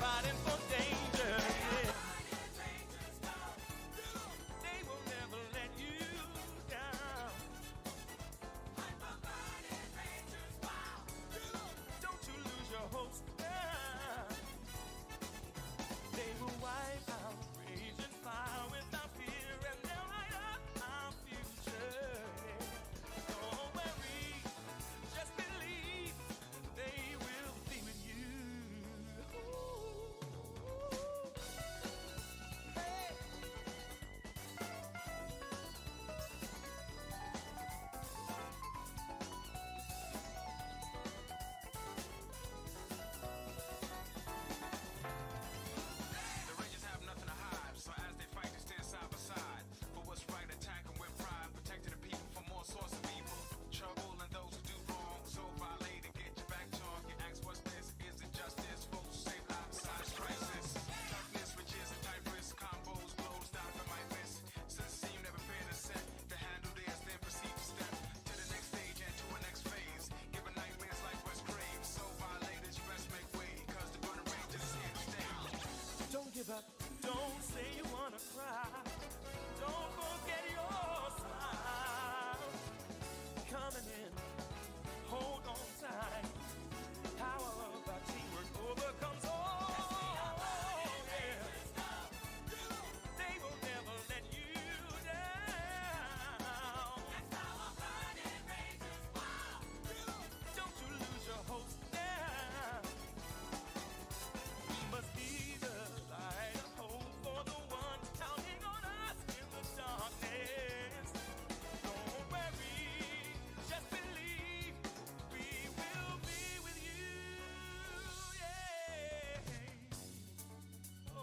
fighting for danger. They will never let you down. Don't you lose your hopes now. They will wipe out rage and fire without fear, and they'll light up our future. Don't worry, just believe they will be with you. Hey. The Rangers have nothing to hide, so as they fight, they stand side by side. For what's right, attacking with pride, protecting the people from all sorts of evil, trouble, and those who do wrong. So violate and get your back torn. You ask what's this? Is it justice? Folks who save lives besides crisis. Toughness, riches, and type risk combos, blows down if I might miss. Since you never been a set to handle theirs, then proceed to step to the next stage and to a next phase. Giving nightmares like West Grave. So violators, you best make way, cause the burning range is here to stay. Don't give up, don't say you wanna cry. Don't forget your smile. Coming in, hold on tight. Power of our teamwork overcomes all. Yeah. They will never let you down. Don't you lose your hopes now. We must be the light of hope for the one counting on us in the darkness. Don't worry, just believe we will be with you. Yeah. Oh.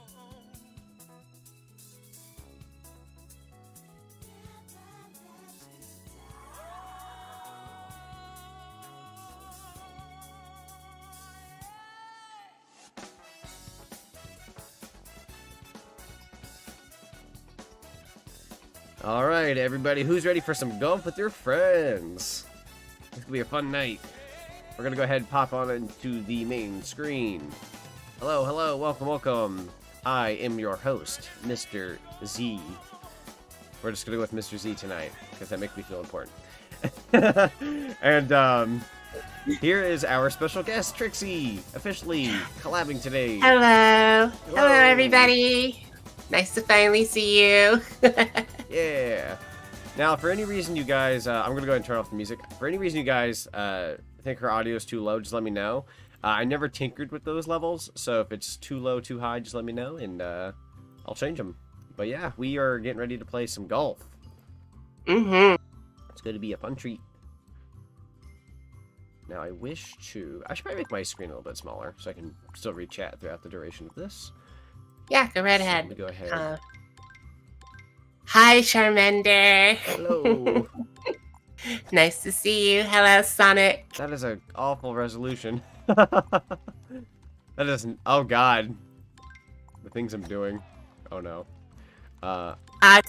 All right, everybody, who's ready for some golf with your friends? It's gonna be a fun night. We're gonna go ahead and pop on into the main screen. Hello, hello, welcome, welcome. I am your host, Mr. Z. We're just gonna go with Mr. Z tonight because that makes me feel important. And here is our special guest, Trixie, officially collabing today. Hello. Hello, everybody. Nice to finally see you. Yeah. Now, for any reason you guys, I'm going to go ahead and turn off the music. For any reason you guys think her audio is too low, just let me know. I never tinkered with those levels, so if it's too low, too high, just let me know, and I'll change them. But yeah, we are getting ready to play some golf. Mm-hmm. It's going to be a fun treat. Now, I should probably make my screen a little bit smaller, so I can still read chat throughout the duration of this. Yeah, go right So ahead. let me go ahead. Hi, Charmander. Hello. Nice to see you. Hello, Sonic. That is an awful resolution. That isn't. Oh God. The things I'm doing. Oh no.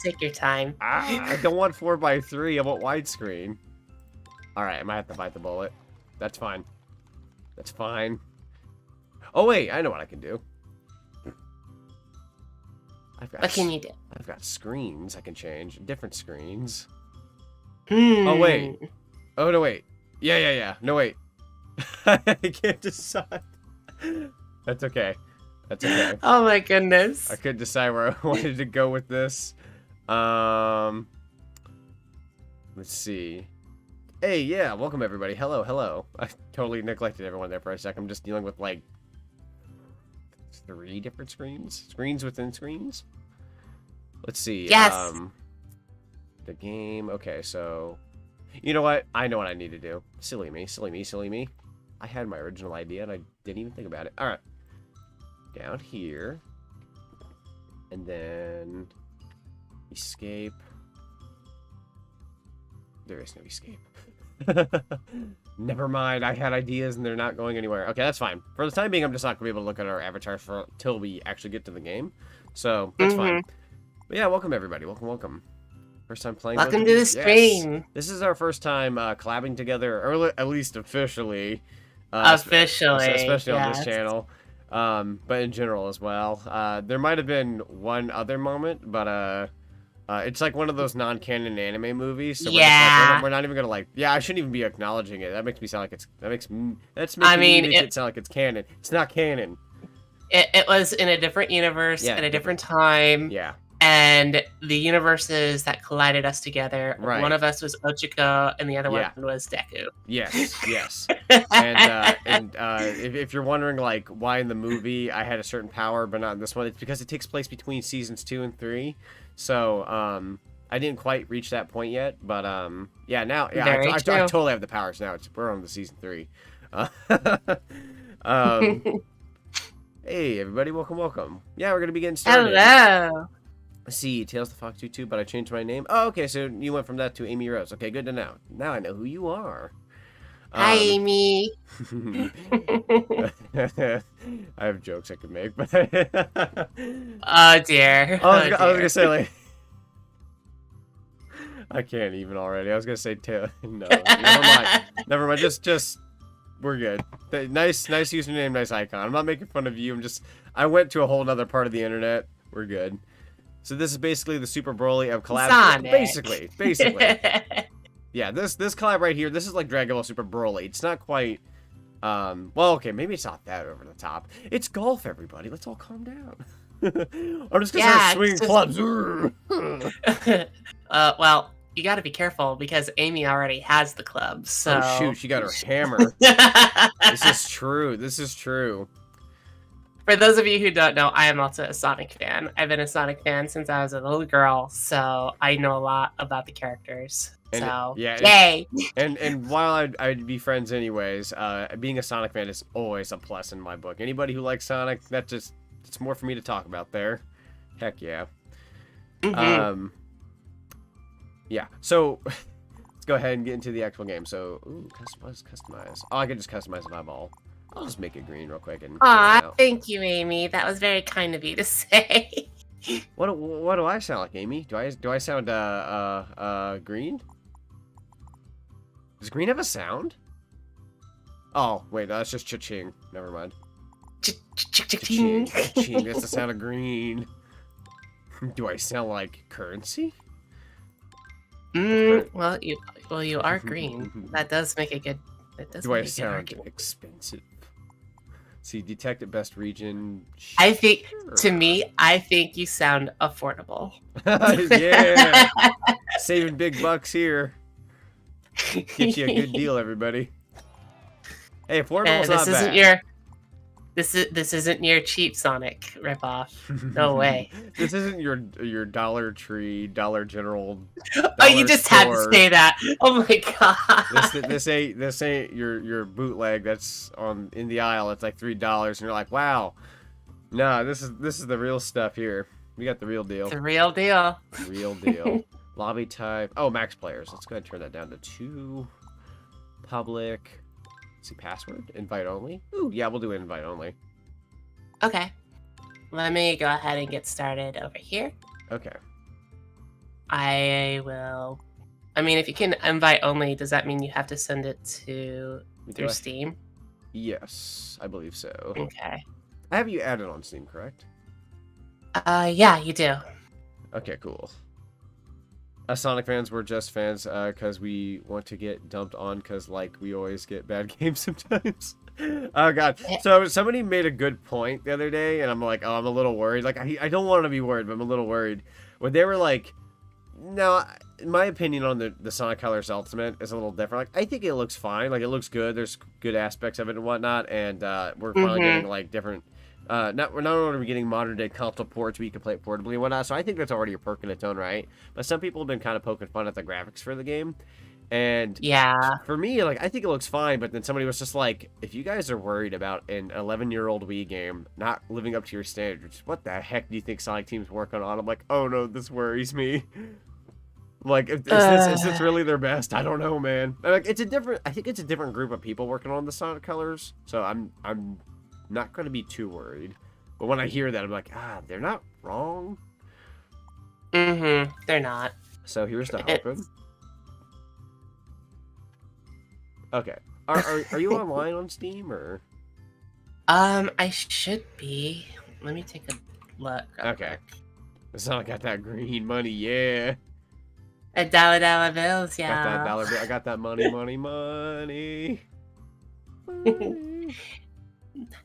Take your time. I don't want 4:3. I want widescreen. All right, I might have to bite the bullet. That's fine. That's fine. Oh wait, I know what I can do. What can you do? I've got screens I can change. Different screens. Hmm. Oh wait. Oh no wait. Yeah. No wait. I can't decide. That's okay. That's okay. Oh my goodness. I couldn't decide where I wanted to go with this. Let's see. Hey, yeah, welcome everybody. Hello. I totally neglected everyone there for a sec. I'm just dealing with like 3 different screens. Screens within screens. Let's see. Yes. The game. Okay, so you know what? I know what I need to do. Silly me. I had my original idea and I didn't even think about it. All right. Down here. And then escape. There is no escape. Never mind. I had ideas and they're not going anywhere. Okay, that's fine. For the time being, I'm just not going to be able to look at our avatars until we actually get to the game. So, that's fine. But yeah, welcome everybody. Welcome. First time playing. Welcome to the stream. Yes. This is our first time collabing together, or at least officially. Officially. Especially on this channel. but in general as well. There might have been one other moment, but it's like one of those non-canon anime movies. So we're not even gonna like. Yeah, I shouldn't even be acknowledging it. That makes me sound like it's. That's making me make it sound like it's canon. It's not canon. It was in a different universe at a different time. Yeah. And the universes that collided us together, one of us was Ochiko, and the other one was Deku. Yes. and if you're wondering, like, why in the movie I had a certain power, but not in this one, it's because it takes place between seasons 2 and 3. So, I didn't quite reach that point yet, but, I totally have the powers now. We're on the season 3. Hey, everybody, welcome. Yeah, we're going to be getting started. Hello. Let's see, Tails the Fox 22, but I changed my name. Oh, okay, so you went from that to Amy Rose. Okay, good to know. Now I know who you are. Hi, Amy. I have jokes I could make, but... Oh, dear. I was going to say, like... I can't even already. I was going to say Tails. No, never mind. Just... We're good. Nice username, nice icon. I'm not making fun of you. I went to a whole other part of the internet. We're good. So this is basically the Super Broly of collab. Sonic. Basically. Yeah, this collab right here, this is like Dragon Ball Super Broly. It's not quite, well, okay, maybe it's not that over the top. It's golf, everybody. Let's all calm down. I'm just gonna start swinging clubs. Well, you gotta be careful because Amy already has the club, so... Oh, shoot, she got her hammer. This is true. For those of you who don't know, I am also a Sonic fan. I've been a Sonic fan since I was a little girl, so I know a lot about the characters. Yay! And while I'd be friends anyways, being a Sonic fan is always a plus in my book. Anybody who likes Sonic, it's more for me to talk about there. Heck yeah. Mm-hmm. Yeah, so let's go ahead and get into the actual game. So, customize. Oh, I can just customize an eyeball. I'll just make it green real quick and. Aw, thank you, Amy. That was very kind of you to say. What do I sound like, Amy? Do I sound green? Does green have a sound? Oh wait, no, that's just cha-ching. Never mind. Cha-ching. Cha-ching. That's the sound of green. Do I sound like currency? Well, you are green. That does make a good. Do I sound expensive? See, detect at best region. I think, to me, you sound affordable. Yeah, saving big bucks here. Get you a good deal, everybody. Hey, affordable's not bad. This isn't your cheap Sonic ripoff. No way. This isn't your Dollar Tree, Dollar General. Oh, you just had to say that. Oh my god. This ain't your bootleg that's in the aisle. It's like $3, and you're like, wow. Nah, this is the real stuff here. We got the real deal. The real deal. Real deal. Lobby type. Oh, max players. Let's go ahead and turn that down to 2. Public. Let's see, password. Invite only. Ooh, yeah, we'll do invite only. Okay. Let me go ahead and get started over here. Okay. I mean, if you can invite only, does that mean you have to send it through Steam? Yes, I believe so. Okay. I have you added on Steam, correct? Yeah, you do. Okay, cool. Us Sonic fans, we're just fans because we want to get dumped on because, like, we always get bad games sometimes. Oh, God. So somebody made a good point the other day, and I'm like, oh, I'm a little worried. Like, I don't want to be worried, but I'm a little worried. When they were like, no, my opinion on the Sonic Colors Ultimate is a little different. Like, I think it looks fine. Like, it looks good. There's good aspects of it and whatnot, and we're finally getting, like, different... not only are we getting modern day console ports where you can play it portably and whatnot, so I think that's already a perk in its own right. But some people have been kind of poking fun at the graphics for the game. And yeah, for me, like, I think it looks fine, but then somebody was just like, if you guys are worried about an 11-year-old Wii game not living up to your standards, what the heck do you think Sonic Team's working on? I'm like, oh no, this worries me. Like, is this really their best? I don't know, man. Like, I think it's a different group of people working on the Sonic Colors, so I'm not going to be too worried. But when I hear that, I'm like, they're not wrong. They're not. So here's the hoping. Okay. Are you online on Steam or? I should be. Let me take a look. Okay. So I got that green money, yeah. $1 bills, Got yeah. that dollar bill. I got that money. Money.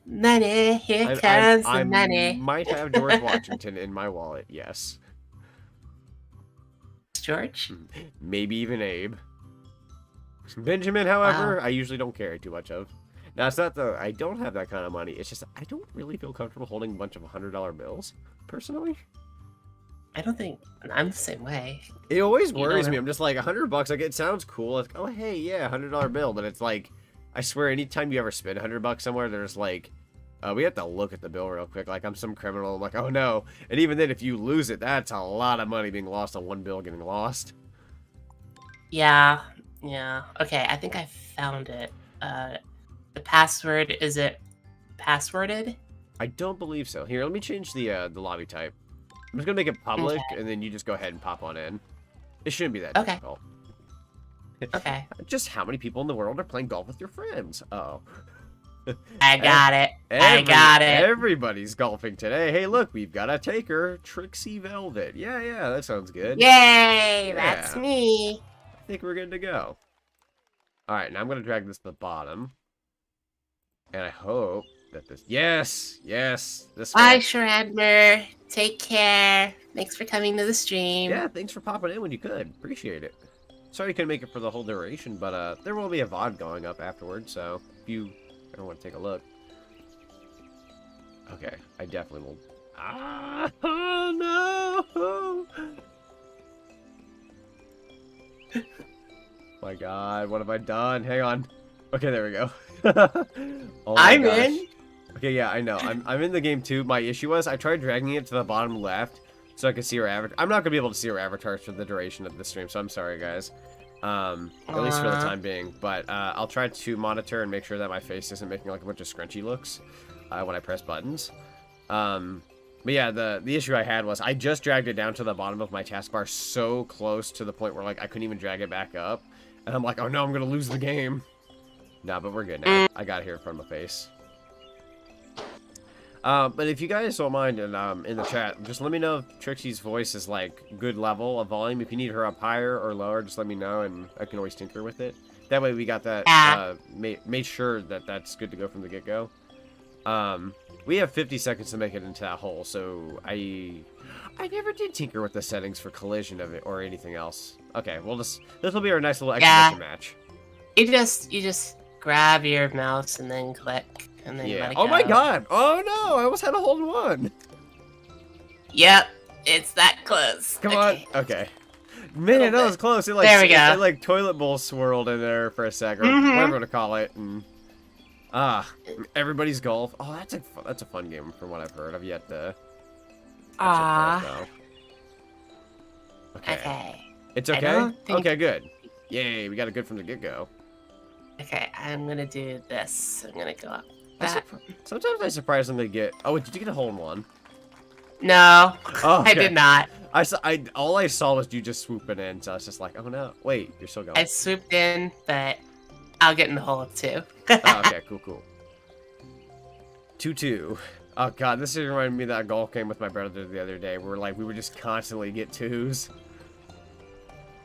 Money, here comes the I money. might have George Washington in my wallet, yes. George? Maybe even Abe. Benjamin, however, I usually don't carry too much of. Now, it's not that I don't have that kind of money. It's just I don't really feel comfortable holding a bunch of $100 bills, personally. I don't think I'm the same way. It always worries me. I'm just like, $100, like, it sounds cool. It's, oh, hey, yeah, $100 bill. But it's like, I swear, anytime you ever spend $100 somewhere, there's like, we have to look at the bill real quick. Like, I'm some criminal. I'm like, oh, no. And even then, if you lose it, that's a lot of money being lost on one bill getting lost. Yeah. Yeah. Okay, I think I found it. The password, is it passworded? I don't believe so. Here, let me change the lobby type. I'm just gonna make it public, and then you just go ahead and pop on in. It shouldn't be that difficult. Okay. Just how many people in the world are playing golf with your friends? Oh. I got it. I got it. Everybody's golfing today. Hey, look, we've got a taker, Trixie Velvet. Yeah, that sounds good. Yay, that's Yeah. me. I think we're good to go. All right, now I'm gonna drag this to the bottom, and I hope that this. Yes, this. Bye, Shredmer. Take care. Thanks for coming to the stream. Yeah, thanks for popping in when you could. Appreciate it. Sorry you couldn't make it for the whole duration, but there will be a VOD going up afterwards, so if you ever want to take a look. Okay, I definitely will. Ah, oh no! My God, what have I done? Hang on. Okay, there we go. Oh my I'm gosh. in. Okay, yeah, I know. I'm in the game too. My issue was I tried dragging it to the bottom left so I could see her avatar. I'm not gonna be able to see her avatars for the duration of the stream, so I'm sorry, guys. At least for the time being. But I'll try to monitor and make sure that my face isn't making like a bunch of scrunchy looks when I press buttons. But yeah, the issue I had was I just dragged it down to the bottom of my taskbar so close to the point where like I couldn't even drag it back up. And I'm like, oh no, I'm gonna lose the game. Nah, but we're good now. I got it here in front of my face. But if you guys don't mind, and in the chat, just let me know if Trixie's voice is like good level of volume. If you need her up higher or lower, just let me know, and I can always tinker with it. That way, we got that made sure that that's good to go from the get-go. We have 50 seconds to make it into that hole, so I never did tinker with the settings for collision of it or anything else. Okay, well this will be our nice little exhibition match. You just grab your mouse and then click and then let it go. Oh my God! Oh no! I almost had a hole in one. Yep, it's that close. Come on. Okay. Man, that was close. It like There we go. It like toilet bowl swirled in there for a sec, or whatever to call it. And everybody's golf. Oh, that's a fun game from what I've heard. I've yet to. Okay. It's okay? Okay, good. Yay, we got it good from the get-go. Okay, I'm gonna do this. I'm gonna go up. Sometimes I surprisingly get... Oh, wait, did you get a hole in one? No, Oh, okay. I did not. All I saw was you just swooping in, so I was just like, oh no. Wait, you're still going. I swooped in, but I'll get in the hole too. Oh, okay, cool. 2-2. Oh God, this is reminding me of that golf game with my brother the other day, where like we would just constantly get twos.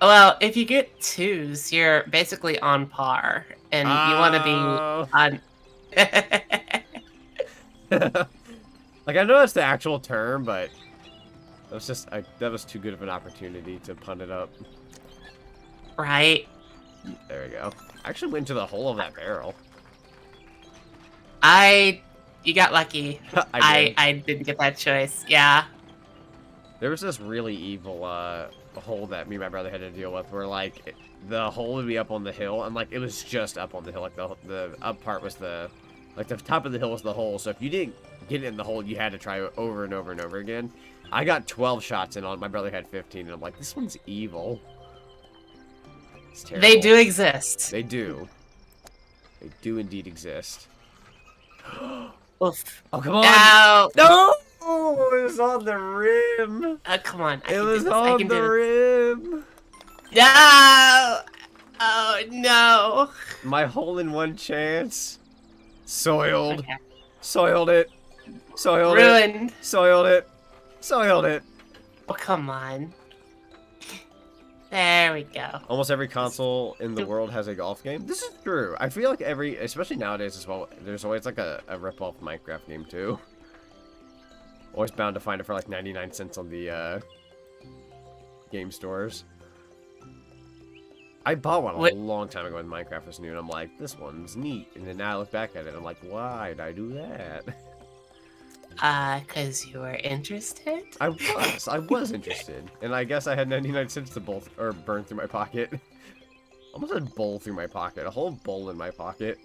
Well, if you get twos, you're basically on par, and you want to be on. Like I know that's the actual term, but that was just that was too good of an opportunity to punt it up. Right. There we go. I actually went to the hole of that barrel. You got lucky. I didn't get that choice. Yeah. There was this really evil hole that me and my brother had to deal with, where like the hole would be up on the hill, and like it was just up on the hill. Like the up part was the top of the hill was the hole. So if you didn't get it in the hole, you had to try over and over and over again. I got 12 shots in on. My brother had 15, and I'm like, this one's evil. It's terrible. They do exist. They do. They do indeed exist. Oof. Oh, come on! No! No! It was on the rim! Come on. It was on the rim! No! Oh, no! My hole-in-one chance. Soiled. Okay. Soiled it. Soiled Ruined. it. Soiled it. Soiled it. Oh, come on. There we go. Almost every console in the world has a golf game. This is true. I feel like especially nowadays as well, there's always like a rip-off Minecraft game too. Always bound to find it for like 99 cents on the game stores. I bought one a long time ago when Minecraft was new, and I'm like, this one's neat. And then now I look back at it, and I'm like, why did I do that? 'Cause you were interested? I was interested. And I guess I had 99 cents to burn through my pocket. Almost a bowl through my pocket. A whole bowl in my pocket.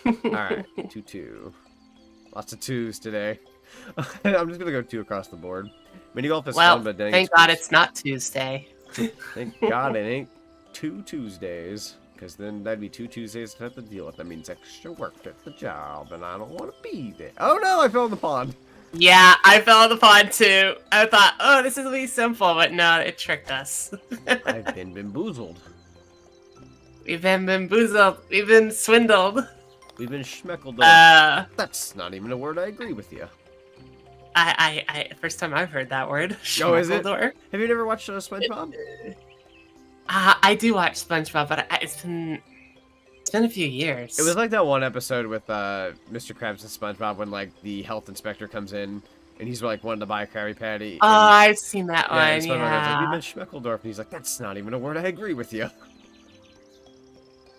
Alright, 2-2. Lots of 2s today. I'm just gonna go 2 across the board. Mini golf is fun, but dang, thank God it's not Tuesday. Thank God it ain't 2 Tuesdays. Because then that'd be 2 Tuesdays to have to deal with. That means extra work at the job, and I don't want to be there. Oh no, I fell in the pond. Yeah, I fell in the pond too. I thought, oh, this is gonna be simple, but no, it tricked us. I've been bamboozled. We've been bamboozled. We've been swindled. We've been schmeckled. That's not even a word I agree with you. First time I've heard that word. Oh, is it? Have you never watched SpongeBob? I do watch SpongeBob, but it's been a few years. It was like that one episode with Mr. Krabs and SpongeBob when like the health inspector comes in and he's like wanting to buy a Krabby Patty. Oh, I've seen that one. And Yeah. Like, we've been Schmeckledorf, and he's like, that's not even a word I agree with you.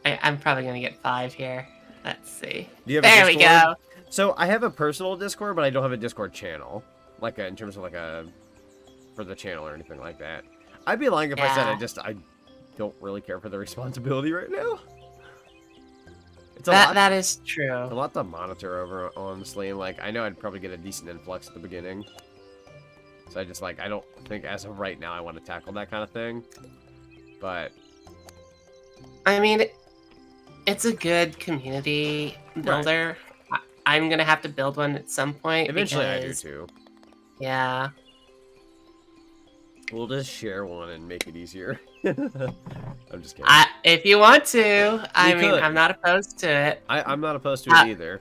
I'm probably gonna get 5 here. Let's see. Do you have there a we Discord? go. So I have a personal Discord, but I don't have a Discord channel, like in terms of like for the channel or anything like that. I'd be lying if I said I don't really care for the responsibility right now. It's a lot. That is true. A lot to monitor over, honestly, and like I know I'd probably get a decent influx at the beginning. So I just like I don't think as of right now I want to tackle that kind of thing. But I mean, it's a good community builder. Right. I'm gonna have to build one at some point. Eventually, because, I do too. Yeah. We'll just share one and make it easier. I'm just kidding. If you want to, I mean, could. I'm not opposed to it. I'm not opposed to it either.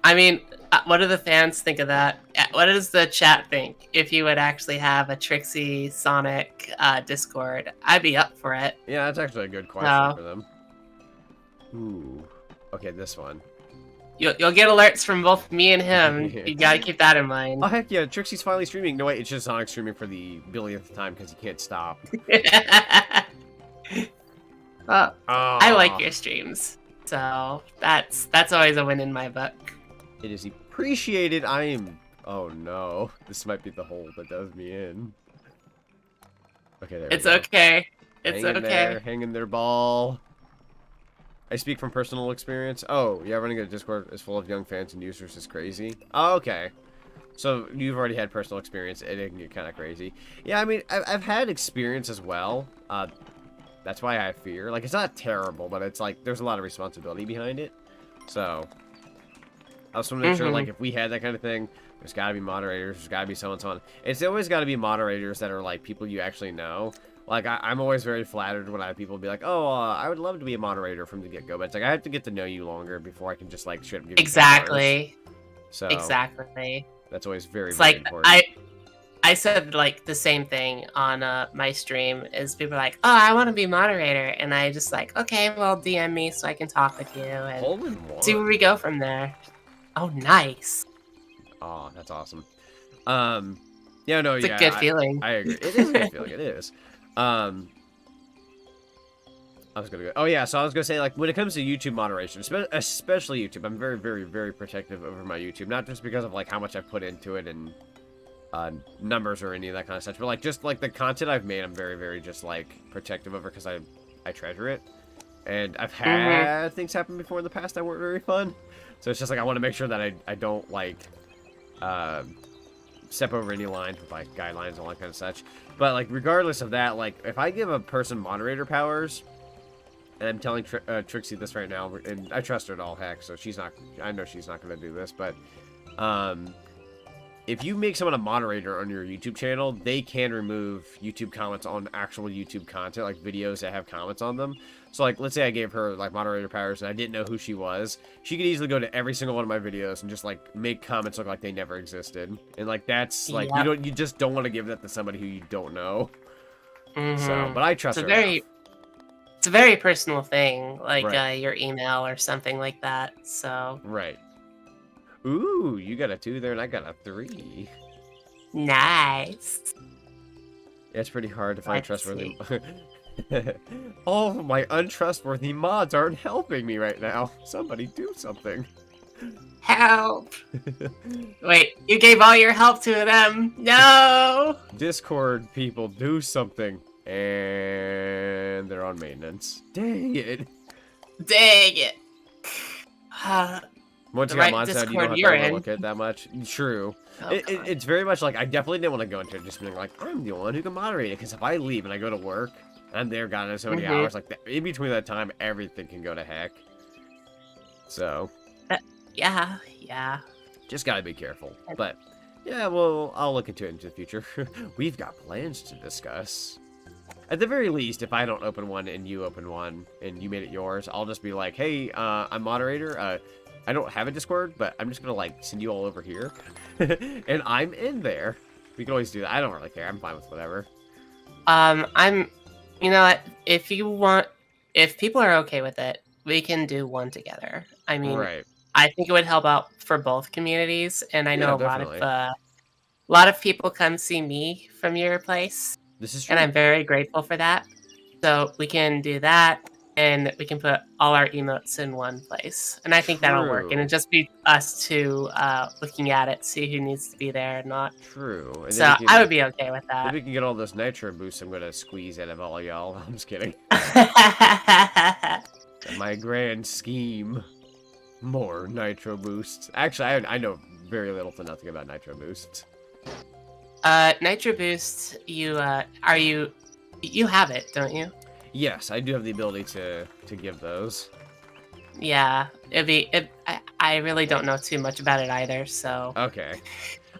I mean, what do the fans think of that? What does the chat think if you would actually have a Trixie Sonic Discord? I'd be up for it. Yeah, that's actually a good question for them. Ooh. Okay, this one. You'll get alerts from both me and him. You gotta keep that in mind. Oh, heck yeah, Trixie's finally streaming. No, wait, it's just Sonic streaming for the billionth time because he can't stop. I like your streams. So, that's always a win in my book. It is appreciated. Oh no. This might be the hole that does me in. Okay, there It's we go. Okay. It's hang in okay. There, hang in there, ball. I speak from personal experience. Oh, yeah, running a Discord is full of young fans and users is crazy. Oh, okay. So you've already had personal experience. It can get kind of crazy. Yeah, I mean, I've had experience as well. That's why I fear. Like, it's not terrible, but it's like there's a lot of responsibility behind it. So I also want to make sure, like, if we had that kind of thing, there's got to be moderators. There's got to be so and so on. It's always got to be moderators that are like people you actually know. Like, I'm always very flattered when I have people be like, oh, I would love to be a moderator from the get-go. But it's like, I have to get to know you longer before I can just, like, straight up give you Exactly. So Exactly. That's always very, It's very like, important. I said, like, the same thing on my stream, is people are like, oh, I want to be moderator. And I just like, okay, well, DM me so I can talk with you and Hole in one. see where we go from there. Oh, nice. Oh, that's awesome. Yeah, no, It's a good feeling. I agree. It is a good feeling. It is. I was gonna go. Oh yeah, so I was gonna say, like, when it comes to YouTube moderation, especially YouTube, I'm very, very, very protective over my YouTube. Not just because of like how much I've put into it and numbers or any of that kind of stuff, but like just like the content I've made, I'm very, very just like protective over because I treasure it. And I've had things happen before in the past that weren't very fun. So it's just like I want to make sure that I don't like step over any lines with like guidelines and all that kind of such. But like regardless of that, like if I give a person moderator powers, and I'm telling Trixie this right now, and I trust her to all heck, so she's not. I know she's not going to do this, but if you make someone a moderator on your YouTube channel, they can remove YouTube comments on actual YouTube content, like videos that have comments on them. So, like, let's say I gave her, like, moderator powers and I didn't know who she was. She could easily go to every single one of my videos and just, like, make comments look like they never existed. And, like, that's, like, Yep. you just don't want to give that to somebody who you don't know. Mhm. So, but I trust her enough. It's a very personal thing, like Right. your email or something like that. So Right. Ooh, you got a 2 there and I got a 3. nice. It's pretty hard to find Let's trustworthy. All of my untrustworthy mods aren't helping me right now. Somebody do something. Help! Wait, you gave all your help to them. No. Discord people do something. And they're on maintenance. Dang it. Dang it. Once The you got right mods out, you Discord don't you're have to in. look at it that much. True. Oh, It's very much like, I definitely didn't want to go into it just being like, I'm the one who can moderate it. Because if I leave and I go to work, and I'm there, God knows so many hours, like, in between that time, everything can go to heck. So, yeah. just gotta be careful. But, yeah, well, I'll look into it into the future. We've got plans to discuss. At the very least, if I don't open one and you open one and you made it yours, I'll just be like, hey, I'm moderator. I don't have a Discord, but I'm just gonna, like, send you all over here. And I'm in there. We can always do that. I don't really care. I'm fine with whatever. You know what? If people are okay with it, we can do one together. I mean, Right. I think it would help out for both communities, and I know definitely. a lot of people come see me from your place, This is true. and I'm very grateful for that. So we can do that, and we can put all our emotes in one place, and I think that'll work. And True. it'll just be us two looking at it, see who needs to be there and not. True. And So then we I can, would be okay with then that. we can get all those nitro boosts I'm gonna squeeze out of all y'all. I'm just kidding. My grand scheme. More nitro boosts. Actually, I know very little to nothing about nitro boosts. Nitro Boost, you have it, don't you? Yes, I do have the ability to give those. Yeah, I really don't know too much about it either, so. Okay.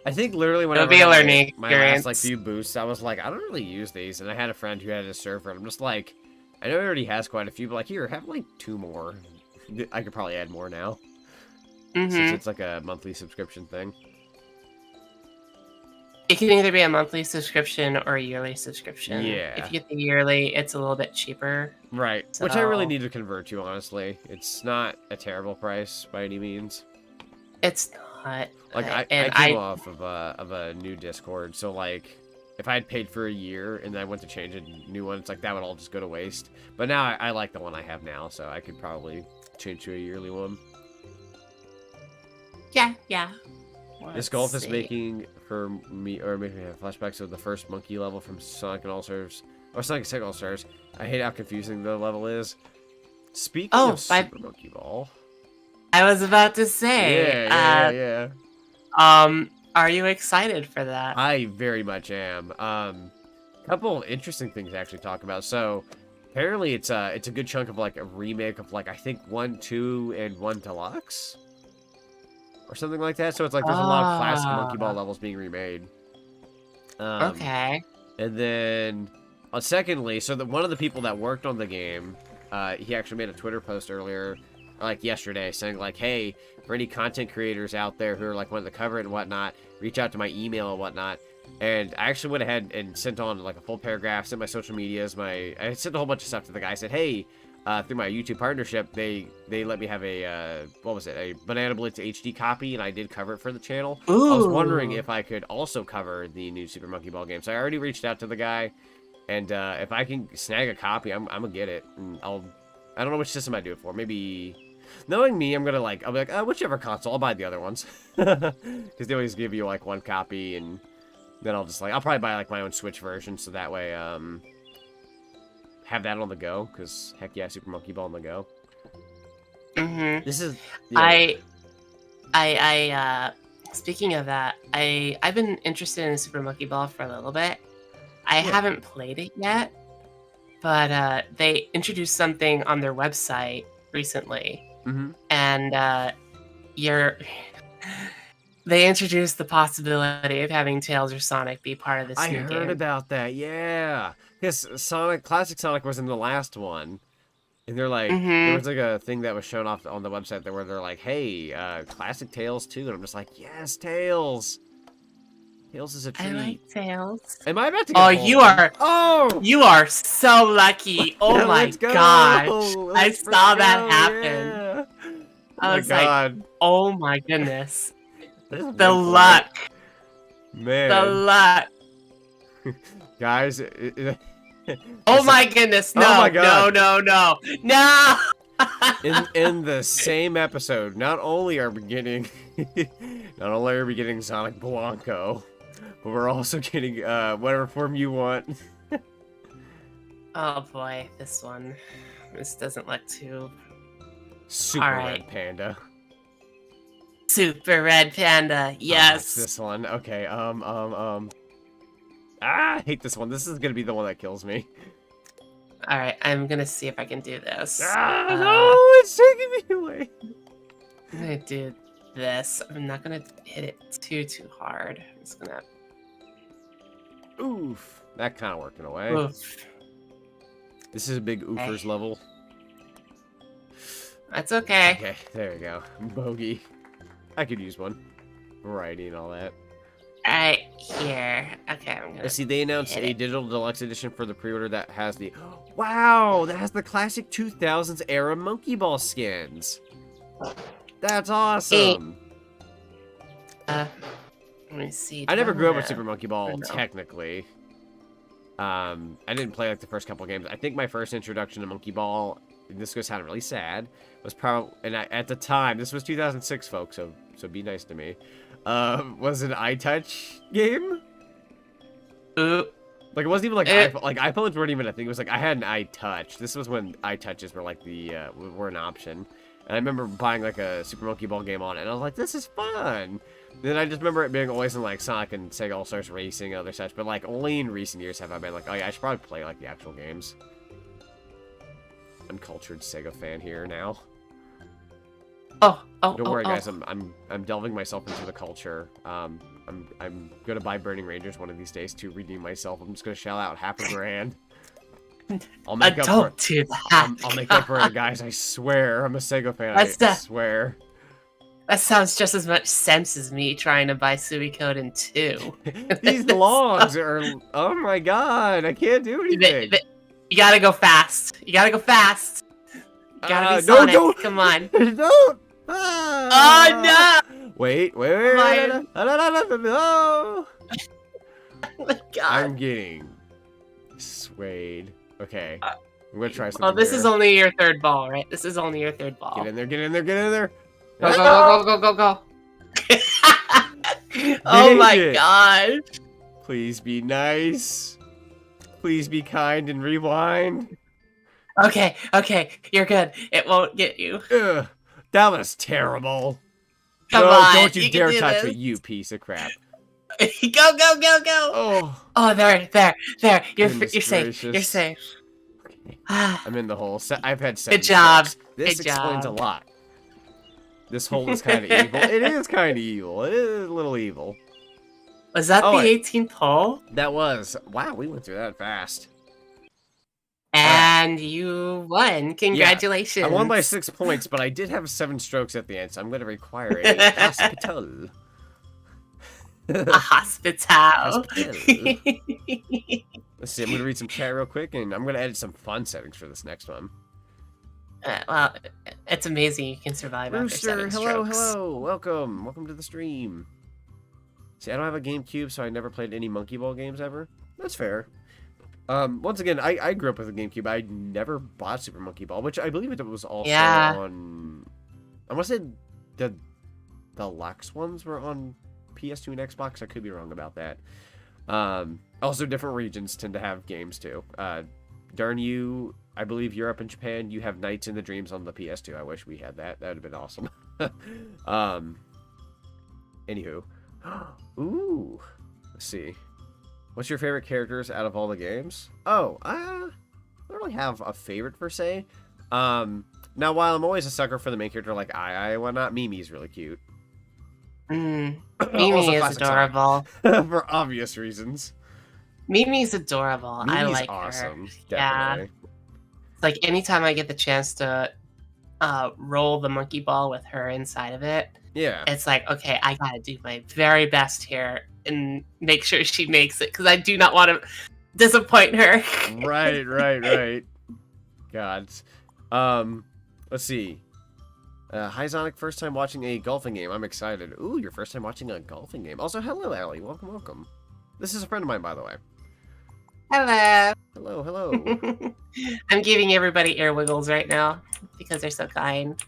I think literally when It'll I be a had learning my last like experience. few boosts, I was like, I don't really use these, and I had a friend who had a server, and I'm just like, I know he already has quite a few, but like, here, have like 2 more. I could probably add more now, since it's like a monthly subscription thing. It can either be a monthly subscription or a yearly subscription. Yeah. If you get the yearly, it's a little bit cheaper. Right, which I really So- need to convert to, honestly. It's not a terrible price by any means. It's not. Like, I and came off of a new Discord, so like, if I had paid for a year and then I went to change a new one, it's like that would all just go to waste. But now I like the one I have now, so I could probably change to a yearly one. Yeah. This golf is making for me, or making me have flashbacks of the first monkey level from Sonic and All Stars, or Sonic and All Stars. I hate how confusing the level is. Speaking of Super Monkey Ball, I was about to say. yeah. Are you excited for that? I very much am. Couple of interesting things to actually talk about. So, apparently it's a good chunk of like a remake of like I think 1, 2, and 1 Deluxe, or something like that. So it's like there's a lot of classic Monkey Ball levels being remade. Okay. And then, secondly, so one of the people that worked on the game, he actually made a Twitter post earlier, like yesterday, saying like, hey, for any content creators out there who are like wanting to cover it and whatnot, reach out to my email and whatnot. And I actually went ahead and sent on like a full paragraph, sent my social medias, I sent a whole bunch of stuff to the guy. I said, hey, through my YouTube partnership, they let me have a a Banana Blitz HD copy, and I did cover it for the channel. Ooh. I was wondering if I could also cover the new Super Monkey Ball game. So I already reached out to the guy, and if I can snag a copy, I'm gonna get it. And I don't know which system I do it for. Maybe, knowing me, I'll be like, whichever console, I'll buy the other ones, because they always give you like 1 copy, and then I'll probably buy like my own Switch version, so that way have that on the go, because heck yeah, Super Monkey Ball on the go. This is Speaking of that, I've been interested in Super Monkey Ball for a little bit. I haven't played it yet, but they introduced something on their website recently, and They introduced the possibility of having Tails or Sonic be part of this new game. I heard about that, yeah. Because Classic Sonic was in the last one. And they're like, there was like a thing that was shown off on the website where they're like, hey, Classic Tails too. And I'm just like, yes, Tails. Tails is a treat. I like Tails. Am I about to get home? You are so lucky. Oh Yeah, my let's go. gosh. I Let's saw that go, happen. yeah. I was like, oh my goodness. The The luck. Man. The luck. Guys. Oh my goodness. No, Oh my God. no. in the same episode, not only are we getting Sonic Blanco, but we're also getting whatever form you want. Oh boy, this one. This doesn't look too Super Alright. Red Panda. Super Red Panda. It's Yes. this one. Okay, I hate this one. This is gonna be the one that kills me. Alright, I'm gonna see if I can do this. No, it's taking me away. I'm gonna do this. I'm not gonna hit it too hard. I'm just gonna Oof. That kind of worked in a way. oof. This is a big oofers level. That's okay. Okay, there we go. Bogey. I could use one. Variety and all that. Alright, here. Okay, I'm gonna See, they announced hit a it. digital deluxe edition for the pre-order that has the... Wow! That has the classic 2000s era Monkey Ball skins. That's awesome! Let me see. I never grew up with Donut. Super Monkey Ball, Or no. technically. I didn't play like the first couple games. I think my first introduction to Monkey Ball, and this goes sound really sad, was probably... And at the time, this was 2006, folks, so be nice to me. Was an iTouch game? Ooh. Like, it wasn't even like It- iPhone, like iPhones weren't even a thing. It was like I had an iTouch. This was when iTouches were like were an option. And I remember buying like a Super Monkey Ball game on it, and I was like, this is fun. Then I just remember it being always in like Sonic and Sega All Stars Racing and other such. But like only in recent years have I been like, oh yeah, I should probably play like the actual games. Uncultured Sega fan here now. Oh. Don't worry, guys. I'm delving myself into the culture. I'm gonna buy Burning Rangers one of these days to redeem myself. I'm just gonna shell out $500. I'll make up for Don't it. do that. I'll make up for it, guys. I swear. I'm a Sega fan. I swear. That sounds just as much sense as me trying to buy Suikoden 2. These logs are. Oh my god! I can't do anything. You gotta go fast. You gotta be no, Sonic. don't. Come on. Don't. Oh no! Wait. Mine. No. Oh my god. I'm getting swayed. Okay. I'm gonna try something. Oh, this here. is only your third ball, right? This is only your third ball. Get in there, get in there, get in there. Go. Oh my it. god. Please be nice. Please be kind and rewind. Okay. You're good. It won't get you. Ugh, that was terrible. Come no, on. don't you can dare do touch this. me, you piece of crap. Go. Oh, Oh, there. You're Goodness safe. gracious. You're safe. I'm in the hole. I've had 7 Good job. strokes. This Good explains job. a lot. This hole is kind of evil. It is kind of evil. It is a little evil. Was that Oh, the 18th hole? That was... Wow, we went through that fast. And you won. Congratulations. I won by 6 points, but I did have 7 strokes at the end, so I'm going to require a hospital. A hospital. Let's see, I'm going to read some chat real quick, and I'm going to edit some fun settings for this next one. Well, it's amazing you can survive after 7 strokes. Hello. Welcome to the stream. See, I don't have a GameCube, so I never played any Monkey Ball games ever. That's fair. Once again, I grew up with a GameCube. I never bought Super Monkey Ball, which I believe it was also on... I want to say the deluxe ones were on PS2 and Xbox. I could be wrong about that. Also, different regions tend to have games, too. Darn you, I believe Europe and Japan, you have Nights in the Dreams on the PS2. I wish we had that. That would have been awesome. Anywho. Ooh. Let's see. What's your favorite characters out of all the games? Oh, I don't really have a favorite per se. Now, while I'm always a sucker for the main character like I whatnot, Mimi's really cute. Mm. Also Mimi is classic song. adorable. For obvious reasons. Mimi's adorable. I Mimi's like awesome. her. Definitely. Yeah. It's like anytime I get the chance to roll the monkey ball with her inside of it, Yeah. it's like, okay, I gotta do my very best here and make sure she makes it because I do not want to disappoint her. Right. God. Let's see. Hi, Zonic. First time watching a golfing game. I'm excited. Ooh, your first time watching a golfing game. Also, hello, Allie. Welcome. This is a friend of mine, by the way. Hello. Hello. I'm giving everybody ear wiggles right now because they're so kind.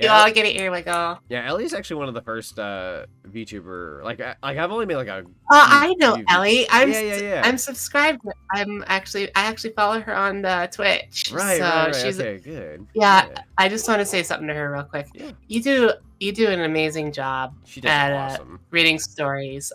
You Yeah. all get an ear wiggle. Yeah, Ellie's actually one of the first VTuber. Like I've only made like a. Oh, I know Ellie. Yeah. I'm subscribed. I actually follow her on Twitch. Right. She's Okay, good. yeah. I just want to say something to her real quick. Yeah. You do an amazing job She does at awesome. reading stories.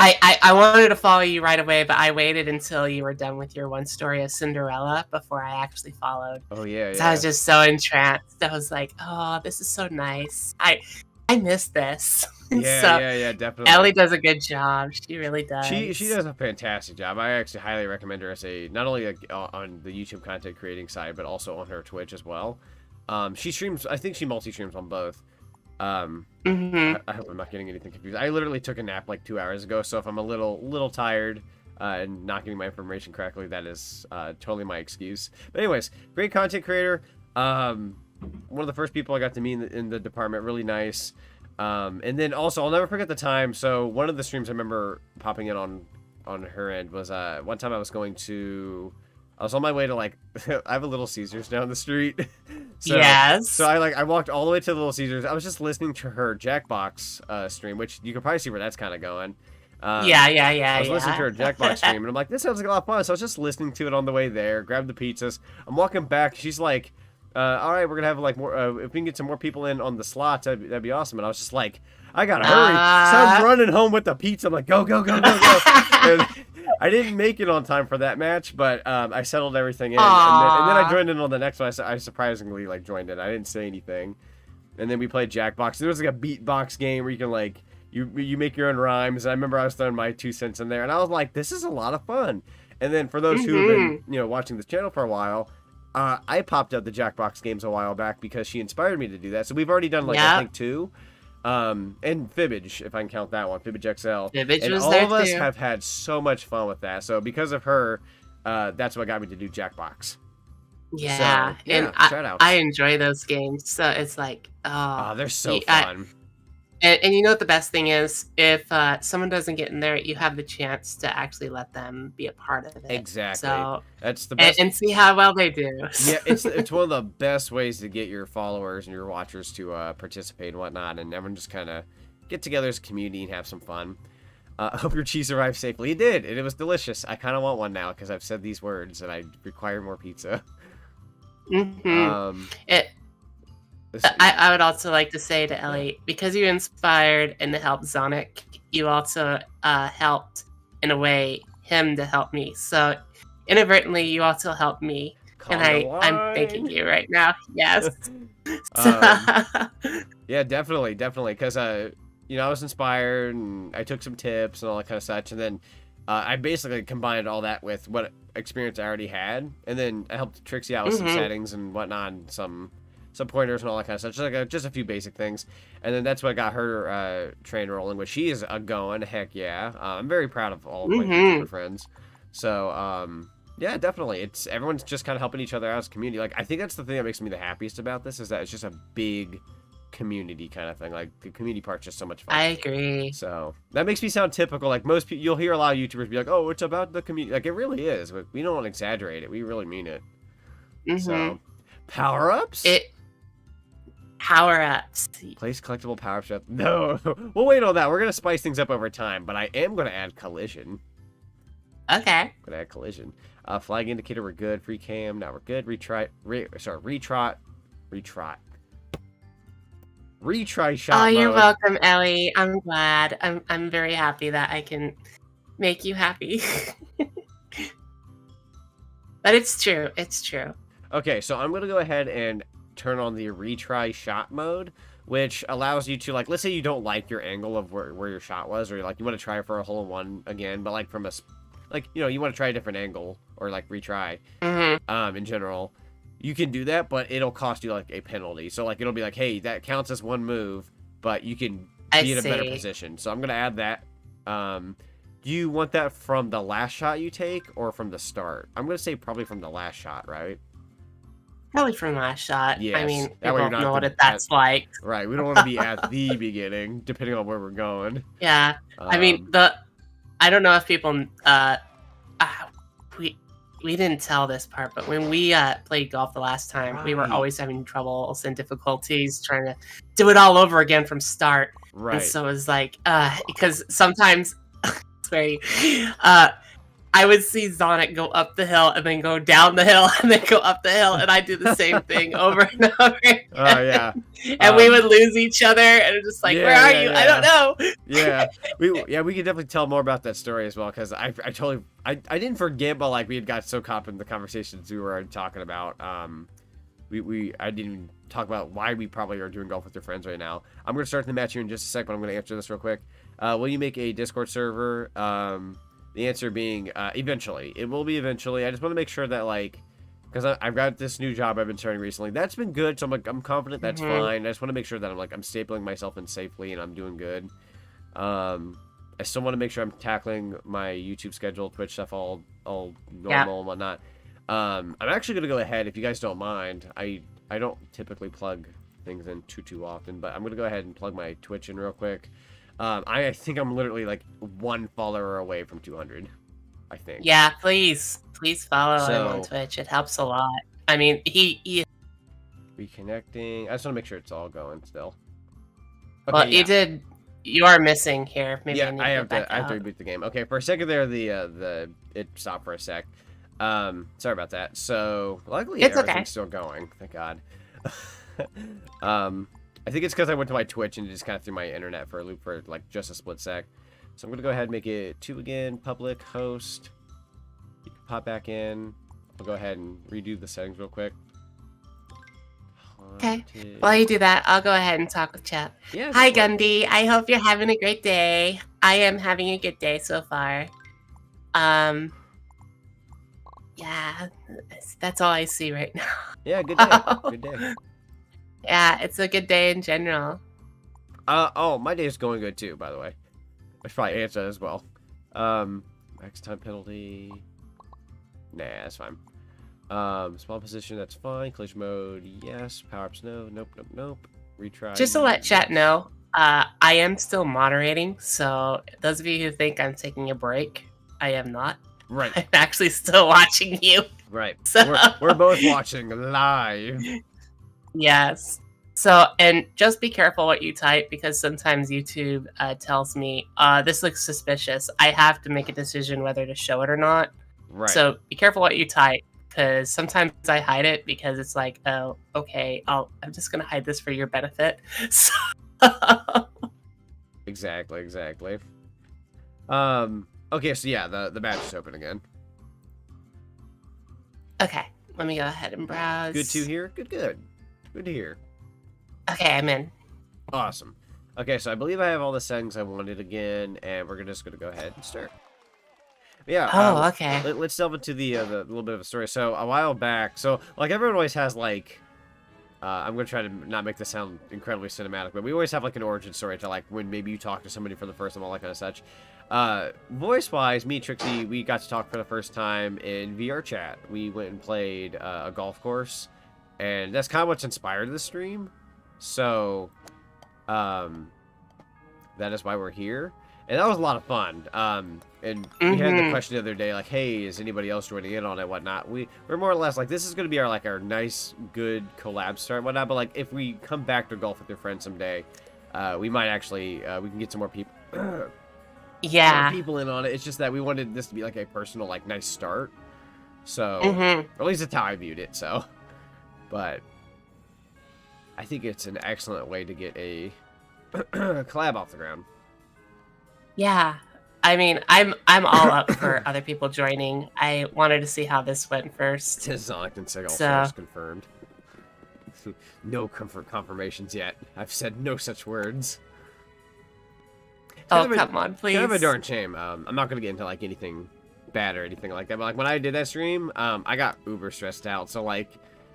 I wanted to follow you right away, but I waited until you were done with your one story of Cinderella before I actually followed. Oh yeah. So I was just so entranced. I was like, oh, this is so nice. I miss this. Yeah, definitely. Ellie does a good job. She really does. She does a fantastic job. I actually highly recommend her as not only on the YouTube content creating side, but also on her Twitch as well. She streams. I think she multi-streams on both. I hope I'm not getting anything confused. I literally took a nap like 2 hours ago, so if I'm a little tired and not getting my information correctly, that is totally my excuse. But anyways, great content creator. One of the first people I got to meet in the department. Really nice. And then also, I'll never forget the time. So one of the streams I remember popping in on her end was one time I was on my way to like I have a Little Caesars down the street. Yes. So I walked all the way to the Little Caesars. I was just listening to her Jackbox stream, which you can probably see where that's kind of going. Yeah. I was listening to her Jackbox stream, and I'm like, this sounds like a lot of fun. So I was just listening to it on the way there. Grabbed the pizzas. I'm walking back. She's like, all right, we're gonna have like more. If we can get some more people in on the slots, that'd be awesome. And I was just like, I gotta hurry. So I'm running home with the pizza. I'm like, go. And I didn't make it on time for that match, but I settled everything in, and then I joined in on the next one. I surprisingly like joined in. I didn't say anything, and then we played Jackbox. There was like a beatbox game where you can like you make your own rhymes. And I remember I was throwing my 2 cents in there, and I was like, this is a lot of fun. And then for those who have been watching this channel for a while, I popped up the Jackbox games a while back because she inspired me to do that. So we've already done like I think 2. And Fibbage, if I can count that one, Fibbage XL. Fibbage and was all there of us too. have had so much fun with that. So because of her, that's what got me to do Jackbox. Yeah, So, yeah, and shout-outs. I enjoy those games. So it's like, they're so fun. And you know what the best thing is? If someone doesn't get in there, you have the chance to actually let them be a part of it. Exactly. So That's the best. and see how well they do. Yeah, it's one of the best ways to get your followers and your watchers to participate and whatnot, and everyone just kind of get together as a community and have some fun. I hope your cheese arrived safely. It did, and it was delicious. I kind of want one now because I've said these words and I require more pizza. I would also like to say to Ellie, because you inspired and helped Zonic, you also helped, in a way, him to help me. So inadvertently, you also helped me. And I'm thanking you right now. Yes. Yeah, definitely. Because, I was inspired and I took some tips and all that kind of such. And then I basically combined all that with what experience I already had. And then I helped Trixie out with some settings and whatnot, and some pointers and all that kind of stuff. Just a few basic things. And then that's what got her train rolling, which she is going. Heck yeah. I'm very proud of all of my YouTuber friends. So, yeah, definitely. It's everyone's just kind of helping each other out as a community. Like, I think that's the thing that makes me the happiest about this, is that it's just a big community kind of thing. Like, the community part's just so much fun. I agree. So that makes me sound typical. Like, most people, you'll hear a lot of YouTubers be like, "Oh, it's about the community." Like, it really is. But we don't want to exaggerate it. We really mean it. So, power ups. Power ups. Place collectible power ups. No, we'll wait on that. We're gonna spice things up over time, but I am gonna add collision. Okay. I'm gonna add collision. Flag indicator, we're good. Free cam, now we're good. Retry shot. Oh, you're mode. welcome, Ellie. I'm glad. I'm very happy that I can make you happy. But it's true. It's true. Okay, so I'm gonna go ahead and turn on the retry shot mode, which allows you to, like, let's say you don't like your angle of where your shot was, or like you want to try for a hole-in-one again, but like from a, like, you know, you want to try a different angle or like retry. In general, you can do that, but it'll cost you like a penalty. So like it'll be like, hey, that counts as one move, but you can be in a better position. So I'm gonna add that. Do you want that from the last shot you take or from the start? I'm gonna say probably from the last shot, right? Probably from last shot. Yes. I mean, That we way you're don't not know what at- that's like. Right. We don't want to be at the beginning, depending on where we're going. Yeah. I mean, I don't know if people we didn't tell this part, but when we played golf the last time, we were always having troubles and difficulties trying to do it all over again from start. Right. And so it was like, because sometimes, sorry, I would see Zonic go up the hill and then go down the hill and then go up the hill, and I do the same thing over and over again. Oh, yeah. And we would lose each other, and it's just like, Yeah, where are yeah, you? yeah. I don't know. Yeah, we could definitely tell more about that story as well, because I didn't forget, but like we had got so caught up in the conversations we were talking about. I didn't even talk about why we probably are doing golf with your friends right now. I'm gonna start the match here in just a sec, but I'm gonna answer this real quick. Will you make a Discord server? The answer being eventually. It will be eventually. I just want to make sure that, like, because I've got this new job I've been starting recently. That's been good, so I'm confident that's fine. I just want to make sure that I'm stapling myself in safely and I'm doing good. I still want to make sure I'm tackling my YouTube schedule, Twitch stuff, all normal and whatnot. I'm actually gonna go ahead, if you guys don't mind. I don't typically plug things in too often, but I'm gonna go ahead and plug my Twitch in real quick. I think I'm literally like one follower away from 200. I think. Yeah, please follow him on Twitch. It helps a lot. I mean, he reconnecting. I just want to make sure it's all going still. Okay, well, you are missing here. Maybe I have to reboot the game. Okay, for a second there, it stopped for a sec. Sorry about that. So luckily everything's still going. Thank God. I think it's because I went to my Twitch and just kind of threw my internet for a loop for like just a split sec. So I'm gonna go ahead and make it 2 again. Public host. You can pop back in. I'll go ahead and redo the settings real quick. Okay. While you do that, I'll go ahead and talk with chat. Yeah, hi, Gundy. I hope you're having a great day. I am having a good day so far. Yeah, that's all I see right now. Yeah, good day. Good day. Yeah, it's a good day in general. Oh, my day is going good too, by the way. I should probably answer that as well. Max time penalty. Nah, that's fine. Small position, that's fine. Collision mode, yes. Power-ups, no. Nope. Retry. Just to let chat know, I am still moderating, so those of you who think I'm taking a break, I am not. Right. I'm actually still watching you. Right. So... We're both watching live. Yes. So, and just be careful what you type, because sometimes YouTube tells me, this looks suspicious. I have to make a decision whether to show it or not. Right. So be careful what you type, because sometimes I hide it because it's like, oh, okay, I'm just going to hide this for your benefit. So... Exactly. Okay, so yeah, the badge is open again. Okay, let me go ahead and browse. Good to hear. Good to hear. Okay, I'm in. Awesome. Okay, so I believe I have all the settings I wanted again, and we're just gonna go ahead and start. Yeah. Oh, okay. Let's delve into the little bit of a story. So a while back, so like everyone always has like, I'm gonna try to not make this sound incredibly cinematic, but we always have like an origin story to like when maybe you talk to somebody for the first time, all that kind of such. Voice-wise, me, Trixie, we got to talk for the first time in VR chat. We went and played a golf course, and that's kind of what's inspired the stream. So, that is why we're here. And that was a lot of fun. And we had the question the other day, like, hey, is anybody else joining in on it, whatnot? We're more or less like, this is going to be our nice, good collab start and whatnot. But, like, if we come back to golf with your friends someday, we might actually, we can get some more people. Yeah. More people in on it. It's just that we wanted this to be, like, a personal, like, nice start. So, or at least that's how I viewed it, so. But I think it's an excellent way to get a collab off the ground. Yeah, I mean, I'm all up for other people joining. I wanted to see how this went first. Zonic and Seagal So- first confirmed. No confirmations yet. I've said no such words. Oh, come on, please. Kind of a darn shame. I'm not gonna get into like anything bad or anything like that. But like when I did that stream, I got uber stressed out. So like,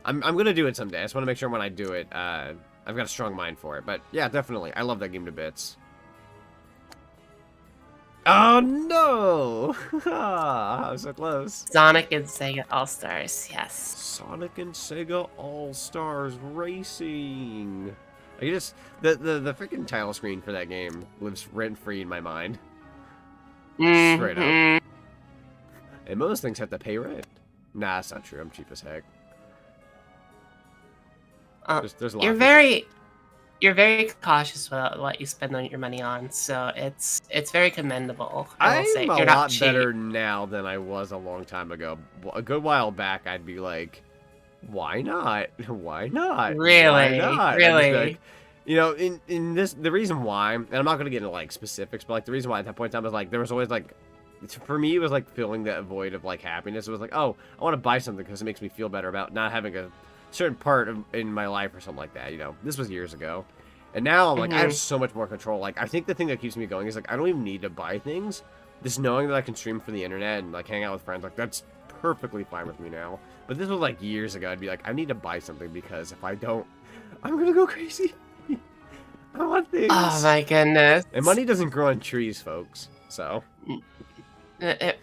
I'm gonna do it someday. I just want to make sure when I do it, I've got a strong mind for it. But yeah, definitely, I love that game to bits. Oh no! I was so close. Sonic and Sega All-Stars, yes. Sonic and Sega All-Stars Racing. I just the freaking title screen for that game lives rent-free in my mind. Straight up. And most things have to pay rent. Nah, that's not true. I'm cheap as heck. There's a lot. You're very cautious about what you spend on your money on, so it's very commendable. I'm will say. a You're lot not cheap. better now than I was a long time ago. A good while back, I'd be like, "Why not? Why not? Really? Why not?" Really? Like, you know, in this, the reason why, and I'm not gonna get into like specifics, but like the reason why at that point in time was like there was always like, for me, it was like filling that void of like happiness. It was like, oh, I want to buy something because it makes me feel better about not having a certain part in my life or something like that. You know, this was years ago. And now I'm like, I have so much more control. Like, I think the thing that keeps me going is like, I don't even need to buy things. Just knowing that I can stream for the internet and like hang out with friends, like that's perfectly fine with me now. But this was like years ago. I'd be like, I need to buy something because if I don't, I'm gonna go crazy. I want things. Oh my goodness. And money doesn't grow on trees, folks. So. The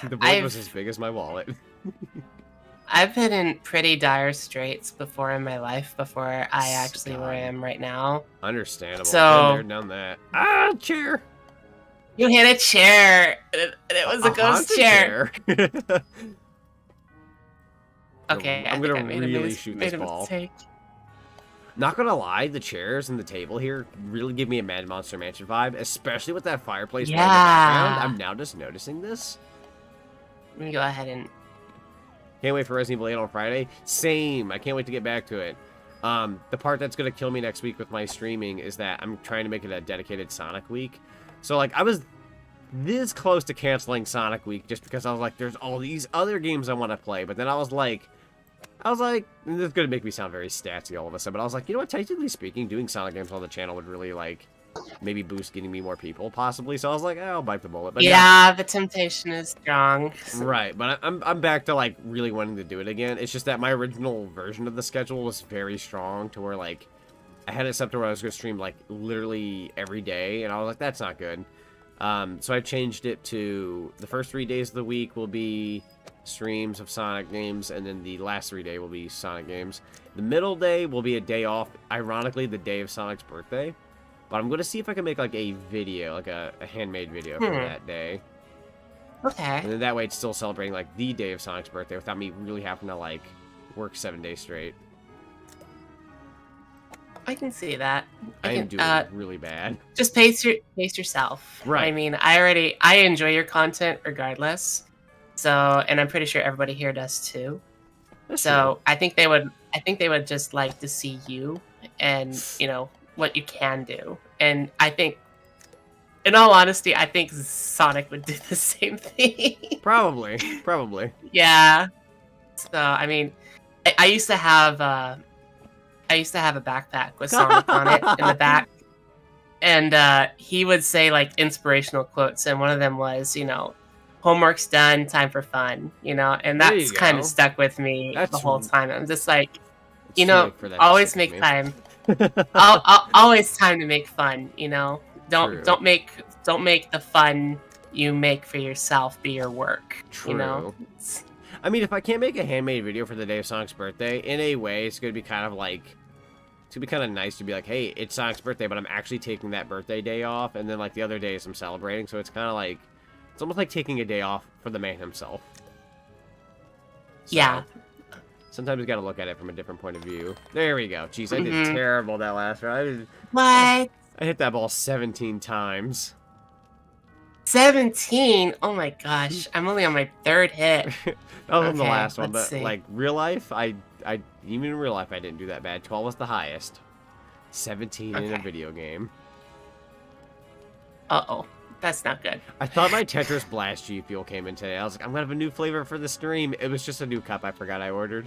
void was as big as my wallet. I've been in pretty dire straits before in my life before I actually where I am right now. Understandable. So, been there, done that. Ah, chair. You hit a chair. It was a ghost chair. Okay, I'm gonna really shoot this ball. Mistake. Not gonna lie, the chairs and the table here really give me a Mad Monster Mansion vibe, especially with that fireplace in the background. I'm now just noticing this. Let me go ahead and... Can't wait for Resident Evil 8 on Friday. Same. I can't wait to get back to it. The part that's gonna kill me next week with my streaming is that I'm trying to make it a dedicated Sonic week. So, like, I was this close to canceling Sonic Week just because I was like, there's all these other games I want to play. But then I was like, this is going to make me sound very statsy all of a sudden, but I was like, you know what, technically speaking, doing Sonic games on the channel would really, like, maybe boost getting me more people, possibly. So I was like, I'll bite the bullet. But yeah, the temptation is strong. Right, but I'm back to, like, really wanting to do it again. It's just that my original version of the schedule was very strong to where, like, I had it set to where I was going to stream, like, literally every day, and I was like, that's not good. So I changed it to the first 3 days of the week will be streams of Sonic games, and then the last 3 days will be Sonic games. The middle day will be a day off, ironically the day of Sonic's birthday. But I'm going to see if I can make like a video, like a handmade video for that day. Okay. And then that way it's still celebrating like the day of Sonic's birthday without me really having to like work 7 days straight. I can see that. I am doing really bad. Just pace yourself. Right. I mean, I enjoy your content regardless. So, and I'm pretty sure everybody here does too. That's so true. I think they would just like to see you and, you know, what you can do. And I think, in all honesty, I think Sonic would do the same thing. Probably. Yeah. So, I mean, I used to have a backpack with Sonic on it in the back. And he would say, like, inspirational quotes. And one of them was, you know, homework's done, time for fun, you know? And that's kind of stuck with me the whole time. I'm just like, you know, always make time. Always time to make fun, you know? Don't make the fun you make for yourself be your work. True. You know? I mean, if I can't make a handmade video for the day of Sonic's birthday, in a way, it's going to be kind of like... It's going to be kind of nice to be like, hey, it's Sonic's birthday, but I'm actually taking that birthday day off, and then, like, the other days I'm celebrating, so it's kind of like... It's almost like taking a day off for the man himself. So, yeah. Sometimes you got to look at it from a different point of view. There we go. Jeez, I did terrible that last round. What? I hit that ball 17 times. 17? Oh my gosh. I'm only on my third hit. That was on the last one, but see. like real life, I even in real life I didn't do that bad. 12 was the highest. 17 in a video game. Uh-oh. That's not good. I thought my Tetris Blast G Fuel came in today. I was like, I'm gonna have a new flavor for the stream. It was just a new cup I forgot I ordered.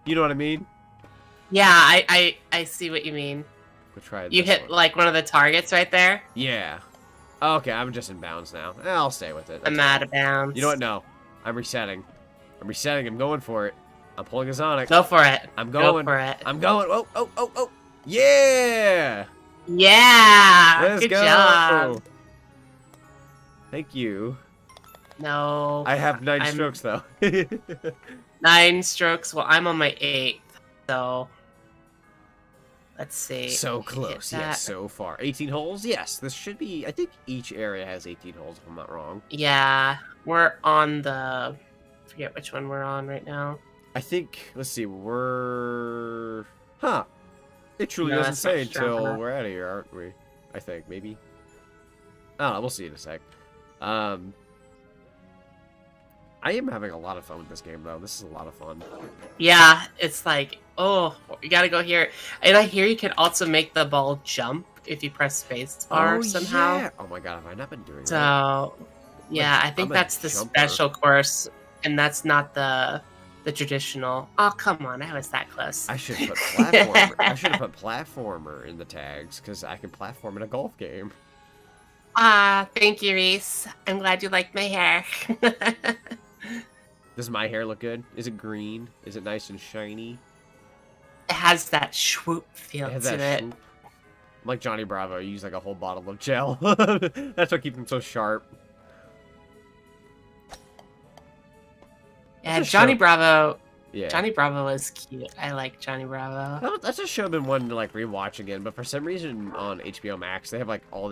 You know what I mean? Yeah, I see what you mean. We'll try You this hit one. like one of the targets right there. Yeah. Okay, I'm just in bounds now. I'll stay with it. I'm That's out of bounds. You know what? No. I'm resetting. I'm resetting. I'm going for it. I'm pulling a Zonic. Go for it. I'm going. Go for it. I'm going. Oh, oh, oh, oh. Yeah! Yeah! Let's Good go! job. Thank you. No. I have 9 strokes, though. 9 strokes. Well, I'm on my 8th, so... Let's see. So close, yes, so far. 18 holes? Yes, this should be... I think each area has 18 holes, if I'm not wrong. Yeah, we're on the... I forget which one we're on right now. I think... Let's see, we're... Huh. It truly No, doesn't that's not say strong until enough. we're out of here, aren't we? I think, maybe. I don't know, we'll see in a sec. I am having a lot of fun with this game, though. This is a lot of fun. Yeah, it's like, oh, you gotta go here. And I hear you can also make the ball jump if you press spacebar somehow. Yeah. Oh my god, have I not been doing that? So, yeah, I think I'm a that's the jumper. special course, and that's not the traditional. Oh, come on, I was that close. I should put platformer. I should have put platformer in the tags, because I can platform in a golf game. Ah, thank you, Reese. I'm glad you like my hair. Does my hair look good? Is it green? Is it nice and shiny? It has that swoop feel It has to that it. swoop. I'm like Johnny Bravo. I use like a whole bottle of gel. That's what keeps him so sharp. Yeah, That's a Johnny show. Bravo. Yeah. Johnny Bravo is cute. I like Johnny Bravo. That's a show I've been wanting to like rewatch again, but for some reason on HBO Max they have like a lot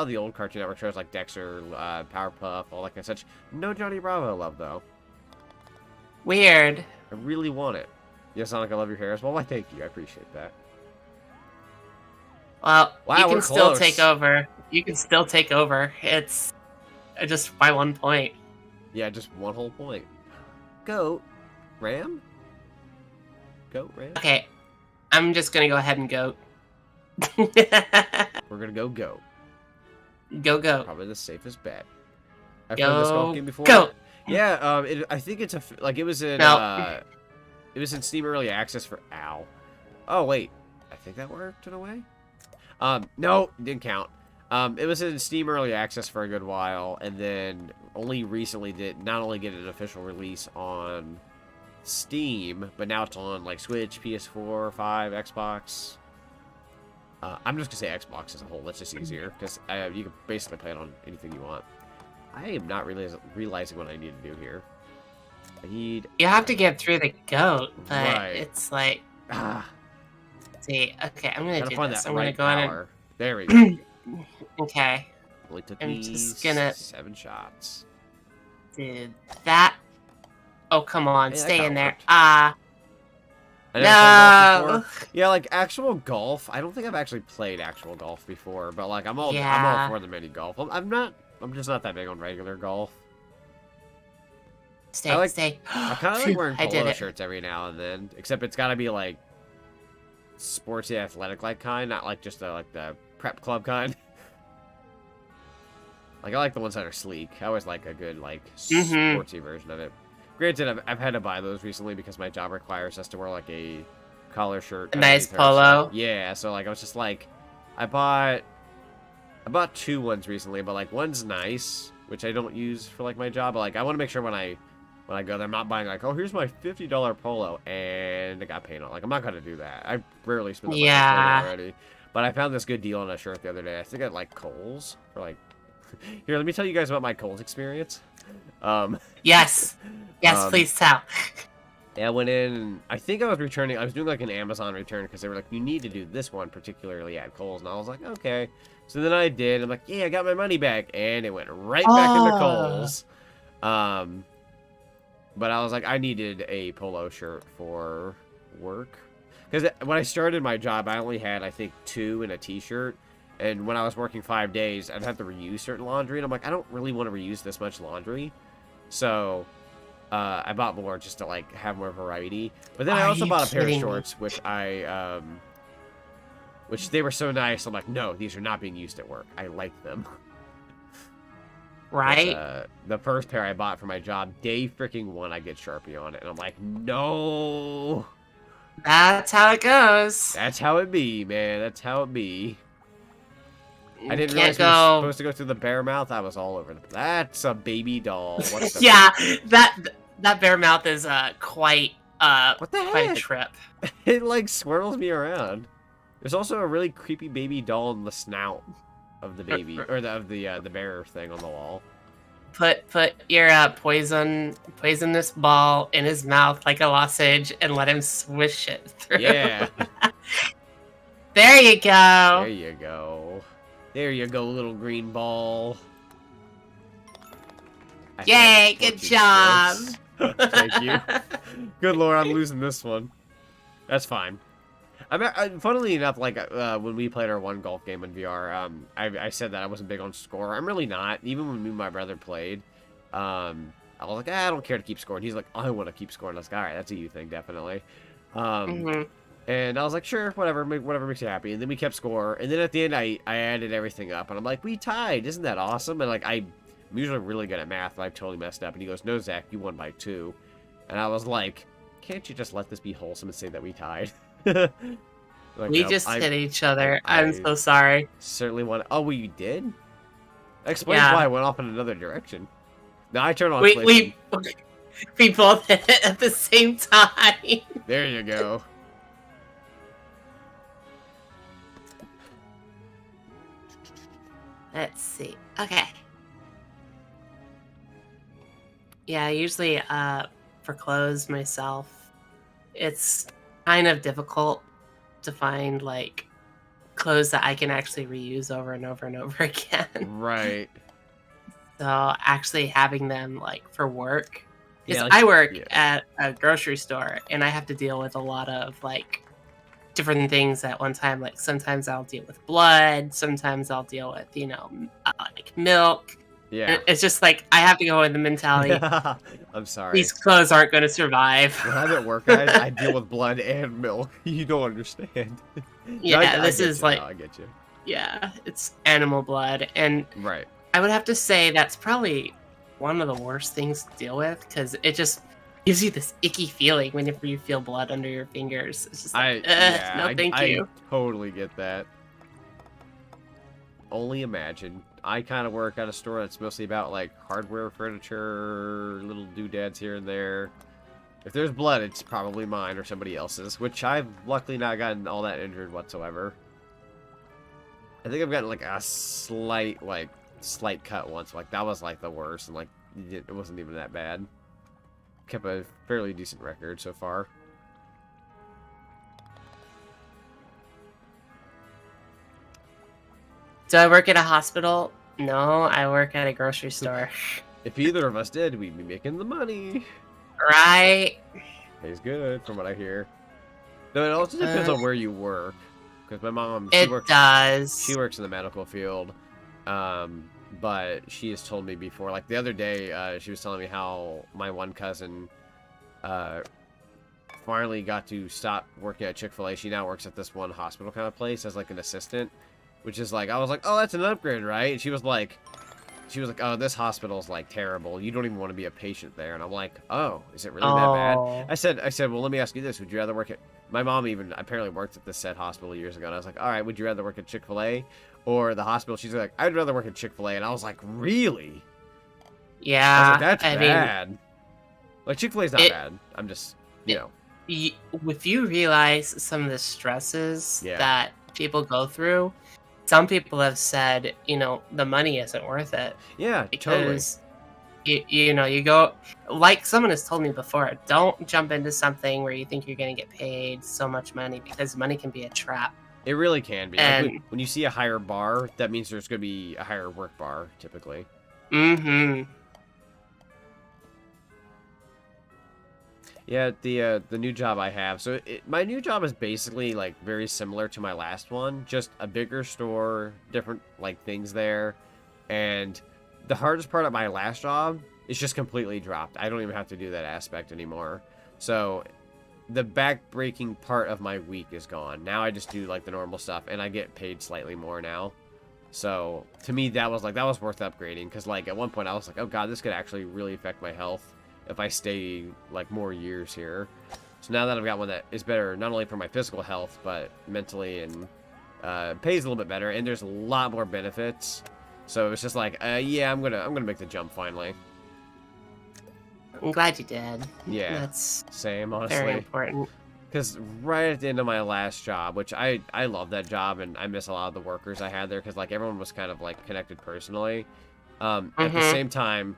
of the old Cartoon Network shows like Dexter, Powerpuff, all that kind of such. No Johnny Bravo love though. Weird. I really want it. Yes, Sonic, I love your hair as well. Why, thank you. I appreciate that. Well, Wow, you we're can still close. take over. You can still take over. It's just by 1 point. Yeah, just one whole point. Goat. Ram? Goat, Ram? Okay, I'm just gonna go ahead and go. We're gonna go goat. Go. Probably the safest bet. I've Go, played this golf game before. go. Yeah, I think it's it was in No. It was in Steam Early Access for Ow. Oh wait, I think that worked in a way. No, didn't count. It was in Steam Early Access for a good while, and then only recently did not only get an official release on Steam, but now it's on like Switch, PS4, 5, Xbox. I'm just gonna say Xbox as a whole. That's just easier because you can basically play it on anything you want. I am not really realizing what I need to do here. I need. You have to get through the goat, but Right. it's like, see, okay, I'm gonna Gotta do find this. that I'm gonna right go in power. There we go. okay, Only took I'm me just gonna- 7 shots. did that. Oh, come on, Hey, that stay kinda in there. worked. Ah, I never played golf no. before. Yeah, like actual golf. I don't think I've actually played actual golf before, but like I'm all Yeah. for the mini golf. I'm just not that big on regular golf. Stay, I like- stay. I kind of like Phew, wearing I did polo it. shirts every now and then, except it's got to be like sportsy, athletic like kind, not like just like the prep club kind. Like I like the ones that are sleek. I always like a good like Mhm. sportsy version of it. Granted, I've had to buy those recently because my job requires us to wear like a collar shirt. A nice underneath our polo? stuff. Yeah, so like I was just like, I bought 2 ones recently, but like one's nice, which I don't use for like my job. But like I want to make sure when I go there, I'm not buying like, oh, here's my $50 polo and it got paint on. Like I'm not gonna do that. I rarely spend that much on Yeah. polo already. But I found this good deal on a shirt the other day. I think at like Kohl's for like. Here, let me tell you guys about my Kohl's experience. Yes, yes, please tell. Yeah, I went in and I think I was doing like an Amazon return because they were like, you need to do this one particularly at Kohl's. And I was like, okay. So then I did. I'm like, yeah, I got my money back. And it went right back into Oh. Kohl's. But I was like, I needed a polo shirt for work. Because when I started my job, I only had, I think, 2 and a t-shirt. And when I was working 5 days, I'd have to reuse certain laundry. And I'm like, I don't really want to reuse this much laundry. So I bought more just to like have more variety. But then I Are also you bought a pair of kidding me? shorts, which which they were so nice. I'm like, no, these are not being used at work. I like them. Right? The first pair I bought for my job, day freaking 1, I get Sharpie on it. And I'm like, no. That's how it goes. That's how it be, man. That's how it be. I didn't Can't realize we were go. supposed to go through the bear mouth. I was all over the. That's a baby doll. What the Yeah, that bear mouth is quite What the quite a heck? trip. It like swirls me around. There's also a really creepy baby doll in the snout of the baby, or the bear thing on the wall. Put your poisonous ball in his mouth like a lozenge and let him swish it through. Yeah. There you go. There you go. There you go, little green ball. I Yay, had good 14 job. strokes. Thank you. Good lord, I'm losing this one. That's fine. Funnily enough, like when we played our one golf game in VR, I said that I wasn't big on score. I'm really not. Even when me and my brother played, I was like, I don't care to keep scoring. He's like, I want to keep scoring. I was like, all right, that's a you thing, definitely. And I was like, sure, whatever makes you happy. And then we kept score. And then at the end, I added everything up, and I'm like, we tied. Isn't that awesome? And like, I'm usually really good at math, but I totally messed up. And he goes, no, Zach, you won by 2. And I was like, can't you just let this be wholesome and say that we tied? Like, We no, just hit each other. I'm I so sorry. certainly won. Oh, well, you did? That explains Yeah. why I went off in another direction. Now I turn on We both hit it at the same time. There you go. Let's see. Okay. Yeah, usually for clothes myself, it's kind of difficult to find like clothes that I can actually reuse over and over and over again. Right. So actually having them like for work, because Yeah, like- I work yeah. at a grocery store and I have to deal with a lot of like different things at one time. Like sometimes I'll deal with blood, sometimes I'll deal with like milk. Yeah. And it's just like I have to go with the mentality. I'm sorry. These clothes aren't going to survive. When I'm at work, guys, I deal with blood and milk. You don't understand. Yeah, I this get is you. like No, I get you. yeah, it's animal blood, and Right. I would have to say that's probably one of the worst things to deal with because it just gives you this icky feeling whenever you feel blood under your fingers. It's just like, no, thank you. I totally get that. Only imagine. I kind of work at a store that's mostly about like hardware, furniture, little doodads here and there. If there's blood, it's probably mine or somebody else's, which I've luckily not gotten all that injured whatsoever. I think I've gotten like a slight cut once. Like that was like the worst, and like it wasn't even that bad. Kept a fairly decent record so far. Do I work at a hospital? No, I work at a grocery store. If either of us did, we'd be making the money. Right? Pays good, from what I hear. Though it also depends on where you work. Because my mom, she It does. She works in the medical field. But she has told me before, like the other day, she was telling me how my one cousin finally got to stop working at Chick-fil-A. She now works at this one hospital kind of place as like an assistant. Which is like, I was like, oh, that's an upgrade, right? And she was like, oh, this hospital's like terrible. You don't even want to be a patient there. And I'm like, oh, is it really that bad? I said, well, let me ask you this. Would you rather work at, my mom even apparently worked at this said hospital years ago. And I was like, all right, would you rather work at Chick-fil-A or the hospital? She's like, I'd rather work at Chick-fil-A. And I was like, really? Yeah. I was like, that's I bad. mean, like, Chick-fil-A's not bad. I'm just, you know. if you realize some of the stresses Yeah. that people go through, some people have said, the money isn't worth it. Yeah, totally. Because, you go, like someone has told me before, don't jump into something where you think you're going to get paid so much money because money can be a trap. It really can be. Like, And- when you see a higher bar, that means there's going to be a higher work bar, typically. Mm-hmm. Yeah, the new job I have. So my new job is basically like very similar to my last one, just a bigger store, different like things there. And the hardest part of my last job is just completely dropped. I don't even have to do that aspect anymore. So the back-breaking part of my week is gone. Now I just do like the normal stuff, and I get paid slightly more now. So to me, that was worth upgrading, because like at one point I was like, oh god, this could actually really affect my health if I stay like more years here. So now that I've got one that is better, not only for my physical health, but mentally, and pays a little bit better, and there's a lot more benefits. So it's just like, yeah, I'm gonna make the jump finally. I'm glad you did. Yeah, That's same, honestly. very important. Because right at the end of my last job, which I love that job, and I miss a lot of the workers I had there, because like everyone was kind of like connected personally. At the same time,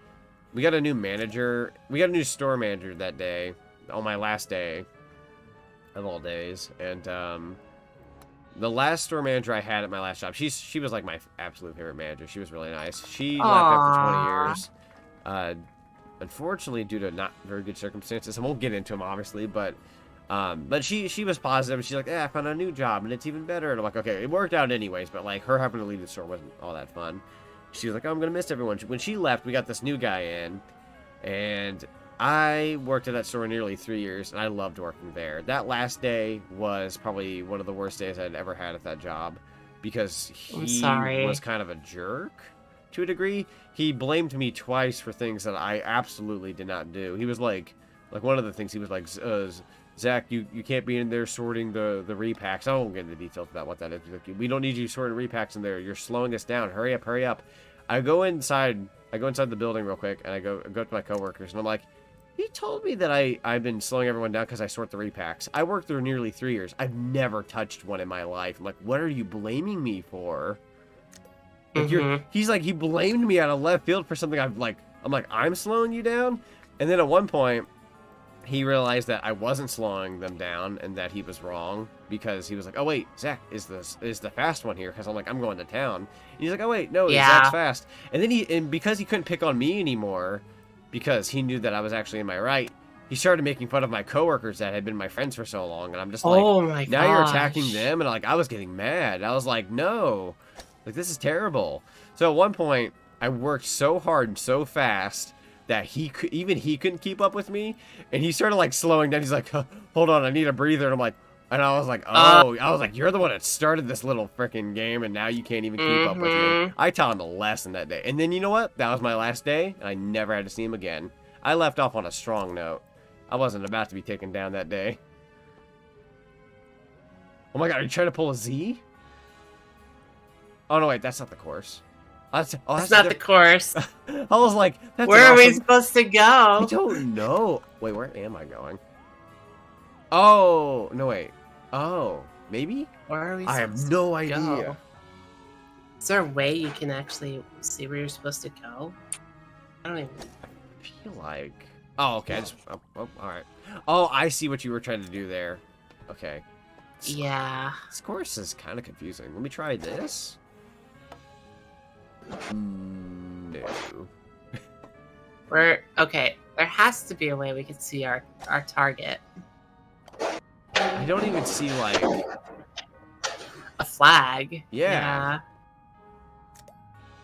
we got a new manager. We got a new store manager that day, on my last day of all days, and the last store manager I had at my last job, she was like my absolute favorite manager. She was really nice. She left after 20 years. Unfortunately, due to not very good circumstances. I won't get into them, obviously, but she was positive. She's like, I found a new job, and it's even better. And I'm like, okay, it worked out anyways, but like her having to leave the store wasn't all that fun. She was like, oh, I'm gonna miss everyone. When she left, we got this new guy in, and I worked at that store nearly 3 years, and I loved working there. That last day was probably one of the worst days I'd ever had at that job, because he was kind of a jerk to a degree. He blamed me twice for things that I absolutely did not do. He was like one of the things, he was like, Zach, you can't be in there sorting the repacks. I won't get into details about what that is. We don't need you sorting repacks in there. You're slowing us down. Hurry up, hurry up. I go inside the building real quick, and I go to my coworkers, and I'm like, he told me that I've been slowing everyone down because I sort the repacks. I worked there nearly 3 years. I've never touched one in my life. I'm like, what are you blaming me for? Like he's like, he blamed me out of left field for something I'm like, I'm slowing you down? And then at one point, he realized that I wasn't slowing them down and that he was wrong, because he was like, oh wait, Zach is the fast one here, because I'm like, I'm going to town. And he's like, oh wait, no, Zach's fast. And then because he couldn't pick on me anymore, because he knew that I was actually in my right, he started making fun of my coworkers that had been my friends for so long, and I'm just like, oh my now you're attacking them, and like I was getting mad. I was like, no, like this is terrible. So at one point, I worked so hard and so fast that he couldn't keep up with me, and he started like slowing down. He's like, hold on, I need a breather. And I'm like, and I was like, oh, I was like, you're the one that started this little freaking game, and now you can't even keep up with me. I taught him a lesson that day. And then you know what? That was my last day, and I never had to see him again. I left off on a strong note. I wasn't about to be taken down that day. Oh my god, are you trying to pull a Z? Oh no, wait, that's not the course. That's not the course. I was like, that's where are we supposed to go? I don't know. Wait, where am I going? Oh, no, wait. Oh, maybe? Where are we I have no idea. Is there a way you can actually see where you're supposed to go? I don't even feel like... Oh, okay. Alright. Oh, I see what you were trying to do there. Okay. Yeah. This course is kind of confusing. Let me try this. No. Okay. There has to be a way we can see our target. I don't even see, like... a flag. Yeah.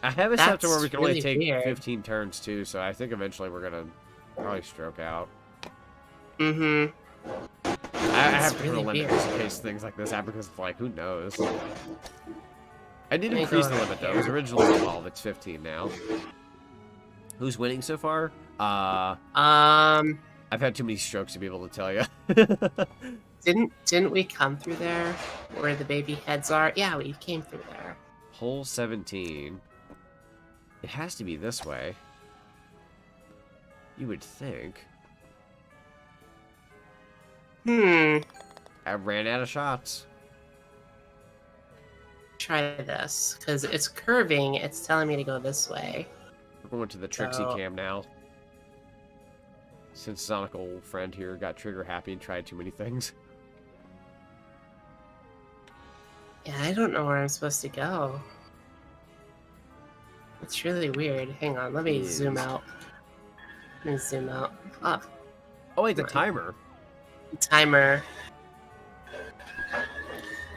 I have it set to where we can only take weird. 15 turns, too, so I think eventually we're gonna probably stroke out. Mm-hmm. I have to put a limit just in case things like this happen, because it's like, who knows? I did increase the limit, though. It was originally 12. It's 15 now. Who's winning so far? I've had too many strokes to be able to tell you. Didn't we come through there where the baby heads are? Yeah, we came through there. Hole 17. It has to be this way. You would think. I ran out of shots. Try this, because it's curving. It's telling me to go this way. We're going to the Trixie cam now. Since Sonic, old friend here, got trigger happy and tried too many things. Yeah, I don't know where I'm supposed to go. It's really weird. Hang on, let me zoom out. Let me zoom out. Oh, wait, the timer. Timer.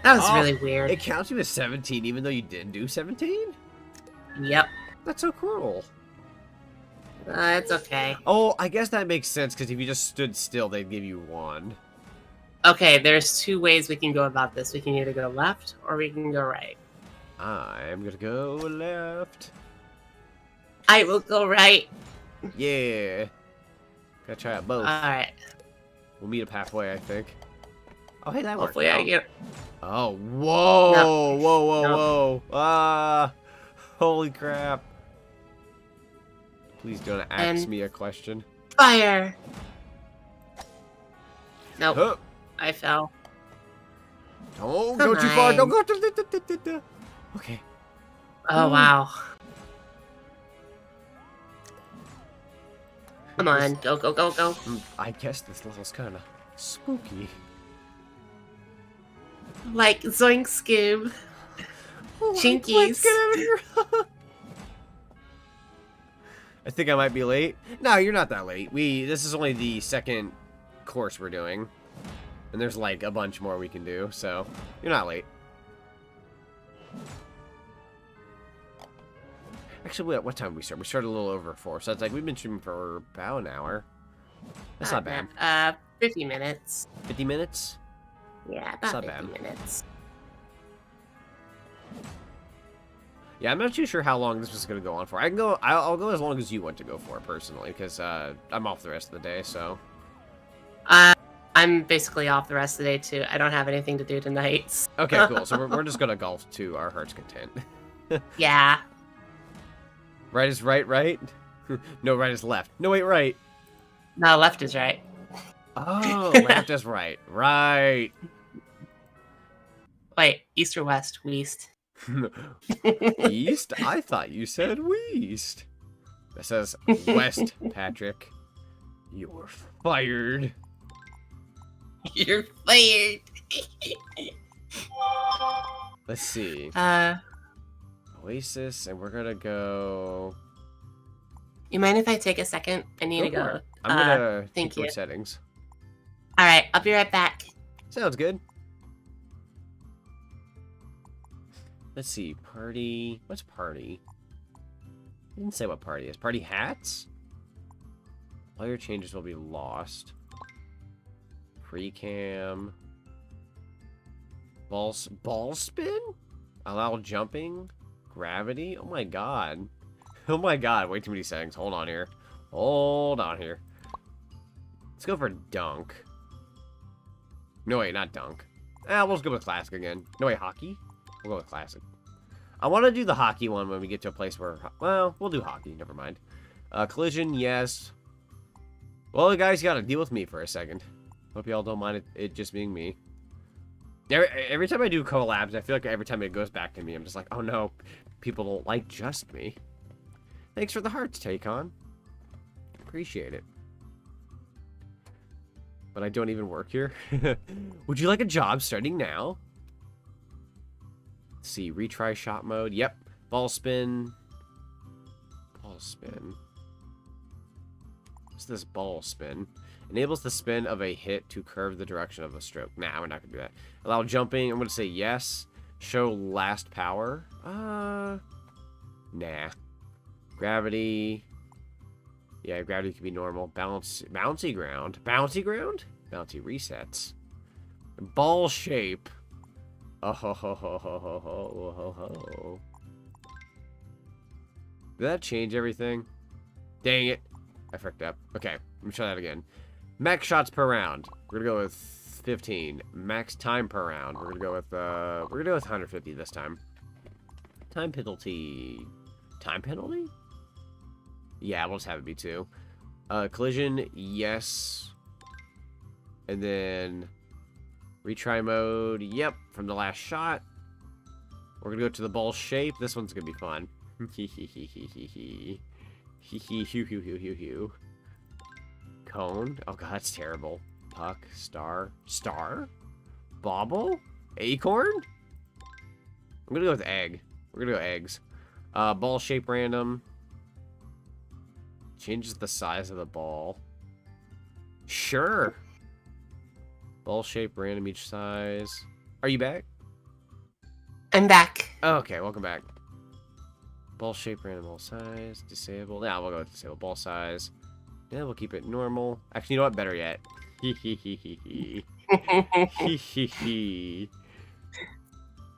That was really weird. It counts you as 17 even though you didn't do 17? Yep. That's so cruel. It's okay. Oh, I guess that makes sense, because if you just stood still, they'd give you 1. Okay, there's 2 ways we can go about this. We can either go left, or we can go right. I'm gonna go left. I will go right. Yeah. Gotta try out both. Alright. We'll meet up halfway, I think. Oh, hey, that worked. Hopefully I get... Oh, whoa, No. whoa, No. whoa. Ah, holy crap. Please don't ask me a question. Fire! Nope. Huh. I fell. Don't Come go too far. on. Don't go too... Okay. Oh, wow. Come on. Go, go, go, go. I guess this level's kind of spooky. Like Zoink Scoob. Jinkies. Let's get out of here. I think I might be late. No, you're not that late. This is only the second course we're doing. And there's like a bunch more we can do, so you're not late. Actually, what time did we start? We started a little over 4, so it's like we've been streaming for about an hour. That's not bad. 50 minutes. 50 minutes? Yeah, That's about not 50 bad. minutes. Yeah, I'm not too sure how long this was going to go on for. I can go. I'll go as long as you want to go for, personally, because I'm off the rest of the day. So. I'm basically off the rest of the day too. I don't have anything to do tonight. Okay, cool. So we're just gonna golf to our heart's content. Yeah. Right is right, right? No, right is left. No, wait, right. No, left is right. Oh, left is right. Right. Wait, east or west? West. East? I thought you said west. That says west, Patrick. You're fired. You're fired. Let's see. Oasis, and we're gonna go. You mind if I take a second? I need to go. I'm gonna thank keep your you. settings. All right, I'll be right back. Sounds good. Let's see. Party. What's party? I didn't say what party is. Party hats? All your changes will be lost. Pre-cam. Ball spin? Allow jumping? Gravity? Oh my god. Oh my god. Way too many settings. Hold on here. Hold on here. Let's go for dunk. No, wait, not dunk. We'll just go with classic again. No, wait, hockey? We'll go with classic. I want to do the hockey one when we get to a place where... Well, we'll do hockey. Never mind. Collision, yes. Well, guys, you gotta deal with me for a second. Hope y'all don't mind it just being me. Every time I do collabs, I feel like every time it goes back to me, I'm just like, oh no, people don't like just me. Thanks for the hearts, Taycon. Appreciate it. But I don't even work here. Would you like a job starting now? Let's see, retry shot mode. Yep. Ball spin. Ball spin. What's this ball spin? Enables the spin of a hit to curve the direction of a stroke. Nah, we're not going to do that. Allow jumping. I'm going to say yes. Show last power. Nah. Gravity. Yeah, gravity can be normal. Bouncy ground. Bouncy ground? Bouncy resets. Ball shape. Oh ho ho ho ho ho ho ho ho. Did that change everything? Dang it. I fricked up. Okay, let me try that again. Max shots per round. We're gonna go with 15. Max time per round. We're gonna go with 150 this time. Time penalty. Time penalty? Yeah, we'll just have it be 2. Collision, yes. And then retry mode, yep, from the last shot. We're gonna go to the ball shape. This one's gonna be fun. Cone. Oh god, that's terrible. Puck. Star. Star? Bauble? Acorn? I'm gonna go with egg. We're gonna go eggs. Ball shape random. Changes the size of the ball. Sure. Ball shape random each size. Are you back? I'm back. Oh, okay, welcome back. Ball shape random ball size. Disable. Yeah, we'll go with disable ball size. Yeah, we'll keep it normal. Actually, you know what? Better yet.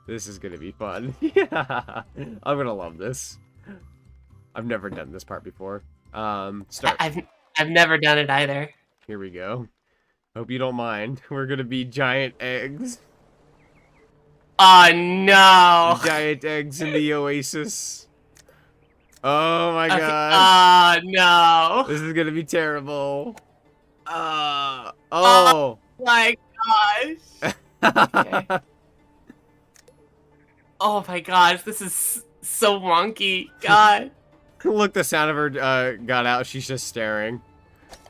This is gonna be fun. Yeah, I'm gonna love this. I've never done this part before. Start. I've never done it either. Here we go. Hope you don't mind. We're gonna be giant eggs. Oh no! Giant eggs in the oasis. Oh my Okay. god. Oh no! This is gonna be terrible. Oh. My gosh! Okay. Oh my gosh, this is so wonky. God. Look, the sound of her got out. She's just staring.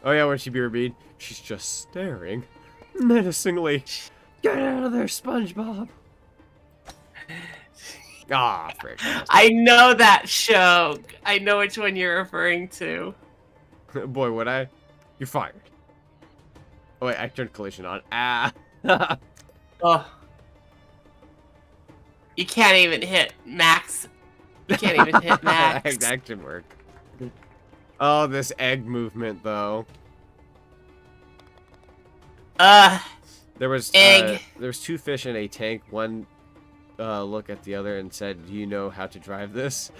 Oh yeah, where'd she be, Bead? She's just staring menacingly. Get out of there, SpongeBob. Ah, frick. I know that show. I know which one you're referring to. Boy, would I? You're fired. Oh wait, I turned collision on. Ah. Oh. You can't even hit max. You can't even hit max. That should work. Oh, this egg movement though. There was two fish in a tank. One look at the other and said, "Do you know how to drive this?"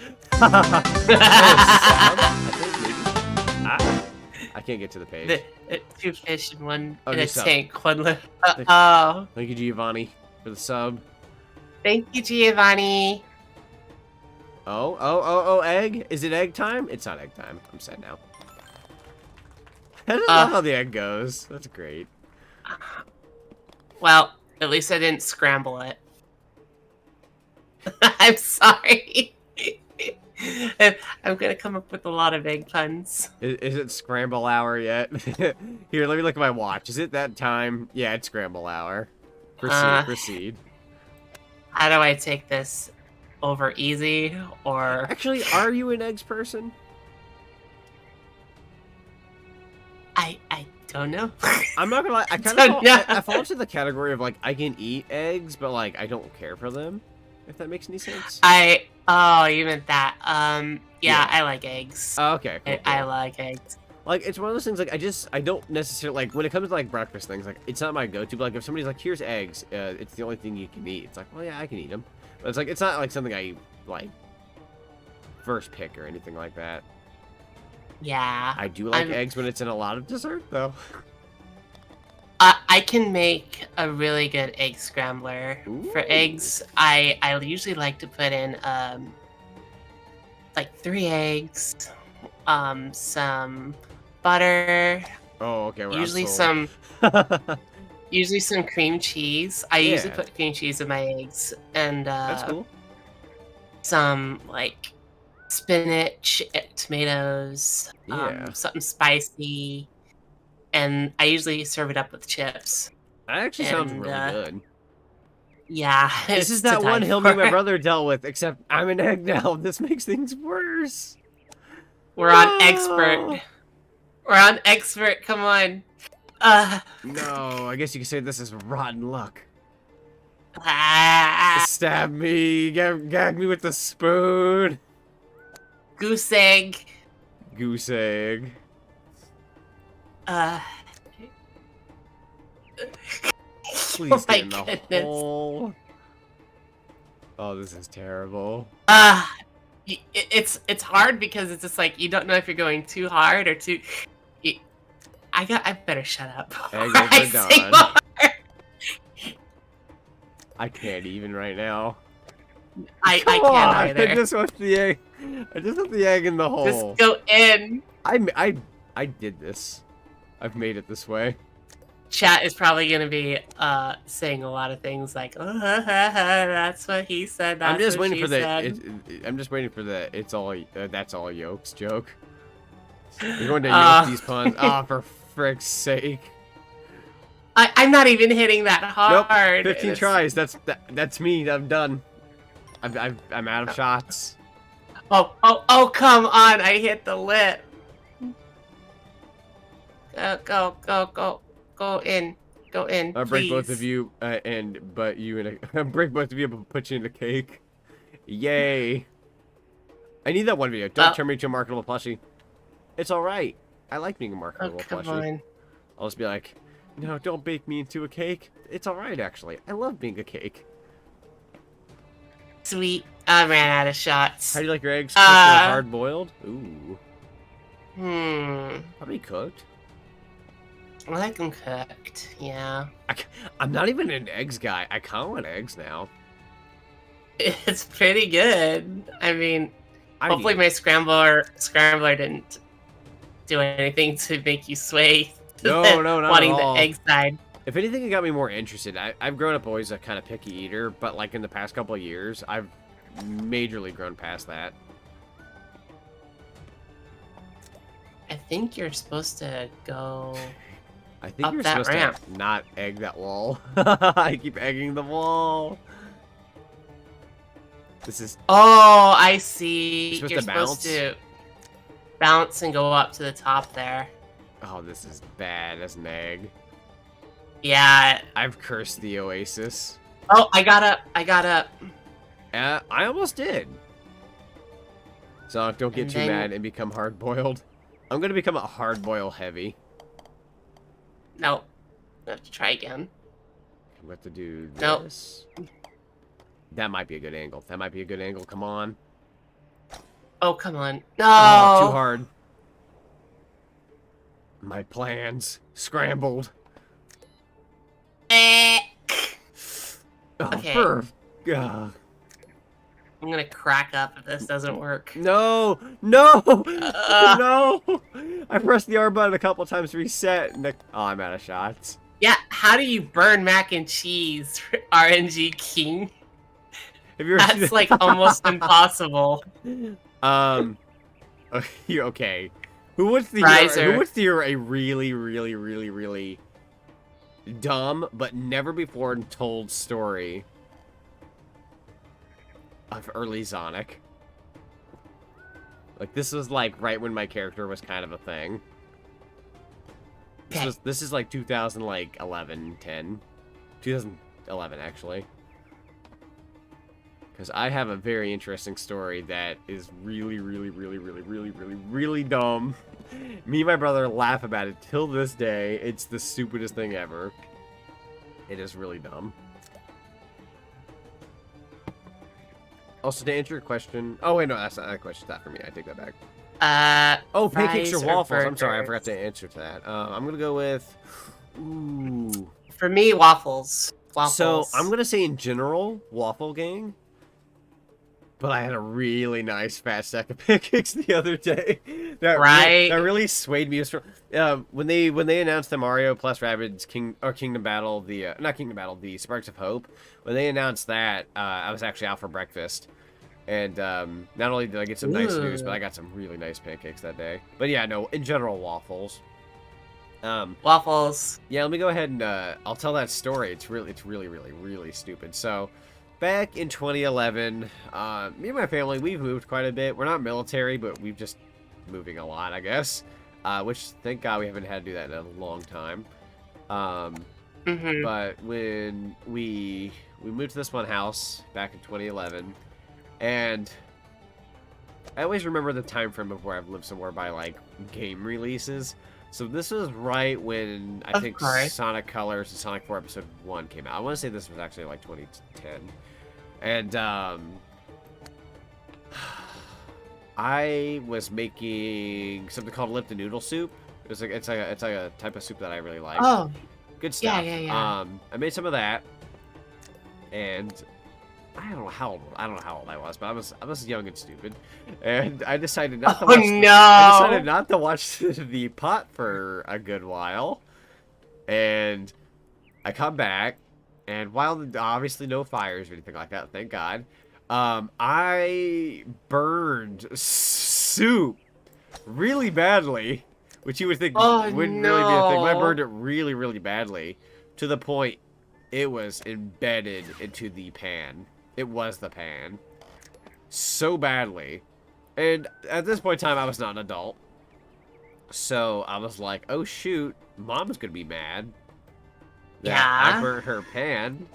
I can't get to the page. Two fish in one Oh, in a just sub. tank. One left. Oh. Thank you, Giovanni, for the sub. Thank you, Giovanni. Oh, egg? Is it egg time? It's not egg time. I'm sad now. I don't know how the egg goes. That's great. Well, at least I didn't scramble it. I'm sorry. I'm gonna come up with a lot of egg puns. Is it scramble hour yet? Here, let me look at my watch. Is it that time? Yeah, it's scramble hour. Proceed. How do I take this? Over easy, or... Actually, are you an eggs person? I don't know. I'm not gonna lie, I kind of I fall into the category of, like, I can eat eggs, but, like, I don't care for them, if that makes any sense. Oh, you meant that. Yeah. I like eggs. Oh, okay, cool. I like eggs. Like, it's one of those things, like, I don't necessarily, like, when it comes to, like, breakfast things, like, it's not my go-to, but, like, if somebody's like, here's eggs, it's the only thing you can eat, it's like, well, yeah, I can eat them. But it's like, it's not, like, something I, like, first pick or anything like that. Yeah. I do like eggs when it's in a lot of dessert, though. I can make a really good egg scrambler. Ooh. For eggs, I usually like to put in, like, 3 eggs, some butter. Oh, okay. Usually some cream cheese. I usually put cream cheese in my eggs, and that's cool. Some like spinach, tomatoes, something spicy, and I usually serve it up with chips. That actually sounds really good. Yeah, this is that one hill me and my brother dealt with, except I'm an egg now. This makes things worse. We're on expert. We're on expert. Come on. No, I guess you could say this is rotten luck. Ah, Stab me, gag me with the spoon. goose egg. Goose egg. Please Oh my get in the goodness. hole. Oh, this is terrible. It's hard because it's just like you don't know if you're going too hard or too. I better shut up. Egg before I over say dawn. more. I can't even right now. I Come can't on, either. I just want the egg. I just want the egg in the hole. Just go in. I did this. I've made it this way. Chat is probably gonna be saying a lot of things like, oh, that's what he said. That's I'm just what waiting for she said. I'm just waiting for the it's all that's all yolks joke. You're going to yoke these puns. Ah, for frick's sake. I'm not even hitting that hard. Nope, 15 tries. That's me. I'm done. I'm out of shots. Oh, come on! I hit the lip. Go in, I'll break both please. of you, but you in a break both of you, but put you in a cake. Yay! I need that one video. Don't turn me into a marketable plushie. It's all right. I like being a marketable come plushie. on. I'll just be like, no, don't bake me into a cake. It's all right, actually. I love being a cake. Sweet. I ran out of shots. How do you like your eggs? Cooked or hard boiled? Ooh. Hmm. Probably cooked. I like them cooked. Yeah. I'm not even an eggs guy. I kind of want eggs now. It's pretty good. I mean, I hopefully need- my scrambler didn't do anything to make you sway. to No, the- no, not wanting at the all. egg side. If anything, it got me more interested. I've grown up always a kind of picky eater, but like in the past couple of years, I've majorly grown past that. I think you're supposed to go. I think Up you're that supposed ramp. to not egg that wall. I keep egging the wall. This is Oh, I see. You're You're supposed supposed to to bounce and go up to the top there. oh, this is bad as an egg. Yeah. I've cursed the oasis. Oh, I got up. I got up. I almost did. Sonic, don't get And too then- mad and become hard-boiled. I'm gonna become a hard-boil heavy. No. I have to try again. I'm going to do Nope. this. That might be a good angle. That might be a good angle. Come on. Oh, come on. No. Oh, too hard. My plans scrambled. Eh. Oh, Okay. Ugh. I'm gonna crack up if this doesn't work. No! No! Uh. No! I pressed the R button a couple times to reset. And oh, I'm out of shots. Yeah, how do you burn mac and cheese, RNG King? Have you ever seen That's like almost impossible. Okay. Who wants to Riser. hear? Who wants to hear a really dumb but never before told story of early Zonic? Like this was like right when my character was kind of a thing. Okay. This is like 2011, 10, 2011 actually. Because I have a very interesting story that is really dumb. Me and my brother laugh about it till this day. It's the stupidest thing ever. It is really dumb. Also, to answer your question... Oh, wait, no, that's not a question. That's not for me. I take that back. Oh, pancakes fries or or waffles. I'm sorry, I burgers? forgot to answer to that. I'm going to go with... Ooh. For me, waffles. Waffles. So, I'm going to say in general, Waffle Gang. But I had a really nice fat stack of pancakes the other day. Right. That really swayed me. When they announced the Mario plus Rabbids Kingdom Battle, not Kingdom Battle, the Sparks of Hope. When they announced that, I was actually out for breakfast, and not only did I get some nice news, but I got some really nice pancakes that day. But yeah, no, in general, waffles. Waffles. Yeah, let me go ahead and I'll tell that story. It's really stupid. So, back in 2011, me and my family, we've moved quite a bit. We're not military, but we've just moving a lot, I guess. Which, thank God, we haven't had to do that in a long time. But when we moved to this one house back in 2011, and I always remember the time frame of where I've lived somewhere by like game releases. So this was right when I think Sonic Colors and Sonic 4 Episode 1 came out. I want to say this was actually like 2010. And I was making something called Lipton Noodle Soup. It's like a type of soup that I really like. Oh, Good stuff. yeah. I made some of that, and I don't know how old I was, but I was young and stupid, and I decided not to watch. I decided not to watch the pot for a good while, and I come back, and while obviously no fires or anything like that, thank God, I burned soup really badly. Which you would think wouldn't really be a thing. But I burned it really badly. To the point it was embedded into the pan. It was the pan. So badly. And at this point in time, I was not an adult. So I was like, oh shoot, Mom's gonna be mad that I burnt her pan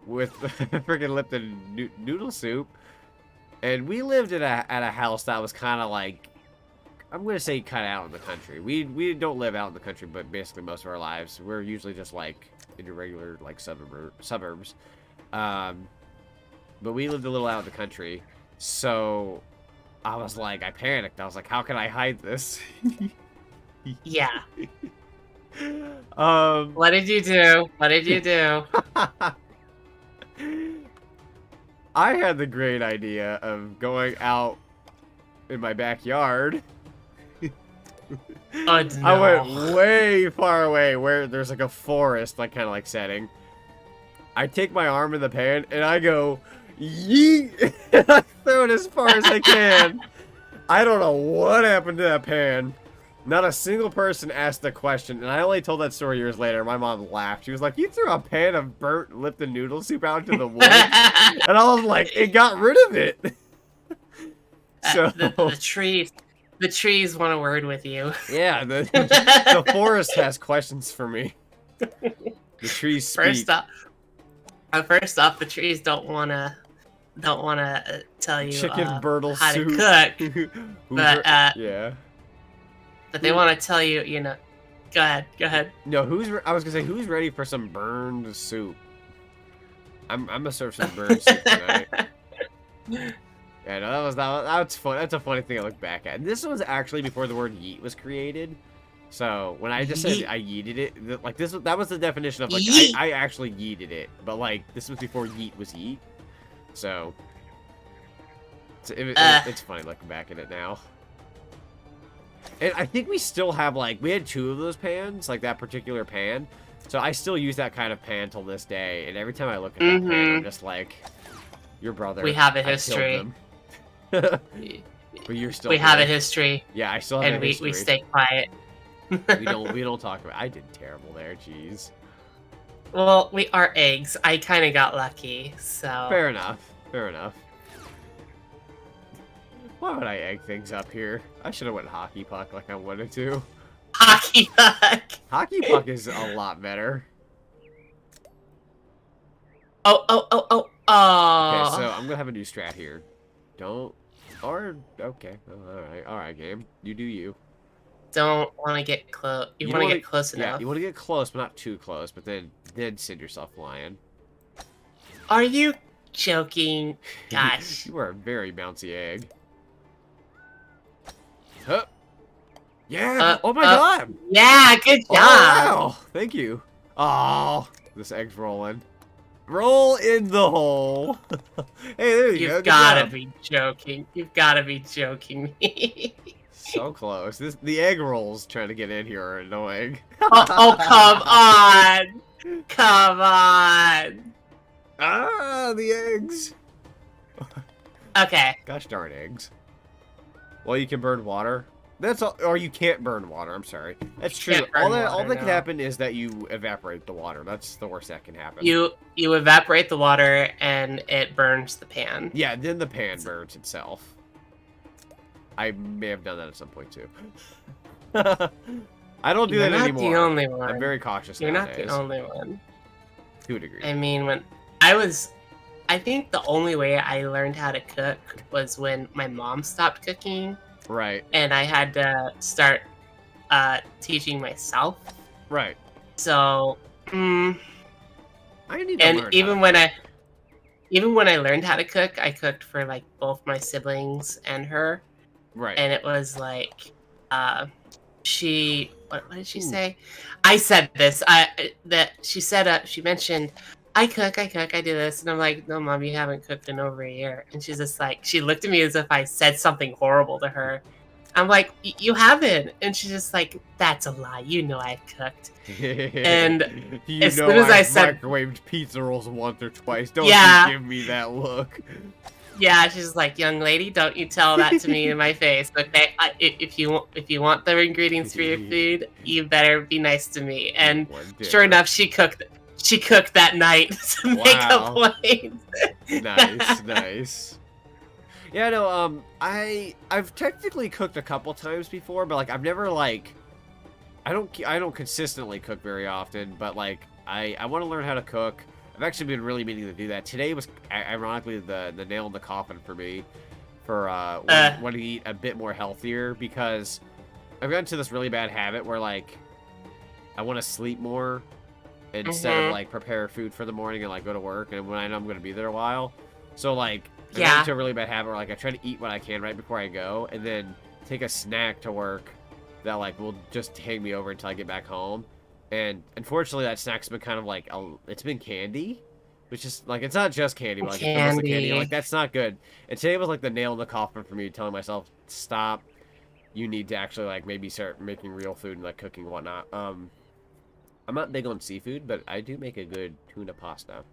with freaking Lipton noodle soup. And we lived at a house that was kind of like, I'm going to say kind of out in the country. We don't live out in the country, but basically most of our lives, we're usually just like in your regular like suburbs. But we lived a little out in the country. So I was like, I panicked. I was like, how can I hide this? Yeah. What did you do? What did you do? I had the great idea of going out in my backyard. Oh, no. I went way far away where there's like a forest, like kind of like setting. I take my arm in the pan and I go, yeet! And I throw it as far as I can. I don't know what happened to that pan. Not a single person asked the question, and I only told that story years later. My mom laughed. She was like, "You threw a pan of burnt Lipton noodle soup out into the woods?" And I was like, "It got rid of it." So the trees want a word with you. Yeah, the forest has questions for me. The trees speak. First off, the trees don't wanna tell you Chicken burtle how soup. to cook, but yeah. But they want to tell you, you know. Go ahead. No, I was gonna say, who's ready for some burned soup? I'm gonna serve some burned soup tonight. Yeah, no, that's fun. That's a funny thing I look back at. This was actually before the word yeet was created. So when I just said I yeeted it, like that was the definition of like I actually yeeted it. But like this was before yeet was yeet. So it's funny looking back at it now. And I think we still have, like, we had 2 of those pans, like that particular pan. So I still use that kind of pan till this day. And every time I look at that pan, I'm just like, your brother. We have a history. But you're still. We have a history. Yeah, I still have a history. And we stay quiet. we don't talk about it. I did terrible there, jeez. Well, we are eggs. I kind of got lucky, so. Fair enough. Fair enough. Why would I egg things up here? I should have went hockey puck like I wanted to. Hockey puck. Hockey puck is a lot better. Oh. Okay, so I'm gonna have a new strat here. Okay. All right, game. You do you. Don't want to get close. You want to get close enough. Yeah, you want to get close, but not too close. But then send yourself flying. Are you joking? Gosh. You are a very bouncy egg. Huh. Yeah. Oh my god. Yeah. Good job. Oh, wow. Thank you. Oh, this egg's rolling. Roll in the hole. Hey, there you go. You've gotta be joking. You've gotta be joking me. So close. The egg rolls trying to get in here are annoying. Oh, come on. Come on. Ah, the eggs. Okay. Gosh darn eggs. Well, you can burn water. That's all, or you can't burn water. I'm sorry. That's true. All that can happen is that you evaporate the water. That's the worst that can happen. You evaporate the water and it burns the pan. Yeah, then the pan burns itself. I may have done that at some point too. I don't do that anymore. You're not the only one. I'm very cautious You're nowadays. not the only one. To a degree. I mean, I think the only way I learned how to cook was when my mom stopped cooking. Right. And I had to start teaching myself. Right. So, I need to and learn even when I learned how to cook, I cooked for like both my siblings and her. Right. And it was like, what did she say? I said this. She mentioned, I cook, I do this. And I'm like, no, Mom, you haven't cooked in over a year. And she's just like, she looked at me as if I said something horrible to her. I'm like, you haven't. And she's just like, that's a lie. You know I've cooked. And as soon as I said, microwaved pizza rolls once or twice. Don't Yeah. you give me that look. Yeah, she's like, young lady, don't you tell that to me in my face, okay? If you want the ingredients for your food, you better be nice to me. And sure enough, she cooked that night to make a point. Nice. Yeah, no, I've technically cooked a couple times before, but like I've never like I don't consistently cook very often, but like I want to learn how to cook. I've actually been really meaning to do that. Today was ironically the nail in the coffin for me for wanting to eat a bit more healthier, because I've gotten to this really bad habit where like I want to sleep more instead of like prepare food for the morning and like go to work, and when I know I'm going to be there a while. So like I got into a really bad habit where like I try to eat what I can right before I go, and then take a snack to work that like will just hang me over until I get back home. And unfortunately, that snack's been kind of like it's been candy, which is like it's not just candy, but like it's mostly candy. Like that's not good. And today was like the nail in the coffin for me, telling myself, stop. You need to actually like maybe start making real food and like cooking and whatnot. I'm not big on seafood, but I do make a good tuna pasta.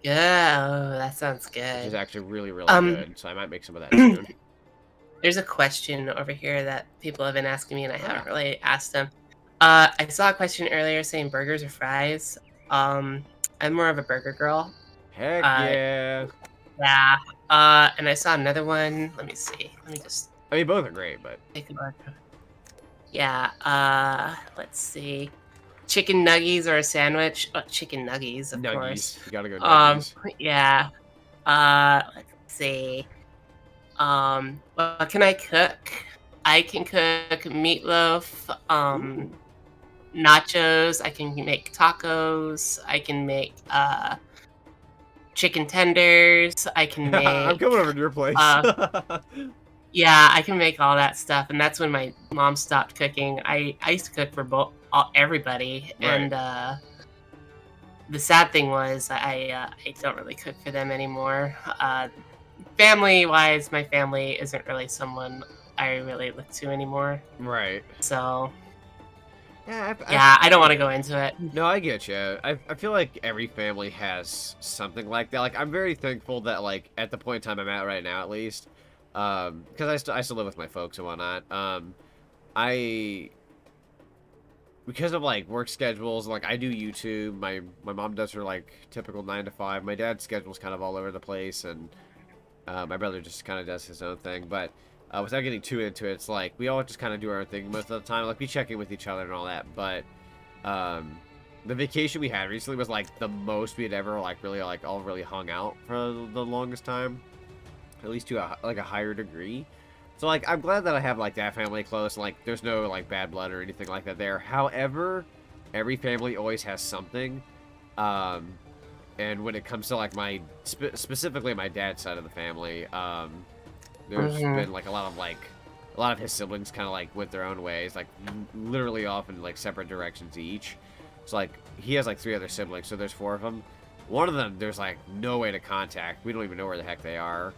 Yeah, oh, that sounds good. Which is actually really, really good. So I might make some of that soon. There's a question over here that people have been asking me, and I haven't really asked them. I saw a question earlier saying burgers or fries. I'm more of a burger girl. Heck yeah. Yeah. And I saw another one. Let me see. Let me just. I mean, both are great, but. Take a look. Yeah. Let's see. Chicken nuggies or a sandwich? Oh, chicken nuggies, of course. You gotta go nuggies. Yeah. Let's see. What can I cook? I can cook meatloaf, nachos. I can make tacos. I can make chicken tenders. I can make. I'm coming over to your place. Yeah, I can make all that stuff, and that's when my mom stopped cooking. I used to cook for everybody, Right. and the sad thing was I don't really cook for them anymore. Family-wise, my family isn't really someone I really look to anymore. Right. So Yeah. I don't want to go into it. No, I get you. I feel like every family has something like that. Like I'm very thankful that like at the point in time I'm at right now, at least, because I still live with my folks and whatnot. Because of like work schedules, like I do YouTube. My mom does her like typical 9 to 5. My dad's schedule's kind of all over the place, and my brother just kind of does his own thing. But without getting too into it, it's like we all just kind of do our own thing most of the time. Like we check in with each other and all that. But the vacation we had recently was like the most we had ever like really like all really hung out for the longest time, at least to a higher degree. So, like, I'm glad that I have, like, that family close, and, like, there's no, like, bad blood or anything like that there. However, every family always has something, and when it comes to, like, specifically my dad's side of the family, there's been, like, a lot of his siblings kind of, like, went their own ways, like, literally off in, like, separate directions each. So, like, he has, like, 3 other siblings, so there's 4 of them. One of them, there's, like, no way to contact. We don't even know where the heck they are.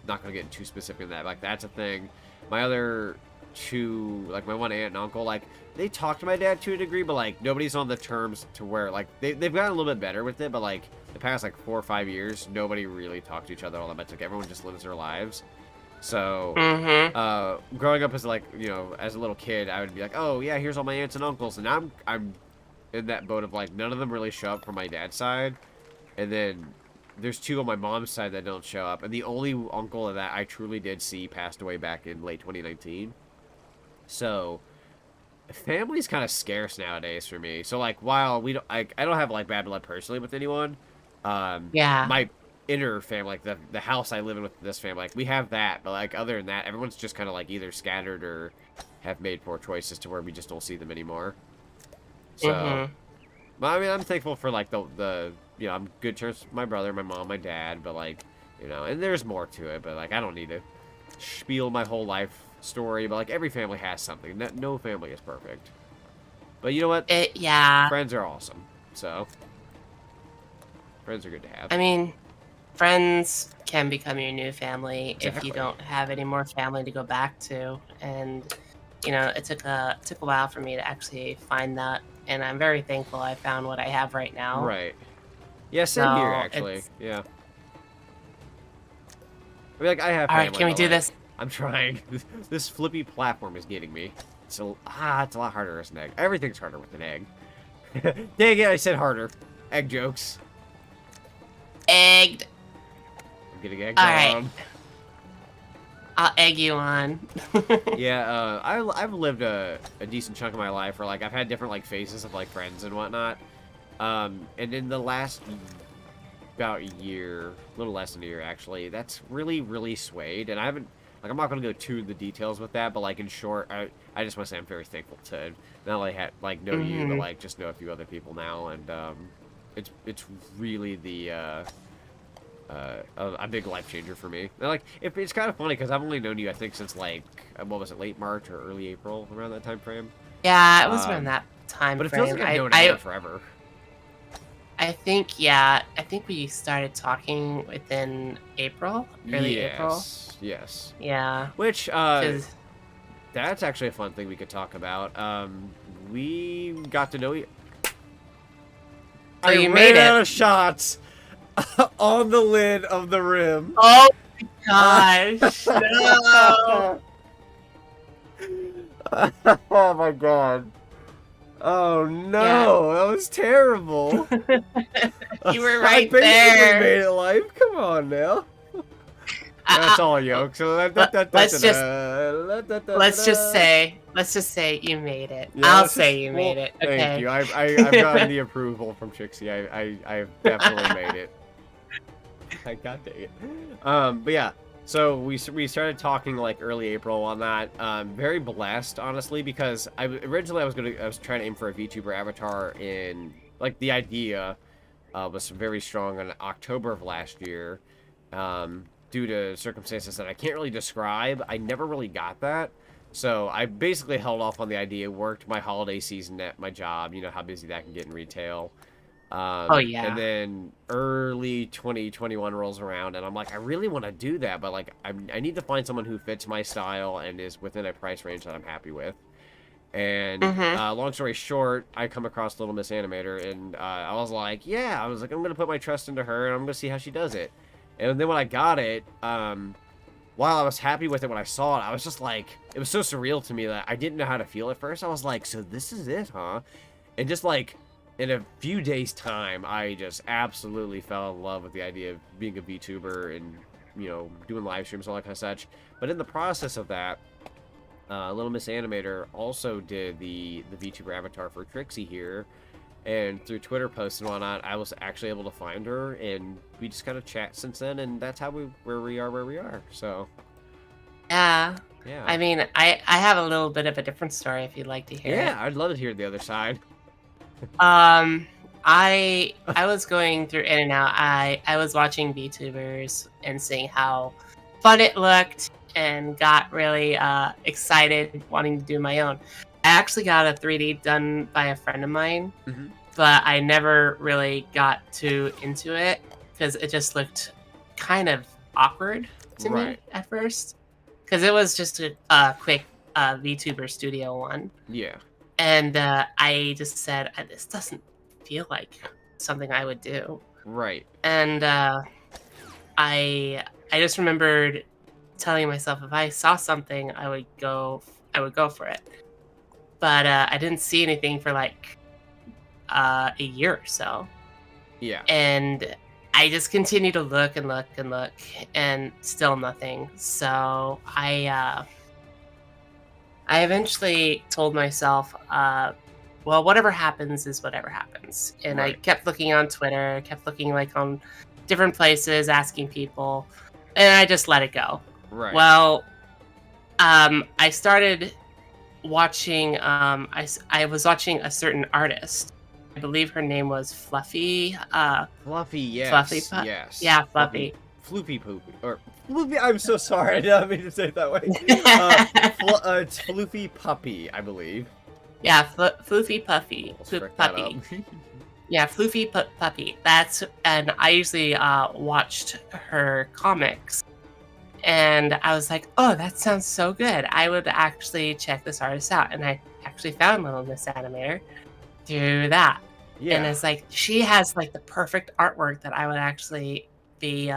Not gonna get too specific in that. Like that's a thing. My other 2, like my one aunt and uncle, like they talk to my dad to a degree, but like nobody's on the terms to where like they've gotten a little bit better with it, but like the past like 4 or 5 years, nobody really talked to each other all that much. Like everyone just lives their lives. So growing up as like as a little kid, I would be like, oh yeah, here's all my aunts and uncles, and I'm in that boat of like none of them really show up from my dad's side, and then there's 2 on my mom's side that don't show up, and the only uncle that I truly did see passed away back in late 2019. So, family's kind of scarce nowadays for me. So, like, while I don't have like bad blood personally with anyone, my inner family, like the house I live in with this family, like we have that, but like other than that, everyone's just kind of like either scattered or have made poor choices to where we just don't see them anymore. So, well, I mean, I'm thankful for like the I'm good terms with my brother, my mom, my dad, but like, and there's more to it, but like, I don't need to spiel my whole life story, but like, every family has something. No family is perfect. But you know what? Friends are awesome. So, friends are good to have. I mean, friends can become your new family if you don't have any more family to go back to. And, it took a while for me to actually find that. And I'm very thankful I found what I have right now. Right. Yeah, same here, actually. Yeah. I mean, like, I have family. Alright, can we do this? I'm trying. This flippy platform is getting me. It's a lot harder as an egg. Everything's harder with an egg. Dang it, I said harder. Egg jokes. Egged. I'm getting egged on. I'll egg you on. Yeah, I've lived a decent chunk of my life where, like, I've had different, like, phases of, like, friends and whatnot. And in the last about a year, a little less than a year actually, that's really, really swayed. And I haven't, like, I'm not going to go too the details with that, but like in short, I just want to say I'm very thankful to not only know you, but like just know a few other people now, and it's really a big life changer for me. And, like, it's kind of funny because I've only known you I think since like what was it, late March or early April, around that time frame. Yeah, it was around that time But it frame. feels like I've known Ella forever. I think, yeah, I think we started talking within April, early April. Yes. Yeah. Which, 'Cause- that's actually a fun thing we could talk about. We got to know you. So you ran made it. out of shots on the lid of the rim. Oh my gosh! No. Oh my god. Oh no, that was terrible. You were I right basically there. made it live. Come on now. That's all joke. So let's just say you made it. Yeah, I'll say you made it. Okay. Thank you. I've gotten the approval from Trixie. I've definitely made it. I got it. But yeah. So we started talking like early April on that. Very blessed, honestly, because originally I was trying to aim for a VTuber avatar in like the idea was very strong in October of last year. Due to circumstances that I can't really describe, I never really got that. So I basically held off on the idea, worked my holiday season at my job, you know how busy that can get in retail. Oh, yeah. And then early 2021 rolls around, and I'm like, I really want to do that, but like, I need to find someone who fits my style and is within a price range that I'm happy with. And long story short, I come across LilMissAnimator, and I was like, I'm going to put my trust into her, and I'm going to see how she does it. And then when I got it, while I was happy with it when I saw it, I was just like, it was so surreal to me that I didn't know how to feel at first. I was like, so this is it, huh? And just like, in a few days' time, I just absolutely fell in love with the idea of being a VTuber and, you know, doing live streams, all that kind of such. But in the process of that, LilMissAnimator also did the VTuber avatar for Trixie here. And through Twitter posts and whatnot, I was actually able to find her, and we just kind of chat since then, and that's how where we are. So, yeah. Yeah. I mean, I have a little bit of a different story if you'd like to hear it. Yeah, I'd love to hear the other side. I was going through in and out. I was watching VTubers and seeing how fun it looked, and got really excited wanting to do my own. I actually got a 3D done by a friend of mine, but I never really got too into it because it just looked kind of awkward to me at first. Because it was just a quick VTuber Studio one. Yeah. And I just said, this doesn't feel like something I would do. Right. And I just remembered telling myself if I saw something, I would go for it. But I didn't see anything for like a year or so. Yeah. And I just continued to look and look and look, and still nothing. So I eventually told myself, well, whatever happens is whatever happens. And I kept looking on Twitter, kept looking like on different places, asking people, and I just let it go. Right. Well, I started watching, I was watching a certain artist. I believe her name was Fluffy. Fluffy, yes. Fluffy, yes. Yeah, Fluffy. Floopy Poopy. Or Floopy, I'm so sorry. I didn't mean to say it that way. It's Floopy Puppy, I believe. Yeah, Floofy Puffy. Puppy. Yeah, Floofy Puppy. And I usually watched her comics. And I was like, oh, that sounds so good. I would actually check this artist out. And I actually found LilMissAnimator through that. Yeah. And it's like, she has like the perfect artwork that I would actually be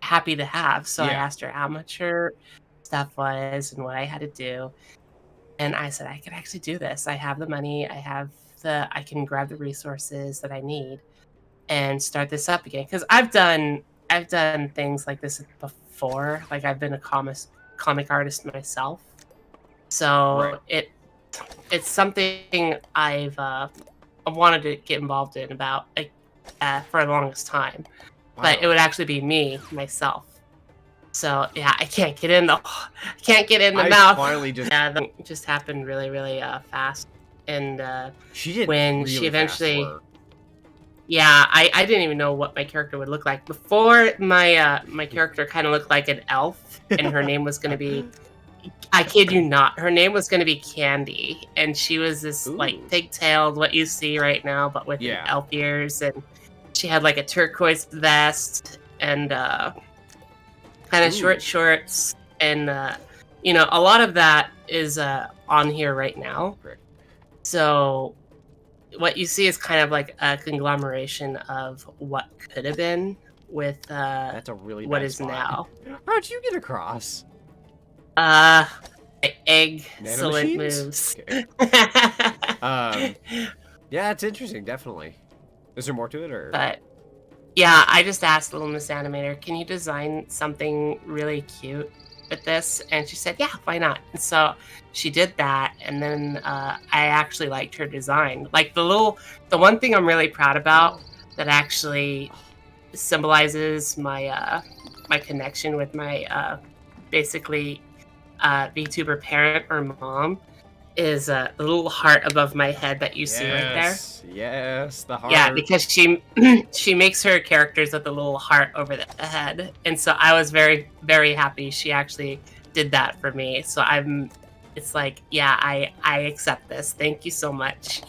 happy to have. So I asked her how much her stuff was and what I had to do. And I said, I could actually do this. I have the money. I can grab the resources that I need and start this up again. Because I've done things like this before. Like I've been a comic artist myself. So it's something I've wanted to get involved in about for the longest time. Wow. But it would actually be me myself. So yeah, I can't get in the mouth. Finally just that just happened really, really fast. And she did when really she eventually, fast work. Yeah, I didn't even know what my character would look like before. My character kind of looked like an elf, and her name was going to be I kid you not. Her name was going to be Candy, and she was this like Ooh. pigtailed, what you see right now, but with Yeah. elf ears, and she had like a turquoise vest and kind Ooh. of short shorts, and you know, a lot of that is on here right now. Correct. So what you see is kind of like a conglomeration of what could have been with That's a really what bad is spot. now. How'd you get across? Excellent moves. Okay. Yeah, it's interesting, definitely. Is there more to it, or? But yeah, I just asked LilMissAnimator, can you design something really cute with this? And she said, yeah, why not? And so she did that, and then I actually liked her design. Like the one thing I'm really proud about that actually symbolizes my my connection with my basically VTuber parent or mom is the little heart above my head that you see right there. Yes, the heart. Yeah, because she makes her characters with a little heart over the head, and so I was very, very happy she actually did that for me. So it's like, yeah, I accept this. Thank you so much.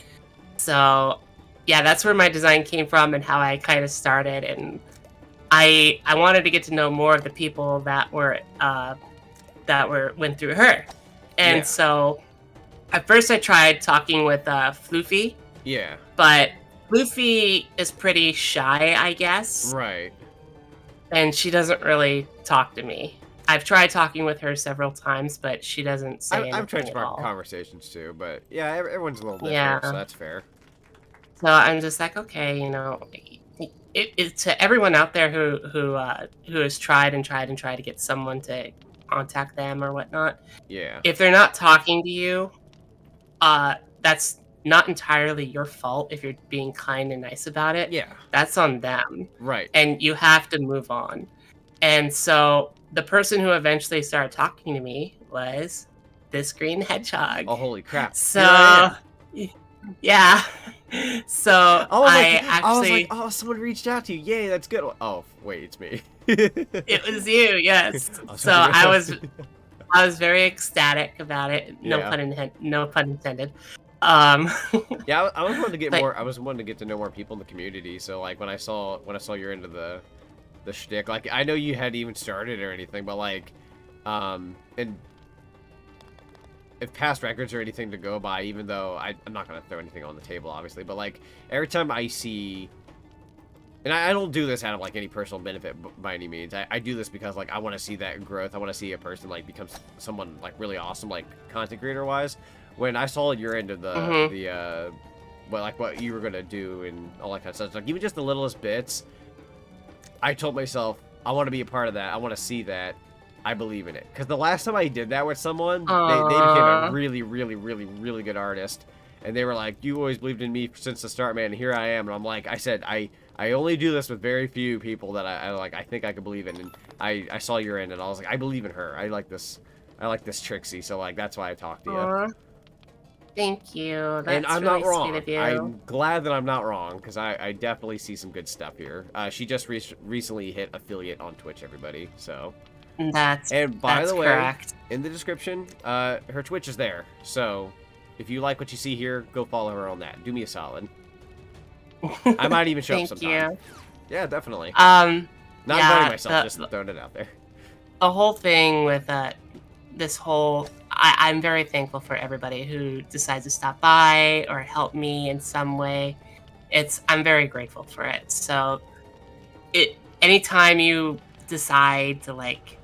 So yeah, that's where my design came from and how I kind of started, and I wanted to get to know more of the people that went through her, and Yeah. so at first I tried talking with Floofy. Yeah. But Luffy is pretty shy, I guess. Right. And she doesn't really talk to me. I've tried talking with her several times, but she doesn't say anything I've tried at to all. conversations too, but yeah, everyone's a little different, Yeah. so that's fair. So I'm just like, okay, you know, it to everyone out there who has tried to get someone to contact them or whatnot. Yeah. If they're not talking to you, that's not entirely your fault if you're being kind and nice about it. Yeah. That's on them. Right. And you have to move on. And so the person who eventually started talking to me was this green hedgehog. Oh, holy crap. So, yeah. So I was actually, like, oh, someone reached out to you. Yay, that's good. Oh, wait, it's me. it was you, yes. Oh, So sorry. I was very ecstatic about it. No Yeah. pun intended. Yeah, I was wanting to get But- more. I was wanting to get to know more people in the community. So like when I saw you're into the shtick, like I know you hadn't even started or anything, but like, and if past records or anything to go by, even though I'm not gonna throw anything on the table, obviously, but like every time I see. And I don't do this out of like any personal benefit by any means. I do this because like I want to see that growth. I want to see a person like become someone like really awesome, like content creator wise. When I saw your end of the what you were gonna do and all that kind of stuff, like even just the littlest bits, I told myself I want to be a part of that. I want to see that. I believe in it. Because the last time I did that with someone, they became a really, really, really, really good artist, and they were like, "You always believed in me since the start, man." And here I am, and I'm like, I said, I only do this with very few people that I think I could believe in, and I saw your end, and I was like, I believe in her. I like this Trixie, so like that's why I talked to you. Aw. Thank you. That's And I'm really not wrong. sweet of you. I'm glad that I'm not wrong, because I definitely see some good stuff here. She just recently hit affiliate on Twitch, everybody. So. That's And by the way, correct. in the description, her Twitch is there. So if you like what you see here, go follow her on that. Do me a solid. I might even show up Thank sometime. you. Yeah, definitely. Not Not inviting myself, just throwing it out there. The whole thing with this whole, I'm very thankful for everybody who decides to stop by or help me in some way. I'm very grateful for it. So, anytime you decide to like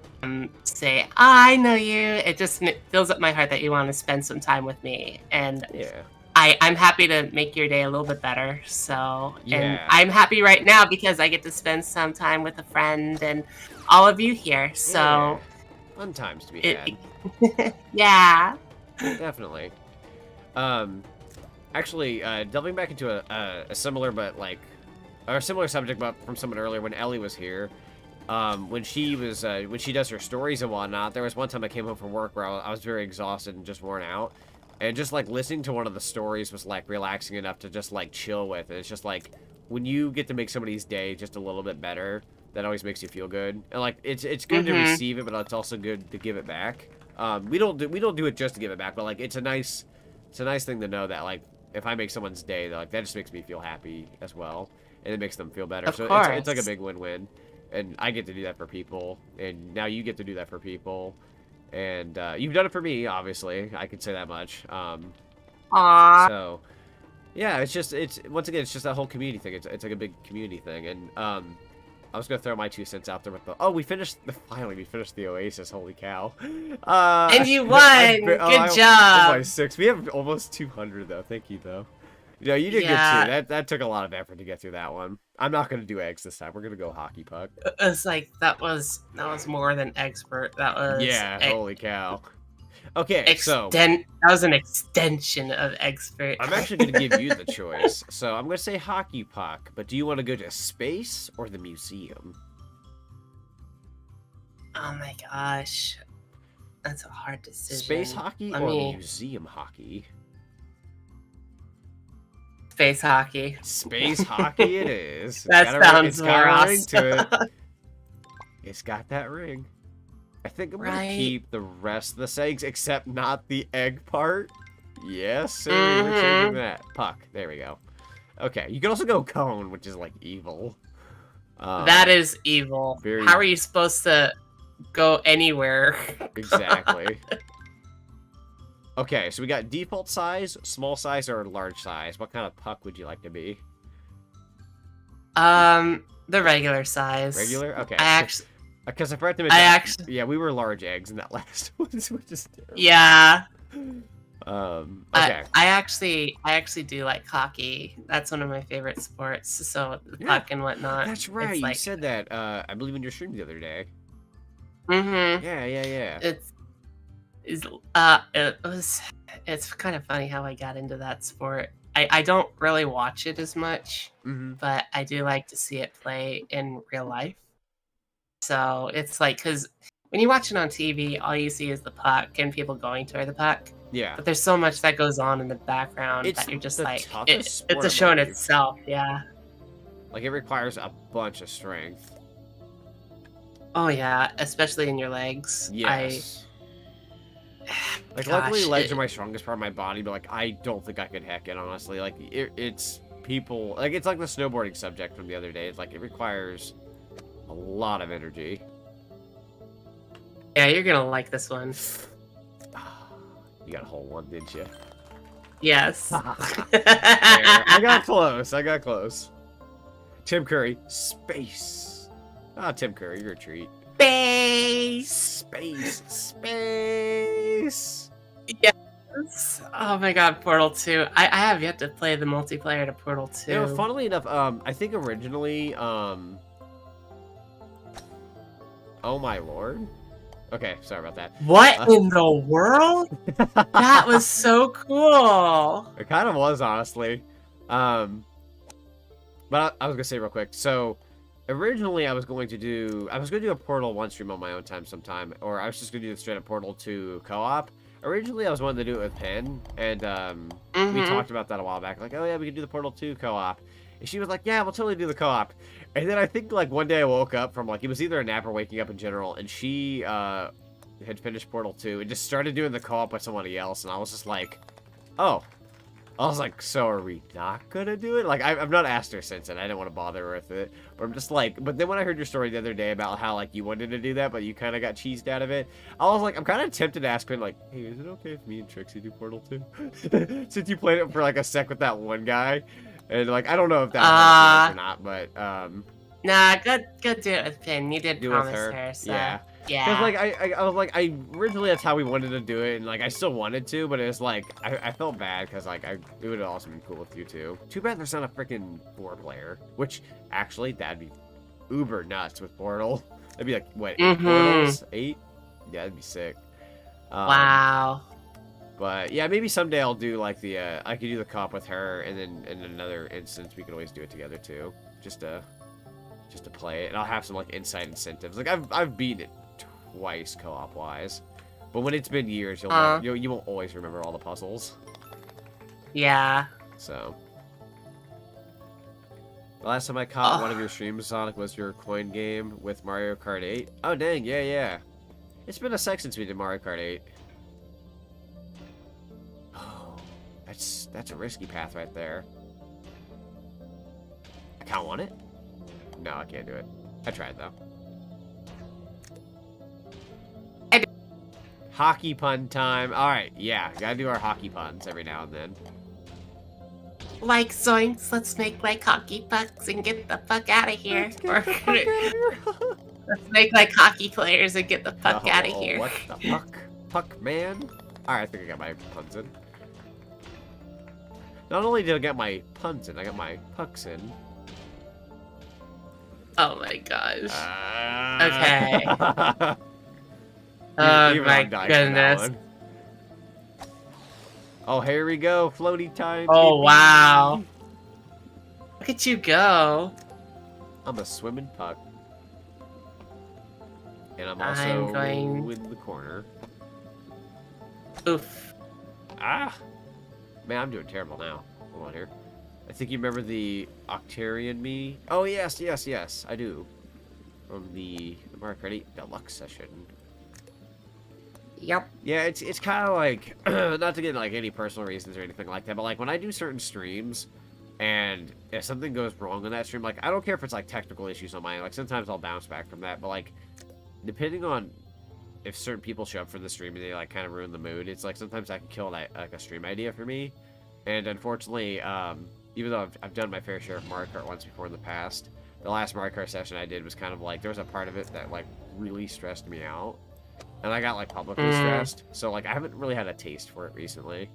say, I know you, it just fills up my heart that you want to spend some time with me, and Yeah. I'm happy to make your day a little bit better. So, and Yeah. I'm happy right now because I get to spend some time with a friend and all of you here. So, Yeah. Fun times to be had. yeah. Definitely. Actually, delving back into a similar but like, or a similar subject, but from someone earlier when Ellie was here. When she does her stories and whatnot, there was one time I came home from work where I was very exhausted and just worn out, and just like listening to one of the stories was like relaxing enough to just like chill with. And it's just like when you get to make somebody's day just a little bit better, that always makes you feel good. And like it's good to receive it, but it's also good to give it back. We don't do it just to give it back, but like it's a nice thing to know that like if I make someone's day, like that just makes me feel happy as well, and it makes them feel better. Of So course. it's like a big win-win, and I get to do that for people, and now you get to do that for people, and you've done it for me, obviously. I can say that much. Aww. So yeah, it's once again, it's just that whole community thing. It's like a big community thing, and I was gonna throw my 2 cents out there with the finally we finished the Oasis. Holy cow! And you won. Good job. By 6. We have almost 200 though. Thank you though. You know, you did Yeah. good too. That took a lot of effort to get through that one. I'm not gonna do eggs this time. We're gonna go hockey puck. It's like that was more than expert. That was Holy cow. Okay, so that was an extension of expert. I'm actually going to give you the choice. So I'm going to say hockey puck, but do you want to go to space or the museum? Oh my gosh. That's a hard decision. Space hockey or museum hockey? Space hockey. Space hockey it is. That sounds more ring to it. It's got that ring. I think I'm going to keep the rest of the sayings, except not the egg part. Yes, sir. We're changing that. Puck. There we go. Okay. You can also go cone, which is like evil. That is evil. How are you supposed to go anywhere? Exactly. Okay, so we got default size, small size, or large size. What kind of puck would you like to be? The regular size. Regular? Okay. I actually... Because I forgot to mention, yeah, we were large eggs in that last one, which is terrible. Yeah. Okay. I actually do like hockey. That's one of my favorite sports. So the puck and whatnot. That's right. You said that. I believe in your stream the other day. Mm-hmm. Yeah. It's kind of funny how I got into that sport. I don't really watch it as much, but I do like to see it play in real life. So it's like, because when you watch it on TV, all you see is the puck and people going toward the puck. Yeah. But there's so much that goes on in the background that you're just like, it's a show in itself. Yeah. Like it requires a bunch of strength. Oh yeah, especially in your legs. Yes. Luckily legs are my strongest part of my body, but like I don't think I could hack it, honestly. Like it's people, like it's like the snowboarding subject from the other day. It's like it requires a lot of energy. Yeah, you're gonna like this one. You got a whole one, didn't you? Yes. I got close. Tim Curry, space. Tim Curry, you're a treat. Space. Yes. Oh my god, Portal 2. I have yet to play the multiplayer to Portal 2. You know, funnily enough, I think originally, oh my lord. Okay, sorry about that. What in the world? That was so cool. It kind of was, honestly. But I was gonna say real quick. So, originally I was going to do a Portal 1 stream on my own time sometime, or I was just gonna do the straight up Portal 2 co-op. Originally I was wanting to do it with Pen, and we talked about that a while back. Like, oh yeah, we could do the Portal 2 co-op. And she was like, yeah, we'll totally do the co-op. And then I think, like, one day I woke up from, like, it was either a nap or waking up in general, and she had finished Portal 2 and just started doing the co-op with somebody else, and I was just like, oh. I was like, so are we not gonna do it? Like, I've not asked her since, and I didn't want to bother her with it. But I'm just like, but then when I heard your story the other day about how, like, you wanted to do that, but you kind of got cheesed out of it, I was like, I'm kind of tempted to ask her, like, hey, is it okay if me and Trixie do Portal 2? Since you played it for, like, a sec with that one guy. And, like, I don't know if that was or not, but, Nah, go do it with Pin. You did do promise with her, so... Yeah. Yeah. Because, like, I was like, originally that's how we wanted to do it, and, like, I still wanted to, but it was, like, I felt bad, because, like, it would have also been cool with you, too. Too bad there's not a freaking 4-player, which, actually, that'd be uber nuts with Portal. That'd be, like, what, 8 Portals? 8? Yeah, that'd be sick. Wow. But, yeah, maybe someday I'll do, like, I could do the co-op with her, and then in another instance, we could always do it together, too. Just to play it, and I'll have some, like, inside incentives. Like, I've beaten it twice co-op wise, but when it's been years, you won't always remember all the puzzles. Yeah. So the last time I caught one of your streams, Sonic, was your coin game with Mario Kart 8. Oh dang, yeah. It's been a sec since we did Mario Kart 8. Oh, that's a risky path right there. I can't want it? No, I can't do it. I tried, though. Hockey pun time. Alright, yeah. Gotta do our hockey puns every now and then. Like zoinks, let's make like hockey pucks and get the fuck out of here. Let's make like hockey players and get the fuck out of here. What the fuck? Puck, man? Alright, I think I got my puns in. Not only did I get my puns in, I got my pucks in. Oh my gosh. Okay. Oh Even my I'm dying for that goodness. one. Oh, here we go. Floaty time. Oh baby. wow. Look at you go. I'm a swimming puck. And I'm also going- in the corner. Oof. Ah! Man, I'm doing terrible now. Hold on here. I think you remember the Octarian me? Oh, yes, yes, yes. I do. From the Mario Kart 8 Deluxe session. Yep. Yeah, it's kind of like, not to get like any personal reasons or anything like that, but like when I do certain streams, and if something goes wrong on that stream, like I don't care if it's like technical issues on my end, like sometimes I'll bounce back from that, but like depending on if certain people show up for the stream and they like kind of ruin the mood, it's like sometimes that can kill that like a stream idea for me. And unfortunately, even though I've done my fair share of Mario Kart once before in the past, the last Mario Kart session I did was kind of like there was a part of it that like really stressed me out. And I got, like, publicly stressed. So, like, I haven't really had a taste for it recently.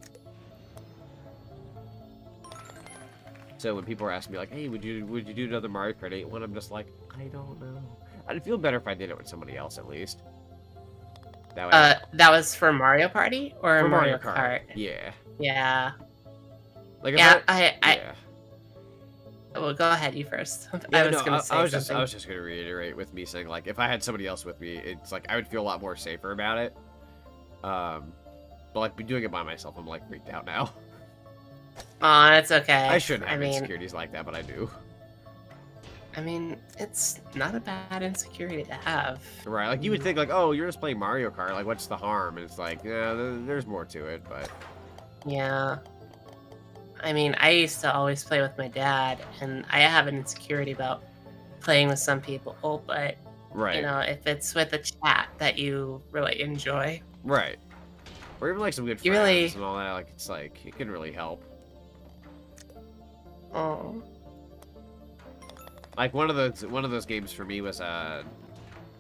So, when people are asking me, like, hey, would you do another Mario Kart 8 one? I'm just like, I don't know. I'd feel better if I did it with somebody else, at least. That way. That was for Mario Party or For Mario Kart? Yeah. Yeah. Like, if Yeah, yeah. Well, go ahead, you first. Yeah, I was gonna say something. I was just gonna reiterate with me saying, like, if I had somebody else with me, it's like I would feel a lot more safer about it. But like, doing it by myself, I'm like freaked out now. Aw, it's okay. I shouldn't have I mean, insecurities like that, but I do. I mean, it's not a bad insecurity to have. Right, like you would think, like, oh, you're just playing Mario Kart, like, what's the harm? And it's like, yeah, there's more to it, but Yeah. I mean, I used to always play with my dad, and I have an insecurity about playing with some people, but, right, you know, if it's with a chat that you really enjoy. right, or even like some good You friends really- and all that, like it's like it can really help. Oh. Like one of those games for me was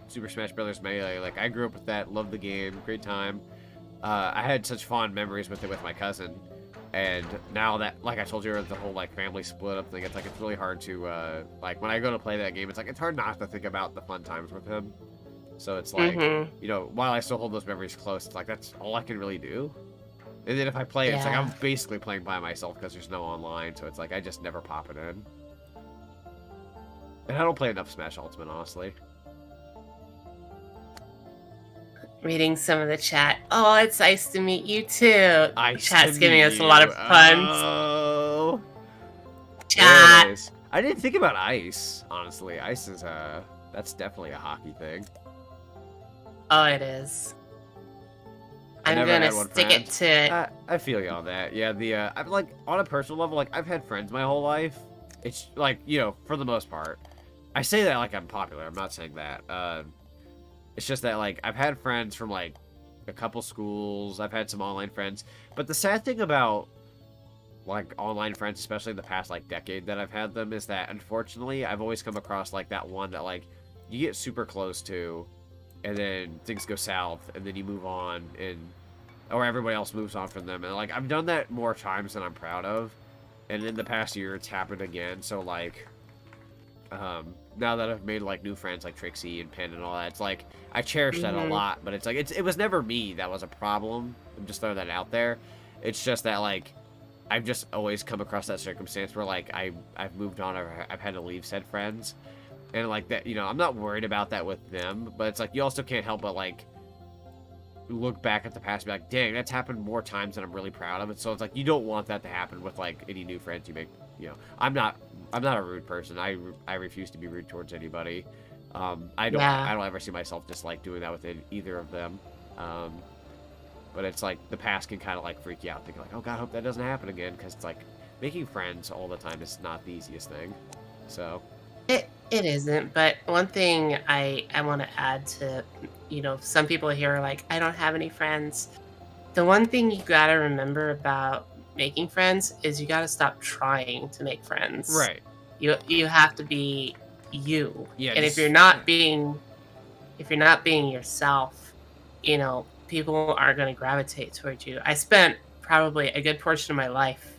Super Smash Bros. Melee. Like I grew up with that, loved the game, great time. I had such fond memories with it with my cousin. And now that, like I told you, the whole like family split up thing, it's like it's really hard to like when I go to play that game, it's like it's hard not to think about the fun times with him. So it's like, you know, while I still hold those memories close, it's like that's all I can really do. And then if I play it, it's like I'm basically playing by myself because there's no online, so it's like I just never pop it in. And I don't play enough Smash Ultimate, honestly. Reading some of the chat. Oh, it's nice to meet you too. Nice Chat's to giving meet us a lot of you. puns. Oh, there Chat. it is. I didn't think about ice, honestly. Ice is that's definitely a hockey thing. Oh, it is. I I'm never gonna had one stick it to. I feel you on that. Yeah, I'm like on a personal level, like I've had friends my whole life. It's like, you know, for the most part. I say that like I'm popular. I'm not saying that. It's just that like I've had friends from like a couple schools. I've had some online friends. But the sad thing about like online friends, especially the past like decade that I've had them, is that unfortunately I've always come across like that one that like you get super close to, and then things go south, and then you move on, and or everybody else moves on from them. And like I've done that more times than I'm proud of. And in the past year, it's happened again. So like, now that I've made like new friends like Trixie and Penn and all that, it's like I cherish that a lot. But it's like it was never me that was a problem. I'm just throwing that out there. It's just that like I've just always come across that circumstance where like I've moved on or I've had to leave said friends, and like that, you know, I'm not worried about that with them. But it's like you also can't help but like look back at the past and be like, dang, that's happened more times than I'm really proud of it. So it's like you don't want that to happen with like any new friends you make. You know, I'm not a rude person. I refuse to be rude towards anybody. I don't Yeah. ever see myself just like doing that with either of them. But it's like the past can kind of like freak you out, thinking like, oh god, I hope that doesn't happen again, because it's like making friends all the time is not the easiest thing. So It isn't, but one thing I want to add to, some people here are like, I don't have any friends. The one thing you got to remember about making friends is you got to stop trying to make friends. right, You have to be you. Yeah, And if just- you're not being yourself, people aren't going to gravitate towards you. I spent probably a good portion of my life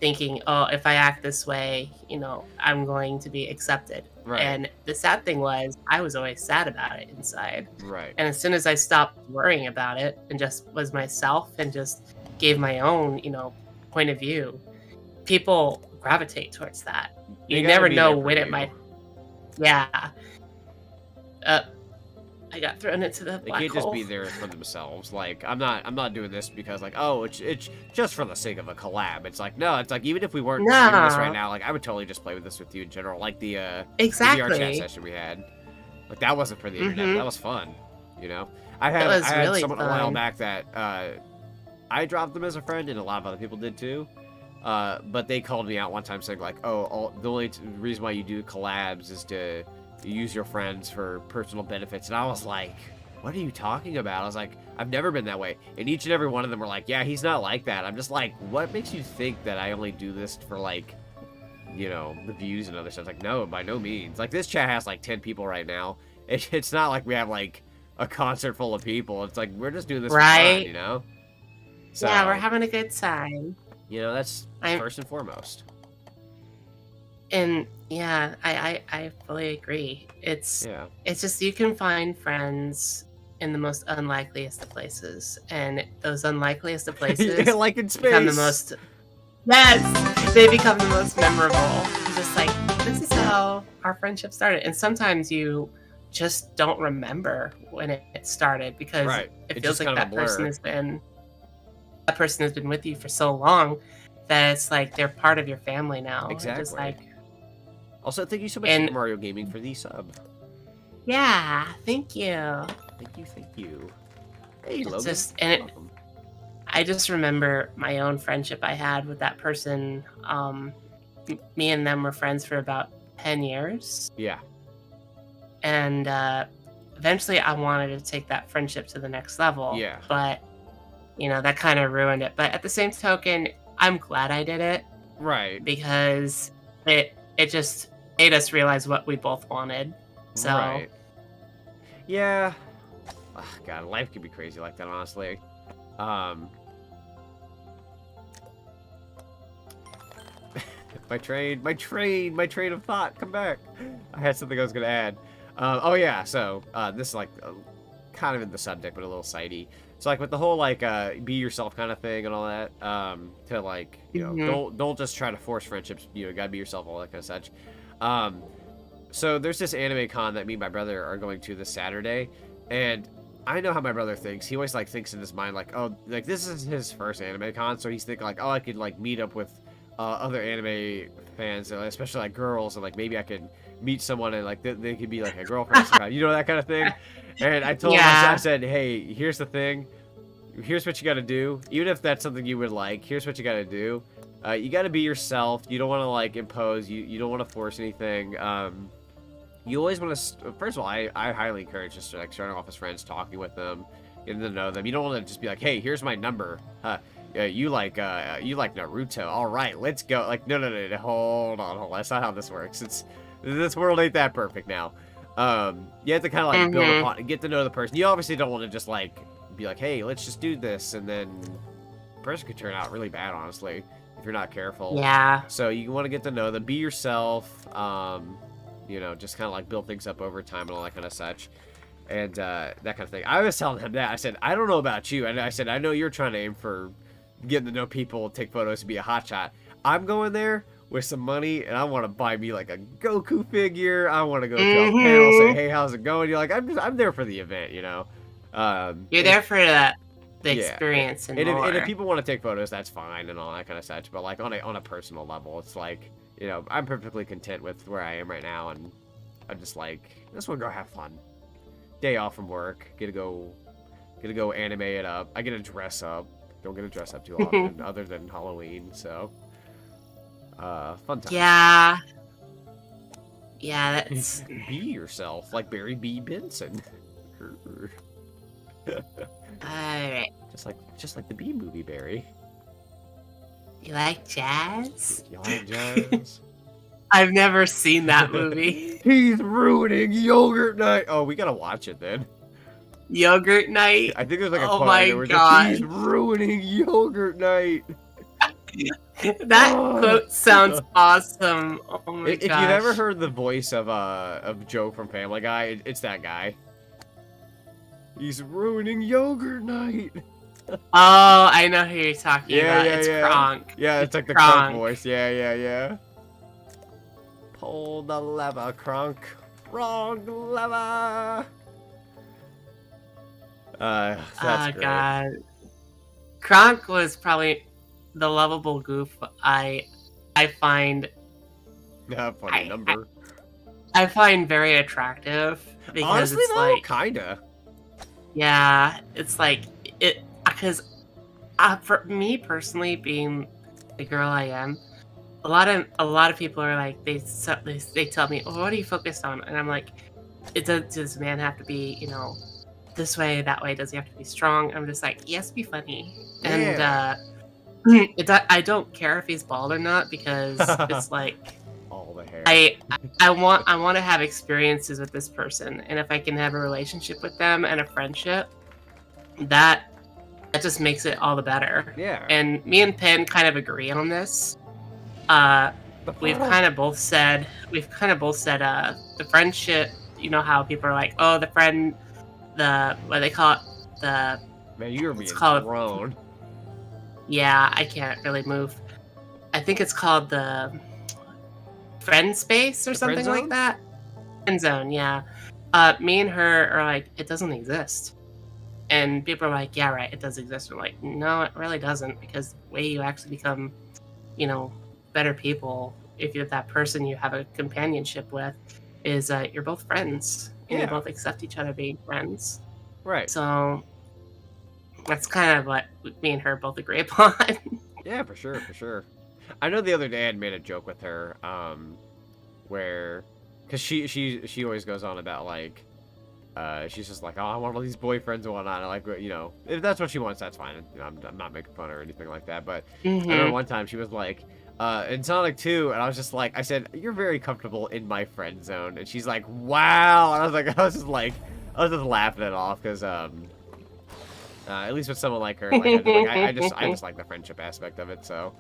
thinking, oh, if I act this way, I'm going to be accepted. right, And the sad thing was, I was always sad about it inside. right. And as soon as I stopped worrying about it and just was myself and just gave my own, point of view, people gravitate towards that. You gotta never be know there for when it you. might. Yeah. I got thrown into the They black can't hole. just be there for themselves. Like I'm not doing this because like, oh, it's just for the sake of a collab. It's like, no, it's like even if we weren't doing this right No. now, like I would totally just play with this with you in general. Like the VR chat Exactly. session we had. Like that wasn't for the internet, but Mhm. that was fun. I had was I had really someone a while fun. back that I dropped them as a friend, and a lot of other people did too. But they called me out one time saying like, oh, the only reason why you do collabs is to use your friends for personal benefits. And I was like, what are you talking about? I was like, I've never been that way. And each and every one of them were like, yeah, he's not like that. I'm just like, what makes you think that I only do this for like, the views and other stuff? Like, no, by no means. Like this chat has like 10 people right now. It's not like we have like a concert full of people. It's like, we're just doing this for Right. fun, So, Yeah, we're having a good time. that's I'm- first and foremost. And yeah, I fully agree. It's Yeah. just you can find friends in the most unlikeliest of places, and those unlikeliest of places like in space. become the most. Yes, they become the most memorable. It's just like, this is how our friendship started, and sometimes you just don't remember when it started because Right. it It's feels just like kind of a that person blur. has been with you for so long that it's like they're part of your family now. And just Exactly. like, Also, thank you so much, And- Super Mario Gaming, for the sub. yeah, thank you. Thank you. Hey, It's Logan. Welcome. I just remember my own friendship I had with that person. Me and them were friends for about 10 years. Yeah. And eventually I wanted to take that friendship to the next level. Yeah. But, that kind of ruined it. But at the same token, I'm glad I did it Right. because it just made us realize what we both wanted. So, Right. Yeah. Ugh, God, life can be crazy like that, honestly. My train of thought, come back. I had something I was gonna add. Oh yeah, so this is like kind of in the subject, but a little sidey. So like with the whole like be yourself kind of thing and all that, to like don't just try to force friendships. You gotta be yourself, all that kind of such. So there's this anime con that me and my brother are going to this Saturday, and I know how my brother thinks. He always like thinks in his mind like, oh, like this is his first anime con, so he's thinking like, oh, I could like meet up with other anime fans, especially like girls, and like maybe I could meet someone and like they could be like a girlfriend, somehow, that kind of thing. And I told him, I said, hey, here's the thing. Here's what you got to do. Even if that's something you would like, here's what you got to do. You got to be yourself. You don't want to like impose. You don't want to force anything. You always want to. First of all, I highly encourage just like starting off as friends, talking with them, getting to know them. You don't want to just be like, hey, here's my number. You like Naruto. All right, let's go. Like, no, hold on. That's not how this works. This world ain't that perfect now. You have to kind of like build upon and get to know the person. You obviously don't want to just like be like, hey, let's just do this, and then the person could turn out really bad, honestly, if you're not careful. yeah. So you want to get to know them, be yourself. Just kind of like build things up over time and all that kind of such. And that kind of thing. I was telling him that. I said, I don't know about you. And I said, I know you're trying to aim for getting to know people, take photos, and be a hotshot. I'm going there with some money, and I want to buy me like a Goku figure. I want to go to a panel, say, hey, how's it going? You're like, I'm there for the event, You're there for the Yeah. experience and And more. if people want to take photos, that's fine and all that kind of such. But like on a personal level, it's like, I'm perfectly content with where I am right now, and I'm just like, I just want to go have fun. Day off from work, get to go anime it up. I get to dress up. Don't get to dress up too often, other than Halloween. So, fun time. Yeah. Yeah, that's... Be yourself, like Barry B. Benson. Alright. Just like the B movie, Barry. You like jazz? You like jazz? I've never seen that movie. He's ruining yogurt night. Oh, we gotta watch it then. Yogurt night? I think there's like a Oh quote my in there where it's God. like, he's ruining yogurt night. That quote sounds awesome. Oh my If you've gosh. ever heard the voice of Joe from Family Guy, it's that guy. He's ruining yogurt night. Oh, I know who you're talking Yeah, about. yeah, It's yeah. Kronk. Yeah, it's like the Kronk. Kronk voice. Yeah. Pull the lever, Kronk. Wrong lever. That's Oh great. god. Kronk was probably the lovable goof I find Yeah, funny number. I find very attractive because Honestly, it's though, like kinda. yeah, it's like it because for me personally being the girl I am, a lot of people are like they tell me, "Oh, what are you focused on?" And I'm like, does a man have to be, this way, that way? Does he have to be strong? I'm just like, yes, be funny. Yeah. And I don't care if he's bald or not because it's like All the hair. I want to have experiences with this person, and if I can have a relationship with them and a friendship, that just makes it all the better. Yeah. And me and Penn kind of agree on this. We've kind of both said the friendship. You know how people are like, oh, the friend, what they call it, Man, you're being called- thrown. yeah, I can't really move. I think it's called the friend space or The friend something like zone? that. Friend zone, yeah. Me and her are like, it doesn't exist. And people are like, yeah, right, it does exist. We're like, no, it really doesn't, because the way you actually become, better people, if you're that person you have a companionship with, is you're both friends. And Yeah. you both accept each other being friends. Right. So that's kind of what me and her both agree upon. Yeah, for sure. I know the other day I had made a joke with her, where, because she always goes on about like, she's just like, oh, I want all these boyfriends and whatnot. And like, if that's what she wants, that's fine. I'm not making fun or anything like that. But I remember one time she was like, in Sonic 2, and I was just like, I said, you're very comfortable in my friend zone. And she's like, wow. And I was just laughing it off because, at least with someone like her, I just like the friendship aspect of it. So,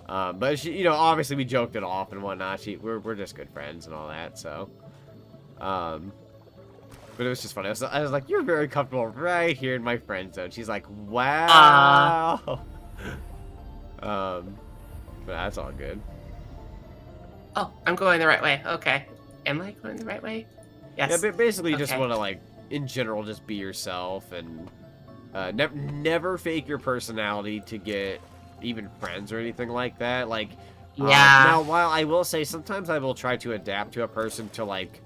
but she, obviously we joked it off and whatnot. We're just good friends and all that. So, but it was just funny. I was like, you're very comfortable right here in my friend zone. She's like, wow. But that's all good. Oh, I'm going the right way. Okay. Am I going the right way? Yes. Yeah, but basically you just Okay. want to, like, in general, just be yourself and never fake your personality to get even friends or anything like that. Like, Yeah. now, while I will say sometimes I will try to adapt to a person to, like,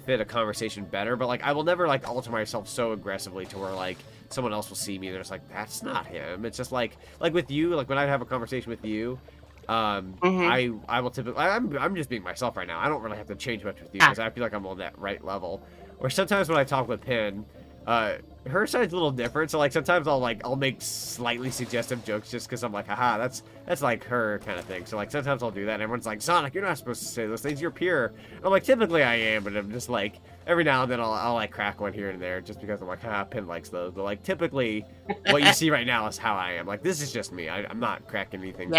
fit a conversation better, but, like, I will never, like, alter myself so aggressively to where, like, someone else will see me and they're just like, that's not him. It's just like with you, like, when I have a conversation with you, I will typically, I'm just being myself right now. I don't really have to change much with you because I feel like I'm on that right level. Or sometimes when I talk with Pin, her side's a little different. So like sometimes I'll make slightly suggestive jokes just because I'm like, haha, that's like her kind of thing. So like sometimes I'll do that and everyone's like, Sonic, you're not supposed to say those things. You're pure. And I'm like, typically I am, but I'm just like, every now and then I'll like crack one here and there just because I'm like, haha, Pin likes those. But like typically what you see right now is how I am. Like this is just me. I'm not cracking anything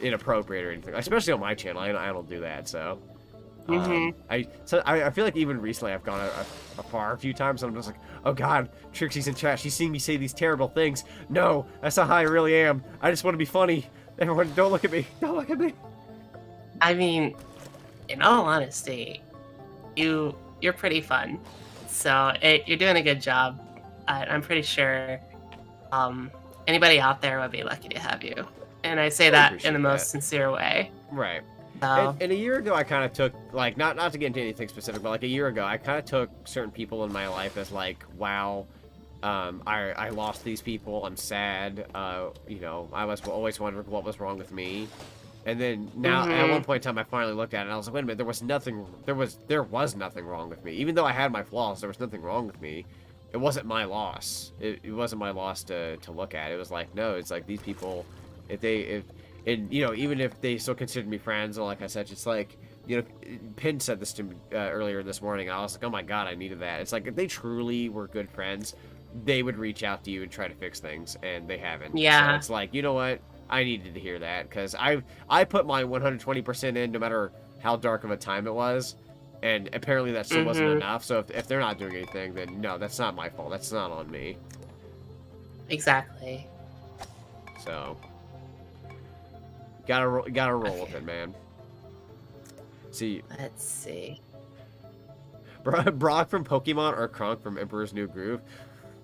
inappropriate or anything. Especially on my channel. I don't do that. So. I feel like even recently I've gone afar a few times and I'm just like, oh god, Trixie's in chat, she's seeing me say these terrible things. No, that's not how I really am. I just want to be funny. Everyone, don't look at me. Don't look at me. I mean, in all honesty, you're pretty fun. So you're doing a good job. I'm pretty sure anybody out there would be lucky to have you. And I say that in the most sincere way. Right. And a year ago, I kind of took, like, not to get into anything specific, but like a year ago, I kind of took certain people in my life as like, wow, I lost these people. I'm sad. You know, I was always wondering what was wrong with me. And then now, at one point in time, I finally looked at it and I was like, wait a minute, there was nothing wrong with me. Even though I had my flaws, there was nothing wrong with me. It wasn't my loss. It wasn't my loss to look at. It was like, no, it's like these people, and you know, even if they still considered me friends, or like I said, it's like, you know, Pin said this to me earlier this morning. And I was like, oh my god, I needed that. It's like, if they truly were good friends, they would reach out to you and try to fix things, and they haven't. Yeah. So it's like, you know what? I needed to hear that, because I put my 120% in no matter how dark of a time it was, and apparently that still wasn't enough. So if they're not doing anything, then no, that's not my fault. That's not on me. Exactly. So gotta roll with it, man. See. Let's see. Brock from Pokemon or Kronk from Emperor's New Groove?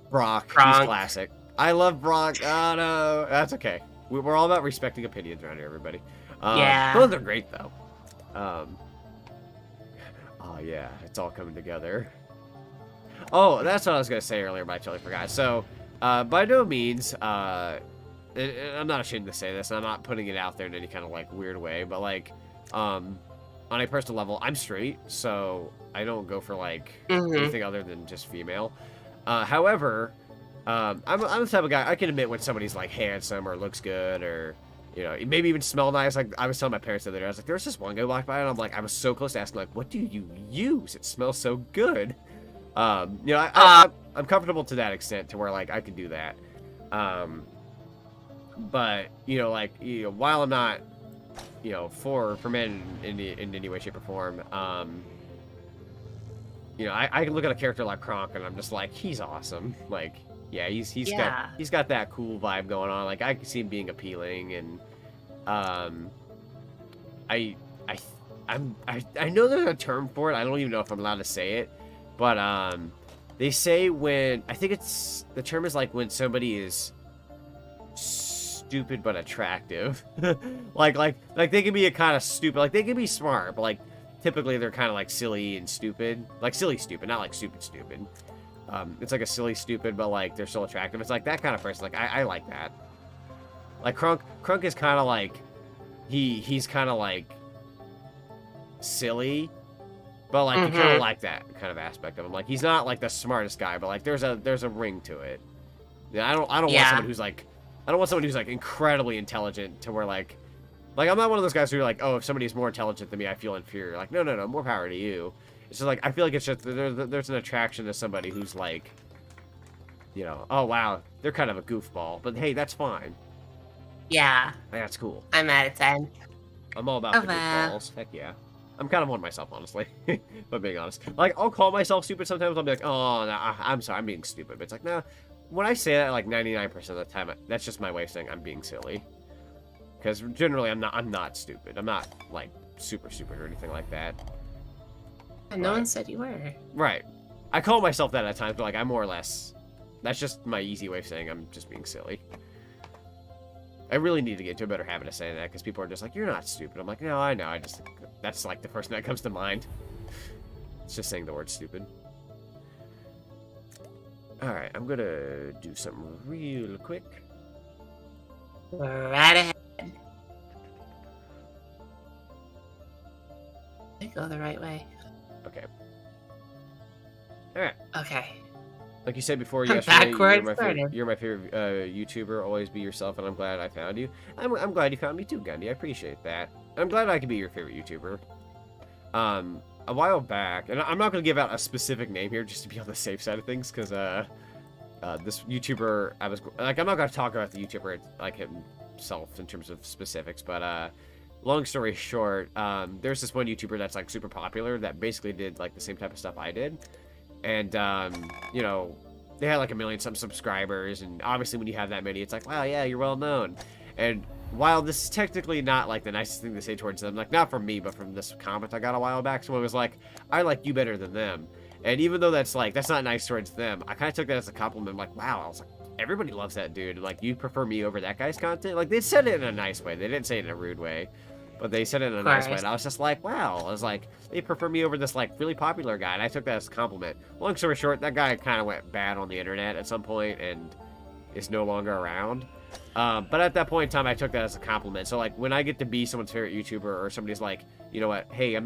Brock. Kronk. He's classic. I love Brock. Oh no, that's okay. We're all about respecting opinions around here, everybody. Yeah. Those are great though. Oh yeah, it's all coming together. Oh, that's what I was gonna say earlier, but I totally forgot. So, by no means, and I'm not ashamed to say this, and I'm not putting it out there in any kind of like weird way, but like, on a personal level, I'm straight, so I don't go for like anything other than just female. However, I'm the type of guy, I can admit when somebody's like handsome or looks good, or you know, maybe even smell nice. Like I was telling my parents the other day, I was like, there was this one guy walked by, and I'm like, I was so close to asking, like, what do you use? It smells so good. You know, I'm comfortable to that extent to where like I can do that. But you know, like, you know, while I'm not, you know, for men in any way, shape, or form, you know, I can look at a character like Kronk and I'm just like, he's awesome. Like, yeah, he's got that cool vibe going on. Like I can see him being appealing, and I know there's a term for it. I don't even know if I'm allowed to say it, but they say when, I think it's, the term is like when somebody is stupid but attractive. like they can be a kind of stupid, like they can be smart, but like typically they're kind of like silly and stupid, like silly stupid, not like stupid. It's like a silly stupid, but like they're still attractive. It's like that kind of person. Like I like that. Like Kronk is kind of like, he's kind of like silly, but like you kind of like that kind of aspect of him. Like he's not like the smartest guy, but like there's a ring to it. Yeah, I don't want someone who's like, I don't want someone who's like incredibly intelligent to where like I'm not one of those guys who are like, oh, if somebody's more intelligent than me, I feel inferior. Like no, more power to you. It's just like, I feel like it's just, there's an attraction to somebody who's like, you know, oh wow, they're kind of a goofball, but hey, that's fine. Yeah. That's cool. I'm at a 10. I'm all about the goofballs. Heck yeah. I'm kind of one myself, honestly. But being honest. Like, I'll call myself stupid sometimes. I'll be like, oh, no, I'm sorry, I'm being stupid. But it's like, no, when I say that, like 99% of the time, that's just my way of saying I'm being silly. Because generally, I'm not stupid. I'm not, like, super stupid or anything like that. And no one said you were. Right. I call myself that at times, but like I'm more or less, that's just my easy way of saying I'm just being silly. I really need to get into a better habit of saying that, because people are just like, you're not stupid. I'm like, no, I know. That's like the first thing that comes to mind. It's just saying the word stupid. Alright, I'm gonna do something real quick. Right ahead. I go the right way. Okay. Alright. Okay. Like you said before yesterday, Backwards you're my favorite YouTuber. Always be yourself, and I'm glad I found you. I'm glad you found me too, Gundy. I appreciate that. I'm glad I could be your favorite YouTuber. A while back, and I'm not going to give out a specific name here just to be on the safe side of things, because this YouTuber, I'm not going to talk about the YouTuber like himself in terms of specifics, but long story short, there's this one YouTuber that's like super popular that basically did like the same type of stuff I did. And, you know, they had like 1 million some subscribers, and obviously when you have that many, it's like, wow, yeah, you're well known. And while this is technically not like the nicest thing to say towards them, like not from me, but from this comment I got a while back, someone was like, I like you better than them. And even though that's not nice towards them, I kind of took that as a compliment. I'm like, wow, I was like, everybody loves that dude. Like, you prefer me over that guy's content? Like, they said it in a nice way. They didn't say it in a rude way. but they said it in a nice way, and I was just like, wow. I was like, they prefer me over this like really popular guy, and I took that as a compliment. Long story short, that guy kind of went bad on the internet at some point, and is no longer around. But at that point in time, I took that as a compliment. So like when I get to be someone's favorite YouTuber, or somebody's like, you know what, hey,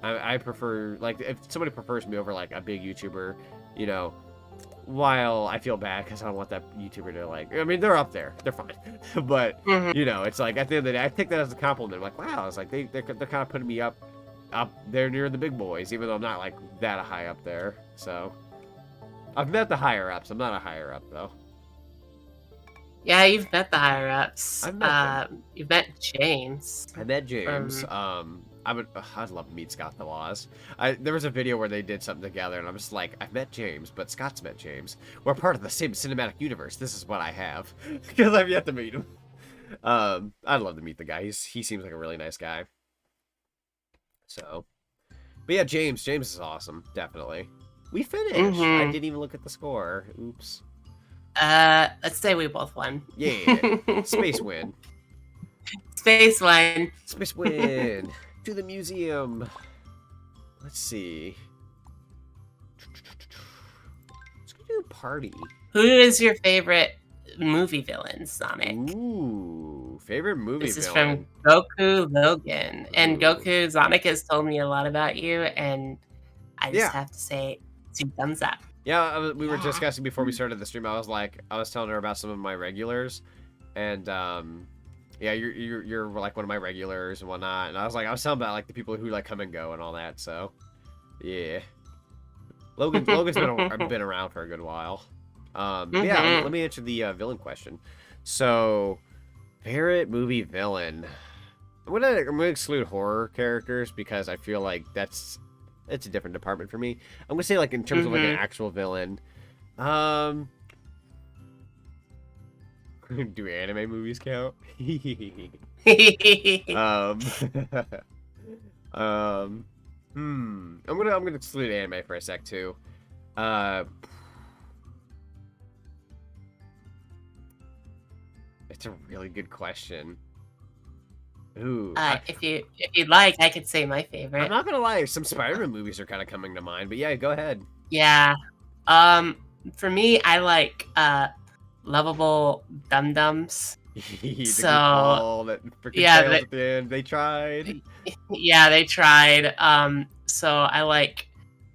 I prefer, like, if somebody prefers me over like a big YouTuber, you know, while I feel bad because I don't want that YouTuber to like, I mean, they're up there, they're fine, but you know, it's like at the end of the day, I take that as a compliment. Like, wow, it's like they're kind of putting me up there near the big boys, even though I'm not like that high up there. So I've met the higher ups. I'm not a higher up though. Yeah, you've met the higher ups. I've met them. You've met James. I met James. I'd love to meet Scott the Laws. There was a video where they did something together, and I'm just like, I've met James, but Scott's met James. We're part of the same cinematic universe. This is what I have, because I've yet to meet him. I'd love to meet the guy. He seems like a really nice guy. So, but yeah, James is awesome. Definitely. We finished. I didn't even look at the score. Oops. Let's say we both won. Yeah. Space win. Space win. Space win. To the museum. Let's see. Let's go do a party. Who is your favorite movie villain, Sonic? Ooh, favorite movie This is villain. from Goku Logan. And Ooh. Goku Zonic has told me a lot about you, and I just have to say 2 thumbs up. Yeah, we were discussing before we started the stream. I was telling her about some of my regulars, and yeah, you're like one of my regulars and whatnot. And I was telling about like the people who like come and go and all that. So yeah, Logan's been around for a good while. Yeah, let me answer the villain question. So, favorite movie villain. I'm gonna exclude horror characters because I feel like it's a different department for me. I'm gonna say like in terms of like an actual villain. Do anime movies count? I'm gonna exclude anime for a sec too. It's a really good question. Ooh. If you'd like, I could say my favorite. I'm not gonna lie, some Spider-Man movies are kind of coming to mind, but yeah, go ahead. Yeah. For me, I like lovable dum-dums. So that freaking at the end. They tried. Yeah, they tried. So I like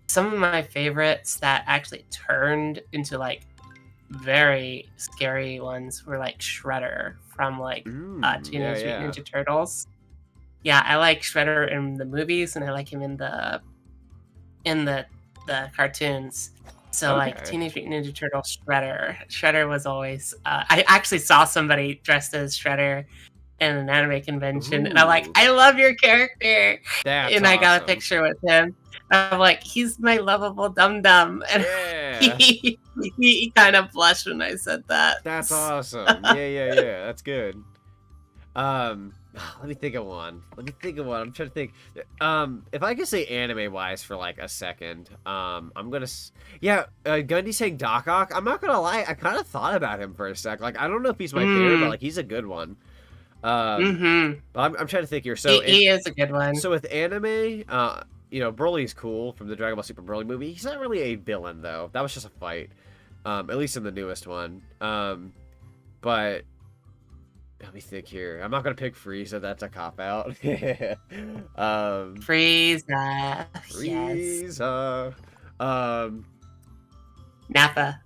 some of my favorites that actually turned into like very scary ones were like Shredder from like Teenage Mutant Ninja Turtles. Yeah, I like Shredder in the movies, and I like him in the cartoons. So like Teenage Mutant Ninja Turtles Shredder was always I actually saw somebody dressed as Shredder in an anime convention, and I'm like, I love your character. That's I got a picture with him. I'm like, he's my lovable dum-dum. And he kind of blushed when I said that. That's awesome. Yeah. That's good. Let me think of one. I'm trying to think. If I could say anime-wise for like a second, I'm gonna. Yeah, Gundy saying Doc Ock. I'm not gonna lie. I kind of thought about him for a sec. Like, I don't know if he's my favorite, but like he's a good one. But I'm trying to think here. So he is a good one. So with anime, you know, Broly's cool from the Dragon Ball Super Broly movie. He's not really a villain though. That was just a fight. At least in the newest one. But let me think here. I'm not gonna pick Frieza. That's a cop out. Frieza. Yes. Nappa. Nappa.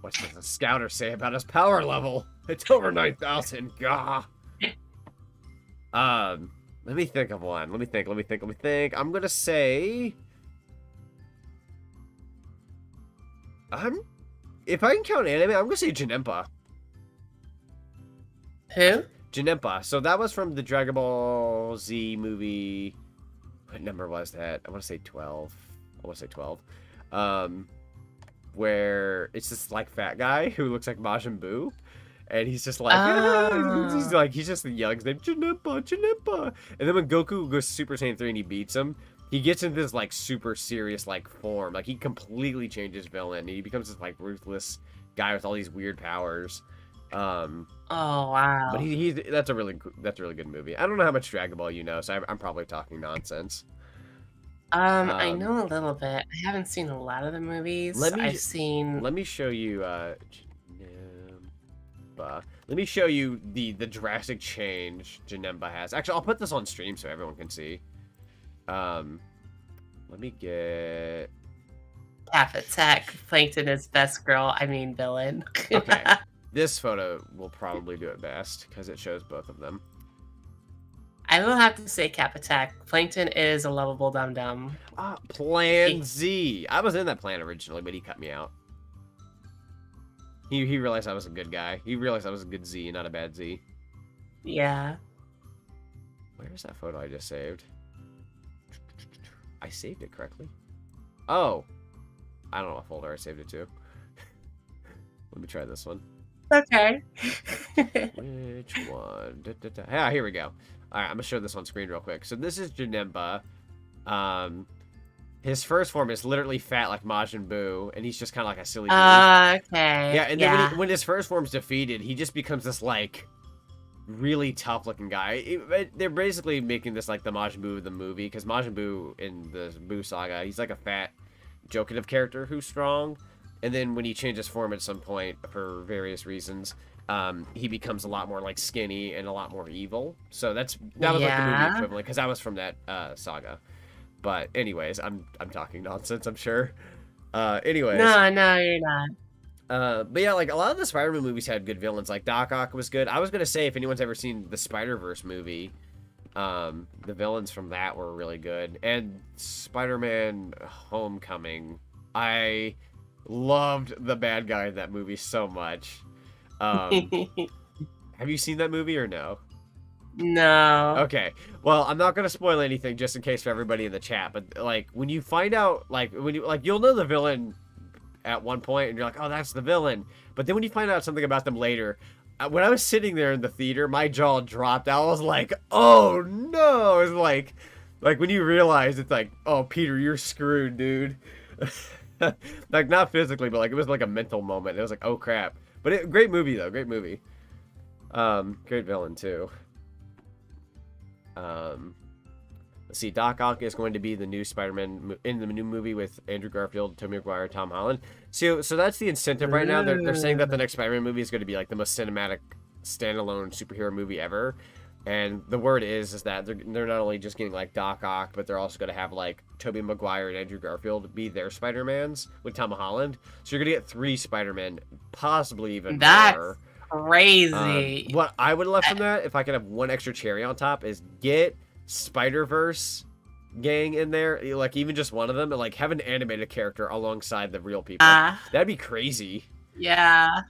What's the scouter say about his power level? It's over 9,000. Gah. Let me think of one. Let me think. I'm gonna say. If I can count anime, I'm gonna say Janempa. Who? Janempa. So that was from the Dragon Ball Z movie. What number was that? I want to say 12. Where it's this like fat guy who looks like Majin Buu, and he's just like, he's just yelling his name, Janempa. And then when Goku goes Super Saiyan 3 and he beats him, he gets into this like super serious like form. Like he completely changes villain. He becomes this like ruthless guy with all these weird powers. Oh wow. But that's a really good movie. I don't know how much Dragon Ball you know, so I'm probably talking nonsense. I know a little bit. I haven't seen a lot of the movies. Let me show you Janemba. Let me show you the drastic change Janemba has. Actually, I'll put this on stream so everyone can see. Let me get Half Attack. Plankton is best girl. I mean villain. okay. This photo will probably do it best because it shows both of them. I will have to say Cap Attack. Plankton is a lovable dum-dum. Plan Z. I was in that plan originally, but he cut me out. He realized I was a good guy. He realized I was a good Z, not a bad Z. Yeah. Where's that photo I just saved? I saved it correctly. Oh. I don't know what folder I saved it to. Let me try this one. Okay. Which one? Yeah, here we go. Alright, I'm gonna show this on screen real quick. So this is Janemba. His first form is literally fat like Majin Buu, and he's just kind of like a silly dude. Okay. Yeah, and then when his first form's defeated, he just becomes this like really tough looking guy. They're basically making this like the Majin Buu of the movie, because Majin Buu in the Buu saga, he's like a fat, jokative character who's strong. And then when he changes form at some point for various reasons, he becomes a lot more like skinny and a lot more evil. So that was like the movie equivalent, because I was from that saga. But anyways, I'm talking nonsense, I'm sure. Anyways. No, you're not. But yeah, like a lot of the Spider-Man movies had good villains. Like Doc Ock was good. I was gonna say if anyone's ever seen the Spider-Verse movie, the villains from that were really good. And Spider-Man Homecoming, I loved the bad guy in that movie so much. Have you seen that movie or no? No. Okay. Well, I'm not gonna spoil anything just in case for everybody in the chat. But like when you find out, you'll know the villain at one point, and you're like, oh, that's the villain. But then when you find out something about them later, when I was sitting there in the theater, my jaw dropped. I was like, oh no! It's like when you realize it's like, oh, Peter, you're screwed, dude. Like not physically, but like it was like a mental moment. It was like, oh crap. But great movie though, great movie. Great villain too. Let's see, Doc Ock is going to be the new Spider-Man in the new movie with Andrew Garfield, Tobey Maguire, Tom Holland. So that's the incentive right now. They're saying that the next Spider-Man movie is going to be like the most cinematic standalone superhero movie ever. And the word is that they're not only just getting like Doc Ock, but they're also going to have like Tobey Maguire and Andrew Garfield be their Spider-Mans with Tom Holland. So you're going to get 3 Spider-Men, possibly even more. Crazy. What I would love from that, if I could have one extra cherry on top, is get Spider-Verse gang in there, like even just one of them, and like have an animated character alongside the real people. That'd be crazy. Yeah,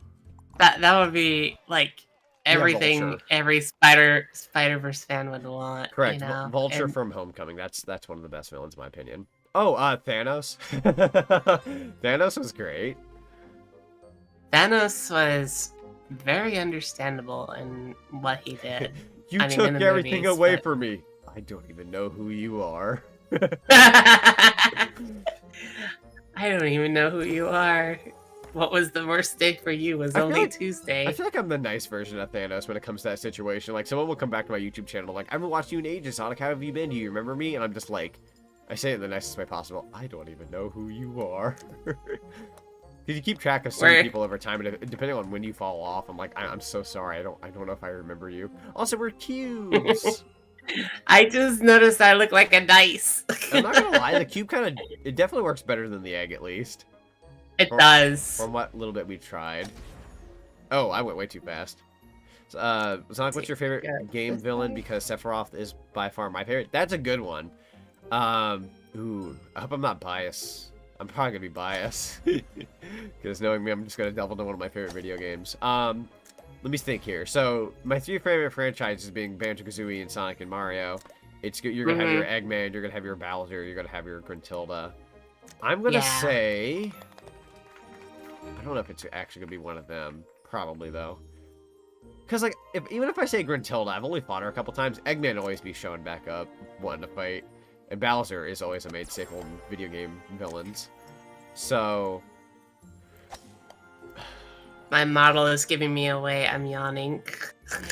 that would be like everything every Spider-Verse fan would want. Correct. You know? Vulture from Homecoming. That's one of the best villains in my opinion. Oh, Thanos. Thanos was great. Thanos was very understandable in what he did. You took everything away from me. I don't even know who you are. I don't even know who you are. What was the worst day for you? Was only Tuesday. I feel like I'm the nice version of Thanos when it comes to that situation. Like, someone will come back to my YouTube channel, like, I haven't watched you in ages, Sonic. How have you been? Do you remember me? And I'm just like, I say it in the nicest way possible. I don't even know who you are. Because you keep track of certain people over time, and depending on when you fall off, I'm like, I'm so sorry. I don't know if I remember you. Also, we're cubes. I just noticed I look like a dice. I'm not gonna lie, the cube it definitely works better than the egg, at least. It does. From what little bit we tried. Oh, I went way too fast. Sonic, what's your favorite game villain? Because Sephiroth is by far my favorite. That's a good one. Ooh, I hope I'm not biased. I'm probably gonna be biased. Because knowing me, I'm just gonna delve into one of my favorite video games. Let me think here. So, my 3 favorite franchises being Banjo-Kazooie and Sonic and Mario. You're gonna have your Eggman, you're gonna have your Bowser, you're gonna have your Gruntilda. I'm gonna say... I don't know if it's actually gonna be one of them. Probably, though. Because, like, even if I say Gruntilda, I've only fought her a couple times. Eggman always be showing back up, wanting to fight. And Bowser is always a made staple in video game villains. So... My model is giving me away. I'm yawning.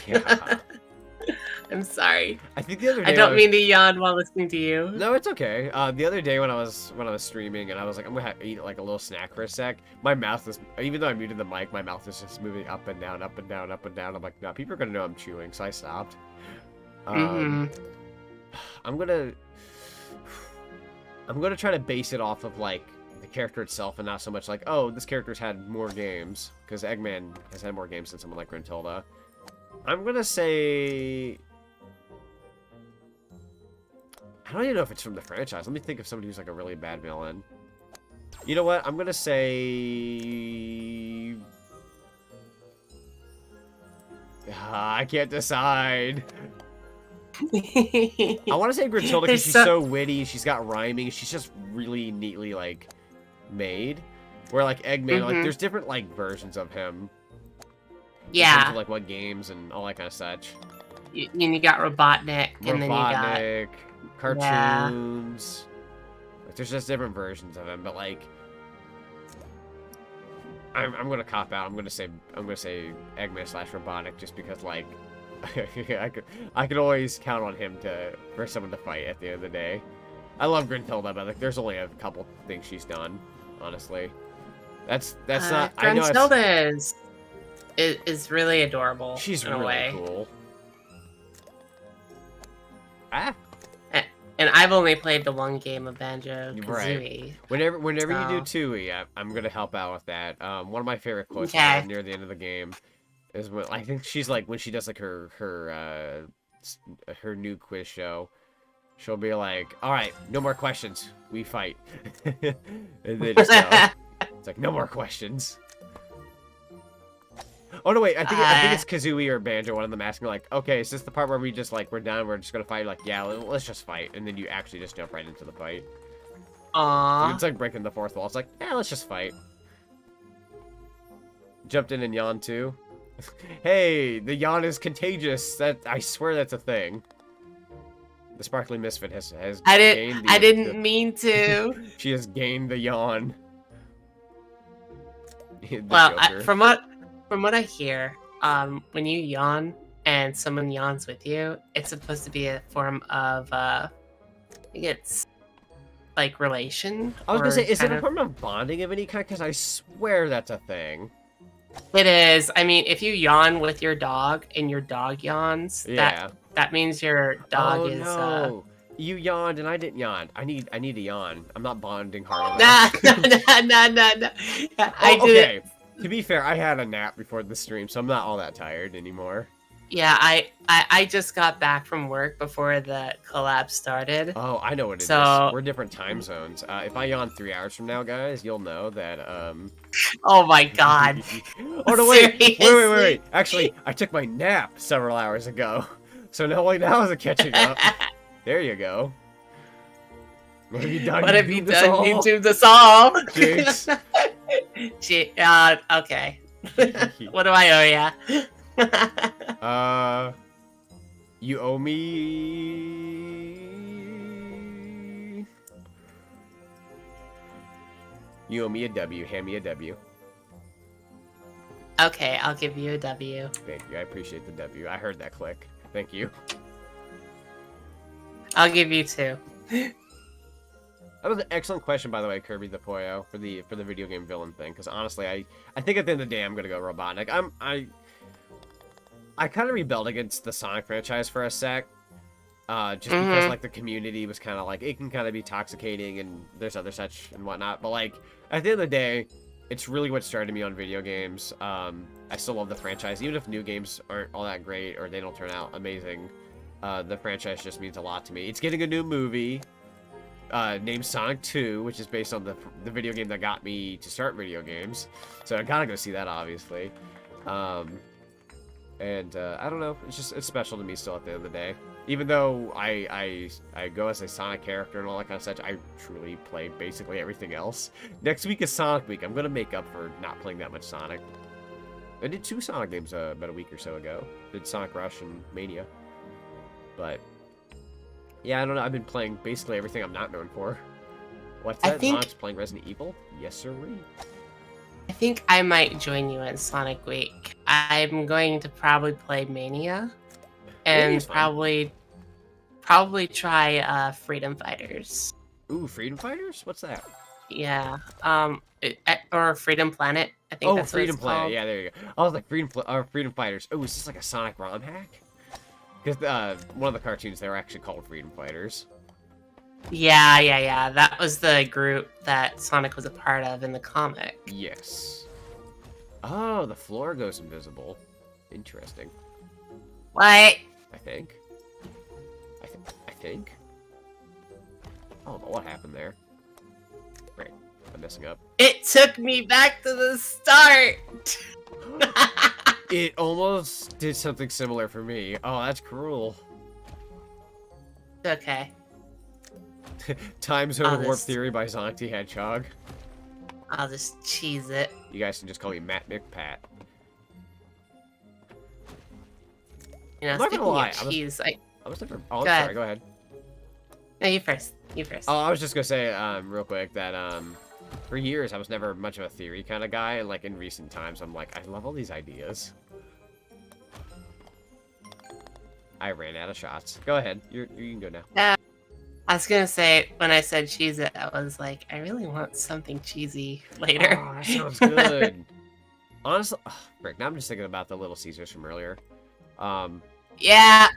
Yeah. I'm sorry. I think the other day I don't mean to yawn while listening to you. No, it's okay. The other day when I was streaming and I was like, I'm gonna eat like a little snack for a sec. My mouth was, even though I muted the mic, my mouth was just moving up and down, up and down, up and down. I'm like, no, people are gonna know I'm chewing, so I stopped. I'm gonna try to base it off of like the character itself and not so much like, oh, this character's had more games, because Eggman has had more games than someone like Gruntilda. I'm gonna say, I don't even know if it's from the franchise. Let me think of somebody who's like a really bad villain. You know what? I'm gonna say, I can't decide. I want to say Gruntilda because she's so witty. She's got rhyming. She's just really neatly like made. Where like Eggman, like there's different like versions of him. Yeah. In terms of, like what games and all that kind of such. You got Robotnik, and then you got cartoons. Yeah. Like, there's just different versions of him, but like, I'm gonna cop out. I'm gonna say Eggman / Robotnik just because like. I could always count on him for someone to fight at the end of the day. I love Gruntilda, but like there's only a couple things she's done, honestly. That's not. I know Gruntilda is really adorable. She's in a really way. cool. Ah. And I've only played the one game of Banjo-Kazooie. Right. Whenever you do Tooie, I'm gonna help out with that. One of my favorite quotes near the end of the game is when I think she's like when she does like her new quiz show, she'll be like, "All right, no more questions, we fight," and they just go. It's like no more questions. Oh no, wait, I think it's Kazooie or Banjo, one of them asking like, "Okay, is this the part where we just like we're done, we're just gonna fight?" Like, yeah, let's just fight, and then you actually just jump right into the fight. Aww. It's like breaking the fourth wall. It's like, yeah, let's just fight. Jumped in and yawned too. Hey, the yawn is contagious. That I swear that's a thing. The Sparkly Misfit has gained I didn't mean to. She has gained the yawn. Well, from what I hear, when you yawn and someone yawns with you, it's supposed to be a form of I think it's like relation. I was gonna say, is it a form of bonding of any kind? Because I swear that's a thing. It is. I mean, if you yawn with your dog and your dog yawns, that means your dog is. No. You yawned and I didn't yawn. I need to yawn. I'm not bonding hard enough. Nah. Okay. To be fair, I had a nap before the stream, so I'm not all that tired anymore. Yeah, I just got back from work before the collab started. Oh, I know what it is. We're different time zones. If I yawn 3 hours from now, guys, you'll know that, Oh my god. Oh, no, wait. Actually, I took my nap several hours ago. So now is it catching up. There you go. What have you done? What have you done? YouTube this all? Jinx. Okay. What do I owe ya? You owe me... You owe me a W. Hand me a W. Okay, I'll give you a W. Thank you. I appreciate the W. I heard that click. Thank you. I'll give you 2. That was an excellent question, by the way, Kirby the Poyo, for the video game villain thing. Because honestly, I think at the end of the day, I'm gonna go Robotnik. I kind of rebelled against the Sonic franchise for a sec, just because like the community was kind of like it can kind of be toxicating and there's other such and whatnot. But like at the end of the day, it's really what started me on video games. I still love the franchise, even if new games aren't all that great or they don't turn out amazing. The franchise just means a lot to me. It's getting a new movie. Named Sonic 2, which is based on the video game that got me to start video games. So I gotta go see that, obviously. I don't know, it's special to me still at the end of the day. Even though I go as a Sonic character and all that kind of stuff, I truly play basically everything else. Next week is Sonic Week. I'm gonna make up for not playing that much Sonic. I did 2 Sonic games about a week or so ago. Did Sonic Rush and Mania. But yeah, I don't know. I've been playing basically everything I'm not known for. What's that? Sonic's playing Resident Evil? Yes, sir. I think I might join you in Sonic Week. I'm going to probably play Mania, and Mania's fun. probably try Freedom Fighters. Ooh, Freedom Fighters? What's that? Yeah. Or Freedom Planet. I think Oh, that's Freedom what it's Planet. called. Yeah, there you go. I was like Freedom Fighters. Oh, is this like a Sonic ROM hack? Because one of the cartoons, they were actually called Freedom Fighters. Yeah. That was the group that Sonic was a part of in the comic. Yes. Oh, the floor goes invisible. Interesting. What? I think. I think. I don't know what happened there. Right, I'm messing up. It took me back to the start. It almost did something similar for me. Oh, that's cruel. Okay. Time Zone Warp Honest. Theory by Sonic the Hedgehog. I'll just cheese it. You guys can just call me Matt McPat. You know, I'm not speaking gonna lie, of cheese, I was never. Oh, I'm Go ahead. sorry. Go ahead. No, you first. You first. Oh, I was just gonna say, real quick that for years I was never much of a theory kind of guy, and like in recent times, I'm like, I love all these ideas. I ran out of shots. Go ahead. You can go now. Yeah. I was gonna say, when I said cheese it, I was like, I really want something cheesy later. Oh, that sounds good. Honestly, frick, now I'm just thinking about the Little Caesars from earlier. Yeah.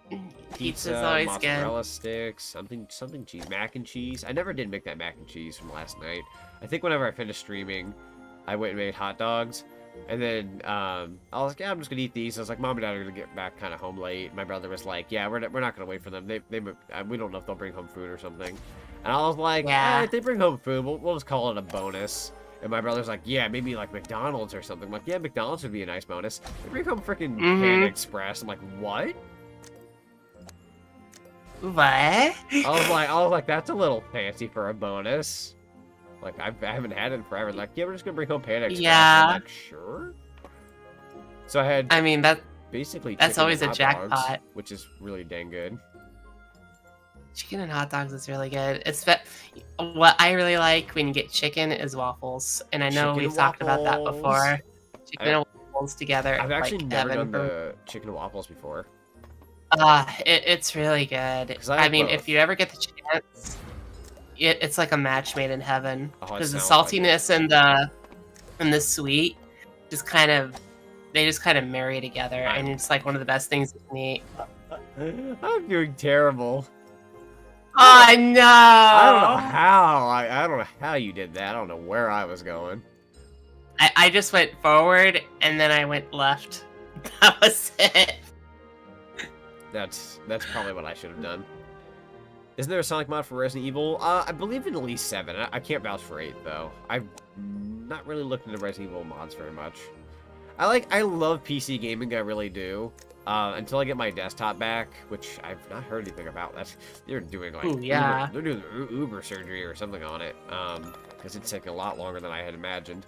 Pizza, Pizza's always mozzarella good. sticks, something cheese, mac and cheese. I never did make that mac and cheese from last night. I think whenever I finished streaming, I went and made hot dogs, and then I was like, yeah, I'm just gonna eat these. I was like, Mom and Dad are gonna get back kind of home late. My brother was like, yeah, we're not gonna wait for them. We don't know if they'll bring home food or something. And I was like, Yeah. if they bring home food, we'll just call it a bonus. And my brother's like, yeah, maybe like McDonald's or something. I'm like, yeah, McDonald's would be a nice bonus. They bring home freaking Panda Express. I'm like, what? What? I was like, that's a little fancy for a bonus. Like, I haven't had it in forever. Like, yeah, we're just gonna bring home Panda Express. Yeah. I'm like, sure. So I had I mean, that's basically that's chicken always and a hot dogs, jackpot. which is really dang good. Chicken and hot dogs is really good. What I really like when you get chicken is waffles, and I know Chicken we've and talked about that waffles. before. Chicken and waffles together. I've actually like never heaven done for- the chicken and waffles before. It's really good. 'Cause I have mean, both. if you ever get the chance, it's like a match made in heaven. Oh, it Because the sounds like it. saltiness and the sweet just kind of marry together, and it's like one of the best things you can eat. I'm doing terrible. Oh no! I don't know how. I don't know how you did that. I don't know where I was going. I just went forward and then I went left. That was it. That's probably what I should have done. Isn't there a Sonic mod for Resident Evil? I believe in at least 7. I can't vouch for 8 though. I've not really looked into Resident Evil mods very much. I love PC gaming, I really do. Until I get my desktop back, which I've not heard anything about. They're doing like Ooh, yeah. they're doing Uber surgery or something on it. Because it's taking a lot longer than I had imagined.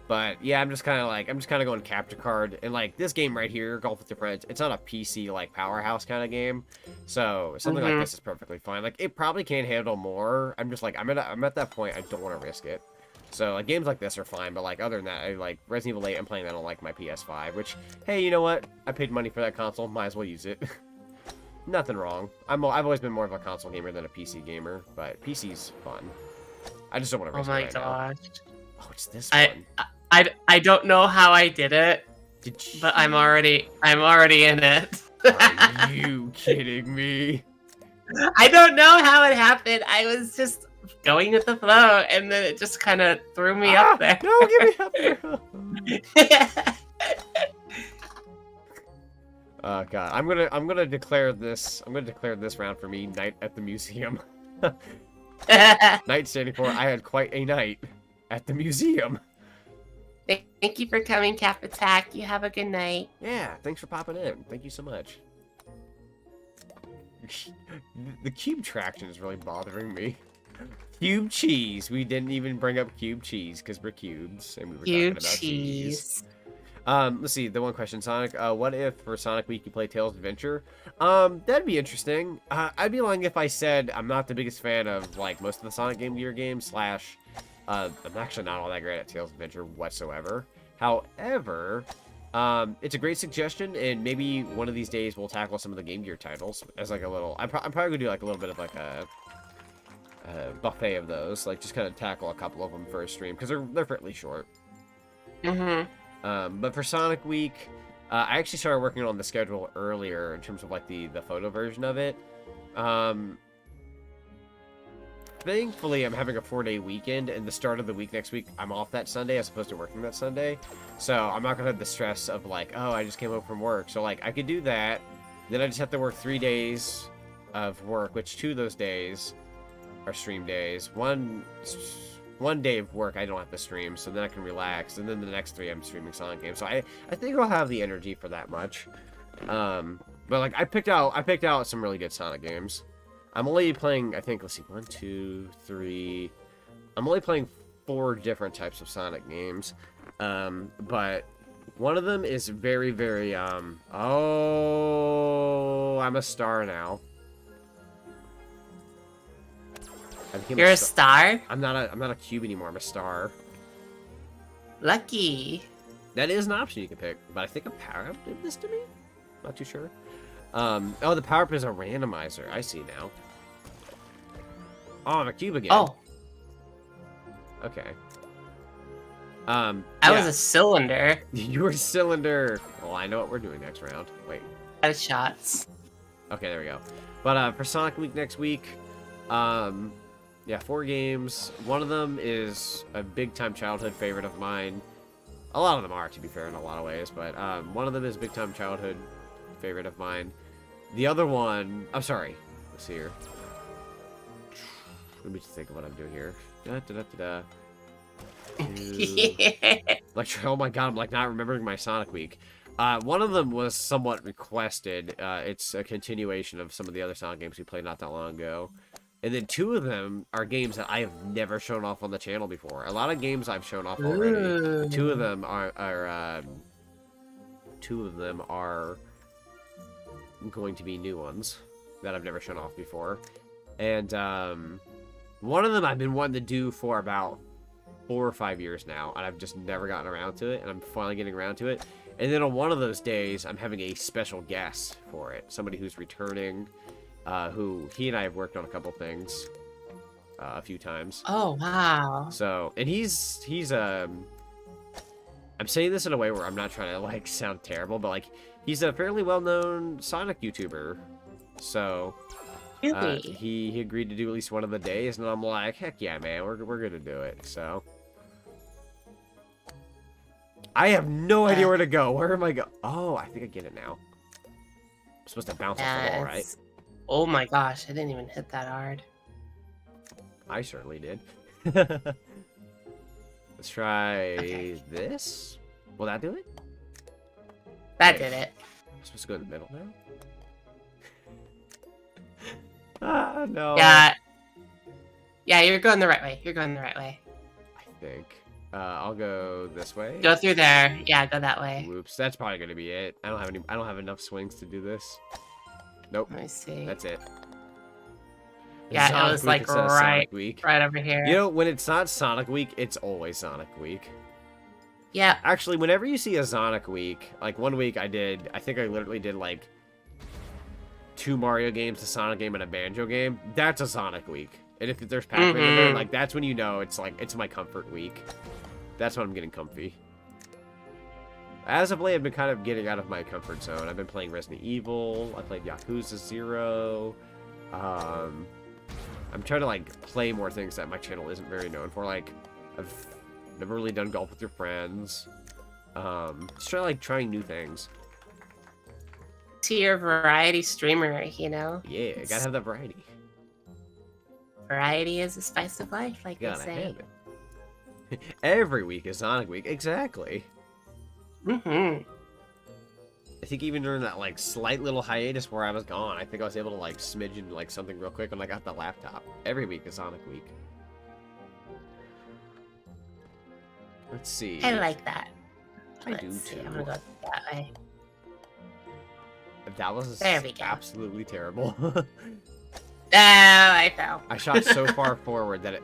But yeah, I'm just kind of going capture card, and like this game right here, Golf with Your Friends, it's not a PC like powerhouse kind of game, so something like this is perfectly fine. Like it probably can handle more. I'm just like I'm at that point. I don't want to risk it. So like games like this are fine, but like other than that, I like Resident Evil 8. I'm playing that on like my PS5. Which hey, you know what? I paid money for that console. Might as well use it. Nothing wrong. I've always been more of a console gamer than a PC gamer, but PC's fun. I just don't want to Oh risk it my right now. gosh! Oh, it's this one. I don't know how I did it, but I'm already in it. Are you kidding me? I don't know how it happened. I was just going with the flow, and then it just kind of threw me up there. No, get me up there. Oh god, I'm gonna declare this. I'm gonna declare this round for me. Night at the museum. Night standing for I had quite a night at the museum. Thank you for coming, Cap Attack. You have a good night. Yeah, thanks for popping in. Thank you so much. The cube traction is really bothering me. Cube cheese. We didn't even bring up cube cheese because we're cubes and we were talking about cheese. Let's see. The one question, Sonic. What if for Sonic Week you play Tails Adventure? That'd be interesting. I'd be lying if I said I'm not the biggest fan of like most of the Sonic Game Gear games / I'm actually not all that great at Tales of Adventure whatsoever. However, it's a great suggestion, and maybe one of these days we'll tackle some of the Game Gear titles as like a little. I'm probably gonna do like a little bit of like a buffet of those, like just kind of tackle a couple of them for a stream because they're fairly short. But for Sonic Week, I actually started working on the schedule earlier in terms of like the photo version of it. Thankfully, I'm having a 4-day weekend, and the start of the week next week, I'm off that Sunday as opposed to working that Sunday. So I'm not gonna have the stress of like, oh, I just came home from work. So like, I could do that. Then I just have to work 3 days of work, which 2 of those days are stream days. One day of work I don't have to stream, so then I can relax. And then the next 3 I'm streaming Sonic games. So I think I'll have the energy for that much. But like, I picked out some really good Sonic games. I'm only playing, I think, let's see, 1, 2, 3. I'm only playing 4 different types of Sonic games. But one of them is very, very, oh, I'm a star now. You're a star? I'm not a cube anymore, I'm a star. Lucky. That is an option you can pick, but I think a power-up did this to me? Not too sure. Oh, the power-up is a randomizer. I see now. Oh, I'm a cube again. Oh. Okay. I was a cylinder. You were a cylinder. Well, I know what we're doing next round. Wait. Out of shots. Okay, there we go. But for Sonic Week next week, yeah, 4 games. One of them is a big-time childhood favorite of mine. A lot of them are, to be fair, in a lot of ways, but one of them is a big-time childhood favorite of mine. The other one, I'm sorry. Let's see here. Let me just think of what I'm doing here. Like, oh my god, I'm like not remembering my Sonic Week. One of them was somewhat requested. It's a continuation of some of the other Sonic games we played not that long ago. And then 2 of them are games that I have never shown off on the channel before. A lot of games I've shown off already. Ooh. 2 of them are going to be new ones that I've never shown off before. And one of them I've been wanting to do for about 4 or 5 years now, and I've just never gotten around to it, and I'm finally getting around to it. And then on one of those days, I'm having a special guest for it, somebody who's returning, who he and I have worked on a couple things a few times. Oh, wow. So, and he's I'm saying this in a way where I'm not trying to like sound terrible, but like he's a fairly well-known Sonic YouTuber. So Really? he agreed to do at least one of the days, and I'm like, heck yeah, man, we're gonna do it. So I have no idea where to go. Where am I go? Oh, I think I get it now. I'm supposed to bounce off the wall, right? Oh my gosh, I didn't even hit that hard. I certainly did. Let's try this. Will that do it? That did it. I'm supposed to go in the middle now? Ah, no. Yeah. Yeah, you're going the right way. You're going the right way. I think. I'll go this way. Go through there. Yeah, go that way. Whoops, that's probably gonna be it. I don't have enough swings to do this. Nope. Let me see. That's it. Yeah, Sonic it was Week, like it says Sonic Week. right over here. You know, when it's not Sonic Week, it's always Sonic Week. Yeah. Actually, whenever you see a Sonic Week, like one week I think I literally did like 2 Mario games, a Sonic game, and a Banjo game. That's a Sonic Week. And if there's Pac-Man in there, like that's when you know it's like it's my comfort week. That's when I'm getting comfy. As of late, I've been kind of getting out of my comfort zone. I've been playing Resident Evil. I played Yakuza 0. I'm trying to like play more things that my channel isn't very known for. Like I've never really done golf with your friends. Just trying new things. To your variety streamer, you know? Yeah, gotta have that variety. Variety is the spice of life, like they Gotta say. have it. Every week is Sonic Week. Exactly. Mm-hmm. I think even during that like slight little hiatus where I was gone, I think I was able to like smidge into like something real quick when I got the laptop. Every week is Sonic Week. Let's see. I like that. I Let's do see. too. I'm gonna go that way. That was There we go. absolutely terrible. I fell. I shot so far forward that it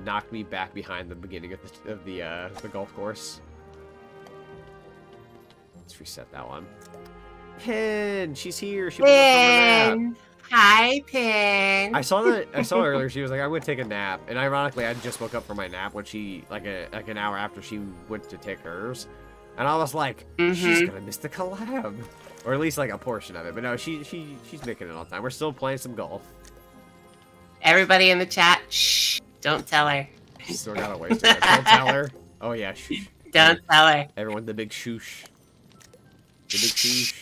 knocked me back behind the beginning of the golf course. Let's reset that one. Pin, she's here. She woke up from her nap. Hi, Pin. I saw her earlier. She was like, "I'm gonna take a nap," and ironically, I just woke up from my nap when she like an hour after she went to take hers, and I was like, "She's gonna miss the collab," or at least like a portion of it. But no, she's making it all the time. We're still playing some golf. Everybody in the chat, shh! Don't tell her. Still gotta waste it. Don't tell her. Oh yeah, shh. Don't tell her. Everyone, the big shoosh. The big shoosh.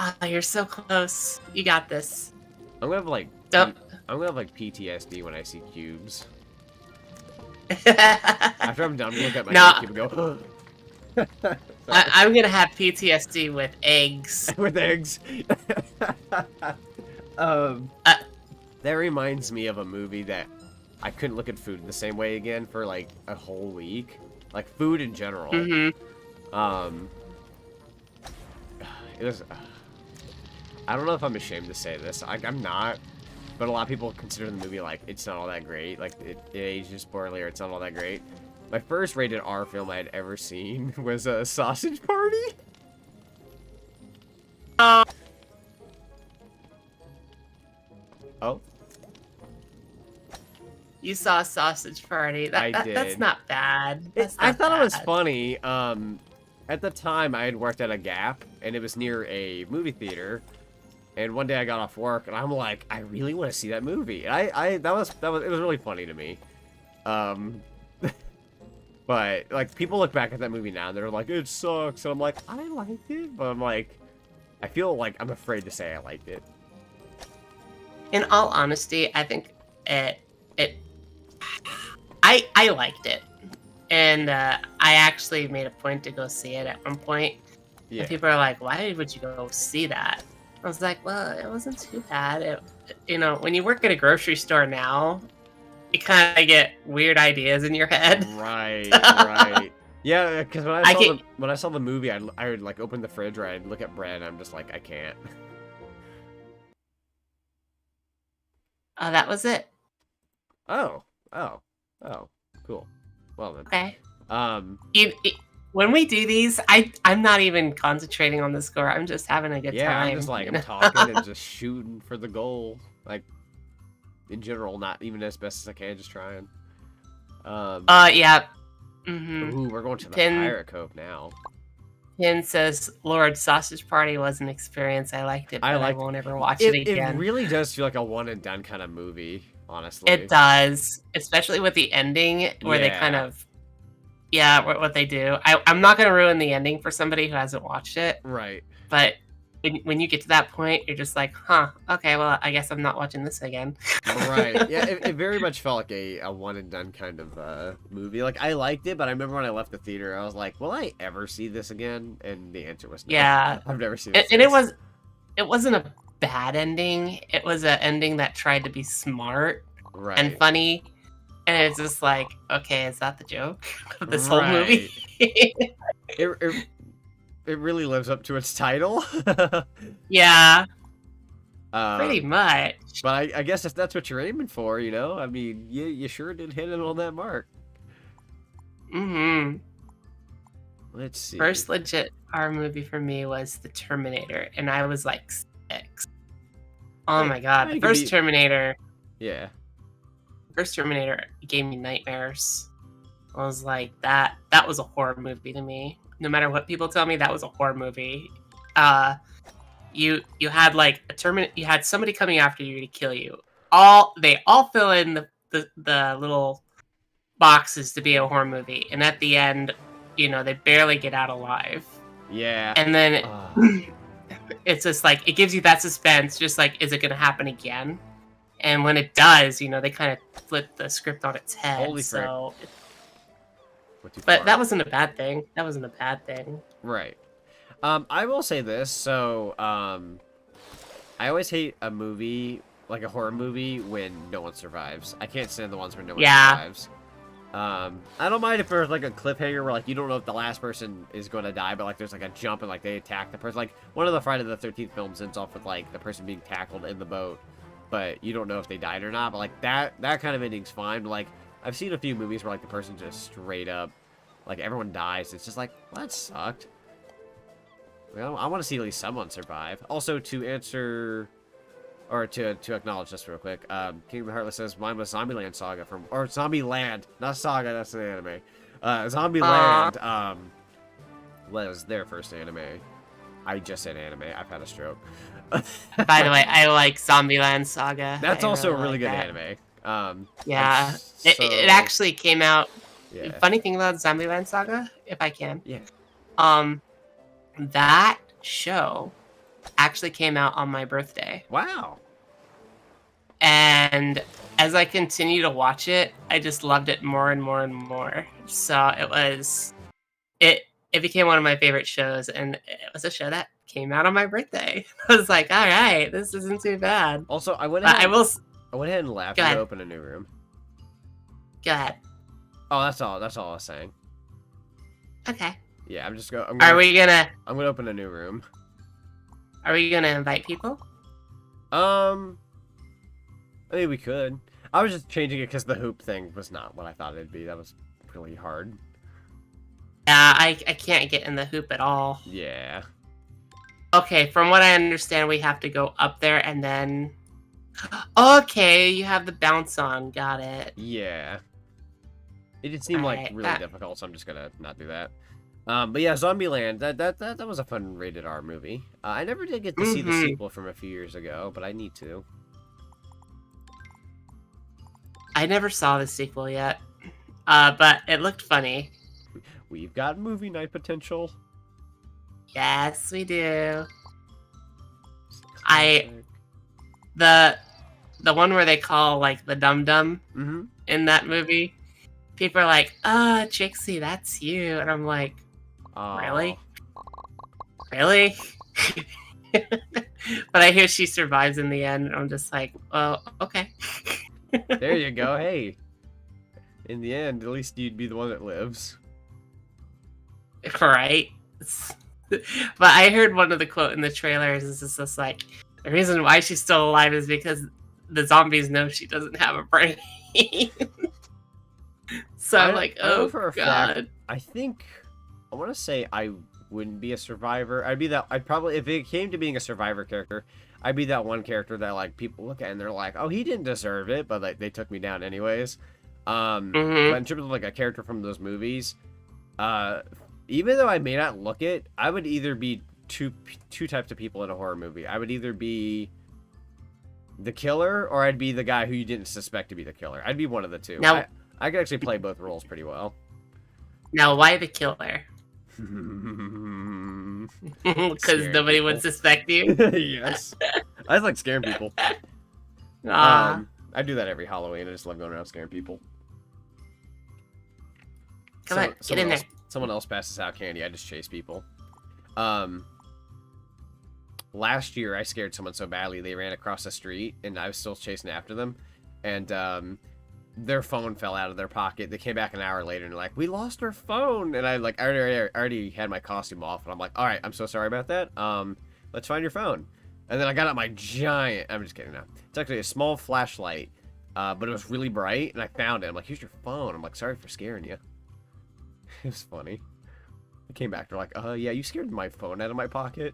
Oh, you're so close. You got this. I'm gonna have like Don't. I'm gonna have like PTSD when I see cubes. After I'm done, I'm gonna look at my cube and go. I'm gonna have PTSD with eggs. With eggs. That reminds me of a movie that I couldn't look at food the same way again for like a whole week. Like food in general. It was. I don't know if I'm ashamed to say this. I'm not, but a lot of people consider the movie like it's not all that great. Like it ages poorly or it's not all that great. My first rated R film I had ever seen was a Sausage Party. Oh. You saw a Sausage Party. I did. That's not bad. I thought it was funny. At the time, I had worked at a Gap, and it was near a movie theater. And one day I got off work, and I'm like, I really want to see that movie. And it was really funny to me. But like people look back at that movie now, and they're like, it sucks. And I'm like, I liked it, but I'm like, I feel like I'm afraid to say I liked it. In all honesty, I think I liked it. And I actually made a point to go see it at one point. Yeah. And people are like, why would you go see that? I was like, well, it wasn't too bad. When you work at a grocery store now, you kind of get weird ideas in your head. Right, right. Yeah, because when I saw the movie, I would like open the fridge, or I'd look at bread, and I'm just like, I can't. Oh, that was it? Oh, cool. Well then. Okay. When we do these, I'm not even concentrating on the score. I'm just having a good time. Yeah, I'm just like, I'm talking and just shooting for the goal. Like, in general, not even as best as I can, just trying. Yeah. Ooh, we're going to the Pirate Cove now. Pin says, Lord, Sausage Party was an experience. I liked it, but I won't ever watch it again. It really does feel like a one-and-done kind of movie, honestly. It does, especially with the ending, where they kind of... Yeah, what they do. I'm not going to ruin the ending for somebody who hasn't watched it. Right. But when you get to that point, you're just like, huh, okay, well, I guess I'm not watching this again. Right. Yeah, it very much felt like a one-and-done kind of movie. Like, I liked it, but I remember when I left the theater, I was like, will I ever see this again? And the answer was no. Yeah. I've never seen it. And it wasn't a bad ending. It was an ending that tried to be smart and funny. And it's just like, okay, is that the joke of this whole movie? It really lives up to its title. Yeah. Pretty much. But I guess if that's what you're aiming for, I mean, you sure did hit it on that mark. Mm-hmm. Let's see. First legit horror movie for me was The Terminator, and I was like 6. Oh my god, the first Terminator. Yeah. First Terminator gave me nightmares. I was like, that was a horror movie to me. No matter what people tell me, that was a horror movie. You had like you had somebody coming after you to kill you. They all fill in the little boxes to be a horror movie, and at the end, they barely get out alive. Yeah. And then it's just like it gives you that suspense, just like, is it gonna happen again? And when it does, they kind of flip the script on its head. Holy frick. But that wasn't a bad thing. Right. I will say this. So, I always hate a movie, like a horror movie, when no one survives. I can't stand the ones where no one survives. I don't mind if there's like a cliffhanger where like you don't know if the last person is going to die, but like there's like a jump and like they attack the person. Like one of the Friday the 13th films ends off with like the person being tackled in the boat, but you don't know if they died or not. But like that kind of ending's fine. But like I've seen a few movies where like the person just straight up, like everyone dies. It's just like, well, that sucked. Well, I want to see at least someone survive. Also, to answer, or to acknowledge this real quick, King of the Heartless says mine was Zombieland Saga from, or Zombieland, not Saga, that's an anime. Zombieland, was their first anime. I just said anime, I've had a stroke. By the way, I like Zombieland Saga. That's also a really good that. anime. Yeah, so, it actually came out. Yeah. Funny thing about Zombieland Saga, if I can. Yeah. That show actually came out on my birthday. Wow. And as I continue to watch it, I just loved it more and more and more. So it became one of my favorite shows, and it was a show that came out on my birthday. I was like, all right, this isn't too bad. Also, I went ahead and left Go and ahead. opened a new room. Go ahead. Oh, that's all I was saying. Okay. Yeah, I'm gonna open a new room. Are we gonna invite people? I mean, we could. I was just changing it because the hoop thing was not what I thought it'd be. That was really hard. Yeah, I can't get in the hoop at all. Yeah. Okay, from what I understand, we have to go up there and then... Okay, you have the bounce on. Got it. Yeah. It did seem like Alright, really difficult, so I'm just gonna not do that. But yeah, Zombieland, that was a fun rated R movie. I never did get to see the sequel from a few years ago, but I need to. I never saw the sequel yet, but it looked funny. We've got movie night potential. Yes, we do. The one where they call like the dum dum in that movie. People are like, Trixie, that's you. And I'm like, really? Really? But I hear she survives in the end. And I'm just like, well, okay. There you go. Hey. In the end, at least you'd be the one that lives. Right? But I heard one of the quote in the trailers is just like, the reason why she's still alive is because the zombies know she doesn't have a brain. So I'm like, oh god. Fact, I want to say I wouldn't be a survivor. I'd probably, if it came to being a survivor character, I'd be that one character that like people look at and they're like, oh, he didn't deserve it, but like they took me down anyways. But in terms of like a character from those movies, even though I may not look it, I would either be two types of people in a horror movie. I would either be the killer or I'd be the guy who you didn't suspect to be the killer. I'd be one of the two. Now, I could actually play both roles pretty well. Now, why the killer? Because nobody would suspect you? Yes. I just like scaring people. I do that every Halloween. I just love going around scaring people. Come on, get in there. Someone else passes out candy. I just chase people. Last year, I scared someone so badly they ran across the street, and I was still chasing after them. And their phone fell out of their pocket. They came back an hour later and they're like, we lost our phone. And I already had my costume off, and I'm like, all right, I'm so sorry about that. Let's find your phone. And then I got out my giant, I'm just kidding now. It's actually a small flashlight, but it was really bright, and I found it. I'm like, here's your phone. I'm like, sorry for scaring you. It was funny. I came back, they're like, yeah, you scared my phone out of my pocket.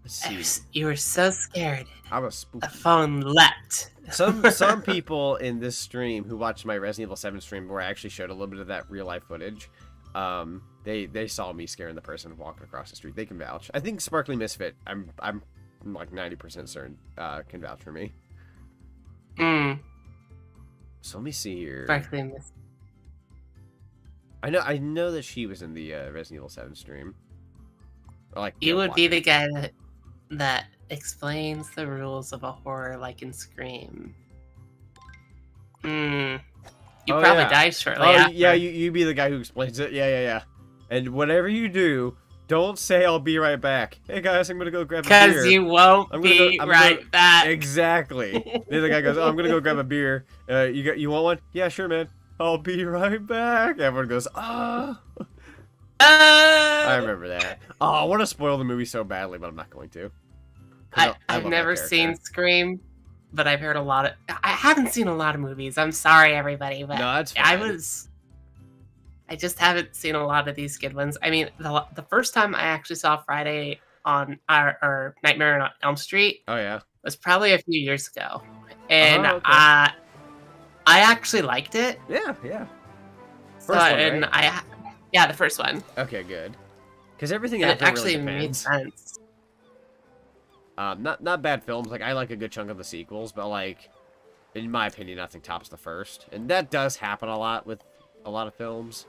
Let's see. You were so scared. I was spooky. The phone leapt. Some people in this stream who watched my Resident Evil 7 stream where I actually showed a little bit of that real life footage, they saw me scaring the person walking across the street. They can vouch. I think Sparkly Misfit, I'm like 90% certain, can vouch for me. So let me see here. Sparkly Misfit. I know that she was in the Resident Evil 7 stream. Or, like, You would be the guy that explains the rules of a horror like in Scream. You probably died shortly after. Yeah, you be the guy who explains it. Yeah. And whatever you do, Don't say I'll be right back. Hey guys, I'm gonna go grab a beer. Because you won't be right back. Exactly. The other guy goes, oh, I'm gonna go grab a beer. You want one? Yeah, sure, man. I'll be right back. Everyone goes, ah. I remember that. Oh, I want to spoil the movie so badly, but I'm not going to. I've never seen Scream, but I've heard a lot of... I haven't seen a lot of movies. I'm sorry, everybody, but no, that's fine. I just haven't seen a lot of these good ones. I mean, the first time I actually saw Friday on or Nightmare on Elm Street was probably a few years ago. And I actually liked it. Yeah. First one, right? Yeah, the first one. Okay, good. Because everything it actually really made sense. Not bad films. Like, I like a good chunk of the sequels, but like, in my opinion, nothing tops the first. And that does happen a lot with a lot of films,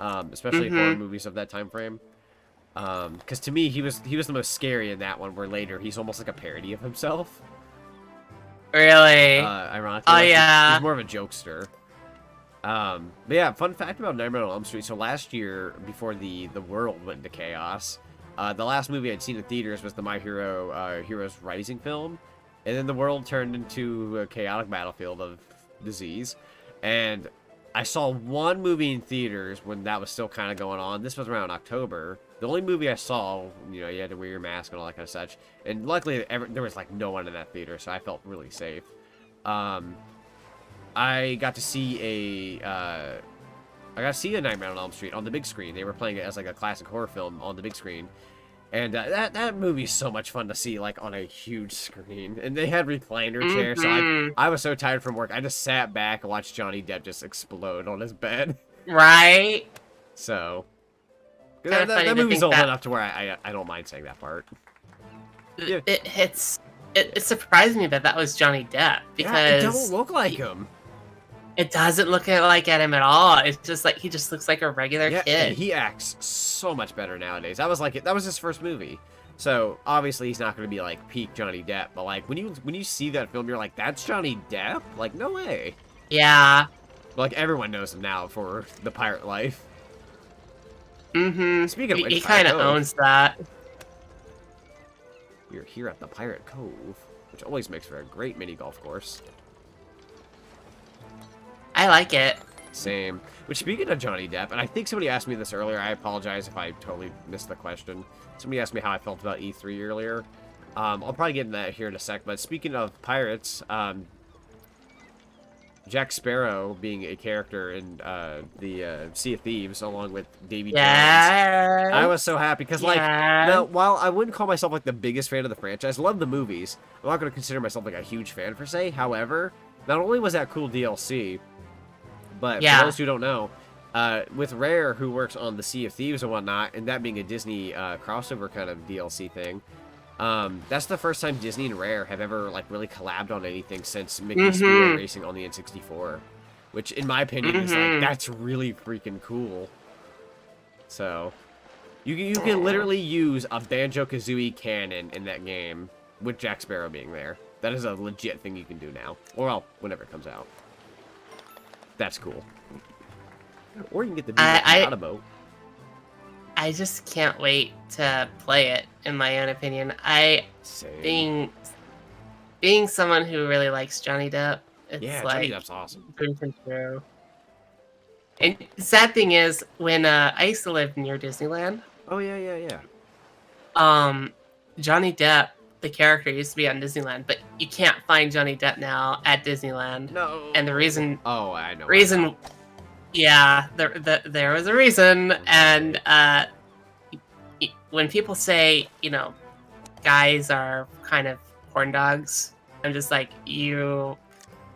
especially horror movies of that time frame. Because to me, he was the most scary in that one. Where later he's almost like a parody of himself. Really? Ironically, oh yeah. He's more of a jokester. But yeah, fun fact about Nightmare on Elm Street. So last year, before the world went into chaos, the last movie I'd seen in theaters was the My Hero Heroes Rising film, and then the world turned into a chaotic battlefield of disease. And I saw one movie in theaters when that was still kind of going on. This was around October. The only movie I saw, you know, you had to wear your mask and all that kind of such. And luckily, there was like no one in that theater, so I felt really safe. I got to see a Nightmare on Elm Street on the big screen. They were playing it as like a classic horror film on the big screen, and that movie's so much fun to see like on a huge screen. And they had recliner chairs, so I was so tired from work, I just sat back and watched Johnny Depp just explode on his bed. Right. So that movie's old enough to where I don't mind saying that part. Yeah. It surprised me that was Johnny Depp because it don't look like him. It doesn't look like him at all. It's just like he just looks like a regular kid. And he acts so much better nowadays. That was his first movie, so obviously he's not going to be like peak Johnny Depp. But like when you see that film, you're like, that's Johnny Depp? Like, no way. Yeah. Like everyone knows him now for the pirate life. Speaking of which, he kind of owns that. We're here at the Pirate Cove, which always makes for a great mini golf course. I like it. Same. Which, speaking of Johnny Depp, and I think somebody asked me this earlier, I apologize if I totally missed the question. Somebody asked me how I felt about E3 earlier. I'll probably get into that here in a sec, but speaking of pirates, Jack Sparrow being a character in the Sea of Thieves, along with Davy Jones. I was so happy, because, like, now, while I wouldn't call myself, like, the biggest fan of the franchise, love the movies, I'm not going to consider myself, like, a huge fan, per se. However, not only was that cool DLC, but for those who don't know, with Rare, who works on the Sea of Thieves and whatnot, and that being a Disney crossover kind of DLC thing, that's the first time Disney and Rare have ever like really collabed on anything since Mickey's Speedway Racing on the N64, which in my opinion is like, that's really freaking cool. So you can literally use a Banjo-Kazooie cannon in that game with Jack Sparrow being there. That is a legit thing you can do now, or well, whenever it comes out. That's cool. Or you can get the Auto boat. I just can't wait to play it, in my own opinion. Being someone who really likes Johnny Depp, it's Johnny Depp's awesome. True. And the sad thing is, when I used to live near Disneyland. Oh yeah. Johnny Depp, the character, used to be on Disneyland, but you can't find Johnny Depp now at Disneyland. No. And the reason... Oh, I know. Yeah, there was a reason, and when people say, you know, guys are kind of horn dogs, I'm just like, you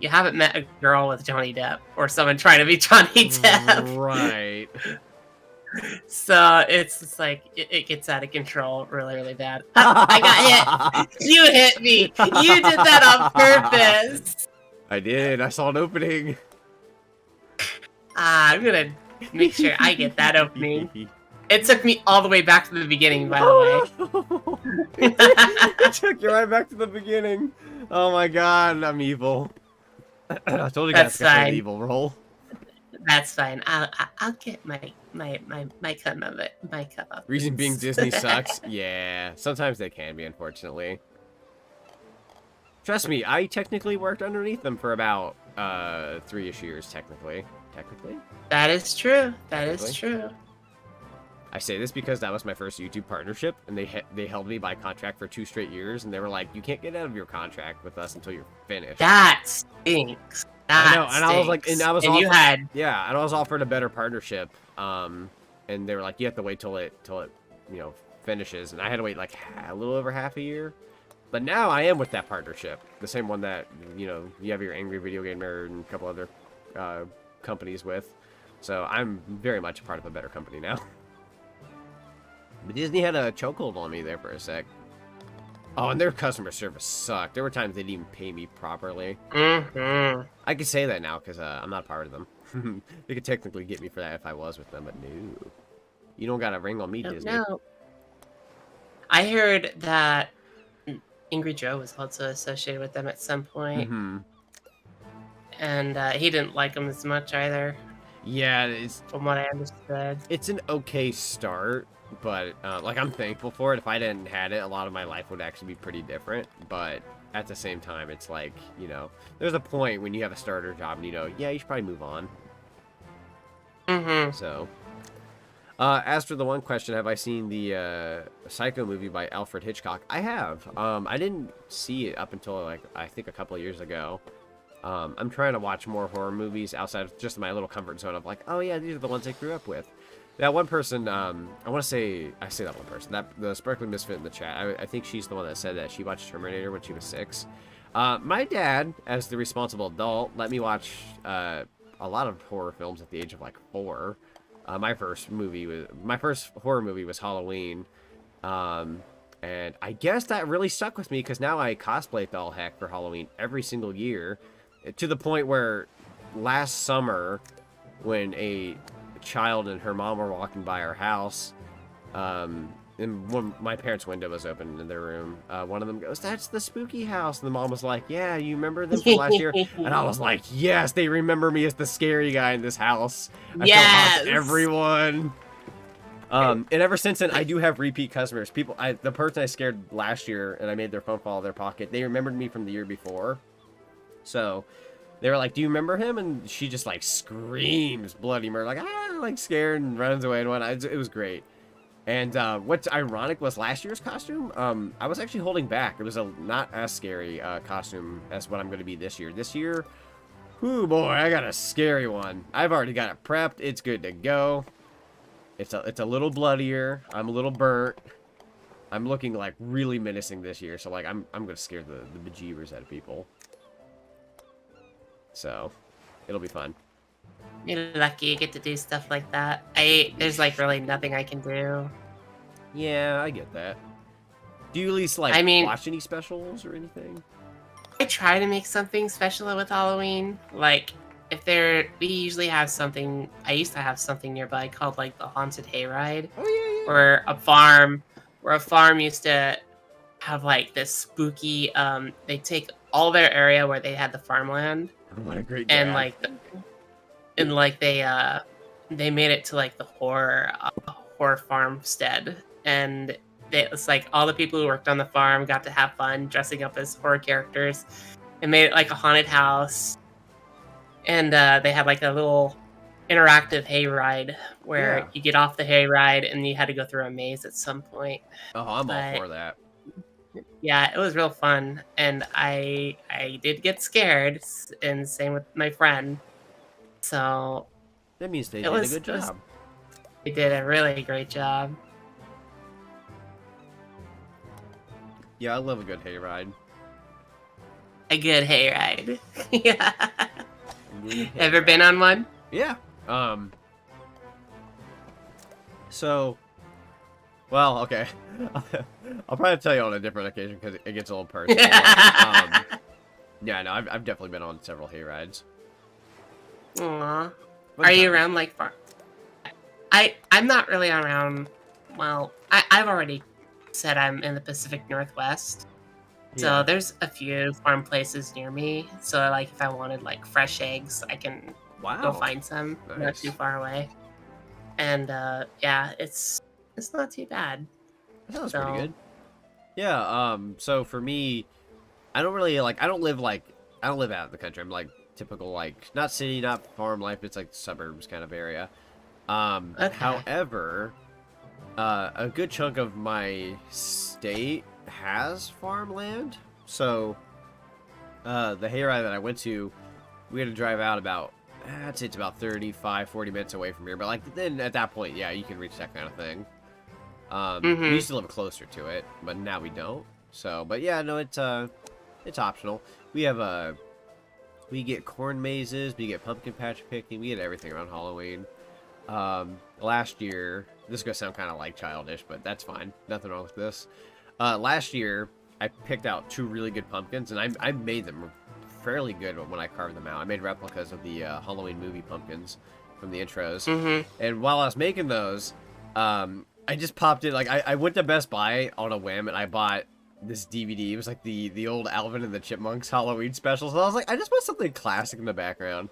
haven't met a girl with Johnny Depp, or someone trying to be Johnny Depp. Right. So it's just like, it gets out of control really, really bad. I got hit! You hit me! You did that on purpose! I did, I saw an opening. I'm gonna make sure I get that opening. It took me all the way back to the beginning, by the way. It took you right back to the beginning. Oh my god, I'm evil. I told you guys to play the evil role. That's fine. I'll get my my cup of it. My cup of Reason being peace. Disney sucks? Yeah, sometimes they can be, unfortunately. Trust me, I technically worked underneath them for about 3-ish years, technically. That is true. That is true. I say this because that was my first YouTube partnership, and they held me by contract for 2 straight years, and they were like, "You can't get out of your contract with us until you're finished." That stinks. I know, and I was like, and I was offered, you had yeah, and I was offered a better partnership, and they were like, "You have to wait till it finishes," and I had to wait like a little over half a year. But now I am with that partnership, the same one that you have your Angry Video Game Nerd and a couple other companies with. So I'm very much a part of a better company now. But Disney had a chokehold on me there for a sec. Oh, and their customer service sucked. There were times they didn't even pay me properly. Mm-hmm. I can say that now because I'm not part of them. They could technically get me for that if I was with them, but no. You don't got a ring on me, Disney. No. I heard that Angry Joe was also associated with them at some point. Mm-hmm. And he didn't like them as much either. Yeah, it's from what I understood. It's an okay start, but like I'm thankful for it. If I didn't had it, a lot of my life would actually be pretty different. But at the same time, it's like there's a point when you have a starter job, and yeah, you should probably move on. Mm-hmm. So, as for the one question, have I seen the Psycho movie by Alfred Hitchcock? I have. I didn't see it up until I think a couple of years ago. I'm trying to watch more horror movies outside of just my little comfort zone of like, oh yeah, these are the ones I grew up with. That one person, I say that one person, the Sparkly Misfit in the chat, I think she's the one that said that she watched Terminator when she was 6. My dad, as the responsible adult, let me watch a lot of horror films at the age of 4. My first horror movie was Halloween. And I guess that really stuck with me because now I cosplay it all heck for Halloween every single year. To the point where last summer, when a child and her mom were walking by our house, and when my parents' window was open in their room, one of them goes, "That's the spooky house." And the mom was like, "Yeah, you remember them from last year?" And I was like, "Yes, they remember me as the scary guy in this house. I feel hot to everyone." And ever since then, I do have repeat customers. The person I scared last year, and I made their phone fall out of their pocket, they remembered me from the year before. So they were like, "Do you remember him?" And she just screams bloody murder, scared and runs away and whatnot. It was great. And what's ironic was last year's costume. I was actually holding back. It was a not as scary costume as what I'm going to be this year. This year, whoo boy, I got a scary one. I've already got it prepped. It's good to go. It's a little bloodier. I'm a little burnt. I'm looking really menacing this year. So I'm gonna scare the bejeebers out of people. So it'll be fun. You're lucky you get to do stuff like that. There's really nothing I can do. Yeah, I get that. Do you at least watch any specials or anything? I try to make something special with Halloween. We usually have something. I used to have something nearby called the Haunted Hayride. Oh yeah. Where a farm used to have this spooky. They take all their area where they had the farmland. What a great dad. And they made it to the horror farmstead, and it's all the people who worked on the farm got to have fun dressing up as horror characters, and made it a haunted house. And they had a little interactive hayride where you get off the hayride and you had to go through a maze at some point. Oh, I'm all for that. Yeah, it was real fun, and I did get scared, and same with my friend. So that means they did a good job. They did a really great job. Yeah, I love a good hayride. A good hayride. Yeah. Ever been on one? Yeah. So, well, okay. I'll probably tell you on a different occasion because it gets a little personal. Yeah, no, I've definitely been on several hayrides. Aww. Are you around farm? I'm not really around. Well, I've already said I'm in the Pacific Northwest. So there's a few farm places near me. So if I wanted fresh eggs, I can go find some. Nice. Not too far away. and yeah, it's not too bad. That sounds pretty good. Yeah, so for me, I don't really, like, I don't live out in the country. I'm, like, typical, like, not city, not farm life. It's, like, suburbs kind of area. Okay. However, a good chunk of my state has farmland. So, the hayride that I went to, we had to drive out about, I'd say it's about 35, 40 minutes away from here. But, like, then at that point, yeah, you can reach that kind of thing. We used to live closer to it, but now we don't. So, but yeah, no, it's optional. We have, we get corn mazes, we get pumpkin patch picking, we get everything around Halloween. Last year, this is gonna sound kind of like childish, but that's fine. Nothing wrong with this. Last year, I picked out 2 really good pumpkins, and I made them fairly good when I carved them out. I made replicas of the Halloween movie pumpkins from the intros. And while I was making those, I just popped it, like, I went to Best Buy on a whim, and I bought this DVD. It was like the old Alvin and the Chipmunks Halloween special. So I was like, I just want something classic in the background.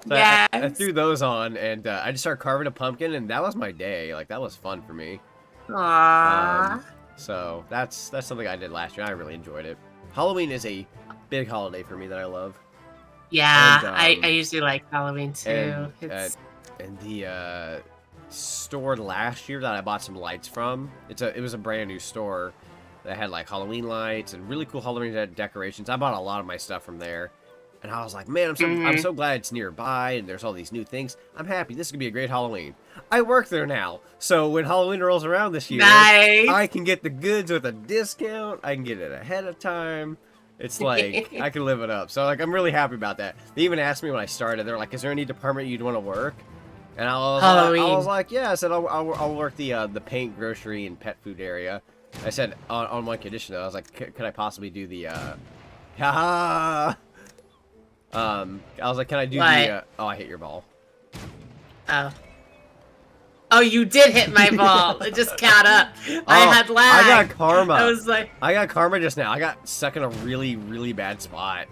So Yes. I threw those on, and I just started carving a pumpkin, and that was my day. Like, that was fun for me. Aww. So that's something I did last year. I really enjoyed it. Halloween is a big holiday for me that I love. Yeah, and, I usually like Halloween too. And the store last year that I bought some lights from, it was a brand new store that had like Halloween lights and really cool Halloween decorations. I bought a lot of my stuff from there, and I was like, man, I'm so glad it's nearby and there's all these new things. I'm happy. This is gonna be a great Halloween. I work there now, so when Halloween rolls around this year, Nice. I can get the goods with a discount. I can get it ahead of time. It's like I can live it up. So like I'm really happy about that. They even asked me when I started. They're like, "Is there any department you'd want to work?" And I was like, "Yeah." I said, "I'll work the paint, grocery, and pet food area." I said on one condition though. I was like, "Could I possibly do the haha?" I was like, "Can I do the oh, I hit your ball." Oh, you did hit my ball. It just caught up. I had lag. I got karma. I was like, I got karma just now. I got stuck in a really, really bad spot.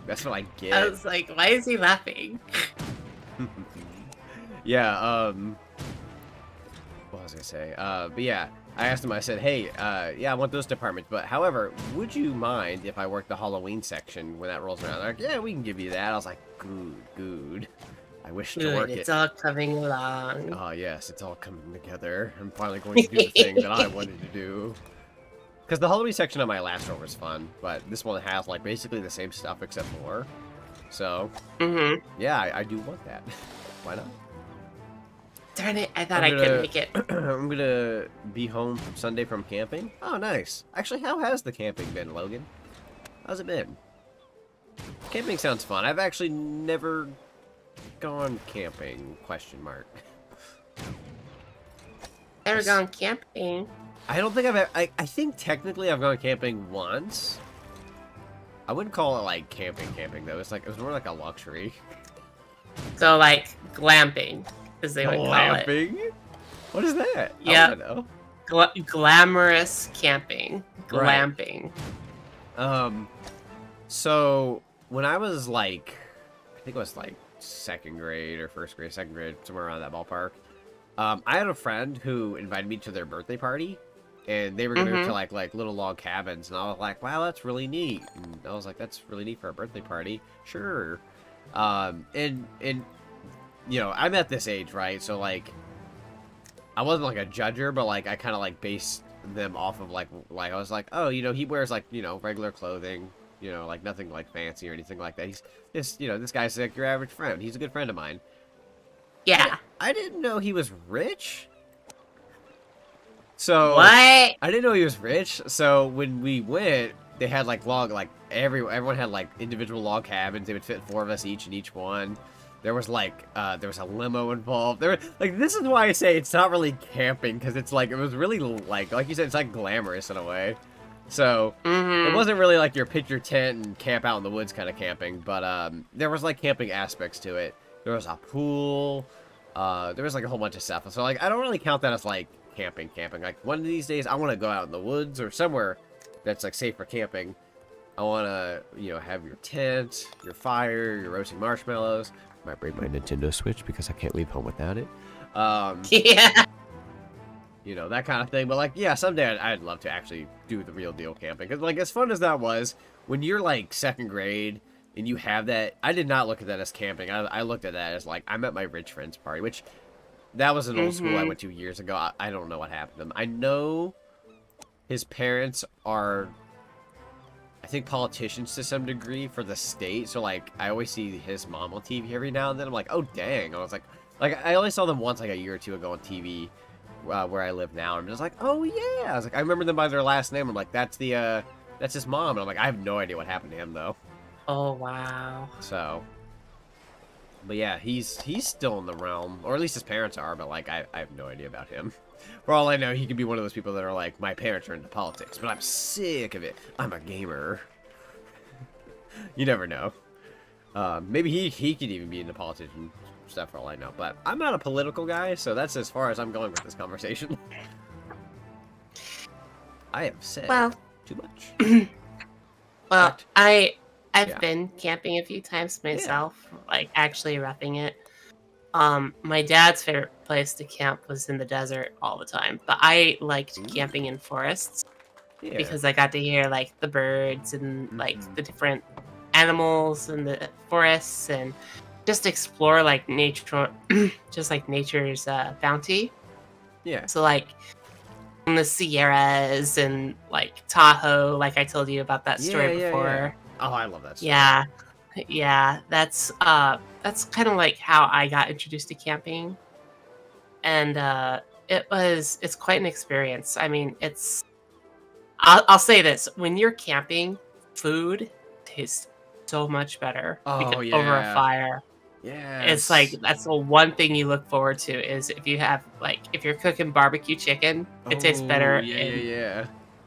That's what I get. I was like, why is he laughing? Yeah, what was I gonna say? But yeah, I asked him, I said, hey, yeah, I want those departments, but however, would you mind if I work the Halloween section when that rolls around? They're like, yeah, we can give you that. I was like, good. I wish to work it. It's all coming along. Oh, yes, it's all coming together. I'm finally going to do the thing that I wanted to do. Because the Halloween section on my last roll was fun, but this one has, like, basically the same stuff except more. So, yeah, I do want that. Why not? Darn it, I thought I could make it. I'm gonna be home Sunday from camping. Oh, nice. Actually, how has the camping been, Logan? How's it been? Camping sounds fun. I've actually never gone camping, question mark. Never gone camping. I don't think I think technically I've gone camping once. I wouldn't call it like camping though. It was more like a luxury. So like glamping, as they would call it. Glamping? What is that? Yeah. I don't know. Glamorous camping. Glamping. Right. So when I was like, I think it was like second grade or first grade, second grade, somewhere around that ballpark. I had a friend who invited me to their birthday party, and they were going to go to like little log cabins, and I was like, wow, that's really neat. And I was like, that's really neat for a birthday party. Sure. And you know, I'm at this age, right? So like, I wasn't like a judger, but like I kind of like based them off of like I was like, oh, you know, he wears like, you know, regular clothing. You know, like nothing like fancy or anything like that. He's just, you know, this guy's like your average friend. He's a good friend of mine. Yeah. I didn't know he was rich. So what? I didn't know he was rich. So when we went, they had like everyone had like individual log cabins. They would fit 4 of us each in each one. There was like there was a limo involved. This is why I say it's not really camping, because it's like it was really like you said, it's like glamorous in a way. So, it wasn't really like your pitch your tent and camp out in the woods kind of camping, but there was like camping aspects to it. There was a pool, there was like a whole bunch of stuff. So like, I don't really count that as like camping. Like one of these days, I want to go out in the woods or somewhere that's like safe for camping. I want to, you know, have your tent, your fire, your roasting marshmallows. Might bring my Nintendo Switch because I can't leave home without it. Yeah. You know, that kind of thing. But, like, yeah, someday I'd love to actually do the real deal camping. Because, like, as fun as that was, when you're, like, 2nd grade and you have that, I did not look at that as camping. I looked at that as, like, I'm at my rich friend's party, which that was an old school I went to years ago. I don't know what happened to him. I know his parents are, I think, politicians to some degree for the state. So, like, I always see his mom on TV every now and then. I'm like, oh, dang. I was like, I only saw them once, like, a year or two ago on TV. Where I live now. I'm just like, oh yeah. I was like, I remember them by their last name. I'm like, that's his mom. And I'm like, I have no idea what happened to him though. Oh wow. So, but yeah, he's still in the realm, or at least his parents are. But like, I have no idea about him. For all I know, he could be one of those people that are like, my parents are into politics, but I'm sick of it. I'm a gamer. You never know. Maybe he could even be into politics and stuff for all I know, but I'm not a political guy, so that's as far as I'm going with this conversation. I have said too much. Well, I've been camping a few times myself, like actually roughing it. My dad's favorite place to camp was in the desert all the time, but I liked camping in forests because I got to hear like the birds and like the different animals in the forests and just explore like nature, just like nature's bounty. Yeah. So like in the Sierras and like Tahoe, like I told you about that story before. Yeah. Oh, I love that story. Yeah. That's kind of like how I got introduced to camping, and it's quite an experience. I mean, I'll say this: when you're camping, food tastes so much better over a fire. Yeah, it's like that's the one thing you look forward to is if you're cooking barbecue chicken, it tastes better.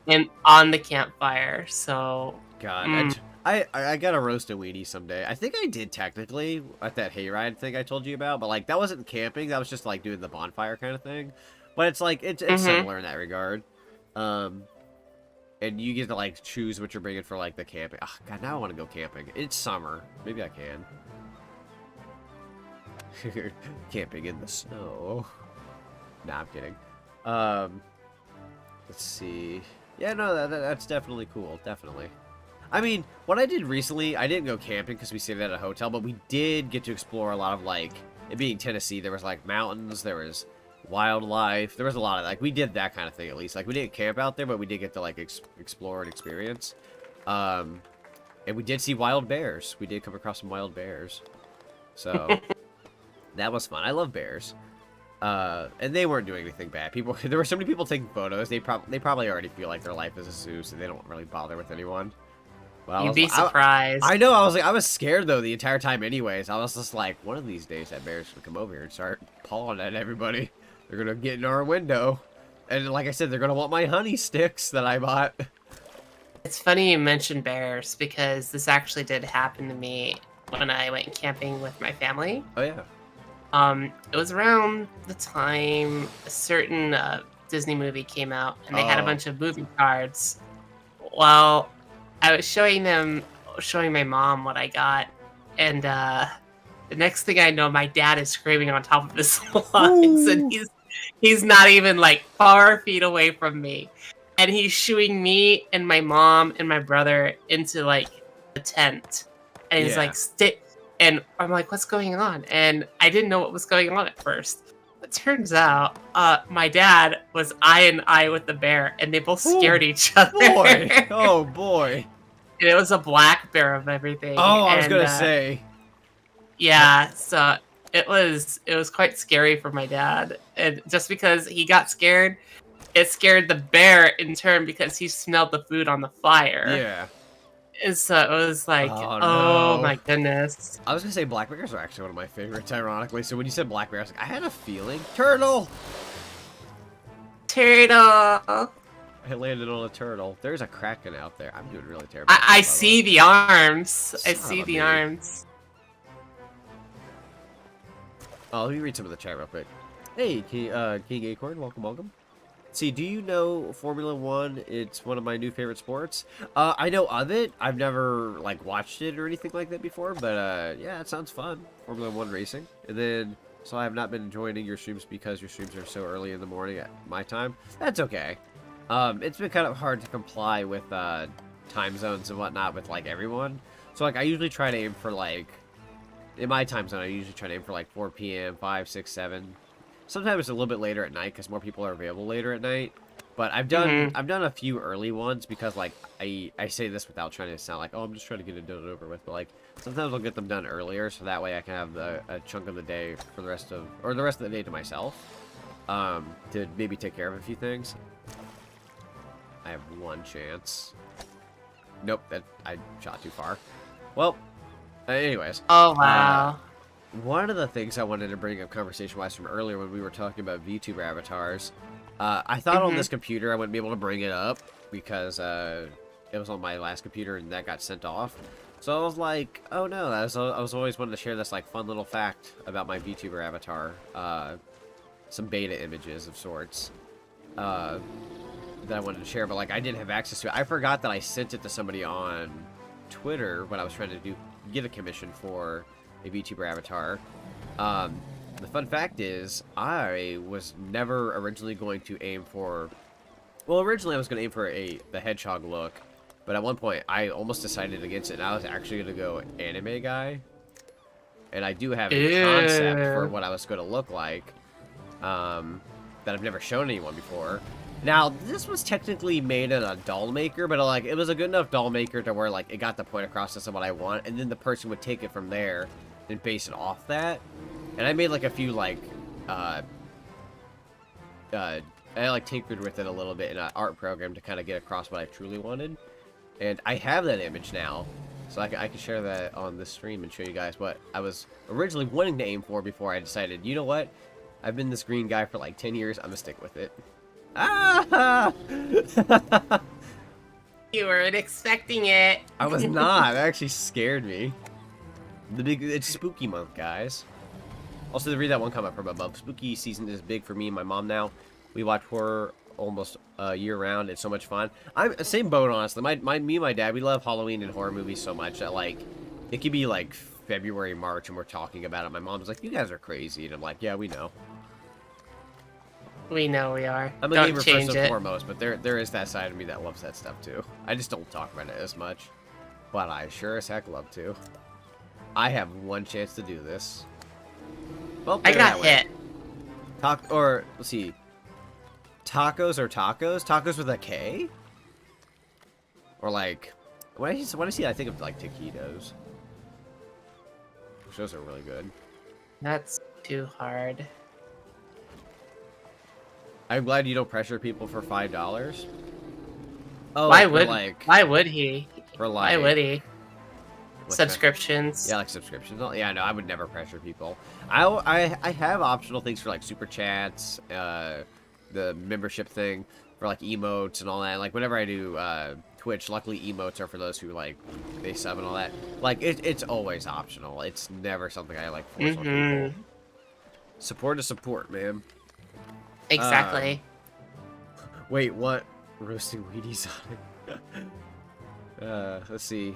And on the campfire. So God, I got a roasted weenie someday. I think I did technically at that hayride thing I told you about, but like that wasn't camping. That was just like doing the bonfire kind of thing. But it's like it's similar in that regard. And you get to like choose what you're bringing for like the camping. Oh, God, now I want to go camping. It's summer. Maybe I can. Camping in the snow. Nah, I'm kidding. Let's see. Yeah, no, that's definitely cool. Definitely. I mean, what I did recently, I didn't go camping because we stayed at a hotel, but we did get to explore a lot of, like, it being Tennessee, there was, like, mountains, there was wildlife, there was a lot of, like, we did that kind of thing, at least. Like, we didn't camp out there, but we did get to, like, explore and experience. And we did see wild bears. We did come across some wild bears. So... that was fun. I love bears. And they weren't doing anything bad. There were so many people taking photos. They probably already feel like their life is a zoo, so they don't really bother with anyone. Well, you'd be surprised. I know. I was scared though the entire time. Anyways, I was just like, one of these days that bear's gonna come over here and start pawing at everybody. They're gonna get in our window, and like I said, they're gonna want my honey sticks that I bought. It's funny you mentioned bears because this actually did happen to me when I went camping with my family. Oh yeah. It was around the time a certain Disney movie came out, and they had a bunch of movie cards. Well, I was showing my mom what I got, and the next thing I know, my dad is screaming on top of his lungs, and he's not even like 4 feet away from me, and he's shooing me and my mom and my brother into like the tent, and he's like, and I'm like, what's going on? And I didn't know what was going on at first. It turns out my dad was eye and eye with the bear, and they both scared each other. Boy. Oh, boy. And it was a black bear of everything. Oh, I was going to say. Yeah, so it was quite scary for my dad. And just because he got scared, it scared the bear in turn because he smelled the food on the fire. Yeah. And so it was like, oh my goodness. I was going to say black bears are actually one of my favorites, ironically. So when you said black bear, I was like, I had a feeling. Turtle! Turtle! I landed on a turtle. There's a kraken out there. I'm doing really terrible. I see the arms. I see the arms. Oh, let me read some of the chat real quick. Hey, King Acorn, welcome. See, do you know Formula One? It's one of my new favorite sports. I know of it. I've never like watched it or anything like that before, but yeah, it sounds fun. Formula One racing. And then, so I have not been joining your streams because your streams are so early in the morning at my time. That's okay. It's been kind of hard to comply with time zones and whatnot with like everyone. So like I usually try to aim for like, in my time zone, I usually try to aim for like 4 p.m., 5, 6, 7. Sometimes it's a little bit later at night because more people are available later at night. But I've done a few early ones because like I say this without trying to sound like, oh, I'm just trying to get it done and over with. But like sometimes I'll get them done earlier so that way I can have a chunk of the day for the rest of the day to myself, to maybe take care of a few things. I have one chance. Nope, I shot too far. Well, anyways. Oh wow. One of the things I wanted to bring up conversation-wise from earlier when we were talking about VTuber avatars, I thought on this computer I wouldn't be able to bring it up because it was on my last computer and that got sent off. So I was like, oh no, I was always wanting to share this like fun little fact about my VTuber avatar, some beta images of sorts, that I wanted to share, but like I didn't have access to it. I forgot that I sent it to somebody on Twitter when I was trying to get a commission for a VTuber avatar. The fun fact is, I was never originally going to aim for... Well, originally I was going to aim for the hedgehog look, but at one point I almost decided against it, and I was actually going to go anime guy. And I do have a concept for what I was going to look like, that I've never shown anyone before. Now, this was technically made in a doll maker, but like it was a good enough doll maker to where like it got the point across as to what I want, and then the person would take it from there and base it off that. And I made like a few like I like tinkered with it a little bit in an art program to kind of get across what I truly wanted. And I have that image now, so I can share that on this stream and show you guys what I was originally wanting to aim for before I decided, you know what, I've been this green guy for like 10 years, I'm gonna stick with it. Ah! You weren't expecting it. I was not. It actually scared me. It's spooky month, guys. Also, to read that one comment from above, spooky season is big for me and my mom now. We watch horror almost year round. It's so much fun. I'm same boat, honestly. Me and my dad, we love Halloween and horror movies so much that like it could be like February, March, and we're talking about it. My mom's like, "You guys are crazy," and I'm like, "Yeah, we know." We know we are. I'm a Don't gamer change first and it. foremost, but there is that side of me that loves that stuff too. I just don't talk about it as much, but I sure as heck love to. I have one chance to do this. Well, I got hit. Let's see. Tacos or tacos? Tacos with a K? Or like, when I see, I think of like taquitos. Those are really good. That's too hard. I'm glad you don't pressure people for $5. Oh, Why for would like, why would he? for like, Why would he? what Subscriptions. Yeah, like subscriptions. Oh, yeah, no, I would never pressure people. I have optional things for like super chats, the membership thing for like emotes and all that. Like whenever I do Twitch, luckily emotes are for those who like they sub and all that. Like it's always optional. It's never something I like force on people. Support is support, man. Exactly. Wait, what? Roasting Wheaties on it. Let's see.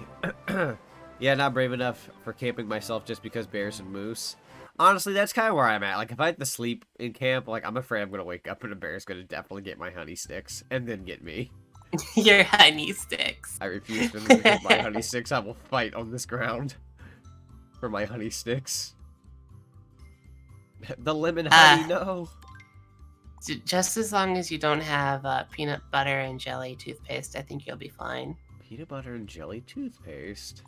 Yeah, not brave enough for camping myself just because bears and moose. Honestly, that's kind of where I'm at. Like, if I had to sleep in camp, like, I'm afraid I'm going to wake up and a bear's going to definitely get my honey sticks and then get me. Your honey sticks. I refuse to get my honey sticks. I will fight on this ground for my honey sticks. The lemon honey, no. Just as long as you don't have peanut butter and jelly toothpaste, I think you'll be fine. Peanut butter and jelly toothpaste?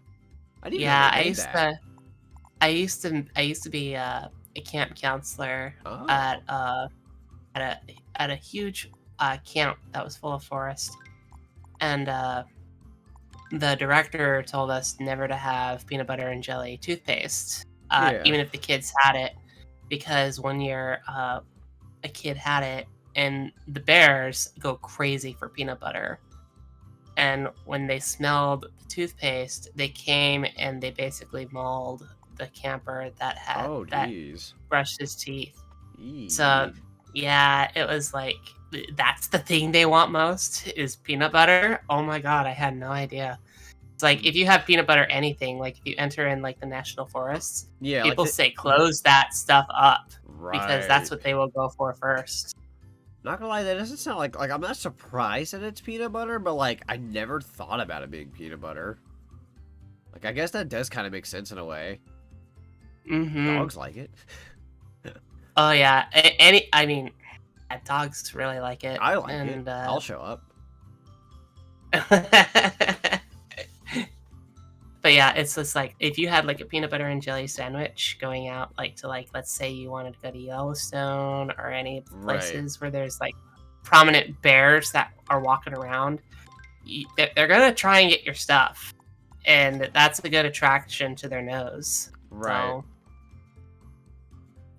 I didn't Yeah, even know that. I used to be a camp counselor at a huge camp that was full of forest, and the director told us never to have peanut butter and jelly toothpaste, even if the kids had it, because one year a kid had it, and the bears go crazy for peanut butter. And when they smelled the toothpaste, they came and they basically mauled the camper that had that brushed his teeth. Eee. So yeah, it was like that's the thing they want most is peanut butter. Oh my god, I had no idea. It's like if you have peanut butter anything, like if you enter in like the national forests, Yeah, people like say close that stuff up because that's right. what they will go for first. Not gonna lie, that doesn't sound like I'm not surprised that it's peanut butter, but like I never thought about it being peanut butter. Like I guess that does kind of make sense in a way. Dogs like it. Oh yeah, I mean, dogs really like it. I like it. I'll show up. But yeah, it's just like if you had like a peanut butter and jelly sandwich going out, like to like let's say you wanted to go to Yellowstone or any places where there's like prominent bears that are walking around, they're gonna try and get your stuff, and that's a good attraction to their nose. Right. So,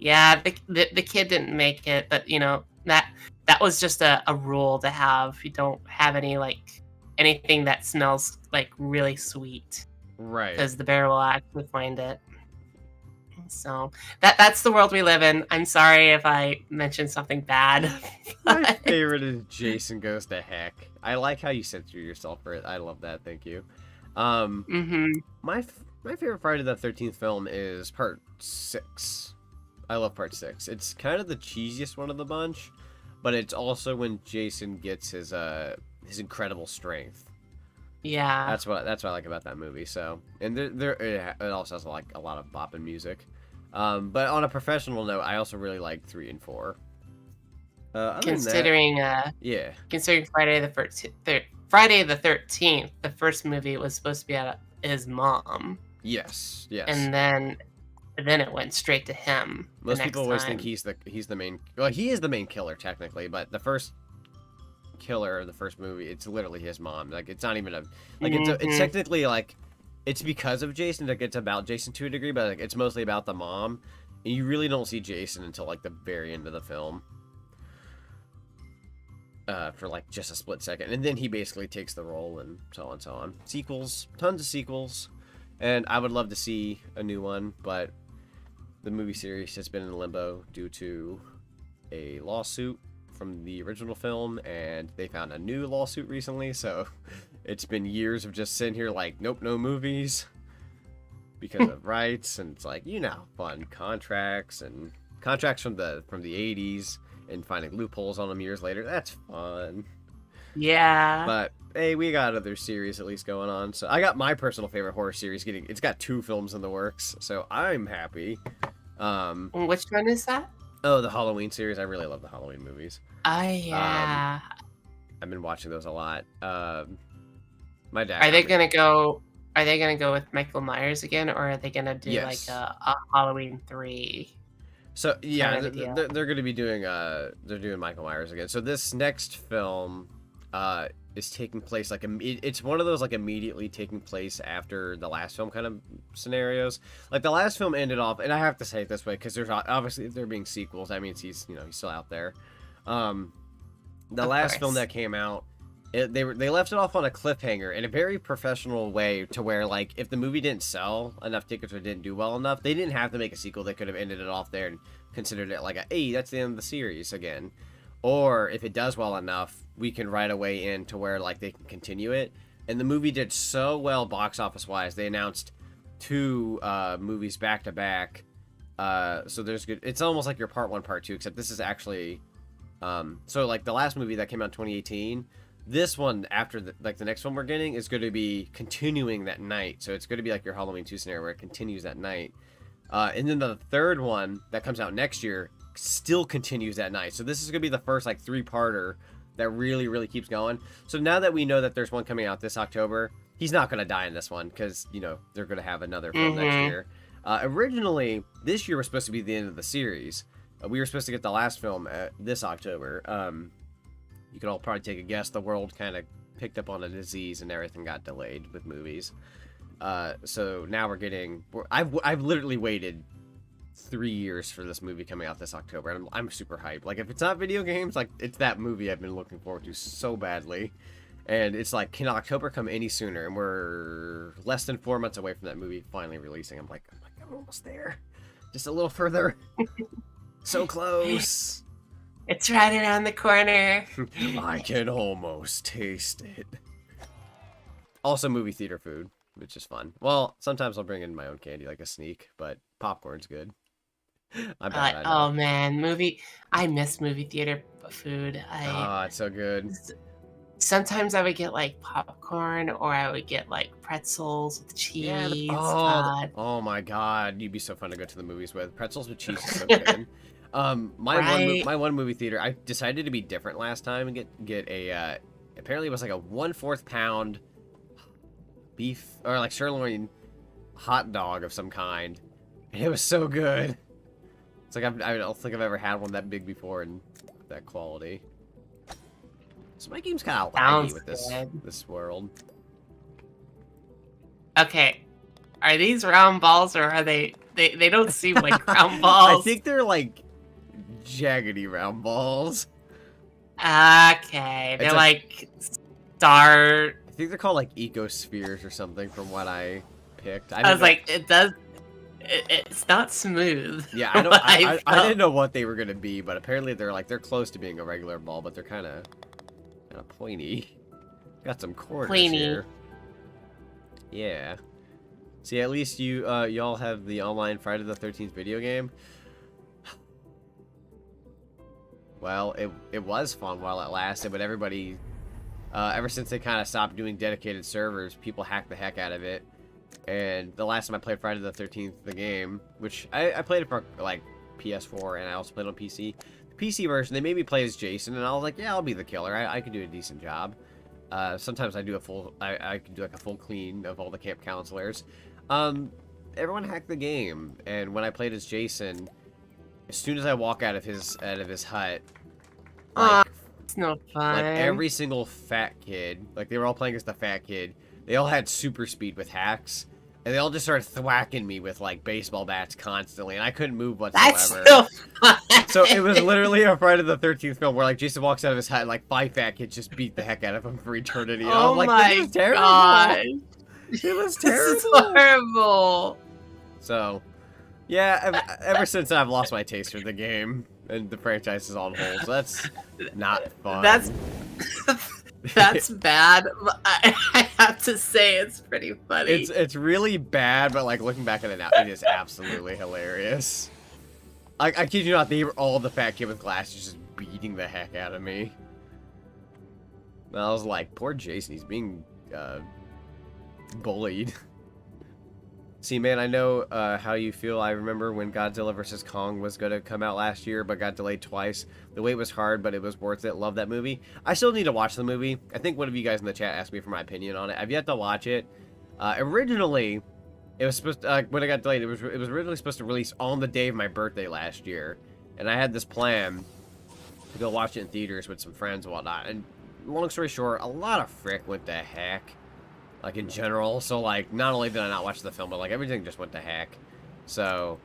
yeah, the kid didn't make it, but you know that was just a rule to have. You don't have any like anything that smells like really sweet. Right. Because the bear will actually find it. So that's the world we live in. I'm sorry if I mentioned something bad. My favorite is Jason Goes to Heck. I like how you censor yourself for it. I love that. Thank you. My favorite Friday the 13th film is Part 6. I love Part 6. It's kind of the cheesiest one of the bunch, but it's also when Jason gets his incredible strength. Yeah, that's what I like about that movie. So, and it also has like a lot of bopping music. But on a professional note, I also really like 3 and 4. Considering Friday the 13th, the first movie was supposed to be about his mom. Yes. And then it went straight to him. Most people always think he's the main. Well, he is the main killer technically, but the first killer of the first movie, it's literally his mom. Like it's not even it's technically like it's because of Jason, like it's about Jason to a degree, but like it's mostly about the mom, and you really don't see Jason until like the very end of the film, for like just a split second, and then he basically takes the role and so on and so on. Sequels, tons of sequels, and I would love to see a new one, but the movie series has been in limbo due to a lawsuit from the original film, and they found a new lawsuit recently, so it's been years of just sitting here like, nope, no movies because of rights, and it's like, fun contracts from the 80s and finding loopholes on them years later. That's fun. Yeah. But hey, we got other series at least going on. So I got my personal favorite horror series it's got 2 films in the works, so I'm happy. Which one is that? Oh, the Halloween series. I really love the Halloween movies. Yeah. I've been watching those a lot. My dad. Are they gonna go with Michael Myers again, or are they gonna do like a Halloween 3? So yeah, they're gonna be doing they're doing Michael Myers again. So this next film is taking place like it's one of those like immediately taking place after the last film kind of scenarios. Like the last film ended off, and I have to say it this way because there's obviously if there being sequels, that means he's still out there. The last film that came out, they left it off on a cliffhanger in a very professional way, to where like if the movie didn't sell enough tickets or didn't do well enough, they didn't have to make a sequel. They could have ended it off there and considered it like hey, that's the end of the series again. Or if it does well enough, we can right away in to where like they can continue it. And the movie did so well box office wise, they announced 2 movies back to back. So there's good. It's almost like your part 1, part 2, except this is actually so like the last movie that came out in 2018. This one after the next one we're getting is going to be continuing that night. So it's going to be like your Halloween 2 scenario where it continues that night. And then the third one that comes out next year still continues that night. So this is going to be the first like 3-parter that really keeps going. So now that we know that there's one coming out this October, he's not going to die in this one because they're going to have another film next year. Originally this year was supposed to be the end of the series. We were supposed to get the last film this October. You could all probably take a guess. The world kind of picked up on a disease and everything got delayed with movies. So now we're getting. I've literally waited 3 years for this movie coming out this October, and I'm super hyped. Like, if it's not video games, like, it's that movie I've been looking forward to so badly. And it's like, can October come any sooner? And we're less than 4 months away from that movie finally releasing. I'm like, I'm almost there. Just a little further. So close. It's right around the corner. I can almost taste it. Also, movie theater food, which is fun. Well, sometimes I'll bring in my own candy, like a sneak, but popcorn's good. I'm bad, I know. Oh man, I miss movie theater food. Oh, it's so good. Sometimes I would get like popcorn, or I would get like pretzels with cheese. Oh my god, you'd be so fun to go to the movies with. Pretzels with cheese is so good. My one movie theater, I decided to be different last time and get a apparently it was like a 1/4 pound beef or like sirloin hot dog of some kind, and it was so good. It's like I don't think I've ever had one that big before and that quality. So my game's kind of laggy with this world. Okay, are these round balls or are they don't seem like round balls? I think they're like jaggedy round balls. Okay, they're like star. I think they're called like ecospheres or something from what I picked. I was like, it's not smooth. Yeah, I didn't know what they were gonna be, but apparently they're close to being a regular ball, but they're kind of pointy. Got some corners here. Yeah. See, at least y'all have the online Friday the 13th video game. Well, it was fun while it lasted, but everybody, ever since they kind of stopped doing dedicated servers, people hacked the heck out of it. And the last time I played Friday the 13th, the game, which I played it for like PS4 and I also played on PC. The PC version, they made me play as Jason, and I was like, yeah, I'll be the killer. I can do a decent job. Sometimes I do I can do like a full clean of all the camp counselors. Everyone hacked the game, and when I played as Jason, as soon as I walk out of his hut, like, it's no fun. Like every single fat kid, like they were all playing as the fat kid. They all had super speed with hacks, and they all just started thwacking me with like baseball bats constantly, and I couldn't move whatsoever. That's so fun. So it was literally a Friday the 13th film where like Jason walks out of his hut and like 5 fat kids just beat the heck out of him for eternity. And Oh I'm like, my this is terrible. gosh. It was This terrible. is horrible. So, yeah, ever since I've lost my taste for the game, and the franchise is on hold, so that's not fun. That's bad, but I have to say it's pretty funny. It's really bad, but like looking back at it now, it is absolutely hilarious. I kid you not, they were all the fat kid with glasses just beating the heck out of me. And I was like, poor Jason, he's being bullied. See, man, I know how you feel. I remember when Godzilla vs. Kong was going to come out last year, but got delayed twice. The wait was hard, but it was worth it. Love that movie. I still need to watch the movie. I think one of you guys in the chat asked me for my opinion on it. I've yet to watch it. Originally, it was supposed to, when it got delayed, it was originally supposed to release on the day of my birthday last year. And I had this plan to go watch it in theaters with some friends and whatnot. And long story short, a lot of frick went to heck. Like, in general. So, like, not only did I not watch the film, but, like, everything just went to heck. So,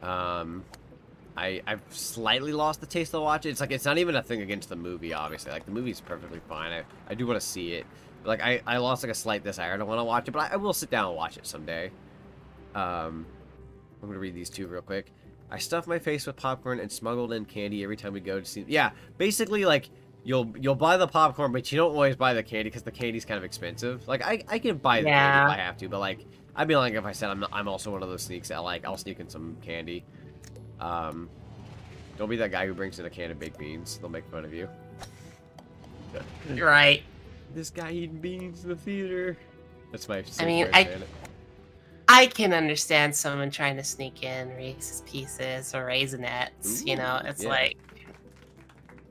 I've slightly lost the taste to watch it. It's like, it's not even a thing against the movie, obviously. Like, the movie's perfectly fine. I do want to see it. But, like, I lost, like, a slight desire to want to watch it. But I will sit down and watch it someday. I'm going to read these two real quick. I stuff my face with popcorn and smuggled in candy every time we go to see... Yeah, basically, like... You'll buy the popcorn, but you don't always buy the candy because the candy's kind of expensive. Like I can buy the candy if I have to, but like I'd be lying if I said I'm also one of those sneaks that like I'll sneak in some candy. Don't be that guy who brings in a can of baked beans. They'll make fun of you. You're right. This guy eating beans in the theater. That's my. I mean, I can understand someone trying to sneak in Reese's Pieces or Raisinets. You know, it's like.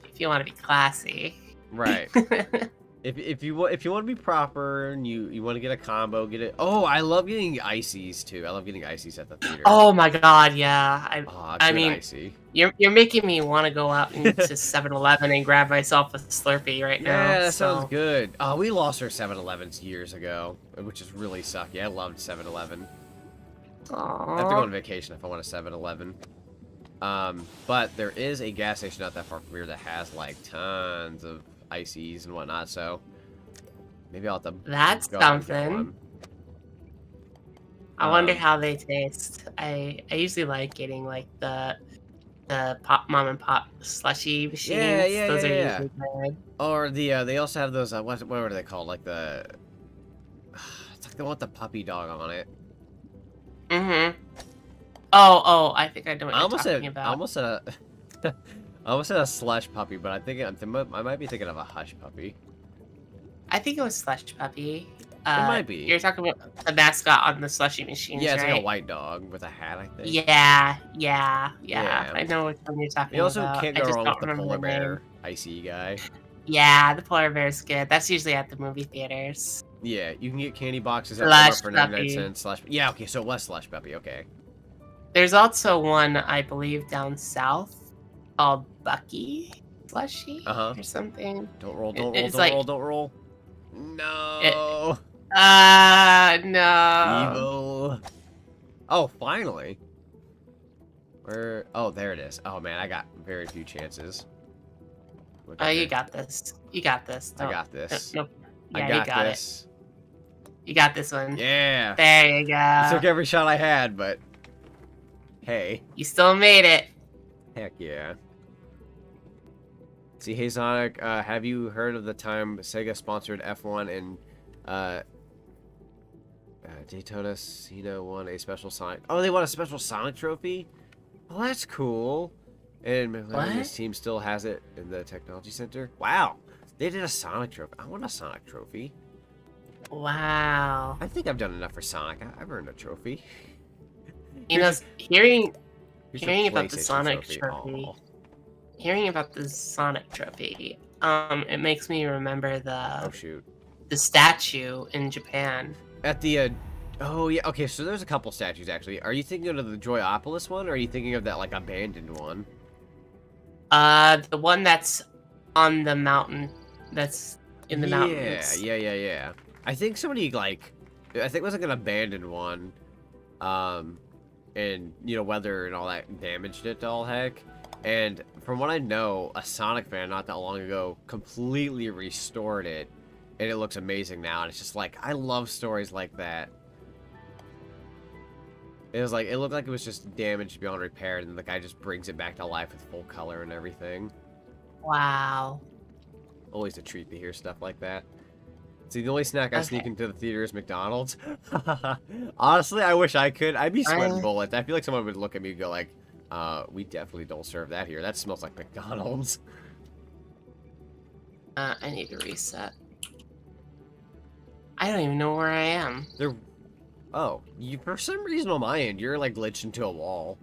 If you want to be classy, right? if you want to be proper and you want to get a combo, get it. Oh, I love getting ices too. I love getting ices at the theater. Oh my god, yeah. I mean, icy. You're making me want to go out into 7-Eleven and grab myself a Slurpee right now. Yeah, that sounds good. Oh, we lost our 7-Elevens years ago, which is really sucky. I loved 7-Eleven. I have to go on vacation if I want a 7-Eleven. But there is a gas station not that far from here that has like tons of ices and whatnot, so maybe I'll have to. That's something. I wonder how they taste. I usually like getting like the the mom and pop slushy machines. Yeah, Those are yeah. usually good. Or they also have those, what are they called? Like the, it's like the one with the puppy dog on it. Mm-hmm. Oh, I think I know what you're talking about. I almost said a, I almost said a slush puppy, but I might be thinking of a hush puppy. I think it was Slush Puppy. It might be. You're talking about the mascot on the slushy machines, Yeah, it's right? like a white dog with a hat, I think. Yeah. Yeah. I know which one you're talking You also about. can't I go just wrong don't with the remember polar the name. bear icy guy. Yeah, the polar bear's good. That's usually at the movie theaters. Yeah, you can get candy boxes at Slush Walmart for 99 puppy. cents. Yeah, okay, so it was slush puppy, okay. There's also one, I believe, down south called Bucky Slushy or something. Don't roll, don't roll. No. No. Evil. Oh, finally. Where? Oh, there it is. Oh man, I got very few chances. Look Oh, at you it. got this. You got this. I got this. Nope. I Yeah, got you got this. it. You got this one. Yeah. There you I took go. every shot I had, but hey, You still made it. heck yeah. See, hey Sonic, have you heard of the time Sega sponsored F1 and Daytona Cena won a special Sonic? Oh, they won a special Sonic trophy? Well, that's cool. And his team still has it in the technology center. Wow, they did a Sonic trophy. I want a Sonic trophy. Wow. I think I've done enough for Sonic. I've earned a trophy. You know, hearing Here's your about the PlayStation Sonic trophy. Aw. Hearing about the Sonic trophy, it makes me remember Oh shoot. the statue in Japan. At the oh yeah, okay, so there's a couple statues actually. Are you thinking of the Joyopolis one, or are you thinking of that like abandoned one? The one that's on the mountain, that's in the mountains. Yeah. I think somebody I think it was like an abandoned one. And you know, weather and all that damaged it to all heck. And from what I know, a Sonic fan not that long ago completely restored it, and it looks amazing now. And it's just like, I love stories like that. It was like, it looked like it was just damaged beyond repair, and then the guy just brings it back to life with full color and everything. Wow. Always a treat to hear stuff like that. See, the only snack I sneak into the theater is McDonald's. Honestly, I wish I could. I'd be sweating bullets. I feel like someone would look at me and go like, we definitely don't serve that here. That smells like McDonald's. I need to reset. I don't even know where I am. Oh, for some reason on my end, you're like glitched into a wall.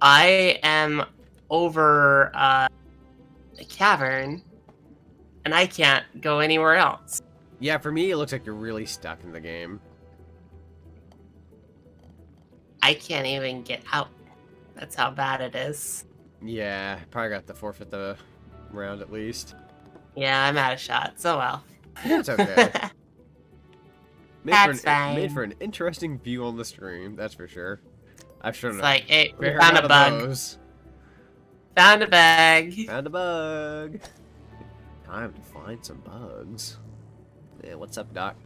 I am over a cavern, and I can't go anywhere else. Yeah, for me, it looks like you're really stuck in the game. I can't even get out. That's how bad it is. Yeah, probably got to forfeit the round at least. Yeah, I'm out of shots. Oh well. It's okay. That's fine. Made for an interesting view on the stream, that's for sure. I've shown It's like, hey, we fair found a amount of bug. those. Found a bug. Found a bug. Time to find some bugs. Yeah, what's up, Doc?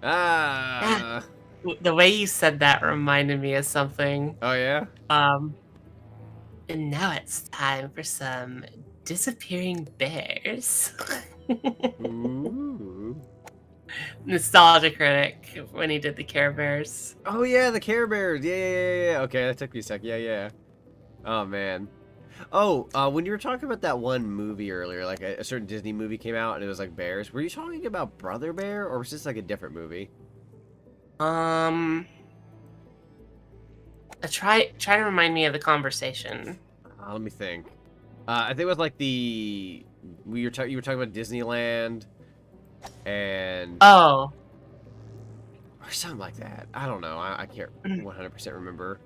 Ah. The way you said that reminded me of something. Oh yeah. And now it's time for some disappearing bears. Ooh. Nostalgia Critic when he did the Care Bears. Oh yeah, the Care Bears. Yeah. Okay, that took me a sec. Yeah. Oh man. Oh, when you were talking about that one movie earlier, like a certain Disney movie came out and it was like bears. Were you talking about Brother Bear, or was this like a different movie? Try to remind me of the conversation. Let me think. I think it was like you were talking about Disneyland, and Oh, or something like that. I don't know. I can't 100% remember.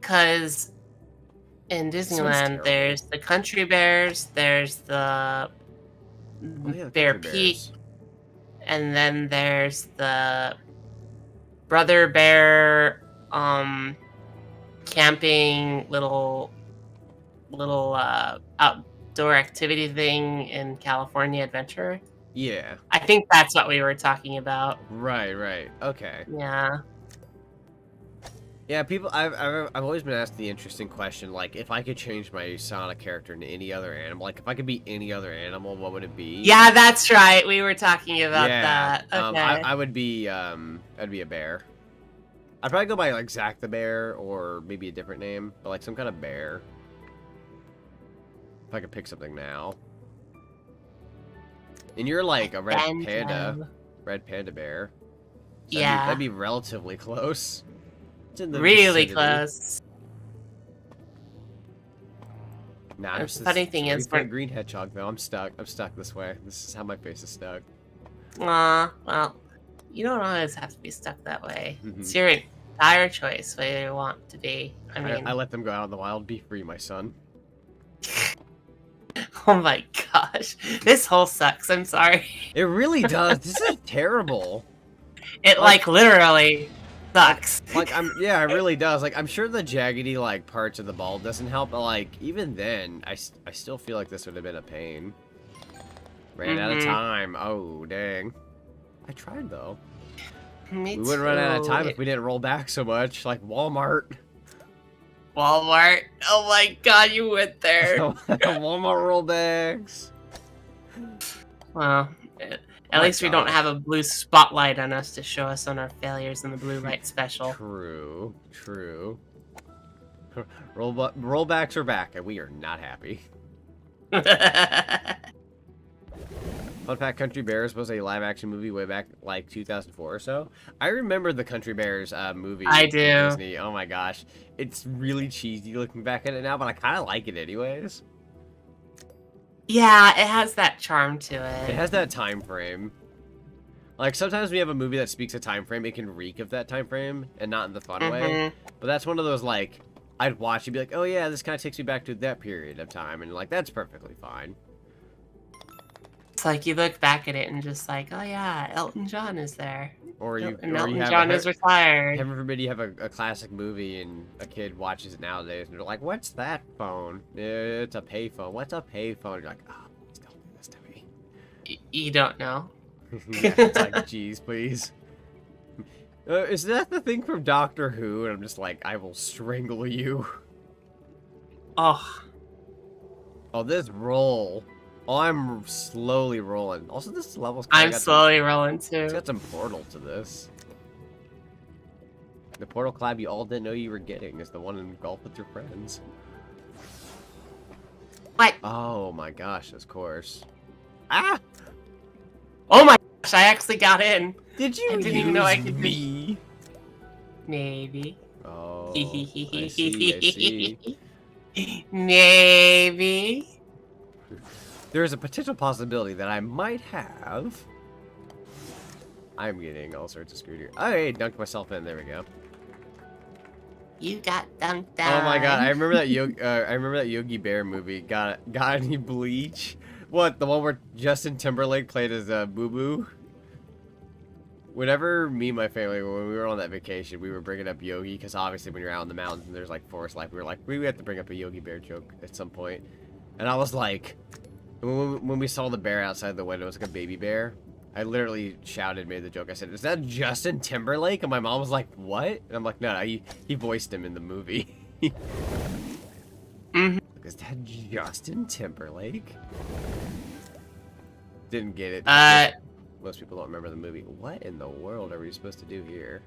because in Disneyland, terrible. there's the Country Bears, there's the Oh, yeah, the Bear Country Peak, Bears. and then there's the Brother Bear camping little outdoor activity thing in California Adventure. Yeah. I think that's what we were talking about. Right. Okay. Yeah. Yeah, people. I've always been asked the interesting question, like, if I could change my Sonic character into any other animal, like, if I could be any other animal, what would it be? Yeah, that's right. We were talking about that. Okay. I would be, I'd be a bear. I'd probably go by, like, Zack the Bear, or maybe a different name, but, like, some kind of bear. If I could pick something now. And you're, like, a red panda bear. So Yeah. that'd be relatively close. It's in the Really vicinity. close. Nah, The funny thing is, for a green hedgehog though. I'm stuck. I'm stuck this way. This is how my face is stuck. Aw, well, you don't always have to be stuck that way. Mhm. It's your entire choice whether you want to be. I mean, I let them go out in the wild. Be free, my son. oh my gosh, this hole sucks. I'm sorry. It really does. This is terrible. It like literally sucks. Like yeah, it really does. Like I'm sure the jaggedy like parts of the ball doesn't help, but like even then, I still feel like this would have been a pain. Ran out of time. Oh dang. I tried though. Me We wouldn't run out of too. time if we didn't roll back so much. Like Walmart. Walmart. Oh my god, you went there. Walmart rollbacks. Well, at least we don't have a blue spotlight on us to show us on our failures in the blue light special. True, true. Rollbacks are back, and we are not happy. Fun fact, Country Bears was a live-action movie way back, like, 2004 or so. I remember the Country Bears movie. I do. Disney. Oh my gosh. It's really cheesy looking back at it now, but I kind of like it anyways. Yeah, it has that charm to It it. has that time frame. Like, sometimes we have a movie that speaks a time frame, it can reek of that time frame, and not in the fun way. But that's one of those, like, I'd watch and be like, oh yeah, this kind of takes me back to that period of time, and, like, that's perfectly fine. It's like you look back at it and just like, oh yeah, Elton John is there. Or you, And or Elton you have John is retired. everybody have a classic movie and a kid watches it nowadays and they're like, what's that phone? It's a payphone. What's a payphone? You're like, oh, please don't do this to me. You don't know. Yeah, it's like, geez, please. Is that the thing from Doctor Who? And I'm just like, I will strangle you. Oh, Oh, this roll. Oh, I'm slowly rolling. Also, this level's I'm slowly rolling It's too. got some portal to this. The portal collab you all didn't know you were getting is the one in Golf with Your Friends. What? Oh my gosh, of course. Ah! Oh my gosh, I actually got in. Did you I didn't even know I could me? Maybe. Oh, I see. Maybe. There's a potential possibility that I might have. I'm getting all sorts of screwed here. Oh, hey, dunked myself in. There we go. You got dunked down. Oh my god, I remember that Yogi Bear movie. Got any bleach? What, the one where Justin Timberlake played as a Boo Boo? Whenever me and my family, when we were on that vacation, we were bringing up Yogi, because obviously when you're out in the mountains and there's like forest life, we were like, we have to bring up a Yogi Bear joke at some point. And I was like, when we saw the bear outside the window, it was like a baby bear. I literally shouted, made the joke. I said, "Is that Justin Timberlake?" And my mom was like, "What?" And I'm like, "No, he voiced him in the movie." Is that Justin Timberlake? Didn't get it. Most people don't remember the movie. What in the world are we supposed to do here?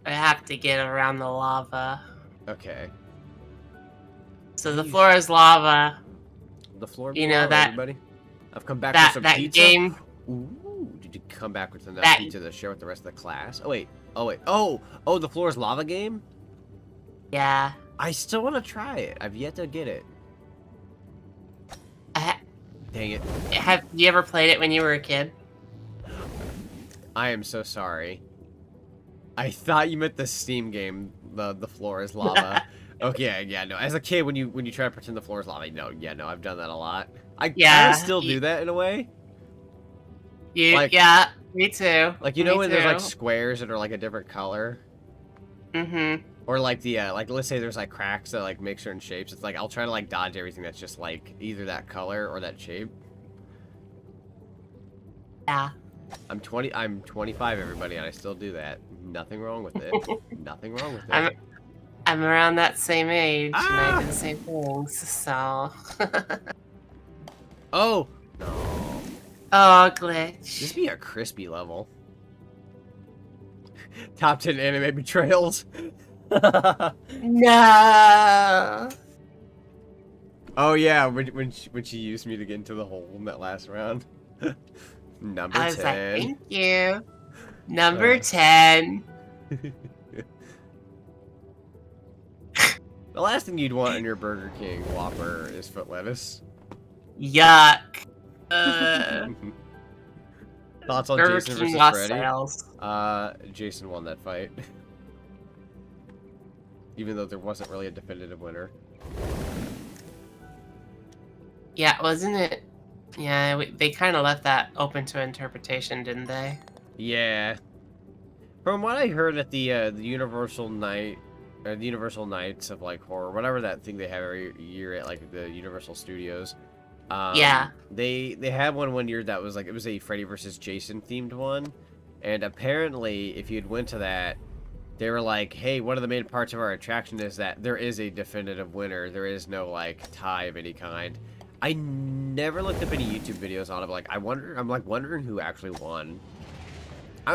I have to get around the lava. Okay. So the floor is lava. The floor. You know below, that- everybody. I've come back with some That pizza. game. Ooh, did you come back with enough That- pizza to share with the rest of the class? Oh wait. Oh, the floor is lava game? Yeah. I still want to try it. I've yet to get it. Dang it. Have you ever played it when you were a kid? I am so sorry. I thought you meant the Steam game, the floor is lava. Okay, yeah, no. As a kid, when you try to pretend the floor is lava, no, I've done that a lot. I kind of still do that in a way. Yeah, me too. Like, you know when there's like squares that are like a different color? Mm-hmm. Or like the, like let's say there's like cracks that like make certain shapes. It's like, I'll try to like dodge everything that's just like either that color or that shape. Yeah. I'm 25, everybody, and I still do that Nothing wrong with it. Nothing wrong with it. I'm around that same age, and I Ah! do the same things, so... Oh! No. Oh, glitch. This be a crispy level. Top 10 anime betrayals. No! Oh yeah, when she used me to get into the hole in that last round. Number 10. I was like, thank you. Number 10. The last thing you'd want in your Burger King Whopper is foot lettuce. Yuck. Thoughts on Burger Jason King versus lost Freddy? sales. Jason won that fight. Even though there wasn't really a definitive winner. Yeah, wasn't it? Yeah, they kind of left that open to interpretation, didn't they? Yeah. From what I heard at the Universal Nights of like horror, whatever that thing they have every year at like the Universal Studios. Yeah. They had one year that was like it was a Freddy versus Jason themed one, and apparently if you'd went to that, they were like, hey, one of the main parts of our attraction is that there is a definitive winner. There is no like tie of any kind. I never looked up any YouTube videos on it, but like I'm wondering who actually won.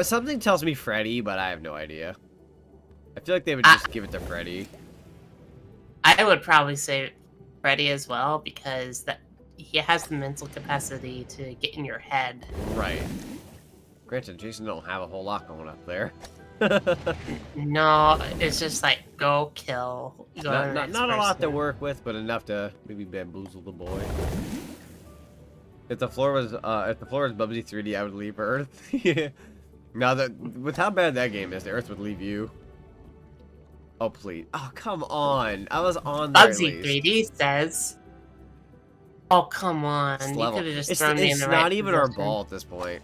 Something tells me Freddy, but I have no idea. I feel like they would just give it to Freddy. I would probably say Freddy as well, because he has the mental capacity to get in your head. Right. Granted, Jason don't have a whole lot going up there. No, it's just like, go kill. Go to the Not next a lot to person. work with, but enough to maybe bamboozle the boy. If the floor was Bubsy 3D, I would leave Earth. Yeah. Now that with how bad that game is, the Earth would leave you. Oh please! Oh come on! I was on there. Bugsy 3D says. Oh come on! It's You level. could have just It's thrown me in the right not even our position. ball at this point.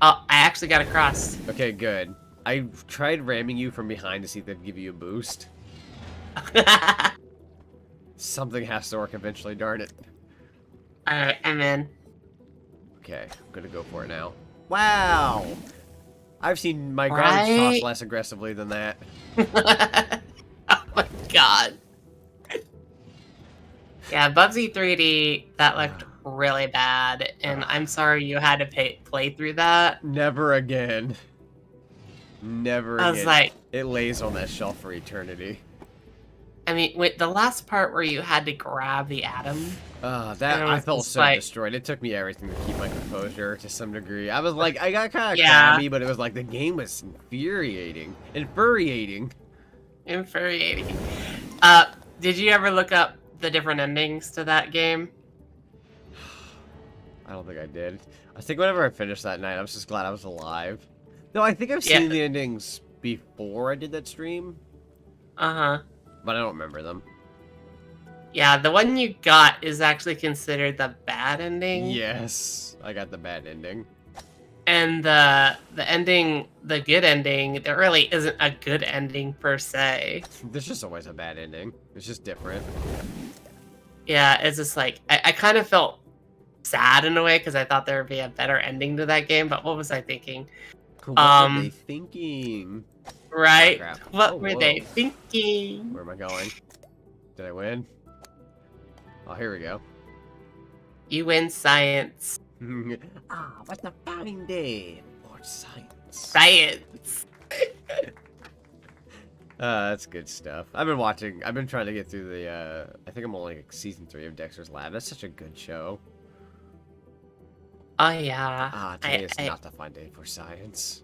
Oh, I actually got across. Okay, good. I tried ramming you from behind to see if they'd give you a boost. Something has to work eventually, darn it. Alright, I'm in. Okay, I'm gonna go for it now. Wow! I've seen my garbage toss Right? less aggressively than that. Oh my god. Yeah, Bubsy 3D, that looked really bad, and I'm sorry you had to play through that. Never again. Never again. I was like, It lays on that shelf for eternity. I mean, with the last part where you had to grab the atom. That And it I was felt just so like- destroyed. It took me everything to keep my composure to some degree. I was like, I got kind of Yeah. crabby, but it was like the game was infuriating. Infuriating. Infuriating. Did you ever look up the different endings to that game? I don't think I did. I think whenever I finished that night, I was just glad I was alive. No, I think I've Yeah. seen the endings before I did that stream, Uh-huh. but I don't remember them. Yeah, the one you got is actually considered the bad ending. Yes, I got the bad ending. And the ending, the good ending, there really isn't a good ending per se. There's just always a bad ending. It's just different. Yeah, it's just like, I kind of felt sad in a way because I thought there would be a better ending to that game, but what was I thinking? What were they thinking? Right? crap. What Oh, were whoa. they thinking? Where am I going? Did I win? Oh, here we go. You win science. What's a fine day for science? Science. That's good stuff. I've been trying to get through the, I think I'm only like season 3 of Dexter's Lab. That's such a good show. Oh, yeah. Today is not a fine day for science.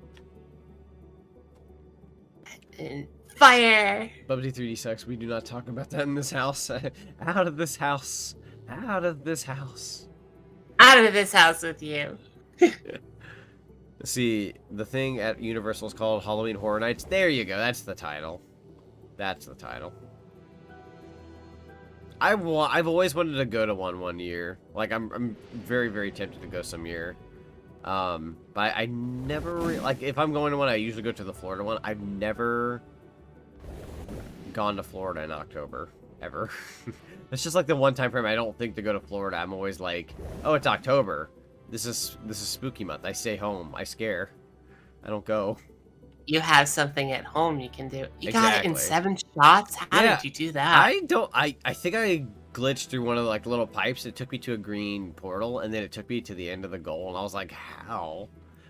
And fire. Bubsy 3D sucks. We do not talk about that in this house. Out of this house. Out of this house. Out of this house with you. See, the thing at Universal is called Halloween Horror Nights. There you go. That's the title. That's the title. I've always wanted to go to one year. Like, I'm very, very tempted to go some year. But I never like, if I'm going to one, I usually go to the Florida one. I've never gone to Florida in October, ever. It's just like the one time frame I don't think to go to Florida. I'm always like, oh, it's October. This is spooky month. I stay home. I scare. I don't go. you have something at home you can do. You got it in Exactly. 7 shots? How Yeah, did you do that? I think I glitched through one of the like little pipes. It took me to a green portal, and then it took me to the end of the goal, and I was like, how?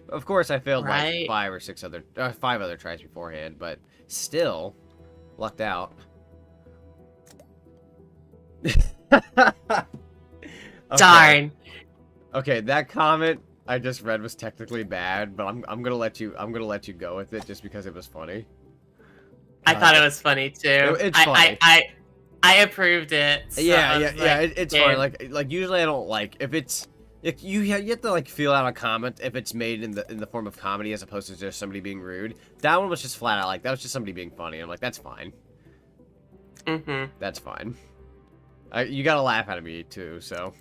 Of course, I failed like Right? 5 other tries beforehand, but still lucked out. Okay. Darn. Okay, that comment I just read was technically bad, but I'm gonna let you go with it just because it was funny. I thought it was funny too. It's funny. I approved it. So Yeah, I was like, it's dude. fine. Like usually I don't like if it's you have to like feel out a comment if it's made in the form of comedy as opposed to just somebody being rude. That one was just flat out like that was just somebody being funny. I'm like that's fine. That's fine. You gotta laugh out of me too, so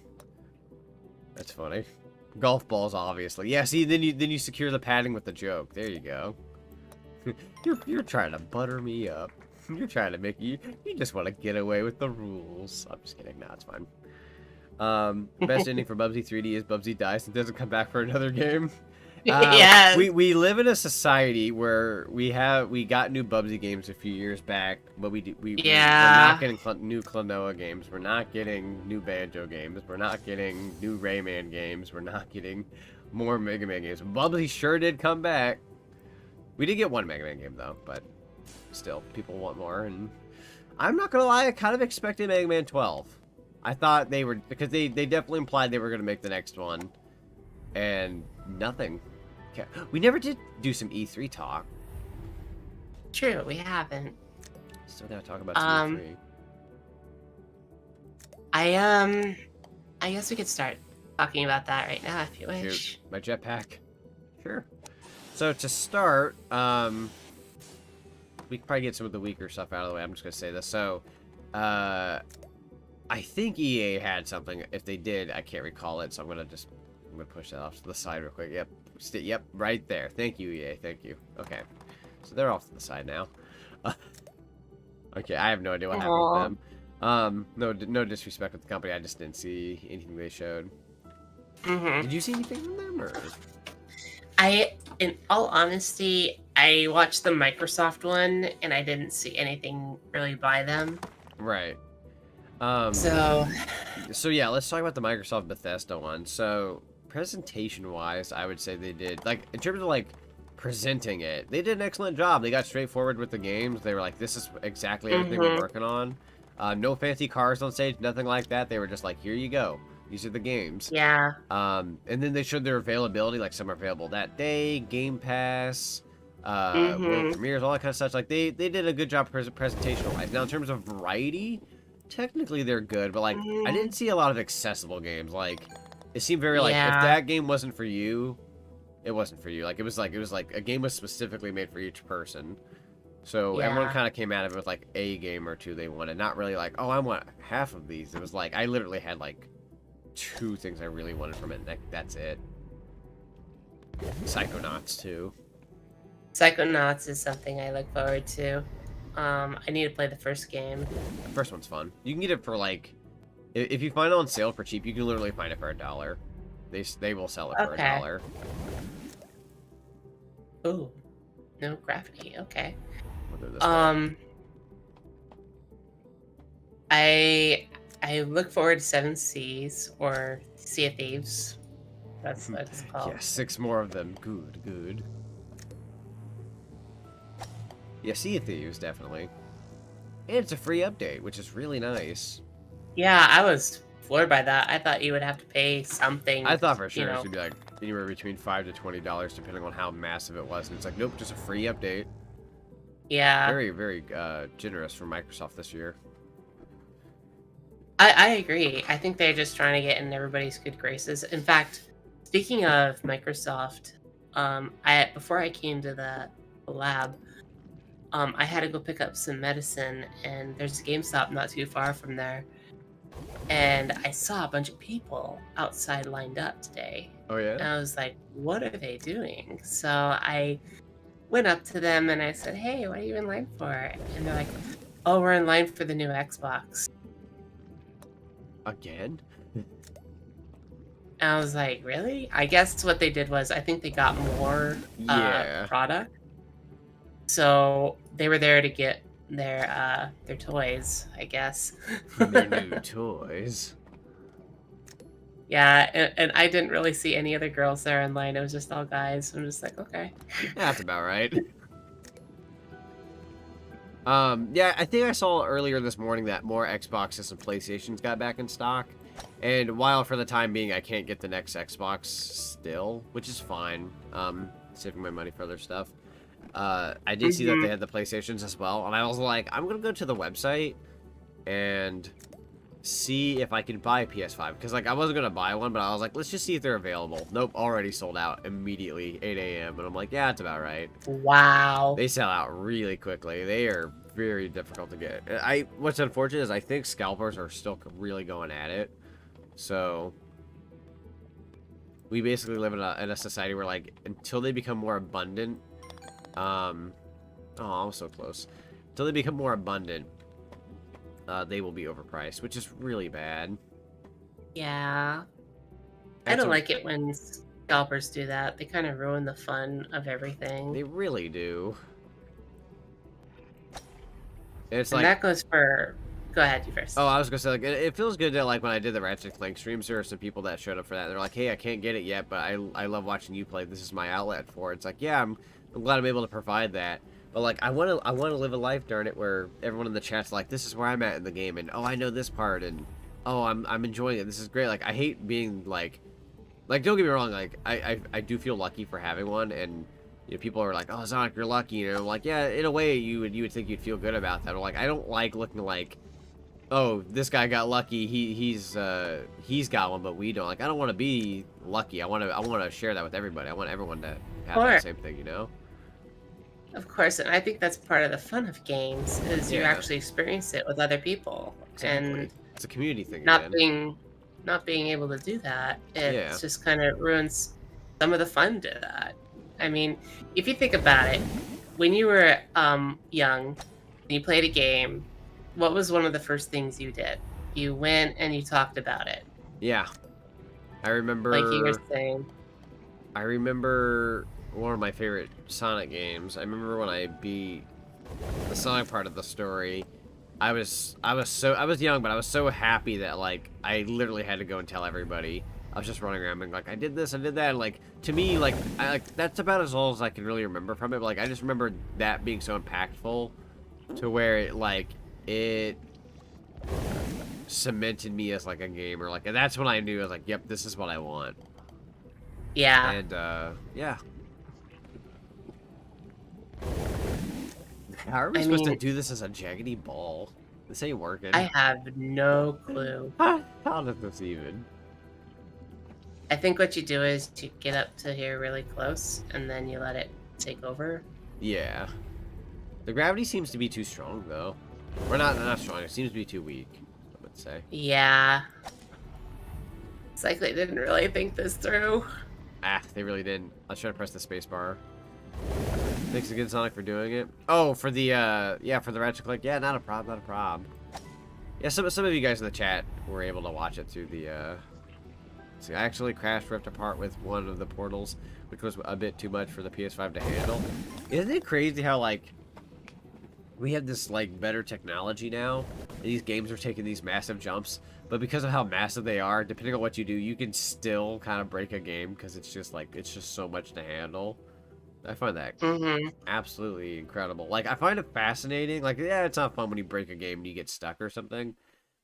that's funny. Golf balls, obviously. Yeah, see, then you secure the padding with the joke. There you go. You're trying to butter me up. You're trying to make you just want to get away with the rules. I'm just kidding. No, it's fine. Best ending for Bubsy 3D is Bubsy dies and doesn't come back for another game. Yes. We live in a society where we got new Bubsy games a few years back, but we're not getting new Klonoa games. We're not getting new Banjo games. We're not getting new Rayman games. We're not getting more Mega Man games. Bubsy sure did come back. We did get one Mega Man game though, but still, people want more. And I'm not gonna lie, I kind of expected Mega Man 12. I thought they were because they definitely implied they were gonna make the next one, and nothing. We never did do some E3 talk. True, we haven't. Still gotta talk about some E3. I guess we could start talking about that right now if you wish. Shoot, my jetpack. Sure. So to start, we could probably get some of the weaker stuff out of the way. I'm just gonna say this. So, I think EA had something. If they did, I can't recall it. So I'm gonna push that off to the side real quick. Yep. Yep, right there. Thank you, EA. Thank you. Okay. So they're off to the side now. Okay, I have no idea what happened with them. No disrespect with the company. I just didn't see anything they showed. Did you see anything from them? Or? In all honesty, I watched the Microsoft one, and I didn't see anything really by them. Right. So yeah, let's talk about the Microsoft Bethesda one. So presentation-wise, I would say they did, like, in terms of, like, presenting it, they did an excellent job. They got straightforward with the games. They were like, this is exactly everything we're working on. No fancy cars on stage, nothing like that. They were just like, here you go. These are the games. yeah. And then they showed their availability, like some are available that day, Game Pass, world premieres, all that kind of stuff. Like, they did a good job presentation-wise. Now, in terms of variety, technically they're good, but, like, I didn't see a lot of accessible games. Like, it seemed very like if that game wasn't for you, it wasn't for you. Like it was like a game was specifically made for each person. So everyone kind of came out of it with like a game or two they wanted. Not really like, oh, I want half of these. It was like I literally had like 2 things I really wanted from it. That's it. Psychonauts too. Psychonauts is something I look forward to. I need to play the first game. The first one's fun. You can get it for like. If you find it on sale for cheap, you can literally find it for $1. They will sell it for $1. Ooh, no gravity. Okay. I look forward to 7 Seas or Sea of Thieves. That's what it's called. Yeah, 6 more of them. Good. Yeah, Sea of Thieves definitely. And it's a free update, which is really nice. Yeah, I was floored by that. I thought you would have to pay something. I thought for sure it would be like anywhere between $5 to $20 depending on how massive it was. And it's like, nope, just a free update. Yeah. Very, very generous for Microsoft this year. I agree. I think they're just trying to get in everybody's good graces. In fact, speaking of Microsoft, before I came to the lab, I had to go pick up some medicine, and there's a GameStop not too far from there. And I saw a bunch of people outside lined up today. Oh, yeah? And I was like, what are they doing? So I went up to them and I said, hey, what are you in line for? And they're like, oh, we're in line for the new Xbox. Again? And I was like, really? I guess what they did was, I think they got more product. So they were there to get their toys, I guess. Their new toys. Yeah, and I didn't really see any other girls there in line. It was just all guys. I'm just like, okay. That's about right. Yeah, I think I saw earlier this morning that more Xboxes and PlayStations got back in stock. And while for the time being I can't get the next Xbox still, which is fine, saving my money for other stuff, I did see that they had the PlayStations as well, and I was like, I'm gonna go to the website and see if I can buy a PS5, because like I wasn't gonna buy one, but I was like, let's just see if they're available. Nope, already sold out immediately, 8 a.m. And I'm like, yeah, that's about right. Wow. They sell out really quickly. They are very difficult to get. What's unfortunate is I think scalpers are still really going at it. So we basically live in a society where, like, until they become more abundant, oh, I'm so close. Until they become more abundant, they will be overpriced, which is really bad. Yeah. I don't like it when scalpers do that. They kind of ruin the fun of everything. They really do. It's and like that goes for... Go ahead, you first. Oh, I was gonna say, like, it feels good that, like, when I did the Ratchet & Clank streams, there were some people that showed up for that. They're like, hey, I can't get it yet, but I love watching you play. This is my outlet for it. It's like, yeah, I'm glad I'm able to provide that. But, like, I want to live a life, darn it, where everyone in the chat's like, this is where I'm at in the game, and, oh, I know this part, and, oh, I'm enjoying it. This is great. Like, I hate being, like, don't get me wrong, like, I do feel lucky for having one, and, you know, people are like, oh, Zonic, you're lucky, you know, I'm like, yeah, in a way, you would think you'd feel good about that. But, like, I don't like looking like, oh, this guy got lucky, he's got one, but we don't. Like, I don't want to be lucky. I want to share that with everybody. I want everyone to have that same thing, you know? Of course, and I think that's part of the fun of games, is you actually experience it with other people. Exactly. And it's a community thing not again. being able to do that, it just kind of ruins some of the fun to that. I mean, if you think about it, when you were young and you played a game, what was one of the first things you did? You went and you talked about it. Yeah. I remember... Like you were saying. I remember one of my favorite Sonic games. I remember when I beat the Sonic part of the story. I was young, but I was so happy that, like, I literally had to go and tell everybody. I was just running around being like, I did this, I did that. And, like, to me, like, that's about as all as I can really remember from it. But, like, I just remember that being so impactful to where it, like, it cemented me as, like, a gamer. Like, and that's when I knew, I was like, yep, this is what I want. Yeah. And, yeah. How are we supposed to do this as a jaggedy ball? This ain't working. I have no clue. How does this even? I think what you do is you get up to here really close, and then you let it take over. Yeah. The gravity seems to be too strong, though. Or not strong, it seems to be too weak, I would say. Yeah. It's like they didn't really think this through. Ah, they really didn't. Let's try to press the space bar. Thanks again, Sonic, for doing it. Oh, for the, yeah, for the Ratchet & Clank. Yeah, not a problem, not a problem. Yeah, some of you guys in the chat were able to watch it through the, see, I actually ripped apart with one of the portals, which was a bit too much for the PS5 to handle. Isn't it crazy how, like, we have this, like, better technology now, and these games are taking these massive jumps, but because of how massive they are, depending on what you do, you can still kind of break a game, because it's just, like, it's just so much to handle. I find that absolutely incredible. Like, I find it fascinating. Like, yeah, it's not fun when you break a game and you get stuck or something,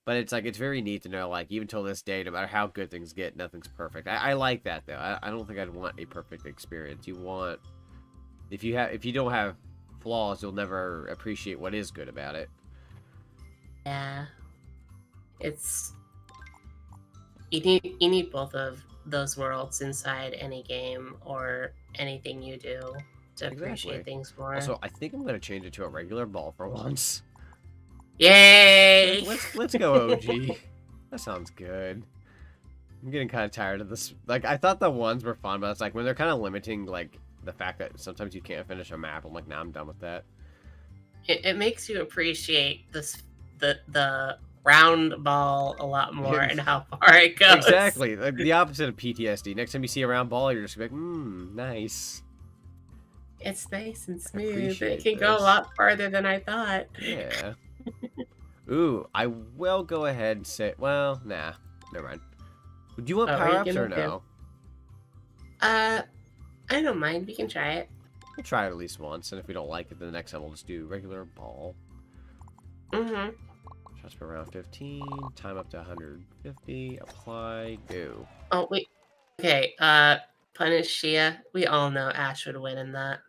but it's, like, it's very neat to know, like, even till this day, no matter how good things get, nothing's perfect. I like that, though. I don't think I'd want a perfect experience. You want, if you don't have flaws, you'll never appreciate what is good about it. Yeah. It's... You need both of those worlds inside any game or anything you do to appreciate things more. Also, I think I'm going to change it to a regular ball for once. Yay! Let's go, OG. That sounds good. I'm getting kind of tired of this. Like, I thought the ones were fun, but it's like when they're kind of limiting, like, the fact that sometimes you can't finish a map, I'm like, nah, I'm done with that. It makes you appreciate the round ball a lot more and how far it goes. Exactly. Like the opposite of PTSD. Next time you see a round ball, you're just like, nice. It's nice and smooth. It appreciate can go a this. lot farther than I thought. Yeah. Ooh, I will go ahead and say, well, nah, never mind. Do you want Oh, are you power-ups or gonna no? I don't mind. We can try it. We'll try it at least once, and if we don't like it, then the next time we'll just do regular ball. Mm-hmm. Shots per round 15, time up to 150, apply, go. Oh, wait. Okay, punish Shia. We all know Ash would win in that.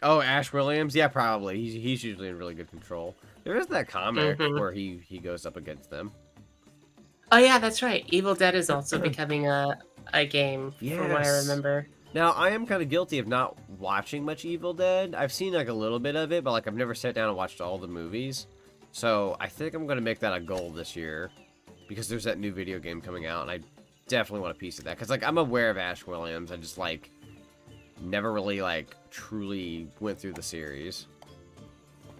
Oh, Ash Williams? Yeah, probably. He's usually in really good control. There is that comic where he goes up against them. Oh, yeah, that's right. Evil Dead is also becoming a game, from what I Yes. remember. Now, I am kind of guilty of not watching much Evil Dead. I've seen, like, a little bit of it, but, like, I've never sat down and watched all the movies. So, I think I'm going to make that a goal this year. Because there's that new video game coming out, and I definitely want a piece of that. Because, like, I'm aware of Ash Williams. I just, like, never really, like, truly went through the series.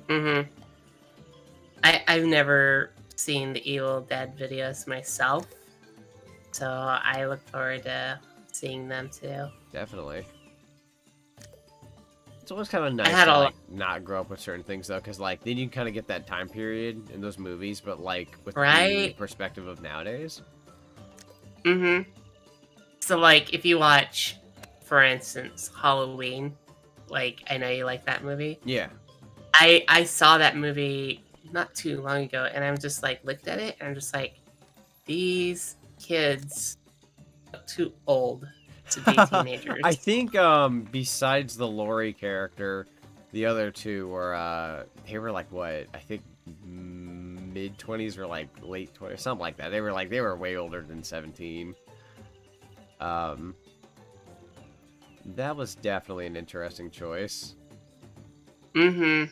Mm-hmm. I've never seen the Evil Dead videos myself. So, I look forward to seeing them, too. Definitely. It's always kind of nice had to, a- like, not grow up with certain things, though, because, like, then you kind of get that time period in those movies, but, like, with the Right. perspective of nowadays. Mm-hmm. So, like, if you watch, for instance, Halloween, like, I know you like that movie. Yeah. I saw that movie not too long ago, and I'm just, like, looked at it, and I'm just like, these kids look too old to be teenagers. I think, besides the Lori character, the other two were, they were, like, what? I think mid-20s or, like, late 20s, something like that. They were way older than 17. That was definitely an interesting choice. Mm-hmm.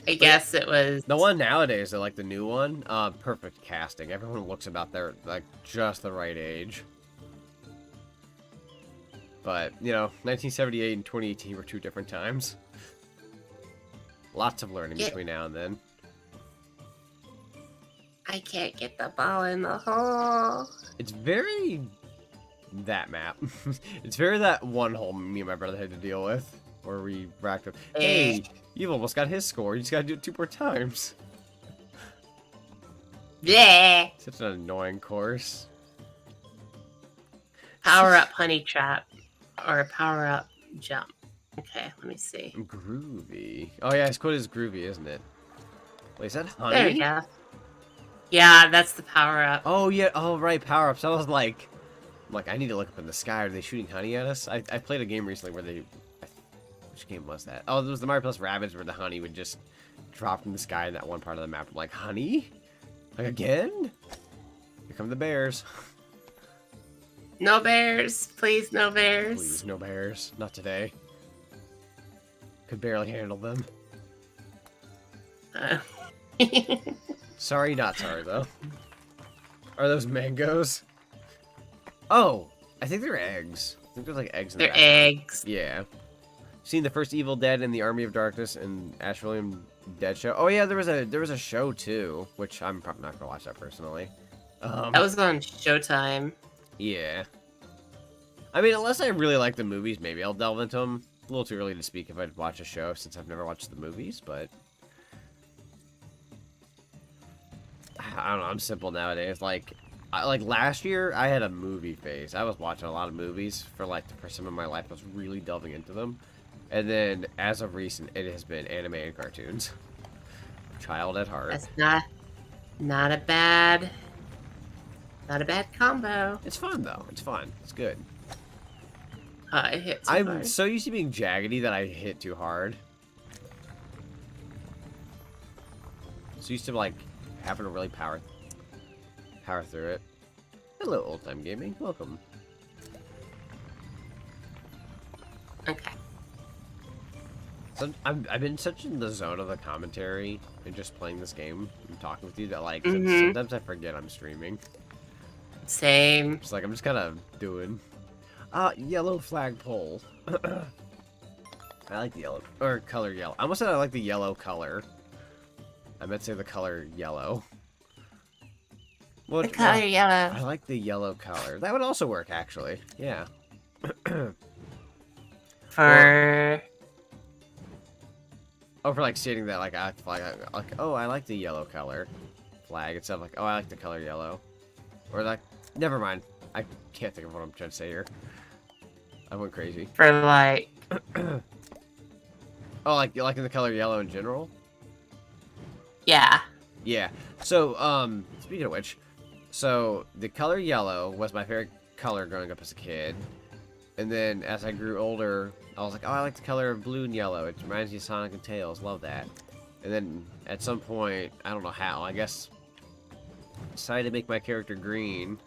I guess it was... The one nowadays, like the new one, perfect casting. Everyone looks about their, like, just the right age. But, you know, 1978 and 2018 were two different times. Lots of learning between now and then. I can't get the ball in the hole. It's very... that map. It's very that one hole me and my brother had to deal with. Where we racked up. Hey, you've almost got his score. You just gotta do it 2 more times. Yeah. Such an annoying course. Power up honey trap. Or power up jump. Okay, let me see. Groovy. Oh yeah, his quote is groovy, isn't it? Wait, is that honey? There we go. Yeah, that's the power up. Oh yeah, oh right, power-ups. I was like, I need to look up in the sky. Are they shooting honey at us? I played a game recently where they... Which game was that? Oh, it was the Mario Plus Rabbids where the honey would just drop from the sky in that one part of the map. I'm like, honey? Like, again? Here come the bears. No bears. Please, no bears. Please, no bears. Not today. Could barely handle them. Sorry, not sorry, though. Are those mangoes? Oh, I think they're eggs. I think there's, like, eggs in the They're background. eggs. Yeah. Seen the first Evil Dead in the Army of Darkness and Ash Williams Dead show. Oh yeah, there was a show too, which I'm probably not gonna watch that personally. That was on Showtime. Yeah. I mean, unless I really like the movies, maybe I'll delve into them. A little too early to speak if I'd watch a show since I've never watched the movies, but I don't know. I'm simple nowadays. Like last year, I had a movie phase. I was watching a lot of movies for like the first time in my life. I was really delving into them. And then, as of recent, it has been anime and cartoons. Child at heart. That's not a bad combo. It's fun, though. It's fun. It's good. I hit too I'm hard. so used to being jaggedy that I hit too hard. So used to, like, having to really power through it. Hello, Old Time Gaming. Welcome. Okay. So I've been such in the zone of the commentary and just playing this game and talking with you that, like, Mhm. sometimes I forget I'm streaming. Same. It's like I'm just kind of doing. Yellow flagpole. I like the yellow, or color yellow. I almost said I like the yellow color. I meant to say the color yellow. Well, The color I yellow. like the yellow color. That would also work, actually. Yeah. For over like stating that like I like oh I like the yellow color flag instead of like oh I like the color yellow, or like never mind, I can't think of what I'm trying to say here. I went crazy. For like, Oh, like you liking the color yellow in general? yeah. Yeah. So speaking of which, so the color yellow was my favorite color growing up as a kid, and then as I grew older, I was like, oh, I like the color of blue and yellow. It reminds me of Sonic and Tails. Love that. And then at some point, I don't know how, I guess, decided to make my character green.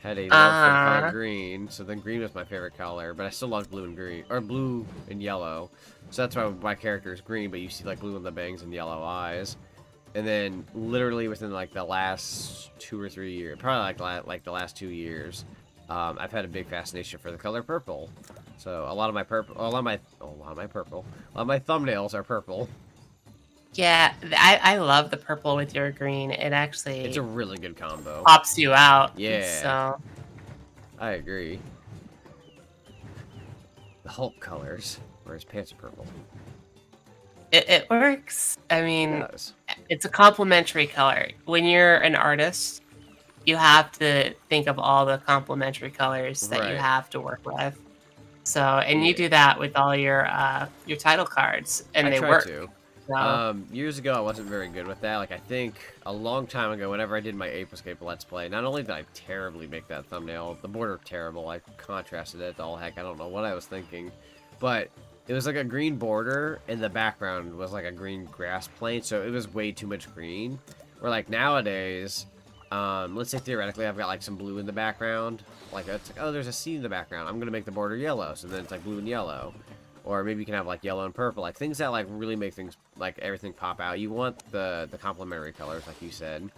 Had a love for the color green, so then green was my favorite color, but I still loved blue and green, or blue and yellow. So that's why my character is green, but you see like blue in the bangs and yellow eyes. And then literally within like the last 2 or 3 years, probably like the last 2 years, I've had a big fascination for the color purple. So a lot of my thumbnails are purple. Yeah, I love the purple with your green. It actually It's a really good combo. pops you out. Yeah. So I agree. The Hulk colors, where his pants are purple. it works. I mean, It does. it's a complementary color. When you're an artist, you have to think of all the complementary colors that you Right. have to work with. So, and you Yeah. do that with all your title cards, and I they try work. to. So, Years ago, I wasn't very good with that. Like, I think a long time ago, whenever I did my Ape Escape Let's Play, not only did I terribly make that thumbnail, the border terrible, I contrasted it to all heck, I don't know what I was thinking, but it was like a green border, and the background was like a green grass plane, so it was way too much green. Where, like, nowadays, let's say theoretically I've got, like, some blue in the background, like, it's like, oh, there's a sea in the background, I'm gonna make the border yellow, so then it's, like, blue and yellow. Or maybe you can have like yellow and purple, like things that like really make things like everything pop out. You want the complementary colors, like you said.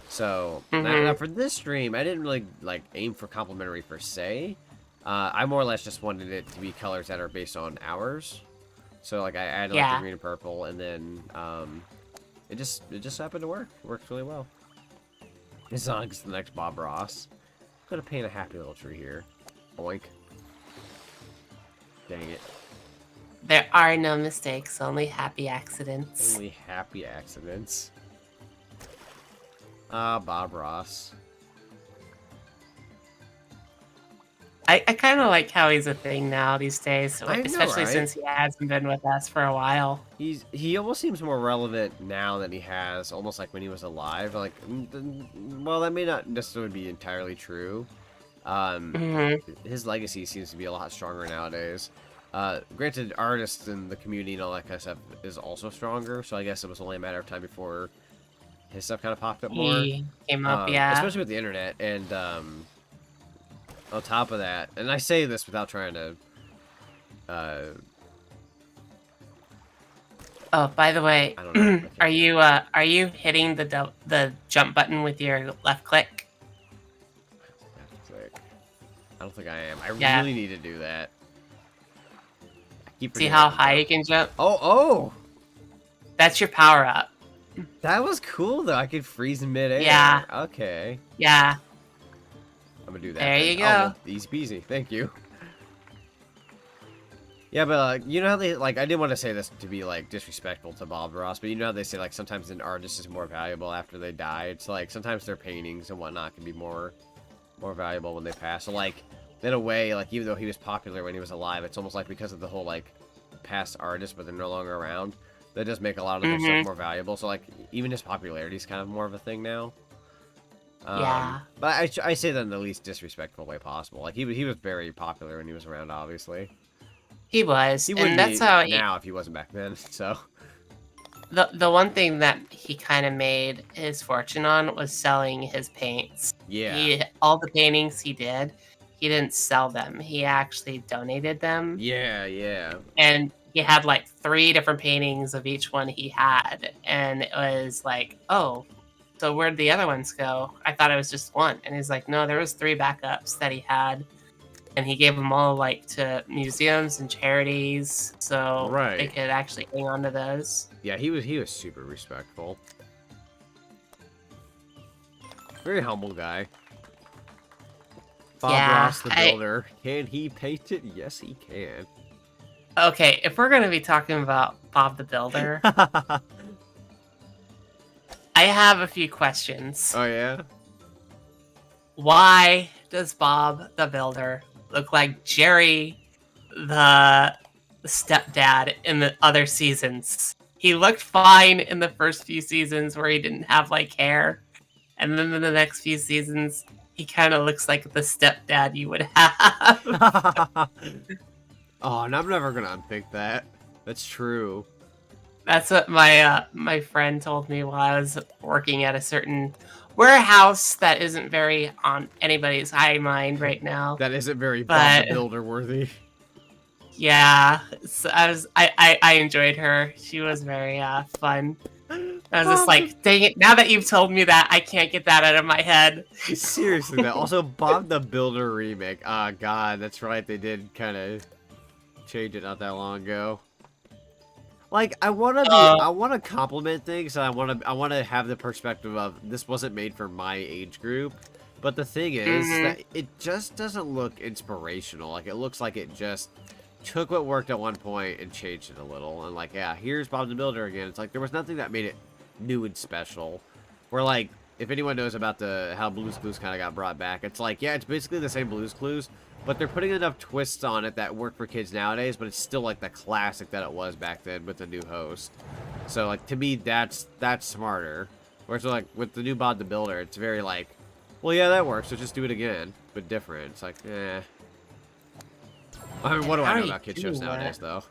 So now for this stream, I didn't really like aim for complementary per se. I more or less just wanted it to be colors that are based on hours. So like I added like the green and purple, and then it just happened to work. It works really well. Zonic's the next Bob Ross. I'm gonna paint a happy little tree here. Boink. Dang it. there are no mistakes, only happy accidents. Only happy accidents. Ah, Bob Ross. I kind of like how he's a thing now these days, I know, especially right? since he hasn't been with us for a while. He almost seems more relevant now than he has, almost like when he was alive. Like, well, that may not necessarily be entirely true. His legacy seems to be a lot stronger nowadays. Granted, artists in the community and all that kind of stuff is also stronger, so I guess it was only a matter of time before his stuff kind of popped up more. He came up, yeah. Especially with the internet, and on top of that, and I say this without trying to, Oh, by the way, I don't know. are you hitting the jump button with your left click? I don't think I am. I Yeah. really need to do that. I keep See forgetting how to high you jump. can jump? Oh! That's your power up. That was cool, though. I could freeze in midair. Yeah. Okay. Yeah. I'm gonna do that. There then. you Oh, go. well, easy peasy. Thank you. Yeah, but you know how they like? I didn't want to say this to be like disrespectful to Bob Ross, but you know how they say like sometimes an artist is more valuable after they die. It's like sometimes their paintings and whatnot can be more valuable when they pass. So like in a way, like even though he was popular when he was alive, it's almost like because of the whole like past artists, but they're no longer around, that does make a lot of their stuff more valuable. So like even his popularity is kind of more of a thing now. Yeah. But I say that in the least disrespectful way possible. Like he was very popular when he was around, obviously. He was, He wouldn't and that's be how now if he wasn't back then. So the one thing that he kind of made his fortune on was selling his paints. yeah, All the paintings he didn't sell them. He actually donated them, yeah. and he had like 3 different paintings of each one he had, and it was like, oh, so where'd the other ones go? I thought it was just one, and he's like, no, there was 3 backups that he had, and he gave them all like to museums and charities, so Right. they could actually hang on to those. Yeah, he was super respectful. Very humble guy. Bob Yeah, Ross the Builder. Can he paint it? Yes, he can. Okay, if we're gonna be talking about Bob the Builder, Oh I have a few questions. yeah. Why does Bob the Builder look like Jerry, the stepdad, in the other seasons? He looked fine in the first few seasons where he didn't have like hair, and then in the next few seasons, he kind of looks like the stepdad you would have. Oh, and I'm never gonna unpick that. That's true. That's what my friend told me while I was working at a certain warehouse that isn't very on anybody's high mind right now. That isn't very But- Bob the Builder worthy. Yeah, so I enjoyed her. She was very fun. I was just like, dang it! Now that you've told me that, I can't get that out of my head. Seriously, that also Bob the Builder remake. Ah, God, that's right. They did kind of change it not that long ago. Like, I want to compliment things. And I want to have the perspective of this wasn't made for my age group. But the thing is that it just doesn't look inspirational. Like, it looks like it just took what worked at one point and changed it a little. And like, yeah, here's Bob the Builder again. It's like there was nothing that made it new and special. Where like, if anyone knows about how Blue's Clues kind of got brought back, it's like, yeah, it's basically the same Blue's Clues, but they're putting enough twists on it that work for kids nowadays, but it's still like the classic that it was back then with the new host. So like, to me, that's smarter. Whereas like with the new Bob the Builder, it's very like, well, yeah, that works, so just do it again, but different. It's like, eh. I mean, what do I know about kid shows nowadays, though?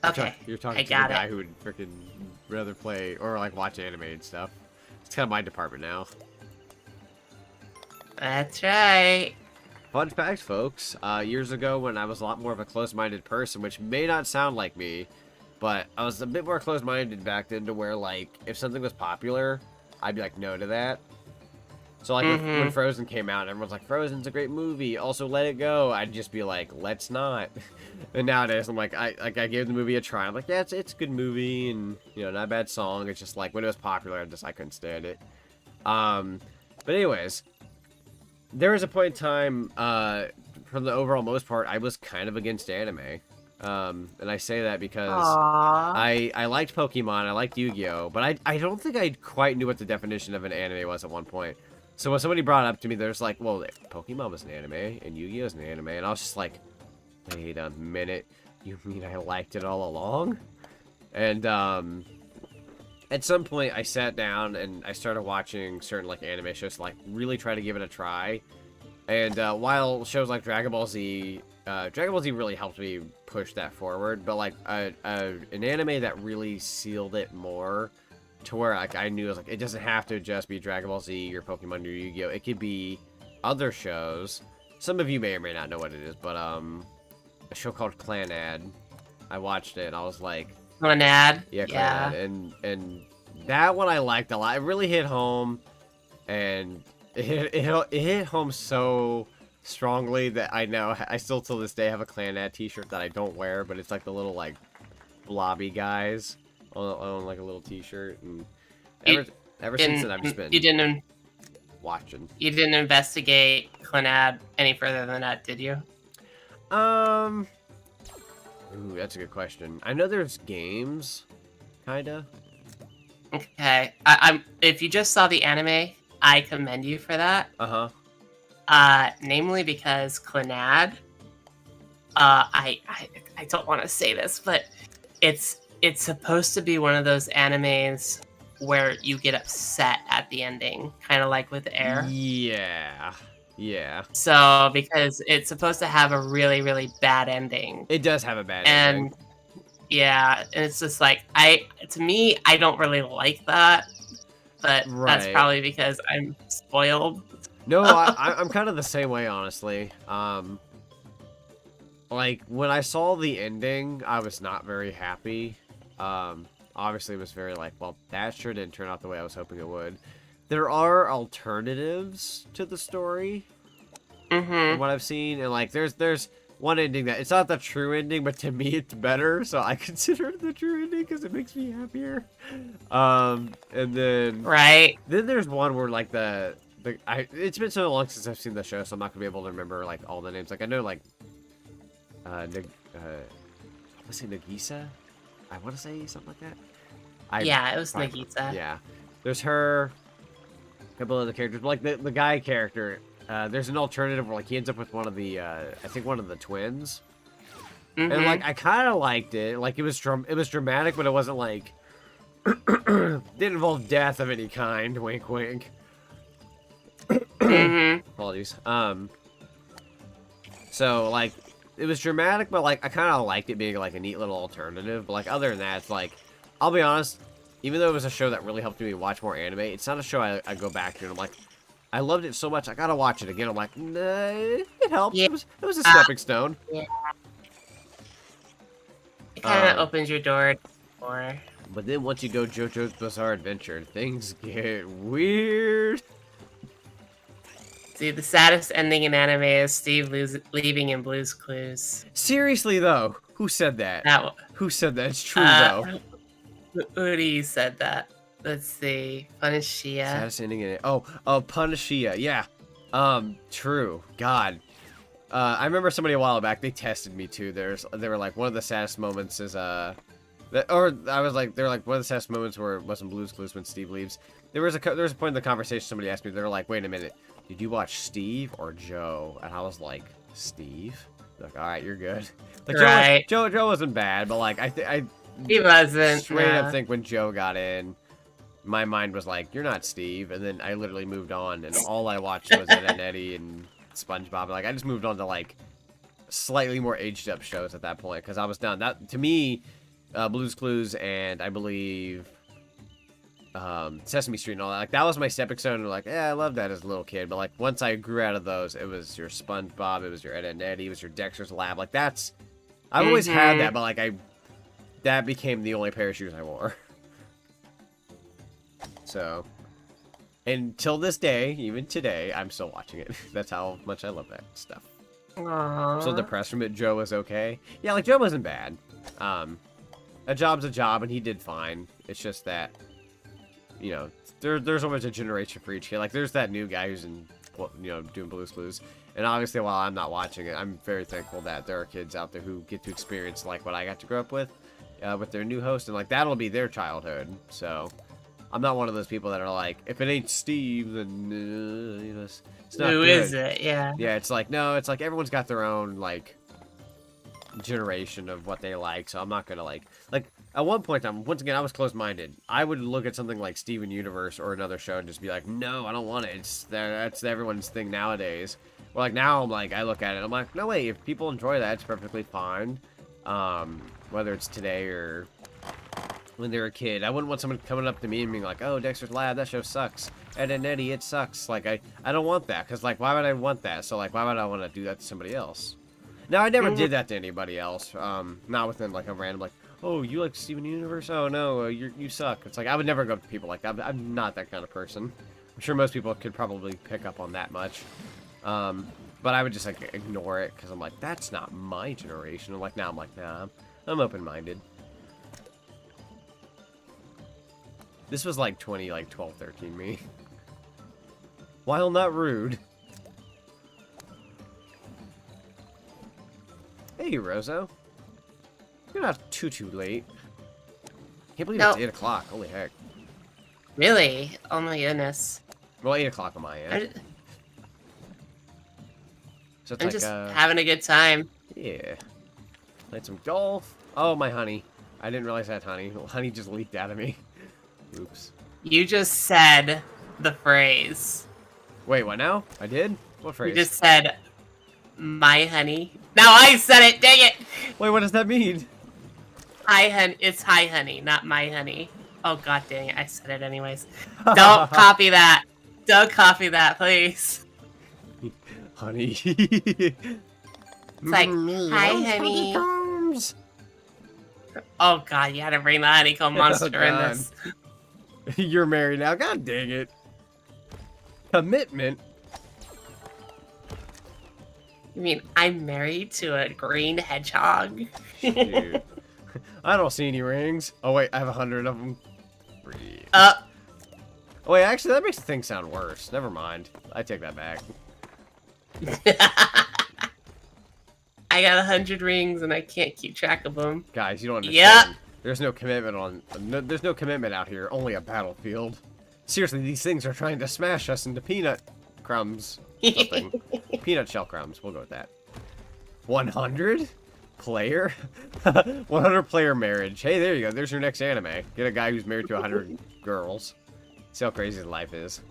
Okay, You're talking I to the got guy it. who would freaking rather play or like watch animated stuff. It's kind of my department now. That's right. Fun facts, folks. Years ago, when I was a lot more of a closed-minded person, which may not sound like me, but I was a bit more closed-minded back then, to where like if something was popular, I'd be like no to that. So like when Frozen came out, everyone's like, Frozen's a great movie, also Let It Go. I'd just be like, let's not. And nowadays I'm like, I gave the movie a try. I'm like, yeah, it's a good movie, and you know, not a bad song. It's just like when it was popular, I couldn't stand it. But anyways, there was a point in time, from the overall most part, I was kind of against anime. And I say that because I liked Pokemon, I liked Yu-Gi-Oh, but I don't think I quite knew what the definition of an anime was at one point. So when somebody brought it up to me, there's like, well, Pokemon was an anime, and Yu-Gi-Oh is an anime, and I was just like, wait a minute, you mean I liked it all along? And, at some point, I sat down, and I started watching certain, like, anime shows to, like, really try to give it a try. And, while shows like Dragon Ball Z really helped me push that forward, but, like, an anime that really sealed it more, to where like I knew, it was like, it doesn't have to just be Dragon Ball Z or Pokemon or Yu-Gi-Oh! It could be other shows. Some of you may or may not know what it is, but a show called Clanad. I watched it and I was like, Clanad? yeah, Clanad. And that one I liked a lot. It really hit home, and it hit home so strongly that I still till this day have a Clanad t-shirt that I don't wear, but it's like the little like blobby guys on like a little t-shirt, and ever since then I've just been watching. You didn't investigate Clanad any further than that, did you? Ooh, that's a good question. I know there's games, kinda. Okay, if you just saw the anime, I commend you for that. Namely because Clanad, I don't want to say this, but it's supposed to be one of those animes where you get upset at the ending, kind of like with Air. Yeah. So, because it's supposed to have a really, really bad ending. It does have a bad ending. And, yeah, and it's just like, to me, I don't really like that. But that's probably because I'm spoiled. No, I'm kind of the same way, honestly. Like, when I saw the ending, I was not very happy. Obviously, it was very like, well, that sure didn't turn out the way I was hoping it would. There are alternatives to the story, from what I've seen, and like, there's one ending that it's not the true ending, but to me, it's better. So I consider it the true ending because it makes me happier. And then then there's one where like the It's been so long since I've seen the show, so I'm not gonna be able to remember like all the names. Like I know like let's say Nagisa. I want to say something like that. Yeah, it was Nagisa. Yeah, there's her. A couple other characters, but like the guy character. There's an alternative where like he ends up with one of the I think one of the twins. And like I kind of liked it. Like it was dramatic, but it wasn't like didn't involve death of any kind. Wink, wink. Apologies. So like it was dramatic, but like I kind of liked it being like a neat little alternative. But like other than that, it's like I'll be honest. Even though it was a show that really helped me watch more anime, it's not a show I go back to. And I'm like, I loved it so much, I gotta watch it again. I'm like, nah, it helped. Yeah. It was a stepping stone. Yeah. It kind of opens your door more. But then once you go JoJo's Bizarre Adventure, things get weird. See, the saddest ending in anime is Steve leaving in Blue's Clues. Seriously though, who said that? Who said that? It's true though. Uri said that. Let's see. Punishia. Saddest ending in it. Oh, Punishia. Yeah. True. God. I remember somebody a while back, they tested me too. They were like, one of the saddest moments is, they were like, one of the saddest moments where it wasn't Blue's Clues when Steve leaves. There was a point in the conversation, somebody asked me, they were like, wait a minute, did you watch Steve or Joe? And I was like, Steve? Like, alright, you're good. Like, right. Joe wasn't bad, but like, he wasn't. Straight up think when Joe got in, my mind was like, you're not Steve. And then I literally moved on, and all I watched was Ed and Eddie and SpongeBob. Like, I just moved on to, like, slightly more aged up shows at that point, because I was done. That, to me, Blue's Clues and I believe Sesame Street and all that, like, that was my stepping stone. And like, yeah, I loved that as a little kid. But, like, once I grew out of those, it was your SpongeBob, it was your Ed and Eddie, it was your Dexter's Lab. Like, that's... I've always had that, but, like, that became the only pair of shoes I wore. So, until this day, even today, I'm still watching it. That's how much I love that stuff. Aww. I'm so depressed from it. Joe was okay. Yeah, like, Joe wasn't bad. A job's a job, and he did fine. It's just that, you know, there's always a generation for each kid. Like, there's that new guy who's in, you know, doing Blue's Clues. And obviously, while I'm not watching it, I'm very thankful that there are kids out there who get to experience, like, what I got to grow up with their new host. And, like, that'll be their childhood. So... I'm not one of those people that are like, if it ain't Steve, then you know, it's not Who good. is it? Yeah. Yeah, it's like, no, it's like everyone's got their own, like, generation of what they like, so I'm not gonna, like, at one point, once again, I was closed-minded. I would look at something like Steven Universe or another show and just be like, no, I don't want it. That's everyone's thing nowadays. Or, like, now I'm like, I look at it, I'm like, no, wait, if people enjoy that, it's perfectly fine. Whether it's today or... when they were a kid. I wouldn't want someone coming up to me and being like, oh, Dexter's Lab, that show sucks. Ed and Eddie, it sucks. Like, I don't want that, because, like, why would I want that? So, like, why would I want to do that to somebody else? Now, I never did that to anybody else. Not within, like, a random, like, oh, you like Steven Universe? Oh, no, you suck. It's like, I would never go up to people like that. I'm not that kind of person. I'm sure most people could probably pick up on that much. But I would just, like, ignore it, because I'm like, that's not my generation. And, like, now I'm like, nah, I'm open-minded. This was like 12, 13 me. While not rude. Hey, Rozo. You're not too late. Can't believe it's 8 o'clock. Holy heck. Really? Oh my goodness. Well, 8 o'clock on my end. So it's I'm like, just having a good time. Yeah. Played some golf. Oh, my honey. I didn't realize I had honey. Honey just leaked out of me. Oops. You just said the phrase. Wait, what now? I did? What phrase? You just said, my honey. Now I said it, dang it! Wait, what does that mean? Hi, honey. It's hi, honey, not my honey. Oh, god dang it, I said it anyways. Don't copy that. Don't copy that, please. Honey. It's like, hi, honey. Oh god, you had to bring the honeycomb monster in this. You're married now. God dang it. Commitment. You mean I'm married to a green hedgehog? Dude. I don't see any rings. Oh wait, I have 100 of them. Oh wait, actually, that makes things sound worse. Never mind. I take that back. I got 100 rings and I can't keep track of them. Guys, you don't understand. Yep. There's no commitment on. There's no commitment out here. Only a battlefield. Seriously, these things are trying to smash us into peanut crumbs. Something. Peanut shell crumbs. We'll go with that. 100 player. 100 player marriage. Hey, there you go. There's your next anime. Get a guy who's married to 100 girls. See how crazy life is.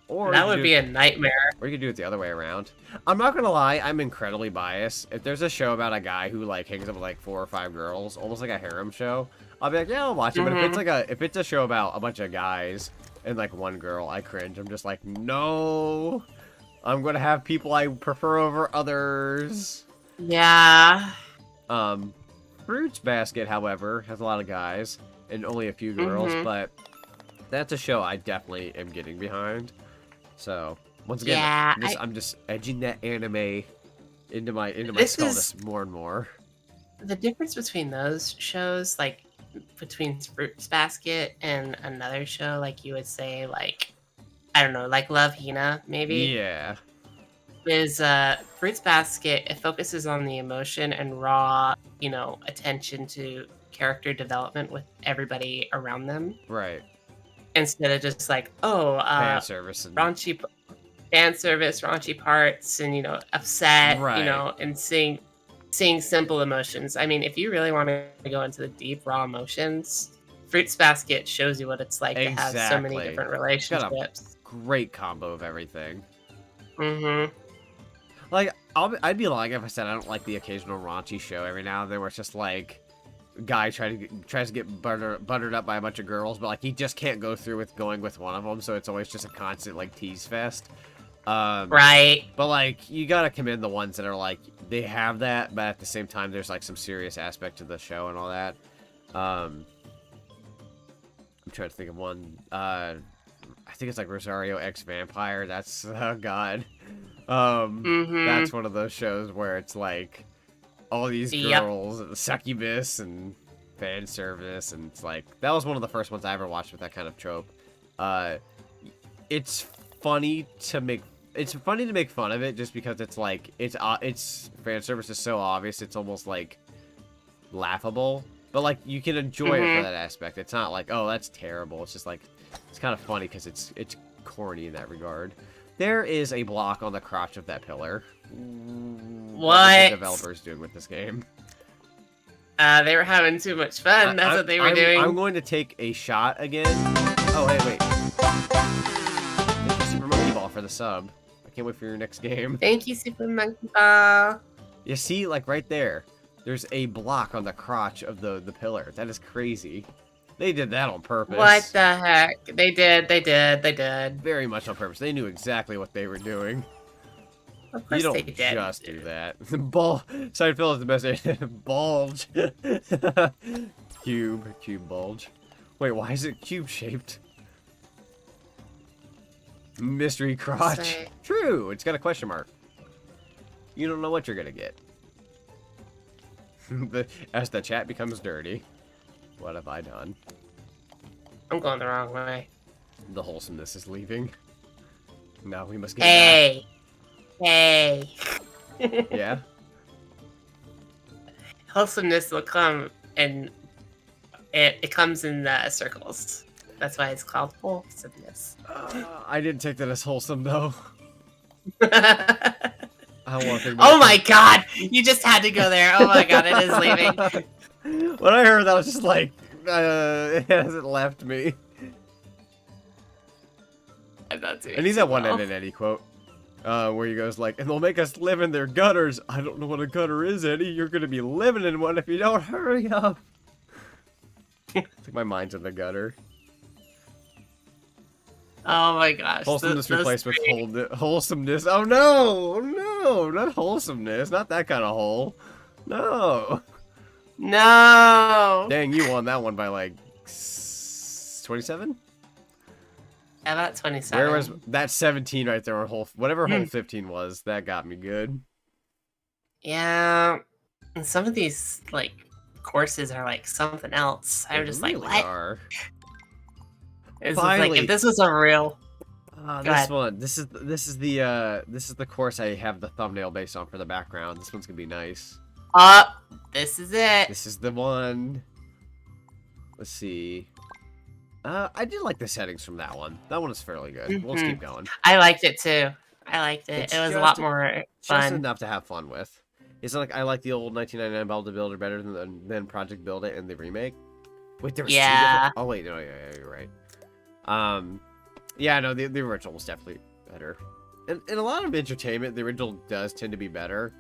Or That would be a nightmare. Or you could do it the other way around. I'm not gonna lie, I'm incredibly biased. If there's a show about a guy who like hangs up with like 4 or 5 girls, almost like a harem show, I'll be like, yeah, I'll watch it. But if it's a show about a bunch of guys and like 1 girl, I cringe. I'm just like, no, I'm gonna have people I prefer over others. Yeah. Fruits Basket, however, has a lot of guys and only a few girls, but that's a show I definitely am getting behind. So once again, Yeah, I'm just edging that anime into my This skull is- this more and more. The difference between those shows, like between Fruits Basket and another show, like you would say, like, I don't know, like Love Hina, maybe, Yeah, is Fruits Basket, it focuses on the emotion and raw, you know, attention to character development with everybody around them. right. Instead of just like, oh, Fan service and raunchy fan service, raunchy parts, and, you know, upset, Right. you know, and seeing simple emotions. I mean, if you really want to go into the deep raw emotions, Fruits Basket shows you what it's like to have so many Exactly. different got a- relationships. great combo of everything. Mm-hmm. Like I'd be lying if I said I don't like the occasional raunchy show every now and then where it's just like guy tries to get buttered up by a bunch of girls, but like he just can't go through with going with one of them, so it's always just a constant like tease fest. Right. But like you gotta commend the ones that are like they have that, but at the same time there's like some serious aspect to the show and all that. I'm trying to think of one. I think it's like Rosario X Vampire. That's oh god. That's one of those shows where it's like all these Yep. girls, succubus and fan service, and it's like that was one of the first ones I ever watched with that kind of trope. It's funny to make fun of it just because it's like it's fan service is so obvious it's almost like laughable, but like you can enjoy it for that aspect. It's not like, oh, that's terrible. It's just like it's kind of funny because it's corny in that regard. There is a block on the crotch of that pillar. What are the developers doing with this game? They were having too much fun. That's what they were doing. I'm going to take a shot again. Oh, wait. Thank you, Super Monkey Ball, for the sub. I can't wait for your next game. Thank you, Super Monkey Ball. You see, like right there, there's a block on the crotch of the pillar. That is crazy. They did that on purpose. What the heck? They did. Very much on purpose. They knew exactly what they were doing. Of course You they don't did. just do that. Seinfeld is the best. Bulge. Cube bulge. Wait, why is it cube shaped? Mystery crotch. Say- True, it's got a question mark. You don't know what you're gonna get. As the chat becomes dirty. What have I done? I'm going the wrong way. The wholesomeness is leaving. Now we must get back. Hey. Yeah? Wholesomeness will come, and it comes in circles. That's why it's called wholesomeness. I didn't take that as wholesome, though. Oh I want to think my god! You just had to go there. Oh my god, it is leaving. When I heard that, I was just like, it hasn't left me. I'm not doing And he's too at one well. end in Eddie quote, where he goes like, and they'll make us live in their gutters. I don't know what a gutter is, Eddie. You're gonna be living in one if you don't hurry up. I think my mind's in the gutter. Oh my gosh. Wholesomeness those replaced with three. wholesomeness. Oh no! Oh no! Not wholesomeness. Not that kind of hole. No. No! Dang, you won that one by like 27? About 27. Where was that 17 right there on hole? Whatever hole 15 was, that got me good. Yeah. And some of these, like, courses are like something else. I was just They like, really what? are. It's just like, if this was a real... Go this ahead. one. This is the course I have the thumbnail based on for the background. This one's gonna be nice. This is it. This is the one. Let's see. I did like the settings from that one. That one is fairly good. We'll just keep going. I liked it too. I liked it. It's It was a just- lot more Just fun. enough to have fun with. It's not like I like the old 1999 Build to Builder better than Project Build It and the remake. Wait, there was two Yeah. different... Oh wait, no, yeah, you're right. Yeah, no, the original was definitely better. And in a lot of entertainment, the original does tend to be better.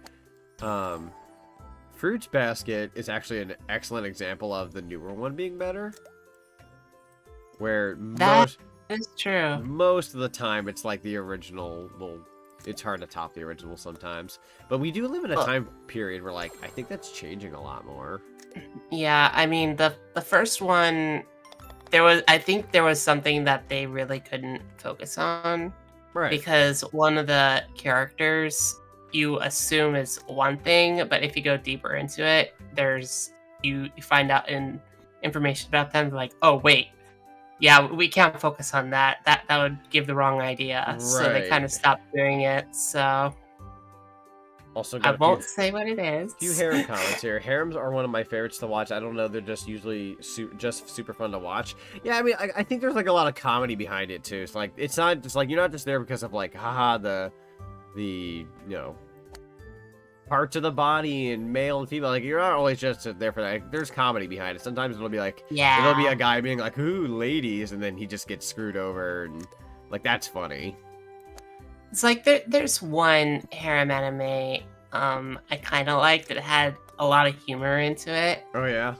Fruits Basket is actually an excellent example of the newer one being better. Where That is true. most of the time it's like the original. Well, it's hard to top the original sometimes. But we do live in a time period where, like, I think that's changing a lot more. Yeah, I mean, the first one, I think there was something that they really couldn't focus on. Right. Because one of the characters you assume is one thing, but if you go deeper into it, you find out information about them, like, oh wait, yeah, we can't focus on that. That would give the wrong idea. So they Right. kind of stopped doing it. So Also, I got won't say what it is. a few harem comments here. Harems are one of my favorites to watch. I don't know, they're just usually just super fun to watch. Yeah, I mean, I think there's like a lot of comedy behind it too. So like, it's not just like, you're not just there because of like, haha, the you know, parts of the body and male and female. Like, you're not always just there for that. Like, there's comedy behind it. Sometimes it'll be like, Yeah. it'll be a guy being like, ooh, ladies, and then he just gets screwed over, and like, that's funny. It's like there's one harem anime I kind of liked that had a lot of humor into it. Oh yeah.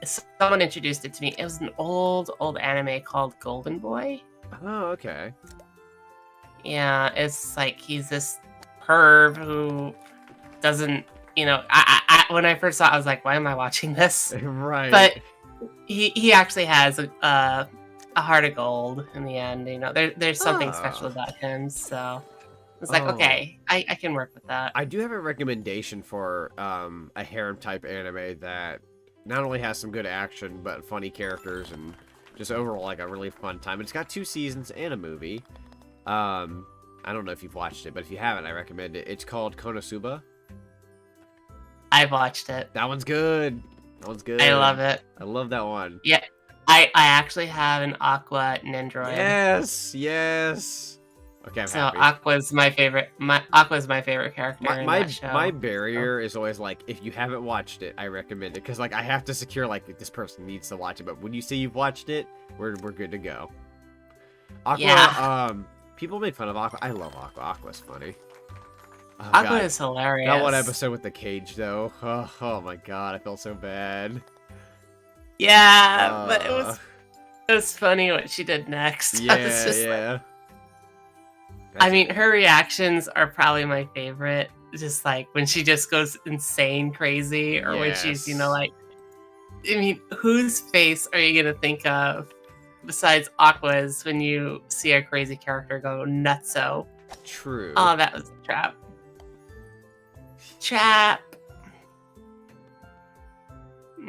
Someone introduced it to me. It was an old anime called Golden Boy. Oh, okay. Yeah, it's like he's this perv who doesn't, I when I first saw it, I was like, why am I watching this? Right. But he actually has a heart of gold in the end. There's something special about him. So it's like, okay, I can work with that. I do have a recommendation for a harem type anime that not only has some good action but funny characters and just overall like a really fun time. It's got 2 seasons and a movie. I don't know if you've watched it, but if you haven't, I recommend it. It's called Konosuba. I've watched it. That one's good. That one's good. I love it. I love that one. Yeah, I actually have an Aqua Nendoroid. Yes. Okay, I'm So happy. Aqua's my favorite. Aqua's my favorite character in that show. My barrier is always like, if you haven't watched it, I recommend it, because like I have to secure like this person needs to watch it. But when you say you've watched it, we're good to go. Aqua. Yeah. People make fun of Aqua. I love Aqua. Aqua's funny. Oh, Aqua God. is hilarious. That one episode with the cage though. Oh my God, I felt so bad. Yeah, but it was funny what she did next. Yeah, I was just yeah. like, I mean, her reactions are probably my favorite. Just like when she just goes insane crazy, or when she's, Yes. like, I mean, whose face are you gonna think of besides Aqua's when you see a crazy character go nutso? True. Oh, that was a trap. Trap.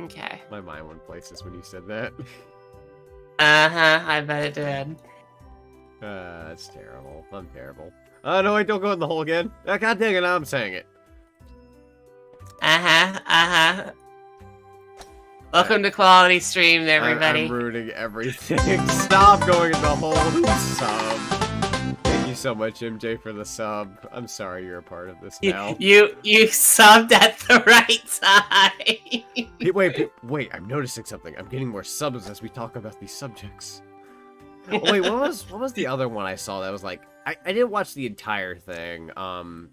Okay. My mind went places when you said that. I bet it did. That's terrible. I'm terrible. Oh, no, wait, don't go in the hole again. God dang it, I'm saying it. Welcome to Quality Stream, everybody. I'm ruining everything. Stop going in the hole. Sub. Thank you so much, MJ, for the sub. I'm sorry you're a part of this now. You subbed at the right time. Hey, wait, I'm noticing something. I'm getting more subs as we talk about these subjects. Oh, wait, what was the other one I saw that was like... I didn't watch the entire thing.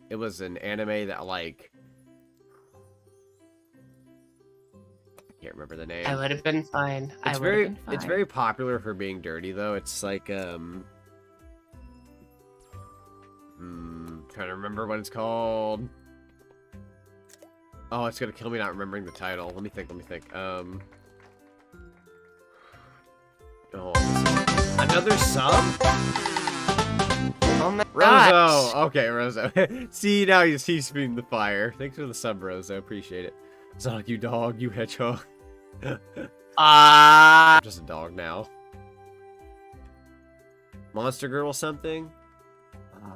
It was an anime that, like... I can't remember the name. I would have been fine. It's very popular for being dirty, though. It's like, trying to remember what it's called. Oh, it's gonna kill me not remembering the title. Let me think. Oh, another sub? Oh my Rozo! gosh. Okay, Rozo. See, now he's feeding the fire. Thanks for the sub, Rozo. Appreciate it. Zonic, you dog, you hedgehog. I'm just a dog now. Monster Girl something.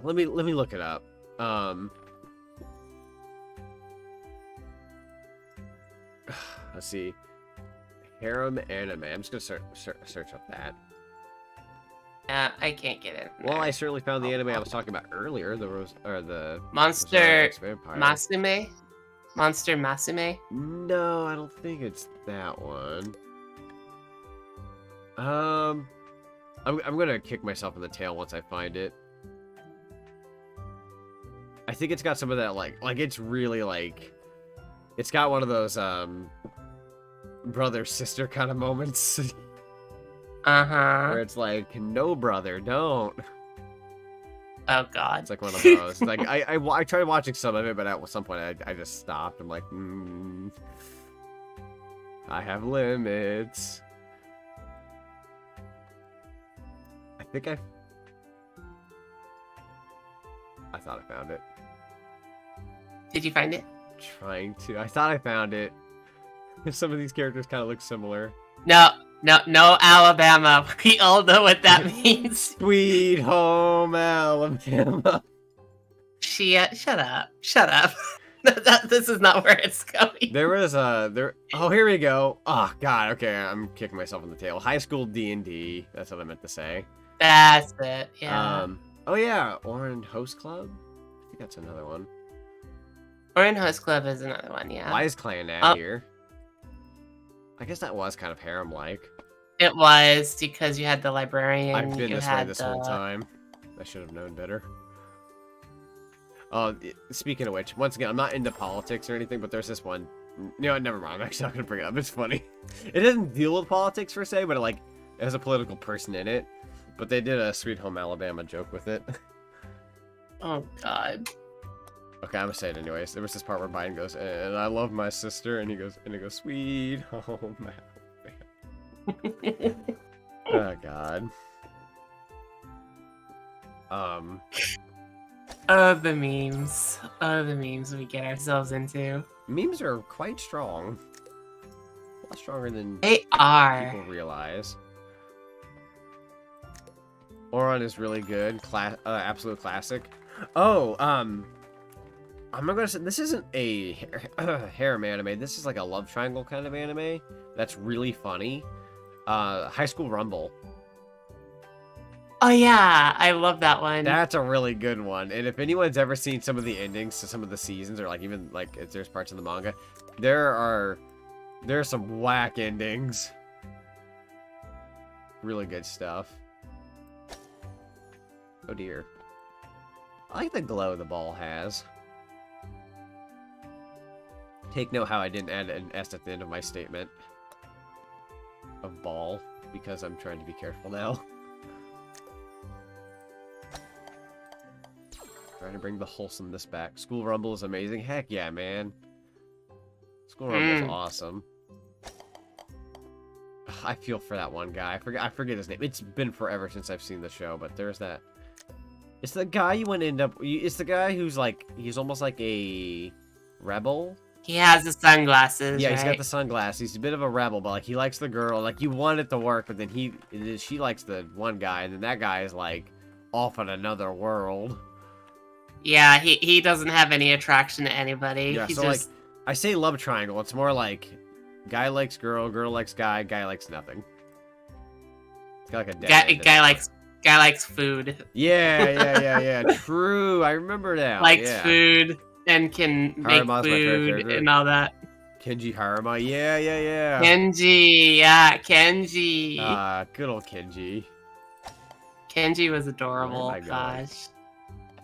Let me look it up. Let's see. Harem anime. I'm just gonna search up that. I can't get it. Well, I certainly found the anime I was talking about earlier. The Monster Vampire. Masume? Monster Masume? No, I don't think it's that one. I'm gonna kick myself in the tail once I find it. I think it's got some of that like it's really like it's got one of those brother sister kind of moments. Where it's like, no brother, don't. Oh god. It's like one of those. It's like I tried watching some of it, but at some point I just stopped. I'm like, I have limits. I think I thought I found it. Did you find it? Trying to. I thought I found it. Some of these characters kind of look similar. No, Alabama. We all know what that means. Sweet home Alabama. Shut up. This is not where it's going. There was oh, here we go. Oh god, okay, I'm kicking myself in the tail. High school D&D. That's what I meant to say. That's it. Yeah. Oh yeah, Orange Host Club. I think that's another one. Orange Host Club is another one. Yeah. Why is Clan at here? I guess that was kind of harem-like. It was because you had the librarian. I've been this way this whole time. I should have known better. Oh, speaking of which, once again, I'm not into politics or anything, but there's this one. No, never mind. I'm actually not gonna bring it up. It's funny. It doesn't deal with politics per se, but it has a political person in it. But they did a Sweet Home Alabama joke with it. Oh god. Okay, I'm gonna say it anyways. There was this part where Biden goes, and I love my sister, and he goes, Sweet Home Alabama. Oh god. Oh, the memes. Oh, the memes we get ourselves into. Memes are quite strong. A lot stronger than They are. people realize. Oron is really good. Absolute classic. Oh, I'm not gonna say this isn't a harem anime. This is like a love triangle kind of anime. That's really funny. High School Rumble. Oh yeah, I love that one. That's a really good one. And if anyone's ever seen some of the endings to some of the seasons, or like even like if there's parts in the manga, there's some whack endings. Really good stuff. Oh dear. I like the glow the ball has. Take note how I didn't add an S at the end of my statement of ball, because I'm trying to be careful now. Trying to bring the wholesomeness back. School Rumble is amazing. Heck yeah, man. School Rumble is awesome. I feel for that one guy. I forget his name. It's been forever since I've seen the show, but there's that. It's the guy you want to end up. It's the guy who's like, he's almost like a rebel. He has the sunglasses. Yeah, right? he's got the sunglasses. He's a bit of a rebel, but like he likes the girl. Like you want it to work, but then she likes the one guy, and then that guy is like off in another world. Yeah, he doesn't have any attraction to anybody. Yeah, He's so just... like I say love triangle. It's more like guy likes girl, girl likes guy, guy likes nothing. It's got like a guy likes food. Yeah. True. I remember now. Likes food and can make Harama's food and all that. Kenji Harama. Yeah. Kenji. Good old Kenji. Kenji was adorable. Oh my God. Gosh.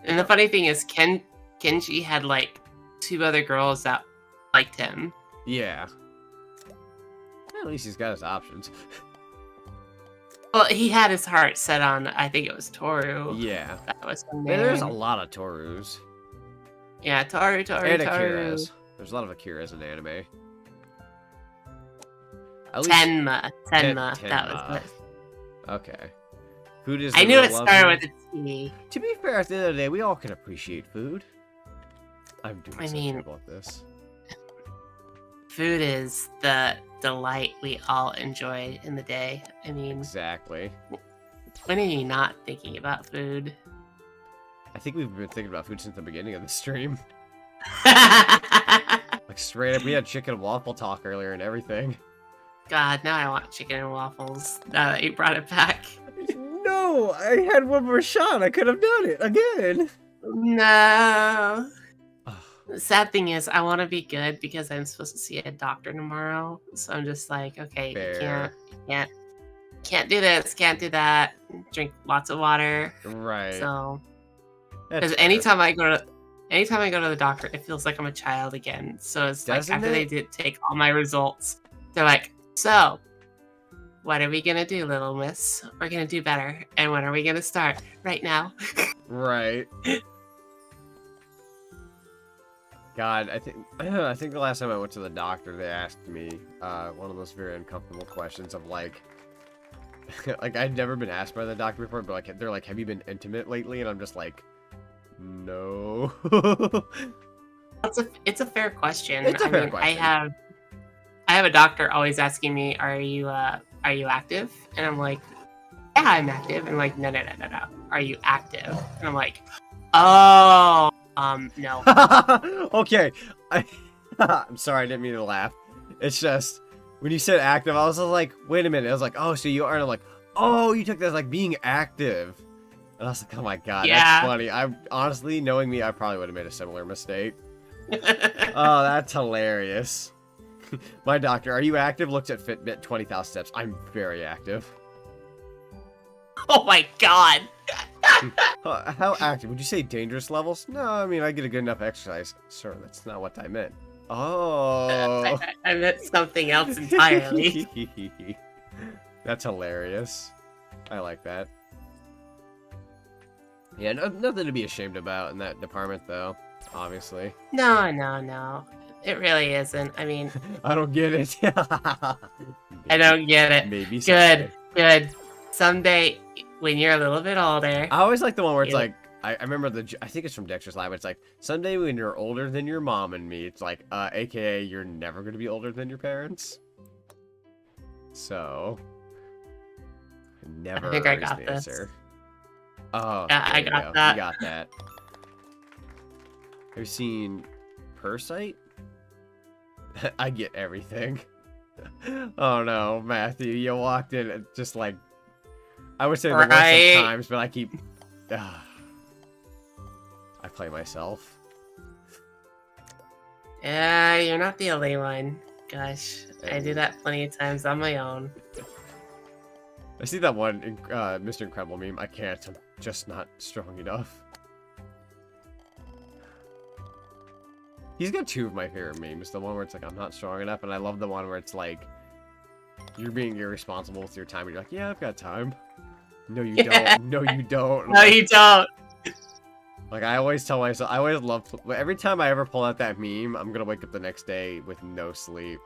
And the funny thing is, Kenji had like 2 other girls that liked him. Yeah. At least he's got his options. Well, he had his heart set on, I think it was Toru. Yeah. That was his name. Man, there's a lot of Torus. Yeah, Toru. And Akiras. There's a lot of Akiras in anime. At least... Tenma. Tenma. That was it. Okay. Food is. I knew it started with a T. To be fair, at the end of the day, we all can appreciate food. I'm doing something about this. Food is the delight we all enjoy in the day. I mean, exactly. When are you not thinking about food? I think we've been thinking about food since the beginning of the stream. Like straight up, we had chicken and waffle talk earlier and everything. God, now I want chicken and waffles. Now that you brought it back. No, I had one more shot. I could have done it again. No. The sad thing is, I want to be good because I'm supposed to see a doctor tomorrow. So I'm just like, okay, Fair. can't do this, can't do that. Drink lots of water. Right. So, That's because fair. anytime I go to the doctor, it feels like I'm a child again. So it's like Doesn't after it? they did take all my results, they're like, so what are we gonna do, little miss? We're gonna do better. And when are we gonna start? Right now. Right. God, I think the last time I went to the doctor, they asked me one of those very uncomfortable questions of like, like I'd never been asked by the doctor before, but like they're like, "Have you been intimate lately?" And I'm just like, "No." It's a fair question. It's a fair question. I have a doctor always asking me, "Are you active?" And I'm like, "Yeah, I'm active." And I'm like, "No. Are you active?" And I'm like, "Oh, no." Okay, I'm sorry, I didn't mean to laugh. It's just when you said active, I was like, "Wait a minute." I was like, "Oh, so you are?" And I'm like, "Oh, you took that as like being active." And I was like, "Oh my god, Yeah. that's funny." I honestly, knowing me, I probably would have made a similar mistake. Oh, that's hilarious. My doctor, "Are you active?" Looks at Fitbit, 20,000 steps. I'm very active. Oh my god. How active? Would you say dangerous levels? No, I mean, I get a good enough exercise. Sir, that's not what I meant. Oh. I meant something else entirely. That's hilarious. I like that. Yeah, nothing to be ashamed about in that department, though, obviously. No. It really isn't. I mean, I don't get it. I don't get it. Maybe someday. Good. Someday, when you're a little bit older. I always like the one where it's Yeah. like, I remember I think it's from Dexter's Lab, it's like, someday when you're older than your mom and me, it's like, aka you're never going to be older than your parents. So, never I think I is got the this. answer. Oh, Yeah, I there you got go. that. You got that. Have you seen Parasite? I get everything. Oh no, Matthew, you walked in and just like, I would say the worst Right. sometimes, but I keep, I play myself. Yeah, you're not the only one. Gosh, I do that plenty of times on my own. I see that one Mr. Incredible meme. I can't. I'm just not strong enough. He's got two of my favorite memes. The one where it's like, I'm not strong enough, and I love the one where it's like, you're being irresponsible with your time, and you're like, yeah, I've got time. No, you don't. No, you don't. No, you don't. Like, I always tell myself, I always love, every time I ever pull out that meme, I'm gonna wake up the next day with no sleep.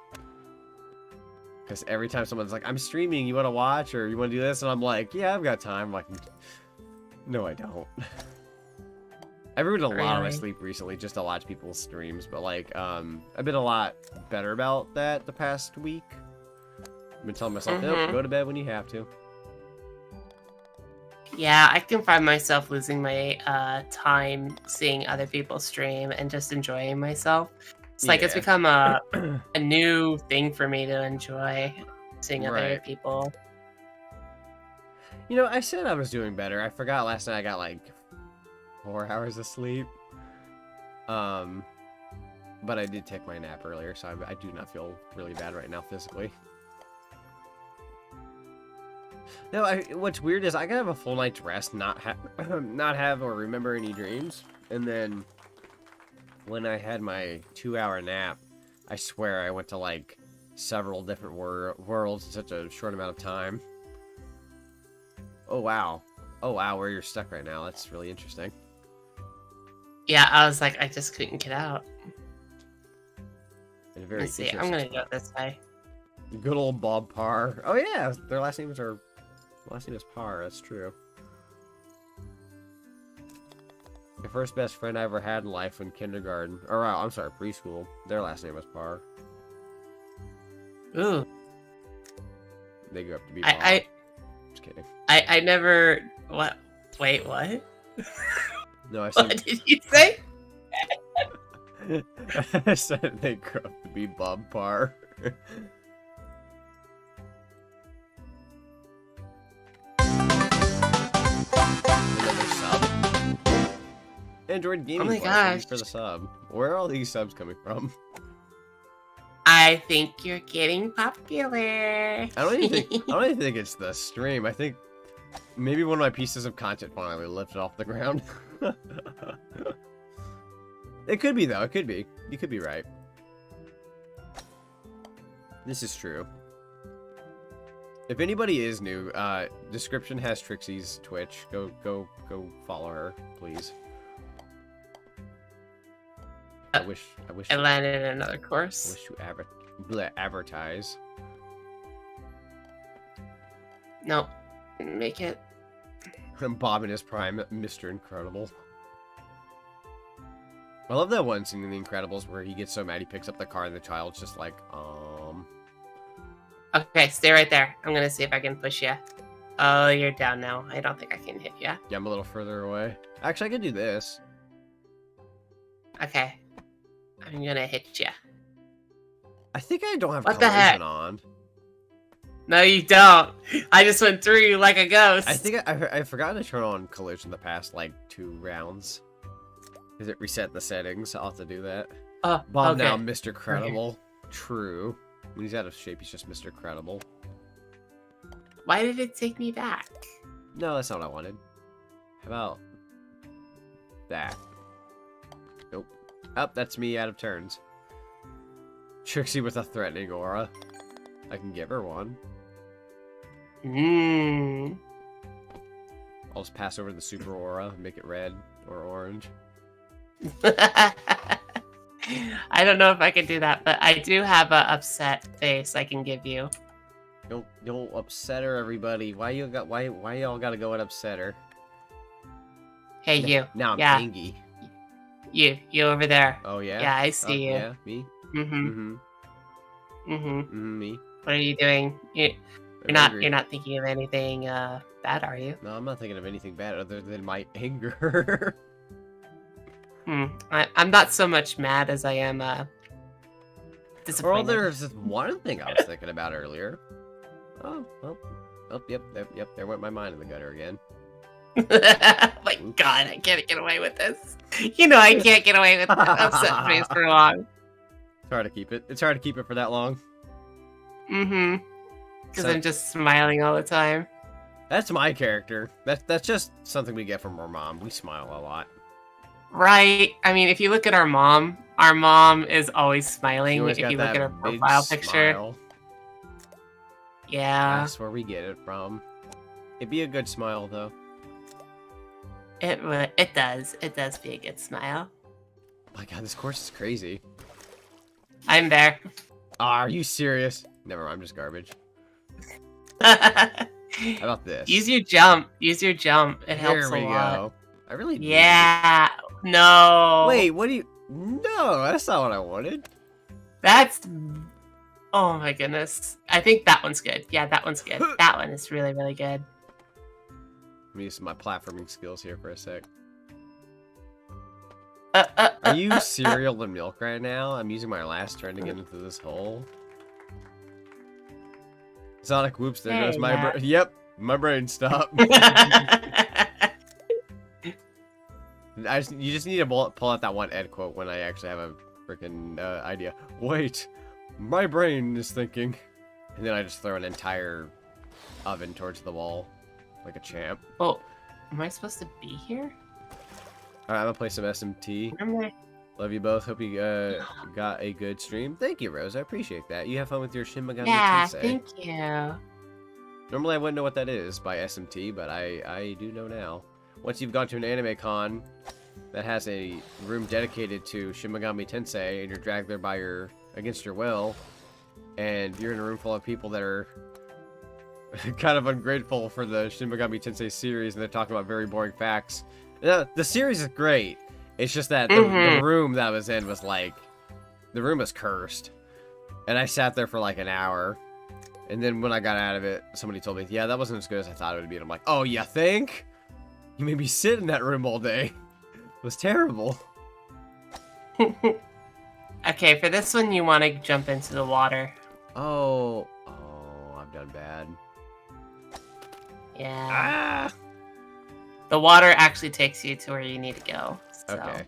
Because every time someone's like, I'm streaming, you want to watch, or you want to do this? And I'm like, yeah, I've got time. I'm like, no, I don't. I've ruined a lot of my sleep recently just to watch people's streams, but like, I've been a lot better about that the past week. I've been telling myself, nope, go to bed when you have to. Yeah, I can find myself losing my time seeing other people stream and just enjoying myself. It's like it's Yeah. become a new thing for me to enjoy seeing other Right. people. You know, I said I was doing better. I forgot last night I got like 4 hours of sleep. But I did take my nap earlier, so I do not feel really bad right now physically. No, what's weird is I can have a full night's rest, not have or remember any dreams, and then when I had my 2-hour nap, I swear I went to like several different worlds in such a short amount of time. Oh wow, where you're stuck right now. That's really interesting. Yeah, I was like, I just couldn't get out. And very Let's see, I'm gonna go this way. Good old Bob Parr. Oh yeah, their last name is Parr. That's true. The first best friend I ever had in life in kindergarten, or I'm sorry, preschool. Their last name was Parr. Ooh, They grew up to be Bob. I Just kidding. I never. What? Wait, what? No, I What said, did you say? I said they grew up to be Bob Parr. Another sub. Android Gaming Oh my Plus, thank you gosh. for the sub. Where are all these subs coming from? I think you're getting popular. I don't even think it's the stream. I think maybe one of my pieces of content finally lifted off the ground. It could be though. It could be. You could be right. This is true. If anybody is new, description has Trixie's Twitch. Go follow her, please. I wish I landed in another I course. wish to advertise. Nope. Didn't make it. Bob in his prime, Mr. Incredible. I love that one scene in The Incredibles where he gets so mad he picks up the car and the child's just like, Okay, stay right there. I'm gonna see if I can push you. Oh, you're down now. I don't think I can hit you. Yeah, I'm a little further away. Actually, I could do this. Okay. I'm gonna hit you. I think I don't have What the heck? collision on. No, you don't. I just went through you like a ghost. I think I've forgotten to turn on collision the past, like, 2 rounds. Because it reset the settings. I'll have to do that. Oh, Bob okay. now, Mr. Credible. True. When he's out of shape, he's just Mr. Credible. Why did it take me back? No, that's not what I wanted. How about that? Nope. Oh, that's me out of turns. Trixie with a threatening aura. I can give her one. Mmm. I'll just pass over the super aura and make it red or orange. I don't know if I can do that, but I do have a upset face I can give you. Don't upset her, everybody. Why y'all gotta go and upset her? Hey, you. Now I'm Yeah. angry. You over there. Oh yeah. Yeah, I see you. Yeah, me. Mm-hmm. Mm-hmm. Mm-hmm. Me. What are you doing? You're I'm not. angry. You're not thinking of anything bad, are you? No, I'm not thinking of anything bad other than my anger. I'm not so much mad as I am disappointed. Well, there's this one thing I was thinking about earlier. Oh, yep. There went my mind in the gutter again. My God, I can't get away with this. You know I can't get away with that upset face for long. It's hard to keep it. It's hard to keep it for that long. Mm-hmm. Because So- I'm just smiling all the time. That's my character. That's just something we get from our mom. We smile a lot. Right. I mean, if you look at our mom is always smiling. She always If got you look that at her big profile picture. smile. Yeah. That's where we get it from. It'd be a good smile, though. It does. It does be a good smile. My God, this course is crazy. I'm there. Are you serious? Never mind, I'm just garbage. How about this? Use your jump. Use your jump. It helps Here we a lot. go. I really do. Yeah. No. Wait, what do you... No, that's not what I wanted. That's... Oh my goodness. I think that one's good. Yeah, that one's good. That one is really, really good. Let me use my platforming skills here for a sec. Are Are you cereal and milk right now? I'm using my last turn to get into this hole. Sonic, whoops, there Hey, goes my Matt. brain. Yep, my brain stopped. You just need to pull out that one Ed quote when I actually have a freaking idea. Wait, my brain is thinking. And then I just throw an entire oven towards the wall. Like a champ. Oh, am I supposed to be here? Alright, I'm gonna play some SMT. Am I? Love you both. Hope you got a good stream. Thank you, Rose. I appreciate that. You have fun with your Shin Megami Yeah, Tensei. thank you. Normally I wouldn't know what that is by SMT, but I do know now. Once you've gone to an anime con that has a room dedicated to Shin Megami Tensei and you're dragged there against your will, and you're in a room full of people that are kind of ungrateful for the Shin Megami Tensei series and they're talking about very boring facts. The series is great. It's just that the room that I was in was like, the room was cursed. And I sat there for like an hour. And then when I got out of it, somebody told me, yeah, that wasn't as good as I thought it would be. And I'm like, oh, you think? You made me sit in that room all day. It was terrible. Okay, for this one, you want to jump into the water. Oh, I've done bad. Yeah. Ah! The water actually takes you to where you need to go. So Okay.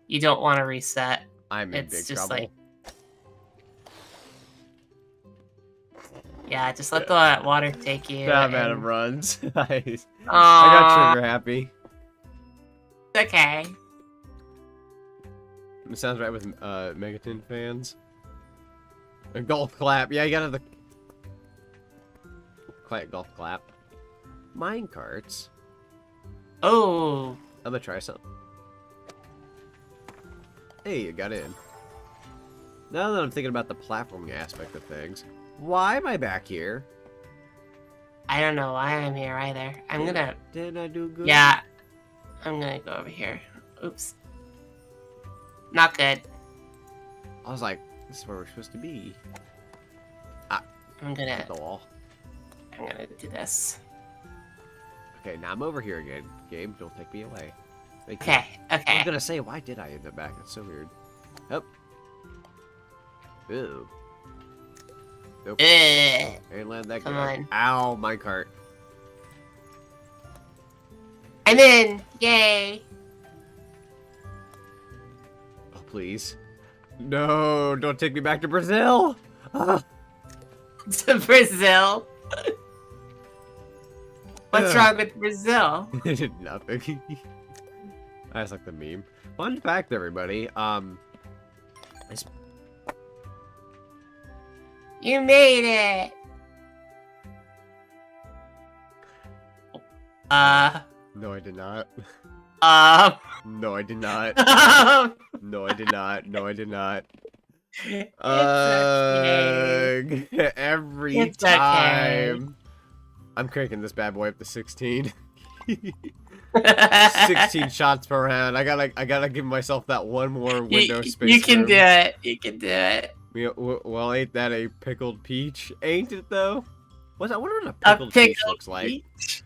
you don't want to reset. I'm in It's big just trouble. like... Yeah, just let the water take you. I'm out of and- runs. I Aw, got trigger happy. okay. It sounds right with Megaton fans. A golf clap. Yeah, you gotta have the quiet golf clap. Mine carts. Oh, I'm gonna try something. Hey, you got in. Now that I'm thinking about the platforming aspect of things, why am I back here? I don't know why I'm here either. I'm gonna... Didn't I do good? Yeah. I'm gonna go over here. Oops. Not good. I was like, this is where we're supposed to be. I'm gonna Hit the wall. do this. Okay, now I'm over here again. Gabe, don't take me away. Thank you. Okay, I was okay. gonna say, why did I end up back? That's so weird. Up. Ew. Nope. Ugh. Ain't land that Come good. on. Ow, my cart. I'm in! Yay! Oh, please. No, don't take me back to Brazil. Ah. To Brazil. What's Ugh. wrong with Brazil? Nothing. I just like the meme. Fun fact, everybody. It's You made it! no, I did not. Um... No, I did not. um, No, I did not. No, I did not. it's okay. Every It's okay. time. I'm cranking this bad boy up to 16. 16 shots per round. I gotta give myself that one more window space. You can room. do it. You can do it. Well, ain't that a pickled peach? Ain't it though? I wonder what a pickled peach looks like. peach?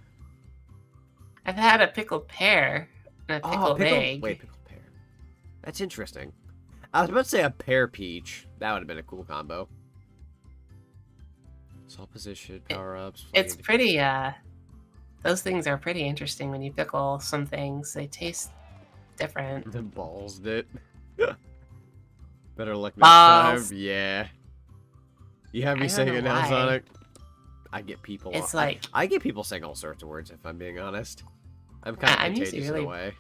I've had a pickled pear and a pickled egg. Wait, pickled pear. That's interesting. I was about to say a pear peach. That would have been a cool combo. Salt position, power ups. It's pretty, those things are pretty interesting when you pickle some things. They taste different. The balls did. Better luck next Balls. time. Yeah. You have me I don't saying know it now, why. Sonic. I get people. It's like... I get people saying all sorts of words. If I'm being honest, I'm kind of I'm contagious usually in a way.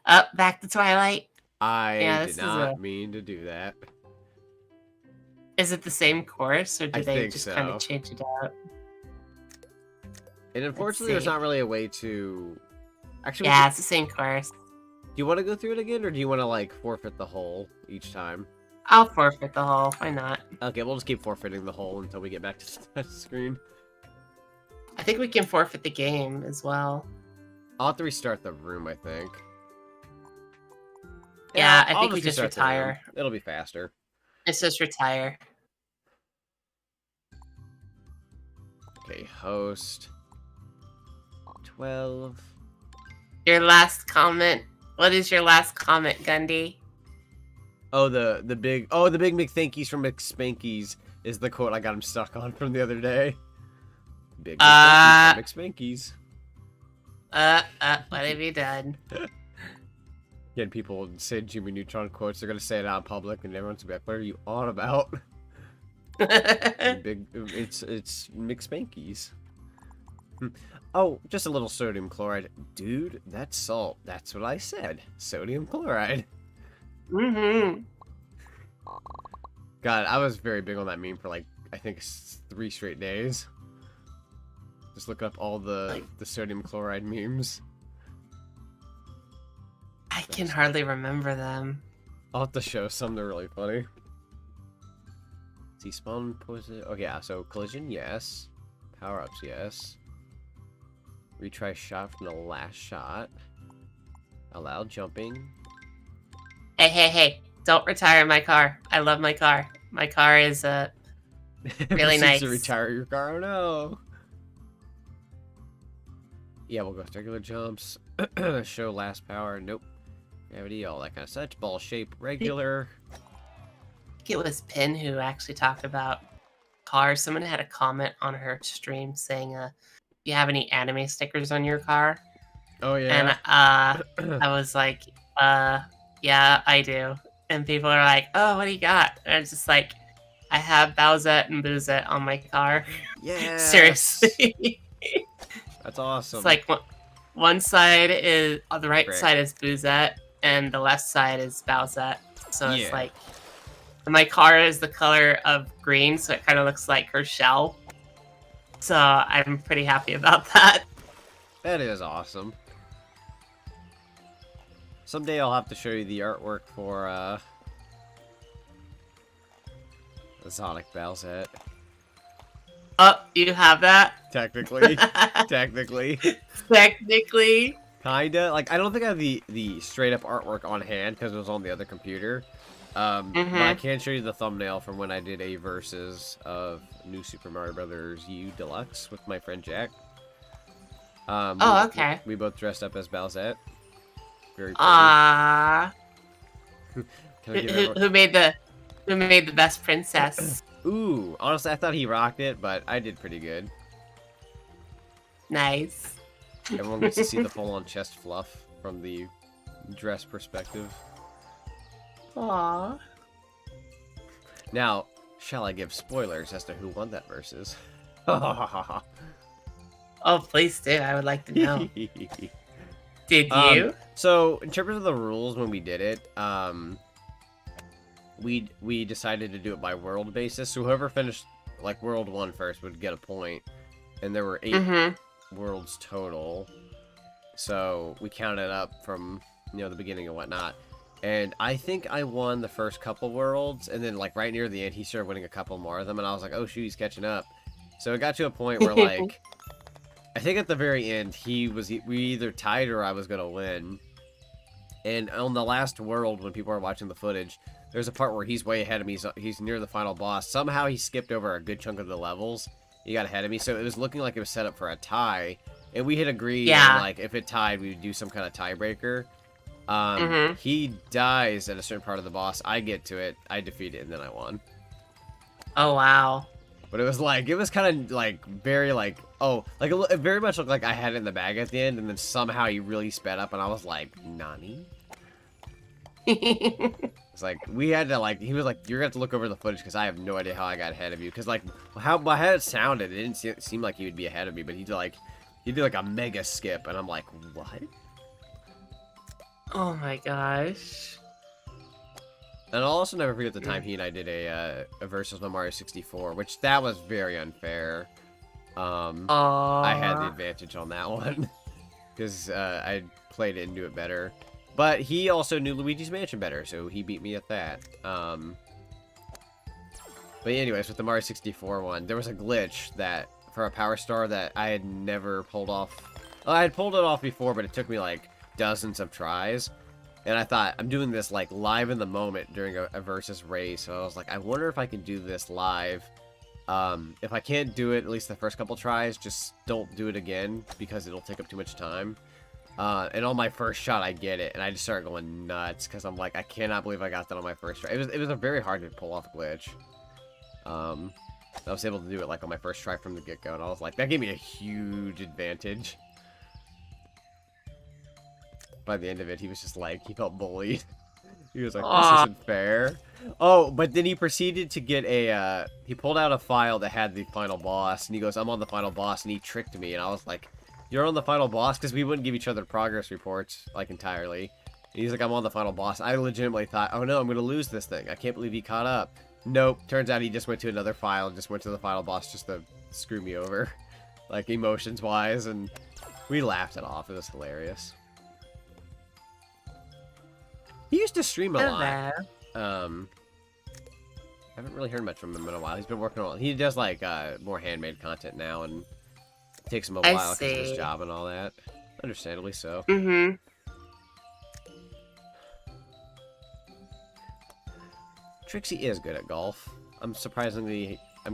Up, back to Twilight. I Yeah, did this is not mean to do that. Is it the same course, or I did they think just kind so. of change it up? And unfortunately, there's see. not really a way to. Actually, Yeah, it's the same course. do you want to go through it again, or do you want to like forfeit the hole each time? I'll forfeit the hole. Why not? Okay, we'll just keep forfeiting the hole until we get back to the screen. I think we can forfeit the game as well. I'll have to restart the room, I think. Yeah, I I'll think we just restart the room. retire. It'll be faster. It's just retire. Okay, host. 12. Your last comment. What is your last comment, Gundy? Oh, the big McThankies from McSpankies is the quote I got him stuck on from the other day. Big McThankies from McSpankies. What have you done? Again, people say Jimmy Neutron quotes, they're gonna say it out in public, and everyone's gonna be like, what are you on about? It's McSpankies. Oh, just a little sodium chloride. Dude, that's salt. That's what I said. Sodium chloride. Mm-hmm. God, I was very big on that meme for like, I think 3 straight days. Just look up all the sodium chloride memes. I can hardly remember them. I'll have to show some, they're really funny. See, spawn position. Okay, yeah, so collision, yes. Power ups, yes. Retry shot from the last shot. Allow jumping. Hey. Don't retire my car. I love my car. My car is really nice. To retire your car. Oh no. Yeah, we'll go with regular jumps. Show last power. Nope. Gravity, all that kind of such. Ball shape, regular. I think it was Pin who actually talked about cars. Someone had a comment on her stream saying, "Do you have any anime stickers on your car?" Oh yeah. And I was like, yeah, I do. And people are like, "Oh, what do you got?" And I was just like, I have Bowsette and Boozette on my car. Yeah. Seriously. That's awesome. It's like one side is on the right side is Boozette, and the left side is Bowsette. So it's like, and my car is the color of green, so it kind of looks like her shell. So I'm pretty happy about that. That is awesome. Someday I'll have to show you the artwork for the Sonic Bowsette. Oh, you have that? Technically. Technically. Technically. Kinda. Like, I don't think I have the straight up artwork on hand because it was on the other computer. But I can show you the thumbnail from when I did a versus of New Super Mario Bros. U Deluxe with my friend Jack. Oh, okay. We both dressed up as Bowsette. Very pretty. Ah. Who Who made the best princess? Ooh, honestly, I thought he rocked it, but I did pretty good. Nice. Everyone gets to see the full-on chest fluff from the dress perspective. Aww. Now, shall I give spoilers as to who won that versus? Oh, please do. I would like to know. Did you? So, in terms of the rules when we did it, we decided to do it by world basis. So whoever finished like world 1 first would get a point, and there were 8 worlds total. So we counted up from the beginning and whatnot. And I think I won the first couple worlds, and then like right near the end he started winning a couple more of them, and I was like, oh shoot, he's catching up. So it got to a point where like I think at the very end we either tied or I was gonna win. And on the last world, when people are watching the footage, there's a part where he's way ahead of me. He's near the final boss. Somehow he skipped over a good chunk of the levels. He got ahead of me, so it was looking like it was set up for a tie. And we had agreed, on, like, if it tied, we would do some kind of tiebreaker. He dies at a certain part of the boss. I get to it, I defeat it, and then I won. Oh, wow. But it was kind of, like, very, like, it very much looked like I had it in the bag at the end, and then somehow he really sped up, and I was like, Nani? It's like, we had to, like, he was like, you're gonna have to look over the footage because I have no idea how I got ahead of you. Because, like, how it sounded, it didn't seem like he would be ahead of me, but he did, like, a mega skip, and I'm like, what? Oh my gosh. And I'll also never forget the time he and I did a versus on Mario 64, which that was very unfair. I had the advantage on that one because I played it and knew it better. But he also knew Luigi's Mansion better, so he beat me at that. But anyways, with the Mario 64 one, there was a glitch that for a Power Star that I had never pulled off. Well, I had pulled it off before, but it took me like dozens of tries. And I thought, I'm doing this like live in the moment during a versus race. So I was like, I wonder if I can do this live. If I can't do it, at least the first couple tries, just don't do it again because it'll take up too much time. And on my first shot, I get it, and I just start going nuts because I'm like, I cannot believe I got that on my first try. It was a very hard to pull off glitch. I was able to do it like on my first try from the get-go, and I was like, that gave me a huge advantage. By the end of it, he was just like, he felt bullied. He was like, this isn't fair. Oh, but then he proceeded to get he pulled out a file that had the final boss, and he goes, I'm on the final boss, and he tricked me, and I was like, you're on the final boss? Because we wouldn't give each other progress reports, like, entirely. And he's like, I'm on the final boss. I legitimately thought, oh no, I'm going to lose this thing. I can't believe he caught up. Nope. Turns out he just went to another file and just went to the final boss just to screw me over. Like, emotions-wise, and we laughed it off. It was hilarious. He used to stream a lot. I haven't really heard much from him in a while. He's been working on... He does, like, more handmade content now, and it takes him a while because of his job and all that. Understandably so. Trixie is good at golf. I'm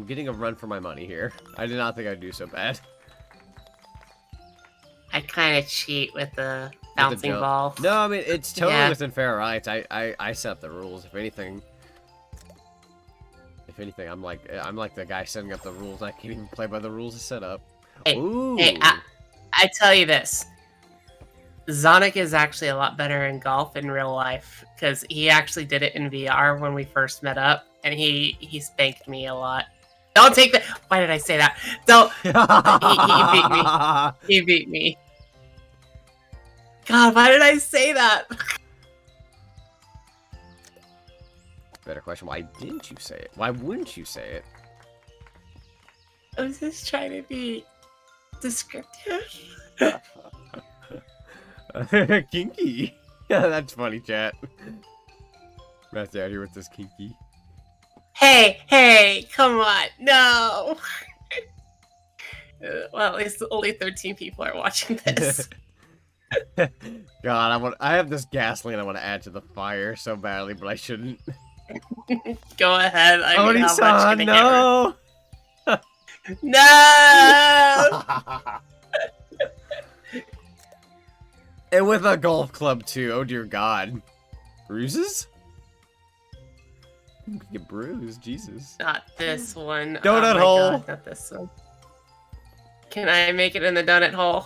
getting a run for my money here. I did not think I'd do so bad. I kind of cheat with the bouncing ball. No, I mean, it's totally Yeah. within fair rights. I set up the rules. If anything, I'm like the guy setting up the rules. I can't even play by the rules it's set up. Hey, Ooh. hey, I tell you this. Zonic is actually a lot better in golf in real life because he actually did it in VR when we first met up, and he spanked me a lot. Don't take that. Why did I say that? Don't. He beat me. He beat me. God, why did I say that? Better question. Why didn't you say it? Why wouldn't you say it? I was just trying to be descriptive. Kinky. Yeah, that's funny, chat. Matt's out here with this kinky. Hey, come on, no. Well, at least only 13 people are watching this. God, I have this gasoline I want to add to the fire so badly, but I shouldn't. Go ahead. I mean, how much Oni-san, can no! I get? No! And with a golf club too. Oh dear God. Bruises? You could get bruised, Jesus. Not this one. Donut oh my hole. God, not this one. Can I make it in the donut hole?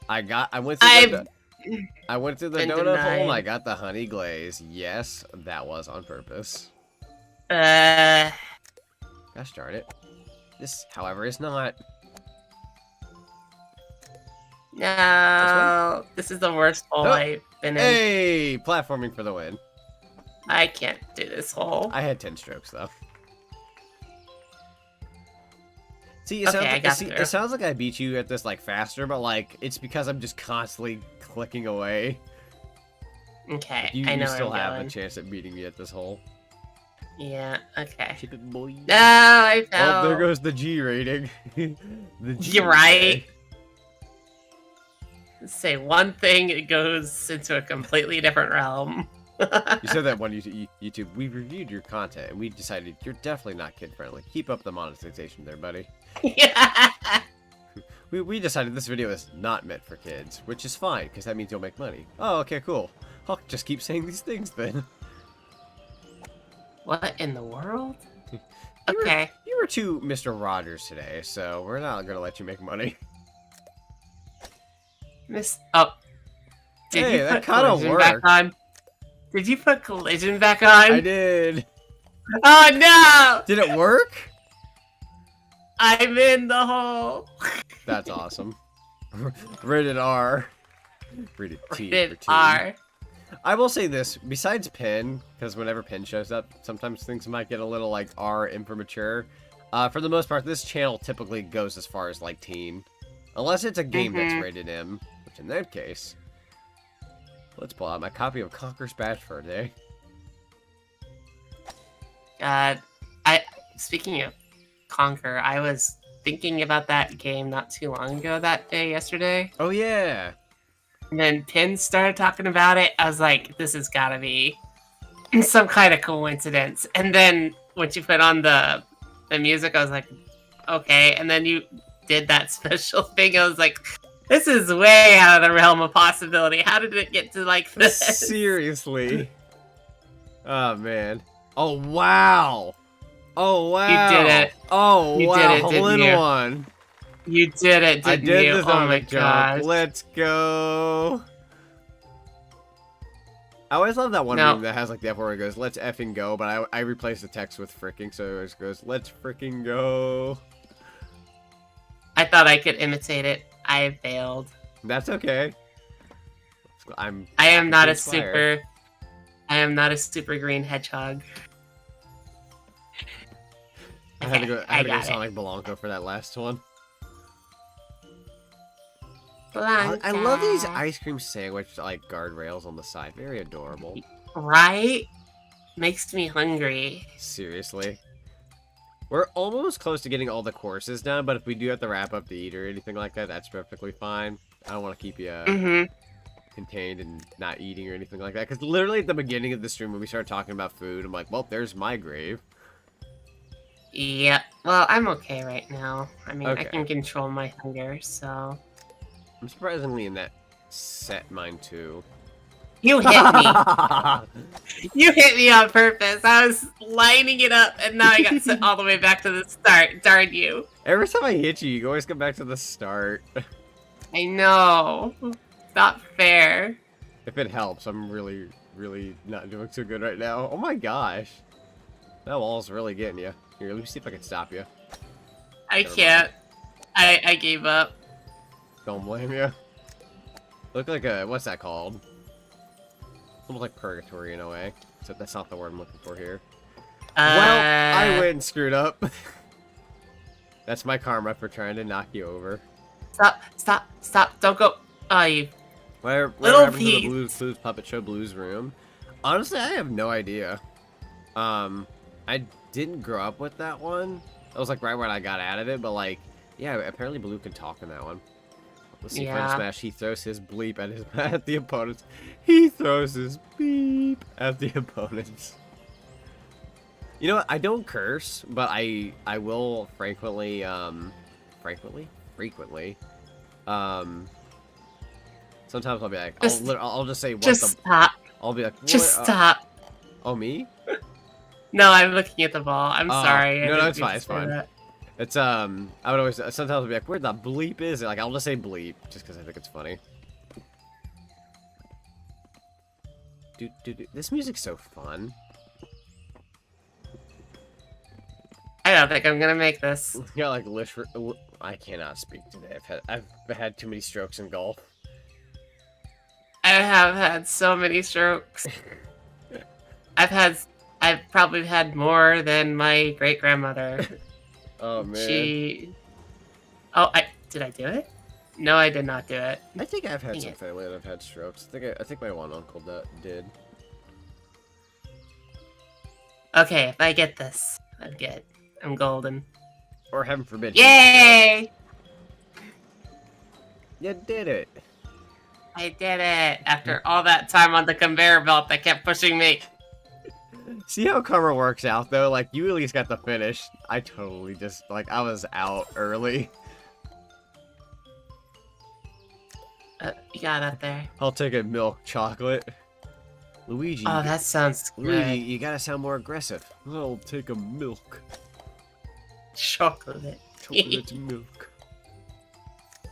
I went through the been donut hole and denied. I got the honey glaze. Yes, that was on purpose. Uh, Gosh darn it. This, however, is not. no. This is the worst hole Oh, I've been in. Hey! Platforming for the win. I can't do this hole. I had 10 strokes, though. See, Okay, I got it through. sounds like I beat you at this, like, faster, but, like, it's because I'm just constantly clicking away. Okay, You, I know you still where I'm have going. a chance at beating me at this hole. Yeah, okay. Chip it, boy. No, I fell. Oh, there goes the G rating. The G You're right. rating. Say one thing, it goes into a completely different realm. You said that one YouTube. We reviewed your content and we decided you're definitely not kid friendly. Keep up the monetization there, buddy. Yeah. We decided this video is not meant for kids, which is fine because that means you'll make money. Oh, okay, cool. I'll just keep saying these things then. What in the world? You Okay. You were too Mr. Rogers today, so we're not gonna let you make money. Miss. Oh. Did Hey, you that put kinda collision back worked. on? Did you put collision back on? I did. Oh no! Did it work? I'm in the hole. That's awesome. Rated R. Rated T. for Rated teen. R. I will say this, besides Pin, because whenever Pin shows up, sometimes things might get a little, like, R immature. For the most part, this channel typically goes as far as, like, teen. Unless it's a game that's rated M, which in that case... Let's pull out my copy of Conker's Bad Fur Day. Speaking of Conquer, I was thinking about that game not too long ago yesterday. Oh, yeah! And then Pin started talking about it. I was like, this has got to be some kind of coincidence. And then when you put on the music, I was like, okay. And then you did that special thing. I was like, this is way out of the realm of possibility. How did it get to like this? Seriously. Oh, man. Oh, wow! Oh, wow! You did it. Oh, You wow! did it, didn't Little you? one. You did it, didn't I did you? the Oh my Zonic jump. gosh. Let's go. I always love that one No. meme that has like the F where it goes, let's effing go, but I replace the text with fricking, so it always goes, let's fricking go. I thought I could imitate it. I failed. That's okay. I am not a inspired. super. I am not a super green hedgehog. I had to go I got it. Sonic Blanco for that last one. Blanca. I love these ice cream sandwich like guardrails on the side. Very adorable. Right? Makes me hungry. Seriously. We're almost close to getting all the courses done, but if we do have to wrap up to eat or anything like that, that's perfectly fine. I don't want to keep you contained and not eating or anything like that. Because literally at the beginning of the stream when we started talking about food, I'm like, well, there's my grave. Yeah. Well, I'm okay right now. I mean, Okay. I can control my hunger, so. I'm surprisingly in that set mine too. You hit me. You hit me on purpose. I was lining it up, and now I got sent all the way back to the start. Darn you. Every time I hit you, you always come back to the start. I know. It's not fair. If it helps, I'm really, really not doing too good right now. Oh my gosh. That wall's really getting you. Here, let me see if I can stop you. I Never can't. I gave up. Don't blame you. Look like a, what's that called? Almost like purgatory in a way. So that's not the word I'm looking for here. Well, I went and screwed up. That's my karma for trying to knock you over. Stop. Don't go. Oh, you. Whatever Little happened to the piece. Blues Puppet Show Blues Room? Honestly, I have no idea. I didn't grow up with that one. That was like right when I got out of it, but like, yeah, apparently Blue can talk in that one. Let's see, Friend Yeah. Smash, he throws his bleep at the opponents. He throws his beep at the opponents. You know what? I don't curse, but I will frequently, sometimes I'll be like, I'll just say, what Just the... stop. I'll be like, Just what, stop. oh, me? No, I'm looking at the ball. I'm sorry. I no, didn't it's mean fine, to it's say fine. that. It's, I would always, sometimes I'll be like, where the bleep is it? Like, I'll just say bleep, just because I think it's funny. This music's so fun. I don't think I'm gonna make this. Yeah, like, I cannot speak today. I've had too many strokes in golf. I have had so many strokes. I've probably had more than my great grandmother. Oh, man. Did I do it? No, I did not do it. I think I've had Dang some it. family that have had strokes. I think my one uncle did. Okay, if I get this, I'm good. I'm golden. Or heaven forbid. Yay! You did it. I did it! After all that time on the conveyor belt that kept pushing me. See how karma works out, though? Like, you at least got the finish. I totally just, like, I was out early. You got up there. I'll take a milk chocolate. Luigi. Oh, that sounds Luigi, good. you gotta sound more aggressive. I'll take a milk. Chocolate. Chocolate milk. I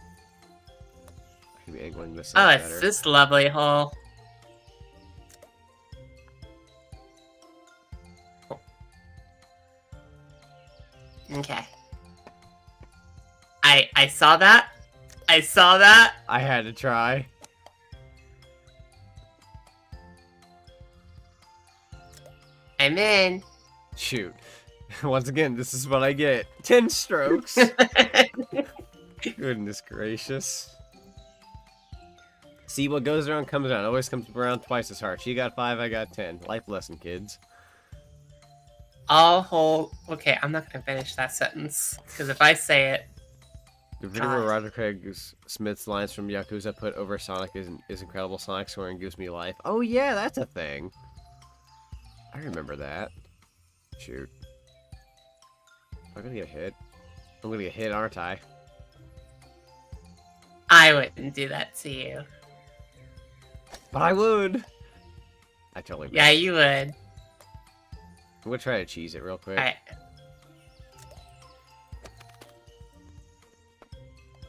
could be angling this Oh, better. it's this lovely hole. Okay. I saw that. I saw that. I had to try. I'm in. Shoot. Once again, this is what I get. 10 strokes. Goodness gracious. See, what goes around comes around. Always comes around twice as hard. She got 5, I got 10. Life lesson, kids. I'll hold. Okay, I'm not gonna finish that sentence because if I say it, The video where Roger Craig Smith's lines from Yakuza put over Sonic is incredible. Sonic swearing gives me life. Oh yeah, that's a thing. I remember that. Shoot. I'm gonna get hit. I'm gonna get hit, aren't I? I wouldn't do that to you. But I would. I totally would. Yeah, you would. I'm gonna try to cheese it real quick. Alright.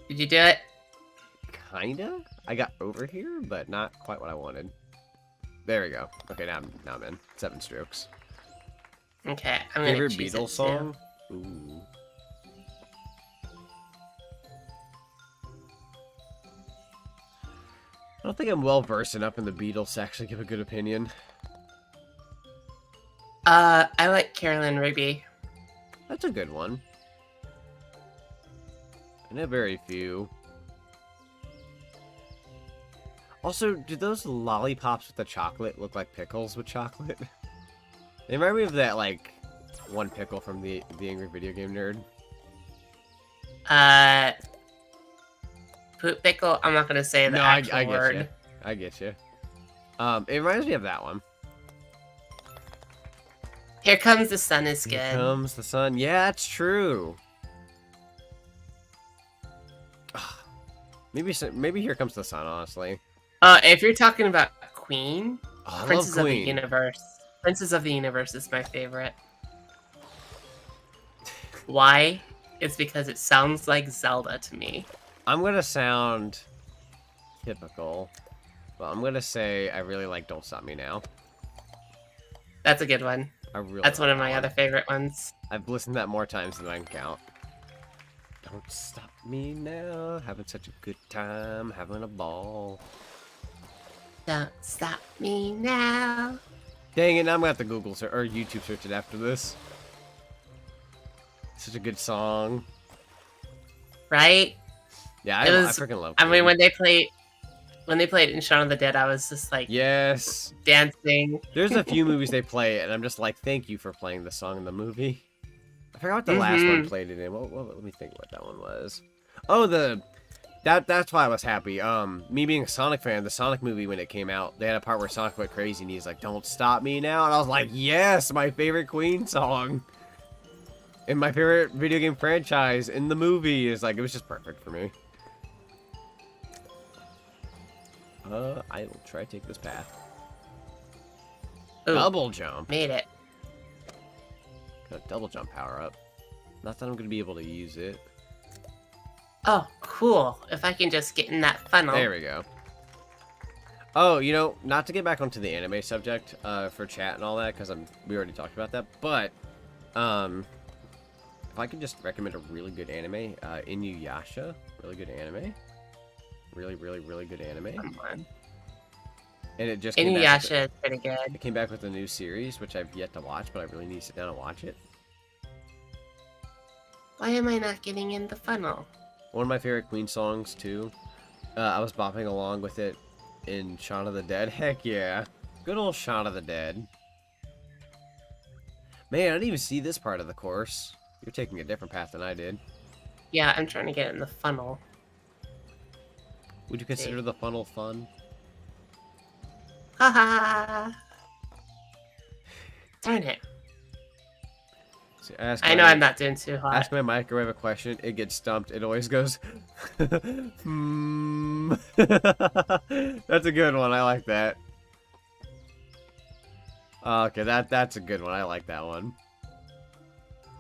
Did you do it? Kinda. I got over here, but not quite what I wanted. There we go. Okay, now I'm in. 7 strokes. Okay, I'm gonna Favorite choose Beatles it song? Ooh. I don't think I'm well versed enough in the Beatles to actually give a good opinion. I like Carolyn Rigby. That's a good one. I know very few. Also, do those lollipops with the chocolate look like pickles with chocolate? They remind me of that, like, one pickle from the Angry Video Game Nerd. Poop pickle. I'm not gonna say the No, actual I get word. you. I get you. It reminds me of that one. Here Comes the Sun is good. Here Comes the Sun. Yeah, that's true. Maybe Here Comes the Sun, honestly. If you're talking about Queen, Oh, I Princess love of the Queen. Universe. Princess of the Universe is my favorite. Why? It's because it sounds like Zelda to me. I'm gonna sound typical, but I'm gonna say I really like Don't Stop Me Now. That's a good one. That's one of my other favorite ones. I've listened to that more times than I can count. Don't stop me now, having such a good time, having a ball. Don't stop me now. Dang it, now I'm gonna have to Google search or YouTube search it after this. Such a good song. Right? Yeah, I freaking love it. I mean, when they played it in Shaun of the Dead, I was just like, yes, dancing. There's a few movies they play, and I'm just like, thank you for playing the song in the movie. I forgot what the last one played it in. Well, let me think what that one was. Oh, that's why I was happy. Me being a Sonic fan, the Sonic movie when it came out, they had a part where Sonic went crazy and he's like, "Don't stop me now," and I was like, yes, my favorite Queen song. And my favorite video game franchise in the movie is like, it was just perfect for me. I will try to take this path. Ooh, Double jump. made it. Got a double jump power up. Not that I'm going to be able to use it. Oh, cool. If I can just get in that funnel. There we go. Oh, you know, not to get back onto the anime subject for chat and all that, because we already talked about that, but if I could just recommend a really good anime, Inuyasha, really good anime. Really, really, really good anime. Come on. And it just Inuyasha is pretty good. It came back with a new series, which I've yet to watch, but I really need to sit down and watch it. Why am I not getting in the funnel? One of my favorite Queen songs, too. I was bopping along with it in Shaun of the Dead. Heck yeah. Good old Shaun of the Dead. Man, I didn't even see this part of the course. You're taking a different path than I did. Yeah, I'm trying to get in the funnel. Would you consider the funnel fun? Haha. Darn it. So I know I'm not doing too hot. Ask my microwave a question, it gets stumped. It always goes, hmm. That's a good one. I like that. Okay, that's a good one. I like that one.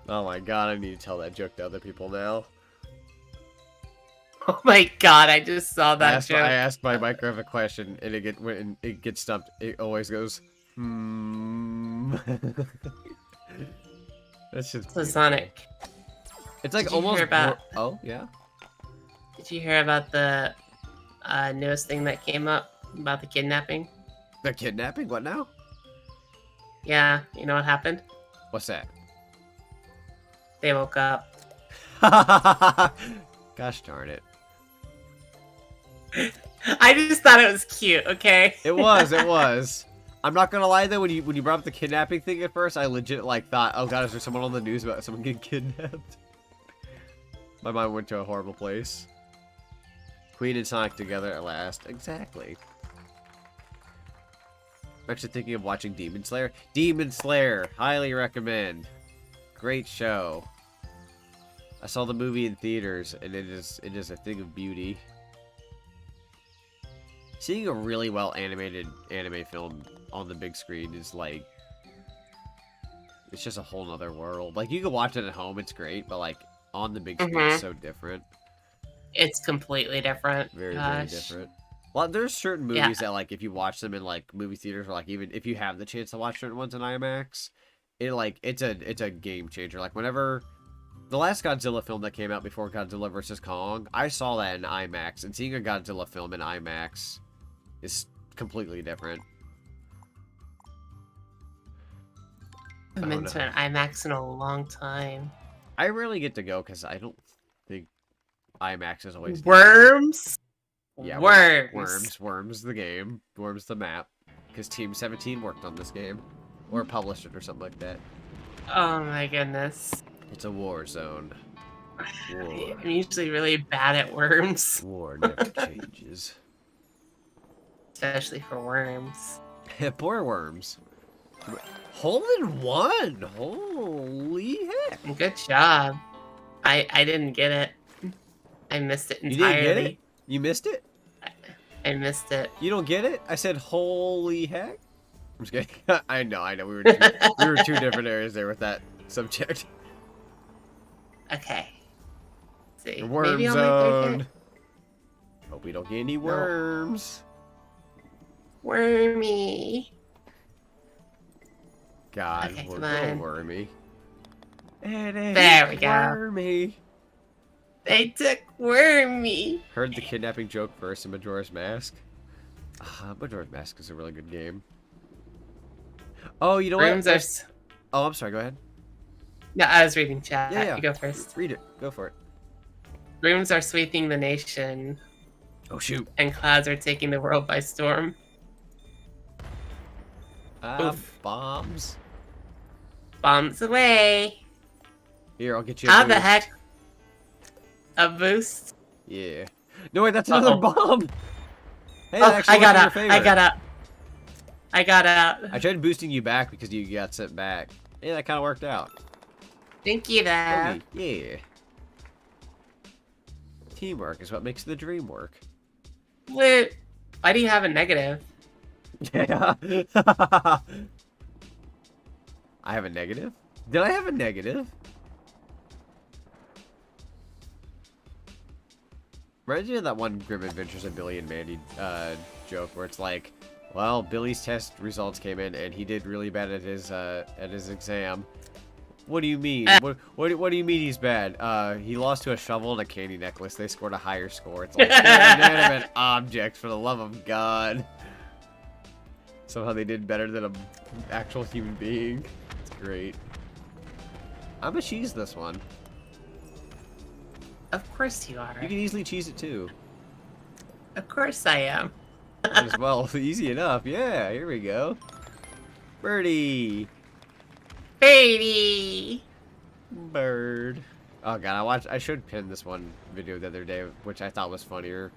Oh my god, I need to tell that joke to other people now. Oh my god, I just saw that joke. I asked my microwave a question, and when it gets stumped, it always goes, hmm. That's just So Sonic. It's like Did you almost hear about- oh yeah. Did you hear about the newest thing that came up about the kidnapping? The kidnapping? What now? Yeah, you know what happened? What's that? They woke up. Gosh darn it. I just thought it was cute, okay? It was, it was. I'm not gonna lie though, when you brought up the kidnapping thing at first, I legit like thought, oh god, is there someone on the news about someone getting kidnapped? My mind went to a horrible place. Queen and Sonic together at last. Exactly. I'm actually thinking of watching Demon Slayer. Demon Slayer! Highly recommend. Great show. I saw the movie in theaters, and it is a thing of beauty. Seeing a really well animated anime film on the big screen is like, it's just a whole nother world. Like, you can watch it at home, it's great, but like on the big screen it's so different. It's completely different. Very, very different. Well, there's certain movies that like if you watch them in like movie theaters, or like even if you have the chance to watch certain ones in IMAX, it's a game changer. Like whenever the last Godzilla film that came out before Godzilla vs. Kong, I saw that in IMAX, and seeing a Godzilla film in IMAX is completely different. I haven't been to an IMAX in a long time. I rarely get to go because I don't think IMAX is always Worms? Yeah, Worms. Worms the game. Worms the map. Because Team 17 worked on this game. Or published it or something like that. Oh my goodness. It's a war zone. War. I'm usually really bad at worms. War never changes. especially for worms. Poor worms. Hole in one! Holy heck! Good job. I didn't get it. I missed it You entirely. didn't get it? You missed it? I missed it. You don't get it? I said holy heck. I'm just kidding. I know. We were two different areas there with that subject. Okay. Let's see. Worm Maybe I'll make their zone. hit. Hope we don't get any worms. Wormy. God, Okay, we're come little on. wormy. There we go. Wormy. They took Wormy. Heard the kidnapping joke first in Majora's Mask. Majora's Mask is a really good game. Oh, you know Rooms what? are. Oh, I'm sorry. Go ahead. No, I was reading chat. Yeah. You go first. Read it. Go for it. Rooms are sweeping the nation, Oh shoot. and clouds are taking the world by storm. Oof. Bombs. Bombs away. Here, I'll get you a How the boost. heck? A boost? Yeah. No, wait, that's another bomb. Hey, that Oh, actually I got worked in your out. favor. I got out. I got out. I tried boosting you back because you got sent back. Yeah, that kind of worked out. Thank you, though. Okay, yeah. Teamwork is what makes the dream work. Wait, why do you have a negative? Yeah. I have a negative? Did I have a negative? Reminds me of that one Grim Adventures of Billy and Mandy joke where it's like, well, Billy's test results came in and he did really bad at his exam. What do you mean? What do you mean he's bad? He lost to a shovel and a candy necklace. They scored a higher score. It's like they're inanimate objects, for the love of God. Somehow they did better than an actual human being. It's great. I'm gonna cheese this one. Of course you are. You can easily cheese it too. Of course I am. Might as well. Easy enough. Yeah, here we go. Birdie. Baby. Bird. Oh god, I should pin this one video the other day, which I thought was funnier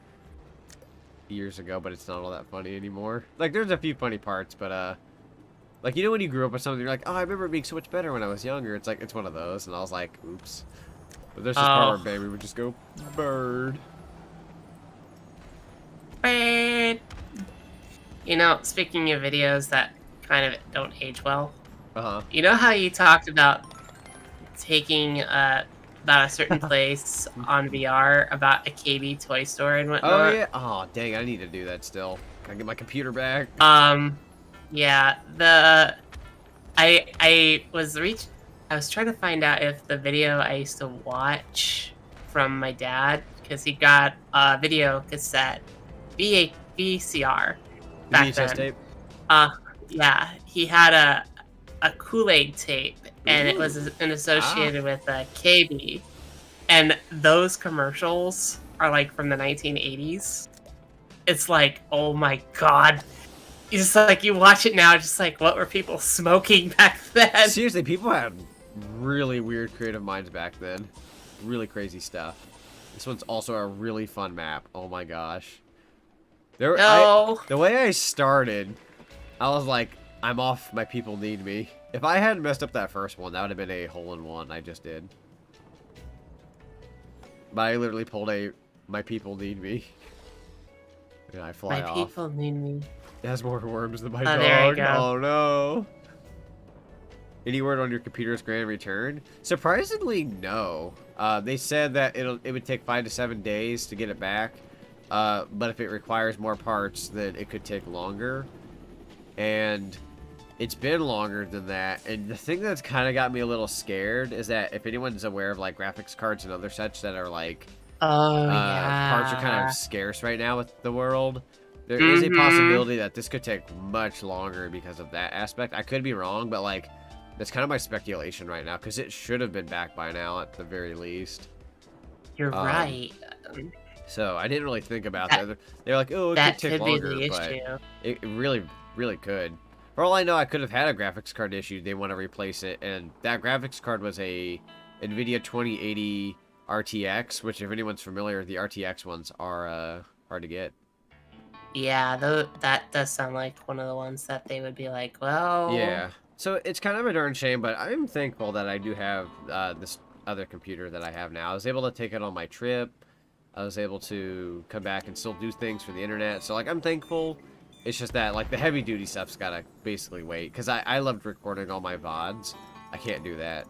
years ago, but it's not all that funny anymore. Like, there's a few funny parts, but like, you know when you grew up with something, you're like, oh, I remember it being so much better when I was younger. It's like, it's one of those, and I was like, oops. But there's this part where Baby would just go, bird. Bird. You know, speaking of videos that kind of don't age well, you know how you talked about taking about a certain place on VR about a KB toy store and whatnot? Oh yeah. Oh dang, I need to do that still. Can I get my computer back? Yeah. I was trying to find out if the video I used to watch from my dad, because he got a video cassette, VCR back VHS then. tape? Yeah, he had a Kool-Aid tape, and it was associated with KB. And those commercials are like from the 1980s. It's like, oh my god. It's just like, you watch it now, just like, what were people smoking back then? Seriously, people had really weird creative minds back then. Really crazy stuff. This one's also a really fun map. Oh my gosh. The way I started, I was like, I'm off, my people need me. If I hadn't messed up that first one, that would have been a hole-in-one. I just did. But I literally pulled a, my people need me. And I fly off. My people need me. It has more worms than my Oh, there you dog. go. Oh no. Any word on your computer's grand return? Surprisingly, no. They said that it would take 5 to 7 days to get it back. But if it requires more parts, then it could take longer. And it's been longer than that. And the thing that's kind of got me a little scared is that if anyone's aware of like graphics cards and other such that are like parts are kind of scarce right now with the world, there is a possibility that this could take much longer because of that aspect. I could be wrong, but like that's kind of my speculation right now because it should have been back by now at the very least. You're right. So I didn't really think about that. They're like, oh, it could take longer, but it really could. For all I know, I could have had a graphics card issue. They want to replace it, and that graphics card was a NVIDIA 2080 RTX, which, if anyone's familiar, the RTX ones are hard to get. Yeah, that does sound like one of the ones that they would be like, well... Yeah. So it's kind of a darn shame, but I'm thankful that I do have this other computer that I have now. I was able to take it on my trip. I was able to come back and still do things for the internet. So, like, I'm thankful. It's just that, like, the heavy-duty stuff's got to basically wait. Because I loved recording all my VODs. I can't do that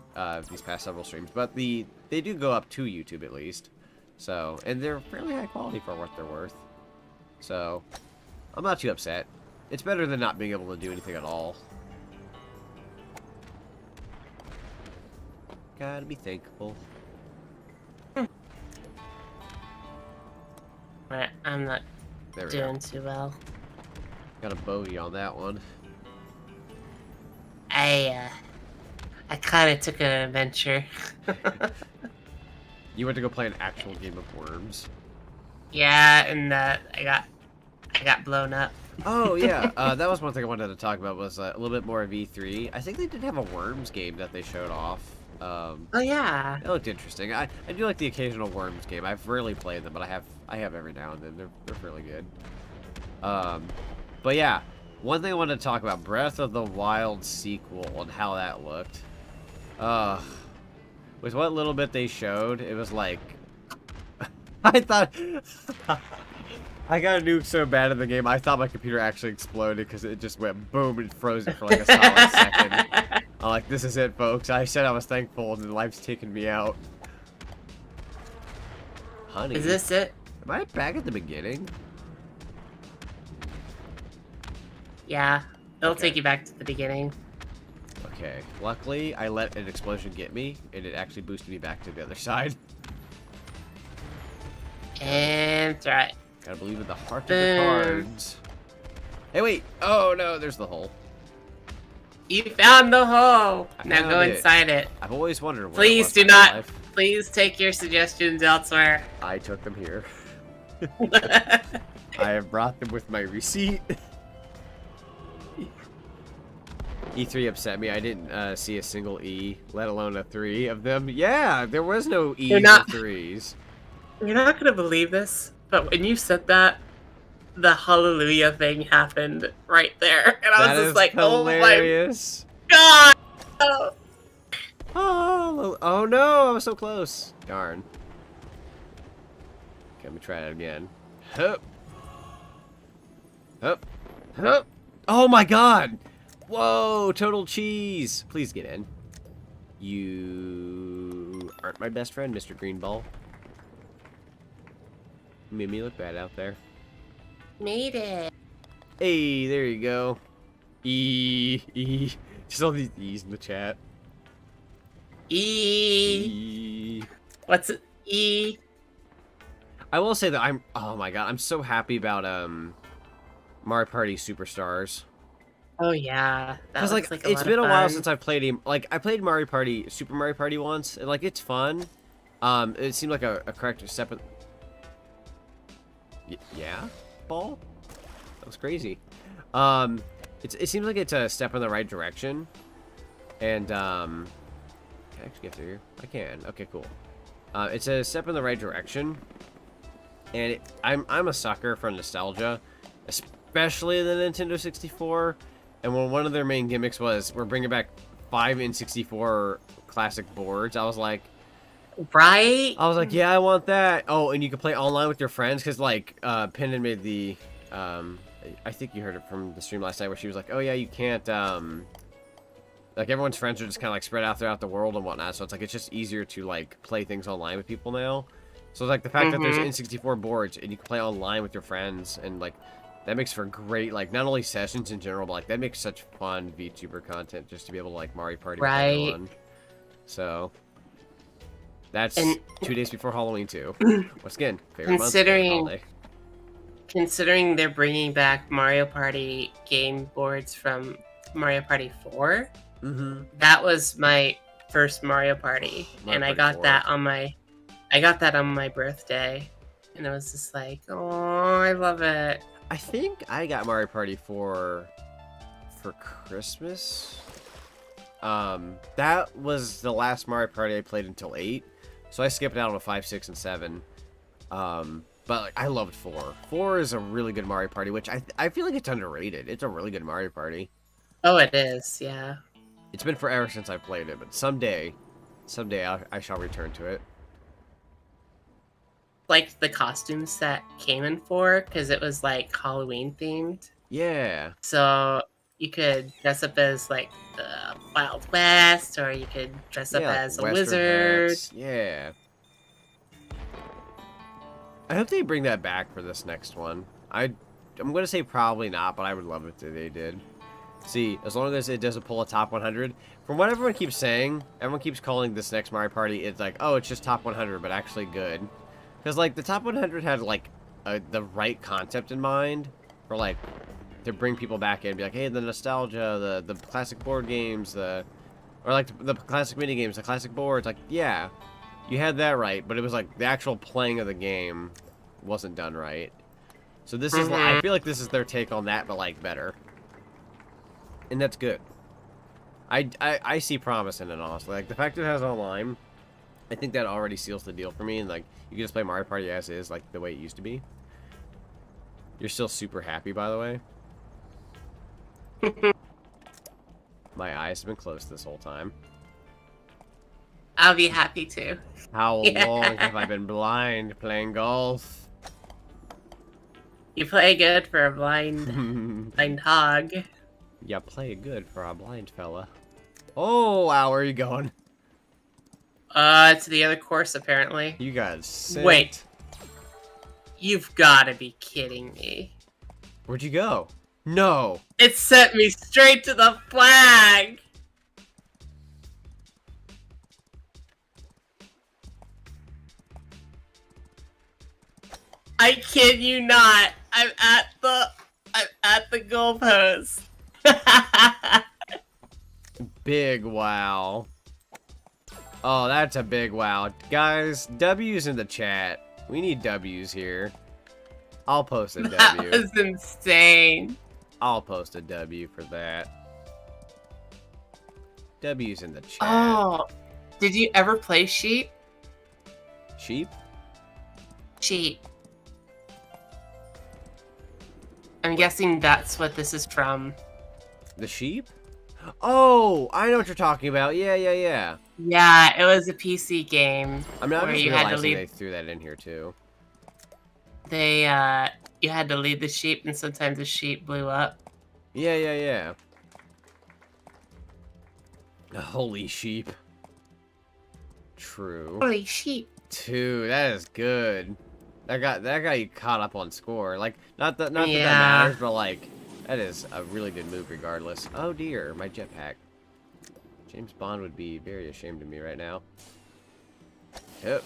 these past several streams. But they do go up to YouTube, at least. So, and they're fairly high quality for what they're worth. So, I'm not too upset. It's better than not being able to do anything at all. Gotta be thankful. Right, I'm not There we doing go. too well. Got a bogey on that one. I kind of took an adventure. You went to go play an actual game of worms. Yeah, and I got blown up. Oh yeah, that was one thing I wanted to talk about was a little bit more of E3. I think they did have a worms game that they showed off. Oh yeah. It looked interesting. I do like the occasional worms game. I've rarely played them, but I have every now and then. They're really good. But yeah, one thing I wanted to talk about, Breath of the Wild sequel and how that looked. With what little bit they showed, it was like I thought I got a nuke so bad in the game, I thought my computer actually exploded because it just went boom and froze it for like a solid second. I'm like, this is it, folks. I said I was thankful, and then life's taken me out. Honey. Is this it? Am I back at the beginning? Yeah. It'll Okay. take you back to the beginning. Okay. Luckily, I let an explosion get me, and it actually boosted me back to the other side. And throw it. Gotta believe in the heart of the cards. Hey, wait! Oh no, there's the hole. You found the hole. I Now found go it. inside it. I've always wondered where Please it was do my whole not. life. Please take your suggestions elsewhere. I took them here. I have brought them with my receipt. E3 upset me. I didn't see a single E, let alone a 3 of them. Yeah, there was no E's or not- 3s. You're not gonna believe this, but when you said that, the hallelujah thing happened right there, and I That was is just like, hilarious. "Oh my god!" Oh no, I was so close. Darn. Okay, let me try that again. Hup. Hup. Hup. Oh my god! Whoa, total cheese! Please get in. You aren't my best friend, Mr. Greenball. You made me look bad out there. Made it. Hey, there you go. E. Just all these E's in the chat. E. What's it? E? I will say that oh my god, I'm so happy about Mario Party Superstars. Oh yeah. That Because looks like a it's lot been a of while fun. since I've played him. Like I played Super Mario Party once, and like it's fun. It seemed like a correct step. Yeah, ball. That was crazy. It seems like it's a step in the right direction. And can I actually get through here? I can. Okay, cool. It's a step in the right direction. And I'm a sucker for nostalgia, especially the Nintendo 64. And when one of their main gimmicks was we're bringing back 5 N64 classic boards, I was like, Right? yeah, I want that. Oh, and you can play online with your friends because like Pendon made the I think you heard it from the stream last night where she was like, oh yeah, you can't like everyone's friends are just kind of like spread out throughout the world and whatnot, so it's like it's just easier to like play things online with people now. So like the fact that there's N64 boards and you can play online with your friends, and like that makes for great like not only sessions in general, but like that makes such fun VTuber content just to be able to like Mario Party with everyone. So that's 2 days before Halloween too. Once again, favorite month, favorite holiday. Considering they're bringing back Mario Party game boards from Mario Party 4, that was my first Mario Party, Mario and I Party got 4. that on my birthday, and I was just like, oh, I love it. I think I got Mario Party 4 for Christmas. That was the last Mario Party I played until 8, so I skipped out on 5, 6, and 7. But like, I loved 4. 4 is a really good Mario Party, which I feel like it's underrated. It's a really good Mario Party. Oh, it is, yeah. It's been forever since I played it, but someday I shall return to it. Like the costume set came in 4 because it was like Halloween themed. Yeah. So you could dress up as like the Wild West, or you could dress up Yeah, like as a Western wizard. hats. Yeah. I hope they bring that back for this next one. I'm gonna say probably not, but I would love it if they did. See, as long as it doesn't pull a top 100. From what everyone keeps saying, everyone keeps calling this next Mario Party, it's like, oh, it's just top 100, but actually good. Because, like, the top 100 had, like, the right concept in mind for, like, to bring people back in and be like, hey, the nostalgia, the classic board games, or, like, the classic mini games, the classic boards. Like, yeah, you had that right, but it was, like, the actual playing of the game wasn't done right. So this is, I feel like this is their take on that, but, like, better. And that's good. I see promise in it, honestly. Like, the fact that it has online, I think that already seals the deal for me. And, like, you can just play Mario Party as is, like, the way it used to be. You're still super happy, by the way. My eyes have been closed this whole time. I'll be happy to. How long have I been blind playing golf? You play good for a blind hog. You play good for a blind fella. Oh, wow, where are you going? To the other course, apparently. You got sent. Wait. You've got to be kidding me. Where'd you go? No. It sent me straight to the flag! I kid you not. I'm at the goalpost. Big wow. Oh, that's a big wow. Guys, W's in the chat. We need W's here. I'll post a W. That was insane. I'll post a W for that. W's in the chat. Oh, did you ever play Sheep? Sheep? Sheep. I'm guessing that's what this is from. The sheep? Oh, I know what you're talking about. Yeah. Yeah, it was a PC game. I mean, I'm where just you had to realizing lead. they threw that in here too. You had to lead the sheep, and sometimes the sheep blew up. Yeah. Holy sheep. True. Holy sheep. Dude, that is good. That got you caught up on score. Like, not that that Yeah. matters, but like, that is a really good move regardless. Oh dear, my jetpack. James Bond would be very ashamed of me right now. Yep.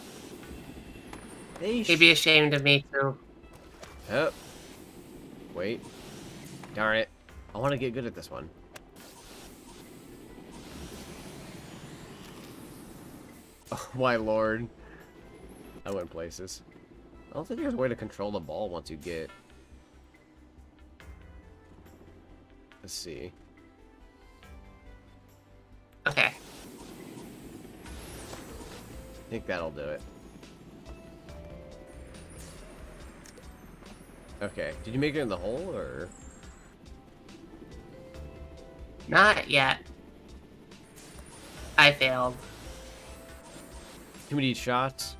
He'd be ashamed of me too. Yep. Wait. Darn it. I want to get good at this one. Oh my lord. I went places. I don't think there's a way to control the ball once you get... Let's see. Okay. I think that'll do it. Okay. Did you make it in the hole, or...? Not yet. I failed. Too many shots?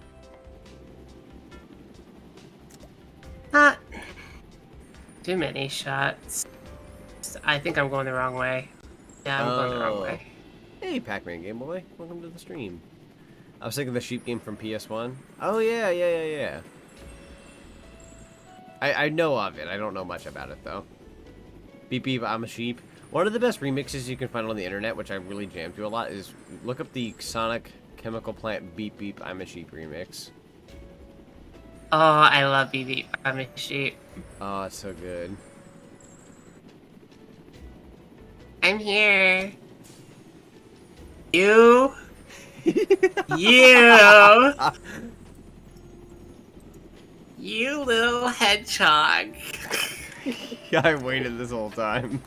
Not too many shots. I think I'm going the wrong way. Yeah, I'm going the wrong way. Hey, Pac-Man Game Boy. Welcome to the stream. I was thinking the sheep game from PS1. Oh, yeah. I know of it. I don't know much about it, though. Beep Beep, I'm a Sheep. One of the best remixes you can find on the internet, which I really jam to a lot, is look up the Sonic Chemical Plant Beep Beep, I'm a Sheep remix. Oh, I love Beep Beep, I'm a Sheep. Oh, it's so good. I'm here. You. You. You little hedgehog. I waited this whole time.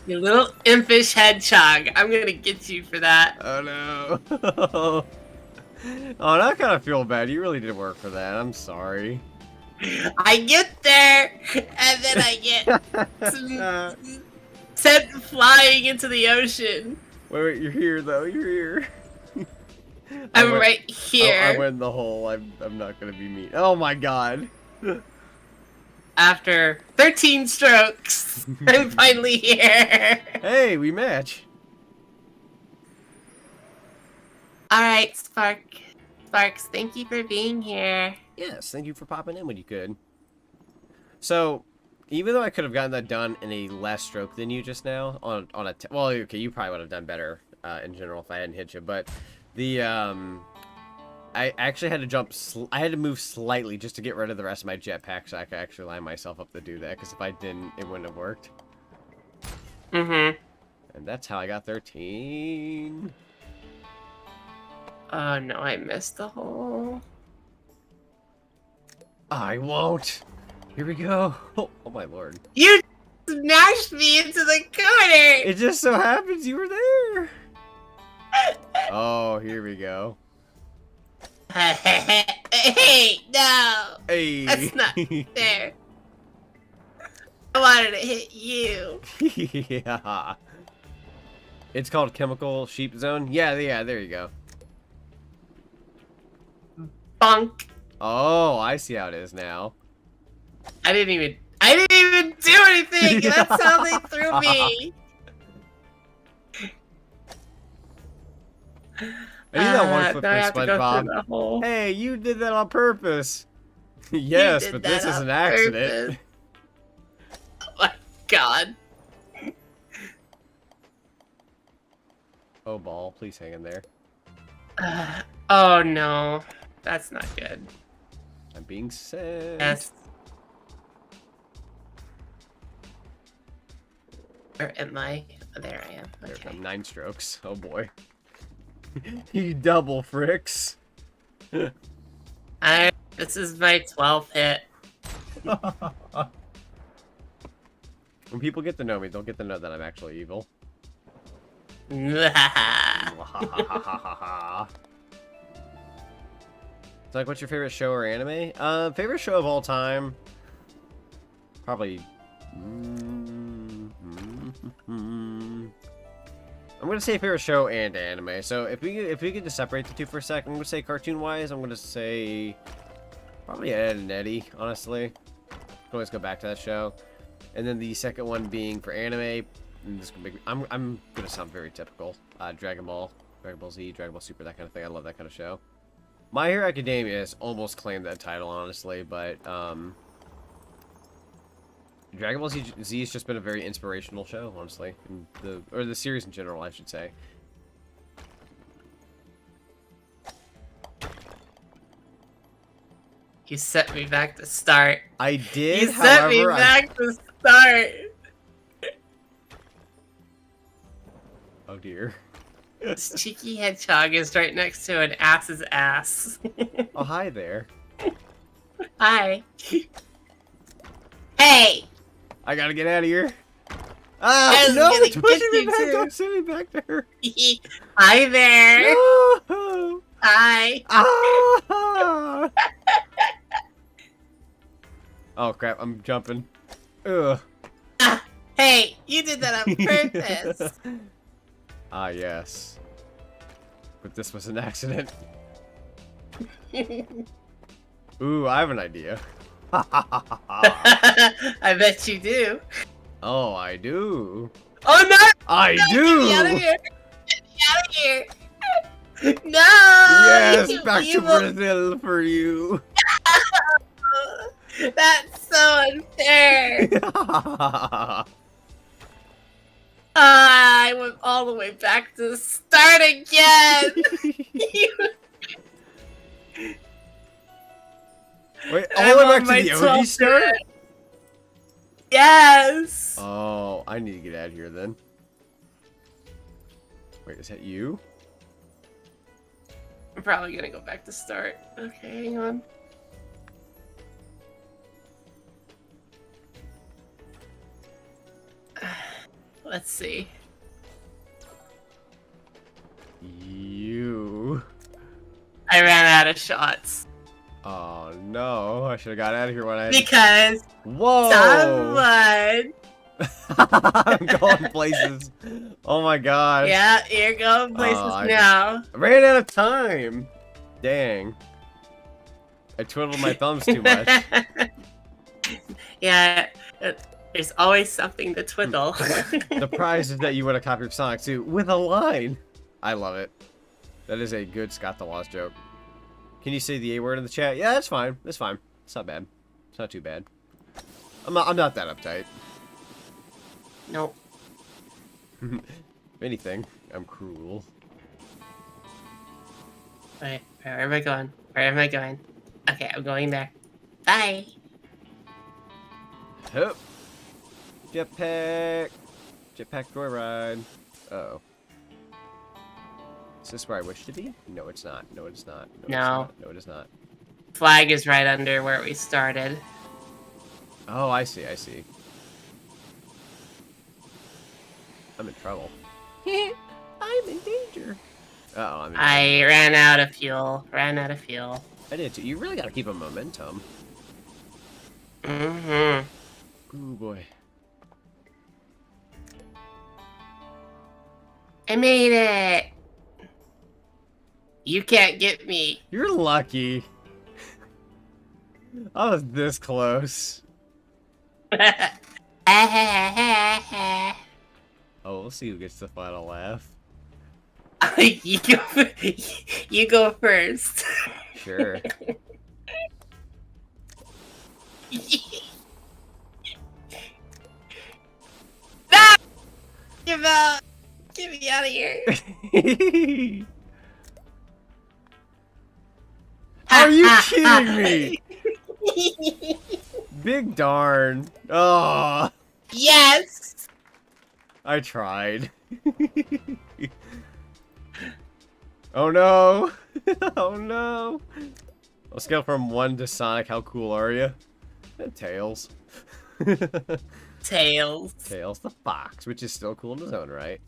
You little impish hedgehog. I'm gonna get you for that. Oh no. Oh, now I kind of feel bad. You really did work for that. I'm sorry. I get there, and then I get sent flying into the ocean. Wait, you're here though. You're here. I'm right here. I went in the hole. I'm not gonna be mean. Oh my god. After 13 strokes, I'm finally here. Hey, we match. Alright, Sparks, thank you for being here. Yes, thank you for popping in when you could. So, even though I could have gotten that done in a less stroke than you just now, well, okay, you probably would have done better in general if I hadn't hit you, but the, I actually had to I had to move slightly just to get rid of the rest of my jetpack so I could actually line myself up to do that, because if I didn't, it wouldn't have worked. Mm-hmm. And that's how I got 13. Oh no, I missed the hole. I won't. Here we go. Oh my lord. You smashed me into the corner! It just so happens you were there. Oh, here we go. Hey, no! Hey. That's not fair. I wanted to hit you. Yeah. It's called Chemical Sheep Zone. Yeah, there you go. Bonk. Oh, I see how it is now. I didn't even do anything! That's how they threw me! I need that one flip now I for have to go through SpongeBob. the hole. Hey, you did that on purpose. Yes, did but that this is on an accident. purpose. Oh my god. Oh, ball, please hang in there. Oh no. That's not good. I'm being sent. Yes. Where am I? Oh, there I am. There Okay. we go, 9 strokes. Oh boy. You double fricks. This is my 12th hit. When people get to know me, they'll get to know that I'm actually evil. It's like, what's your favorite show or anime? Favorite show of all time? Probably... I'm gonna say favorite show and anime. So if we could just separate the two for a second, I'm gonna say cartoon-wise, I'm gonna say probably Ed and Eddie. Honestly, can always go back to that show. And then the second one being for anime, and this I'm gonna sound very typical. Dragon Ball Z, Dragon Ball Super, that kind of thing. I love that kind of show. My Hero Academia has almost claimed that title, honestly, but Dragon Ball Z has just been a very inspirational show, honestly, or the series in general, I should say. You set me back to start. I did, You set me back to start. Oh dear. This cheeky hedgehog is right next to an ass's ass. Oh, hi there. Hi. Hey! I gotta get out of here. I Ah, was no, gonna it's pushing get me you back. too. Don't send me back to her. Hi there. No. Hi. Ah. Oh crap, I'm jumping. Ugh. Hey, you did that on purpose. Ah, yes. But this was an accident. Ooh, I have an idea. I bet you do. Oh, I do. Oh no! I No, do. Get me out of here! Get me out of here! No! Yes, you back to evil- Brazil for you. That's so unfair. I went all the way back to start again. Wait, all the way I'm back on to the my OG start? 12th. Yes. Oh, I need to get out of here then. Wait, is that you? I'm probably gonna go back to start. Okay, hang on. Let's see. You. I ran out of shots. Oh Oh no! I should have got out of here when I. Because Whoa! someone. I'm going places. Oh my gosh! Yeah, you're going places I now. I ran out of time. Dang! I twiddled my thumbs too much. Yeah, there's always something to twiddle. The prize is that you win a copy of Sonic 2 with a line. I love it. That is a good Scott the Lost joke. Can you say the A word in the chat? Yeah, that's fine. That's fine. It's not bad. It's not too bad. I'm not that uptight. Nope. If anything, I'm cruel. Wait, where am I going? Where am I going? Okay, I'm going there. Bye. Hup. Jetpack. Jetpack joyride. Uh-oh. Is this where I wish to be? No, it's not. No, it's not. No. It's No. not. No, it is not. Flag is right under where we started. Oh, I see. I see. I'm in trouble. I'm in danger. Uh-oh, I'm in I ran out of fuel. Ran out of fuel. I did too. You really gotta keep a momentum. Mm-hmm. Ooh, boy. I made it! You can't get me. You're lucky. I was this close. Oh, we'll see who gets the final laugh. You go first. Sure. No! Give out! Get me out of here! Are you kidding me? Big darn. Oh, Yes! I tried. Oh no. Oh no. I'll scale from 1 to Sonic. How cool are you? Tails. Tails. Tails the fox, which is still cool in his own right.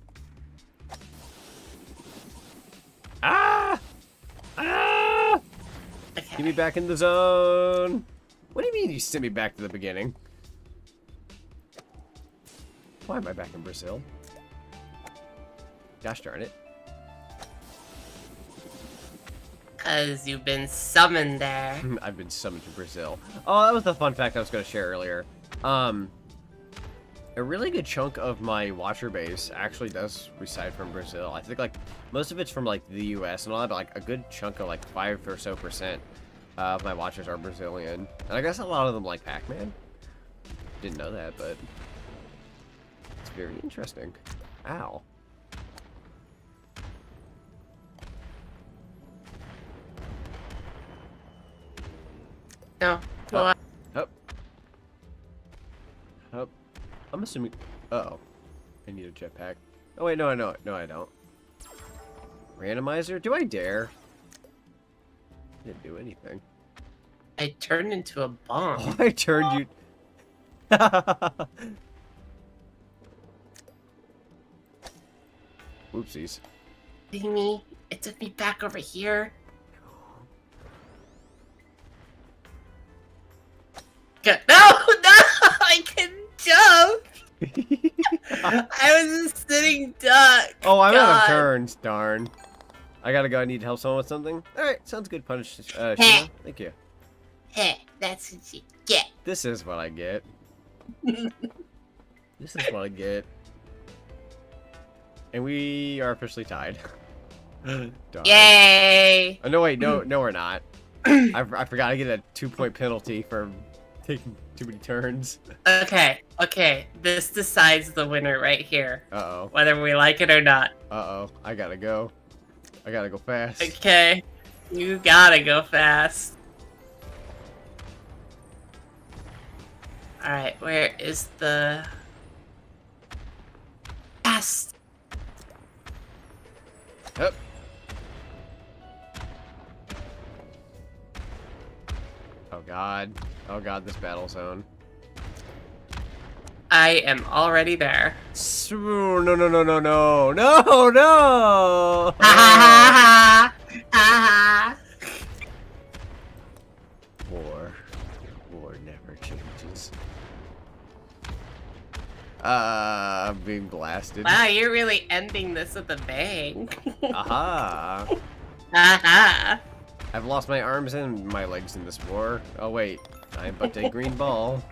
Ah! Ah! Okay. Get me back in the zone. What do you mean you sent me back to the beginning? Why am I back in Brazil? Gosh darn it. Because you've been summoned there. I've been summoned to Brazil. Oh, that was the fun fact I was going to share earlier. A really good chunk of my watcher base actually does reside from Brazil. I think like most of it's from like the US and all that, but like a good chunk of like 5% or so of my watchers are Brazilian. And I guess a lot of them like Pac-Man. Didn't know that, but it's very interesting. Ow. No. Oh. Up. Up. I'm assuming. Uh-oh. I need a jetpack. Oh wait, no, I know it. No, I don't. Randomizer? Do I dare? I didn't do anything. I turned into a bomb. Oh, I turned you. Whoopsies. Kidding me? It took me back over here. No, I can jump. I was just sitting duck. Oh, I'm out of God. turns. Darn. I gotta go. I need to help someone with something. Alright, sounds good. Punish, Sheena. Thank you. Hey, that's what you get. This is what I get. This is what I get. And we are officially tied. Darn. Yay! Oh, no, wait. No, we're not. I forgot I get a 2-point penalty for taking too many turns. Okay. This decides the winner right here. Uh-oh. Whether we like it or not. Uh-oh. I gotta go. I gotta go fast. Okay. You gotta go fast. Alright, where is the... Fast! Yep. Oh god. Oh god, this battle zone. I am already there. No. No. Ha ha ha ha! Ha ha! I'm being blasted. Wow, you're really ending this with a bang. Aha. Aha. I've lost my arms and my legs in this war. Oh wait, I'm but a green ball.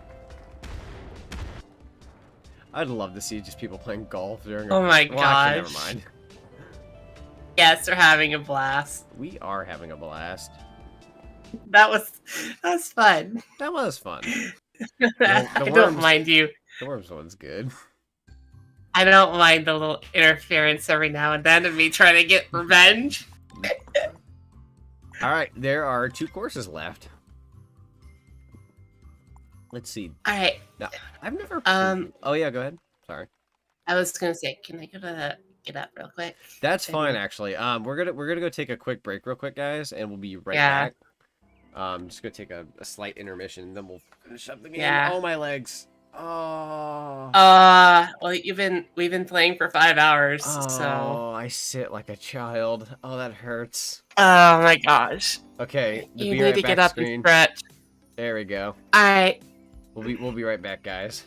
I'd love to see just people playing golf during. Oh my well, actually, gosh. never mind. Yes, we're having a blast. We are having a blast. That was fun. That was fun. I don't mind you. The worms one's good. I don't mind the little interference every now and then of me trying to get revenge. All right, there are 2 courses left. Let's see. All right. Now, I've never. Oh yeah, go ahead. Sorry. I was gonna say, can I get up real quick? That's fine, actually. We're gonna go take a quick break, real quick, guys, and we'll be right back. Just gonna take a slight intermission, and then we'll finish up the game. Yeah. Oh, my legs. Oh. Well, we've been playing for 5 hours, Oh, so. I sit like a child. Oh, that hurts. Oh my gosh. Okay, You need to get up and stretch. There we go. All right. We'll be right back, guys.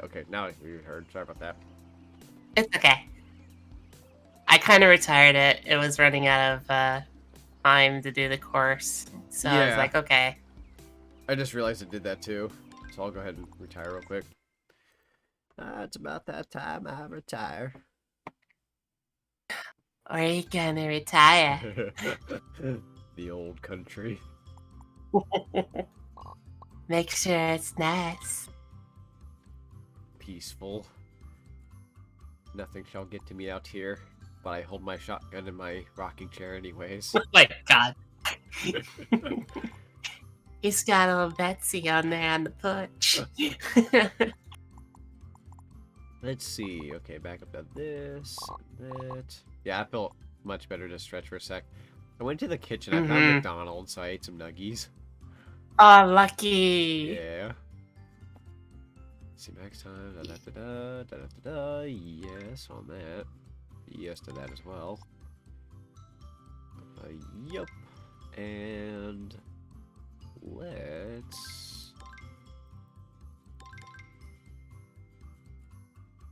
Okay, now you heard. Sorry about that. It's okay. I kind of retired it. It was running out of time to do the course, so I was Yeah. like, okay. I just realized it did that too, so I'll go ahead and retire real quick. It's about that time I retire. Or are you gonna retire? The old country. Make sure it's nice. Peaceful. Nothing shall get to me out here, but I hold my shotgun in my rocking chair anyways. Oh my god. He's got a little Betsy on there on the porch. Let's see. Okay, back up to this and that. Yeah, I felt much better to stretch for a sec. I went to the kitchen. I found McDonald's, so I ate some nuggies. Oh, lucky. Yeah. Let's see, max time. Da, da, da, da, da, da, da. Yes, on that. Yes to that as well. Yup. And let's...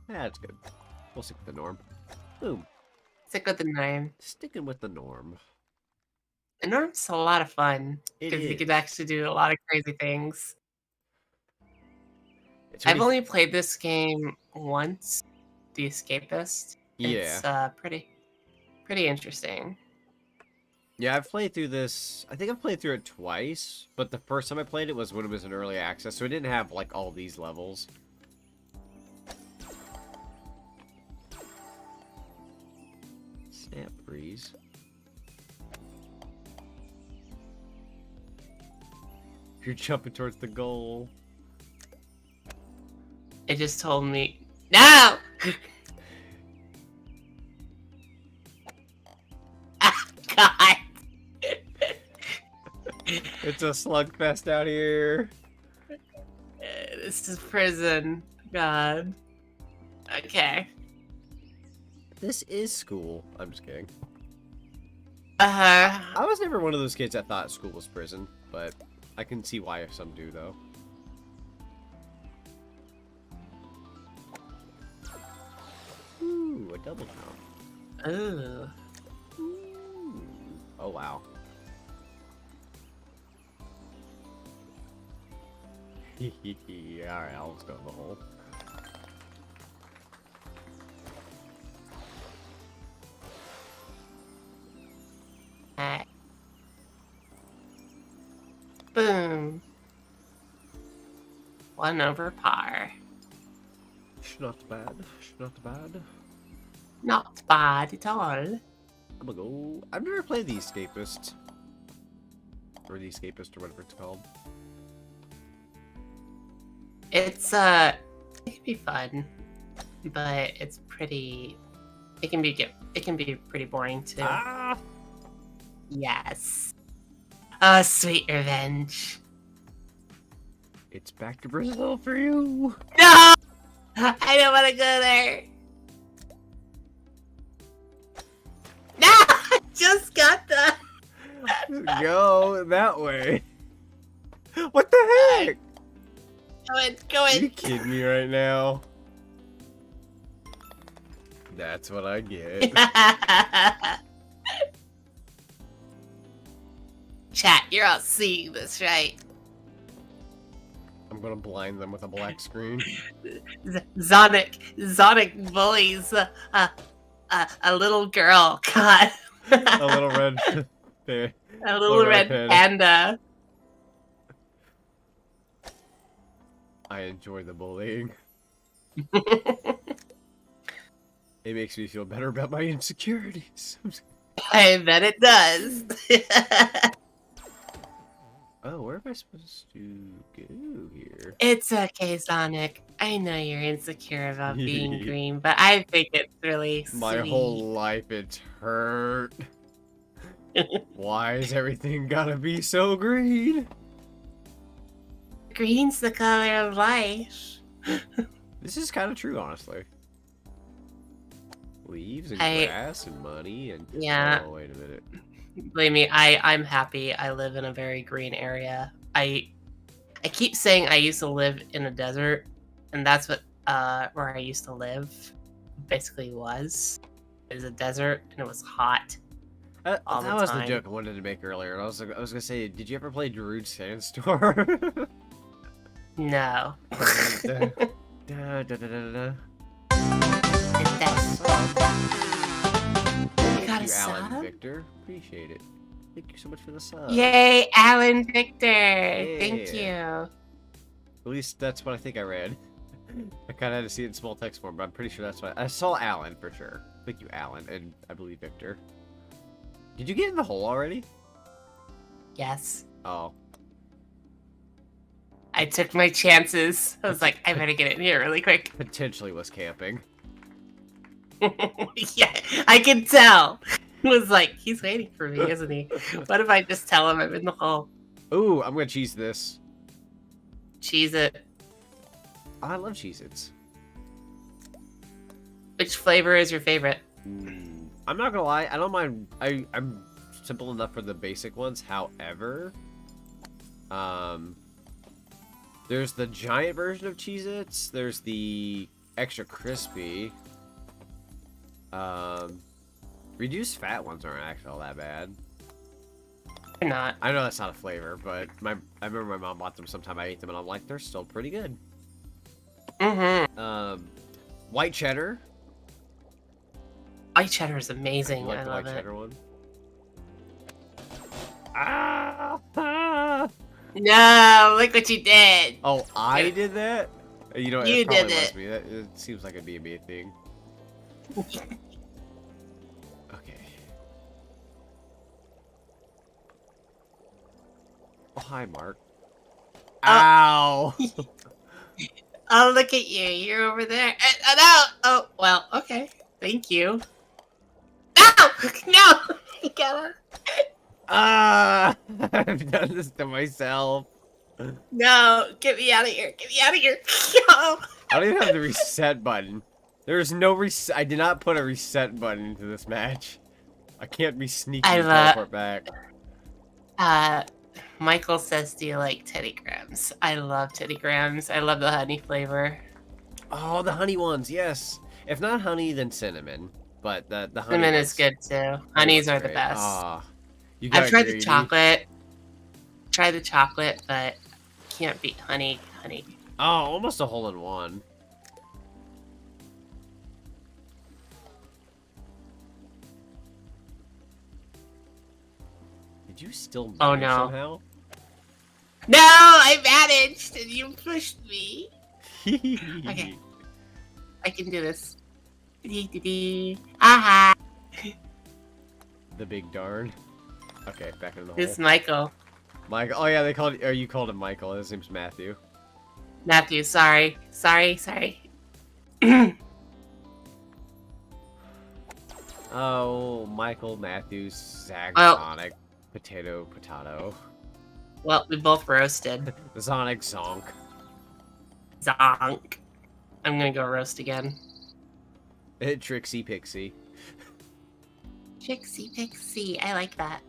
That's good. We'll stick with the norm. Boom. Stick with the norm. Sticking with the norm. The norm's a lot of fun. Because you could actually do a lot of crazy things. I've only played this game once, The Escapist. Yeah. It's pretty interesting. Yeah, I've played through this. I think I've played through it twice, but the first time I played it was when it was in early access, so it didn't have like all these levels. Snap freeze. You're jumping towards the goal. It just told me, no! Ah, God! It's a slugfest out here. This is prison. God. Okay. This is school. I'm just kidding. Uh-huh. I was never one of those kids that thought school was prison, but I can see why some do, though. Ooh, a double jump. Ooh. Ooh. Oh, wow. Alright, I'll just go in the hole. Alright. Boom. 1 over par. Not bad. Not bad. Not bad at all. I'm gonna go. I've never played The Escapist. Or The Escapist, or whatever it's called. It's it can be fun, but it's pretty. It can be pretty boring too. Ah! Yes. Oh, sweet revenge. It's back to Brazil for you. No, I don't want to go there. No, I just got the. Go that way. What the heck? Go Are you in. kidding me right now? That's what I get. Chat, you're all seeing this, right? I'm gonna blind them with a black screen. Zonic bullies a little girl. God. A little red bear. A little red panda. I enjoy the bullying. It makes me feel better about my insecurities. I bet it does. Oh, where am I supposed to go here? It's okay, Sonic. I know you're insecure about being green, but I think it's really sweet. My whole life it's hurt. Why is everything gotta be so green? Green's the color of life. This is kind of true, honestly. Leaves and grass and money and... Yeah. Oh, wait a minute. Believe me, I'm happy. I live in a very green area. I keep saying I used to live in a desert, and that's what where I used to live basically was. It was a desert, and it was hot. That was the joke I wanted to make earlier. I was gonna say, did you ever play Darude Sandstorm? No. Da, da, da, da, da. Thank you, Alan Victor. Appreciate it. Thank you so much for the sub. Yay, Alan Victor! Yeah. Thank you. At least that's what I think I read. I kind of had to see it in small text form, but I'm pretty sure that's what I saw. Alan for sure. Thank you, Alan, and I believe Victor. Did you get in the hole already? Yes. Oh. I took my chances. I was like, I better get in here really quick. Potentially was camping. Yeah, I can tell. It was like, he's waiting for me, isn't he? What if I just tell him I'm in the hole? Ooh, I'm gonna cheese this. Cheese it. Oh, I love Cheez-Its. Which flavor is your favorite? I'm not gonna lie, I don't mind. I'm simple enough for the basic ones. However, there's the giant version of Cheez-Its. There's the extra crispy. Reduced fat ones aren't actually all that bad. They're not. I know that's not a flavor, but I remember my mom bought them sometime. I ate them and I'm like, they're still pretty good. Mm-hmm. White cheddar. White cheddar is amazing. You like I the love white it. cheddar one? Ah! No, look what you did. Oh, I did that? You know, You it probably did was it. me. It seems like it'd be a me thing. Okay. Oh, hi, Mark. Ow! Oh, look at you. You're over there. No. Oh, well, okay. Thank you. No! No! You gotta... Ah! I've done this to myself. No, get me out of here. Get me out of here. No. I don't even have the reset button. There's no reset. I did not put a reset button into this match. I can't be sneaky and teleport back. Michael says, do you like Teddy Grahams? I love Teddy Grahams. I love the honey flavor. Oh, the honey ones, yes. If not honey, then cinnamon. But the honey Cinnamon ones, is good too. Honeys are the great. best. Ah, you I've got tried greedy. the chocolate. Tried the chocolate, but can't beat honey. Honey. Oh, almost a hole-in-one. Did you still Oh, manage no. somehow? No, I managed, and you pushed me. Okay. I can do this. Aha! The big darn. Okay, back in the Who's hole. Michael? Michael. Oh yeah, they called. Or you called him Michael. His name's Matthew. Matthew, sorry. Sorry. Oh, Michael, Matthews, Zag, Well- Sonic, Potato. Well, we both roasted. Sonic, Zonk. Zonk. I'm gonna go roast again. Trixie, Pixie. Trixie Pixie, I like that.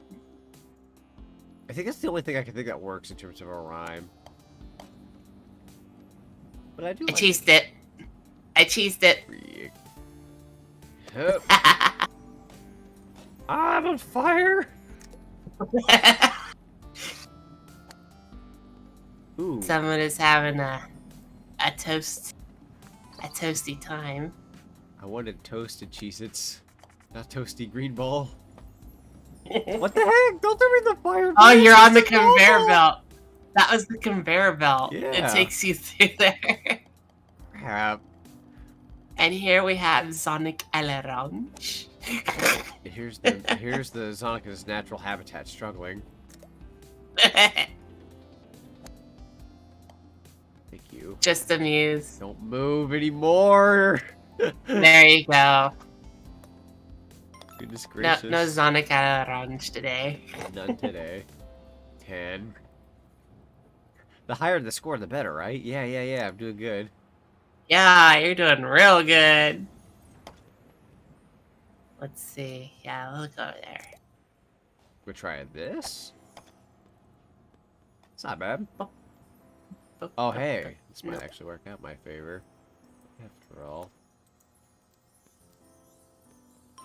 I think that's the only thing I can think that works in terms of a rhyme. But I do I like cheesed it. I cheesed it. Freak. Oh, I'm on fire! Ooh. Someone is having a toasty time. I wanted toasted Cheez-Its, not toasty green ball. What the heck? Don't throw me in the fire! Oh, please. you're on the It's conveyor awful. belt. That was the conveyor belt. Yeah. It takes you through there. Crap. And here we have Sonic Orange. Here's the Sonic in his natural habitat struggling. Thank you. Just amuse. Don't move anymore. There you go. Goodness No, gracious. no Sonic Orange today. None today. 10. The higher the score, the better, right? Yeah. I'm doing good. Yeah, you're doing real good. Let's see. Yeah, look over there. We're trying this. It's not bad. Oh, hey. This might actually work out in my favor. After all.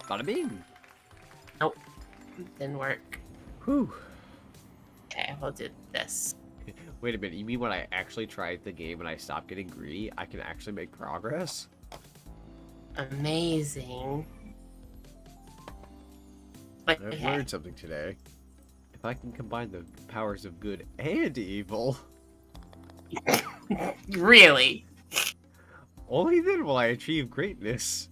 Bada bing. Nope. Didn't work. Whew. Okay, we'll do this. Wait a minute. You mean when I actually tried the game and I stopped getting greedy, I can actually make progress? Amazing. But, I've okay. learned something today. If I can combine the powers of good and evil, Really? only then will I achieve greatness.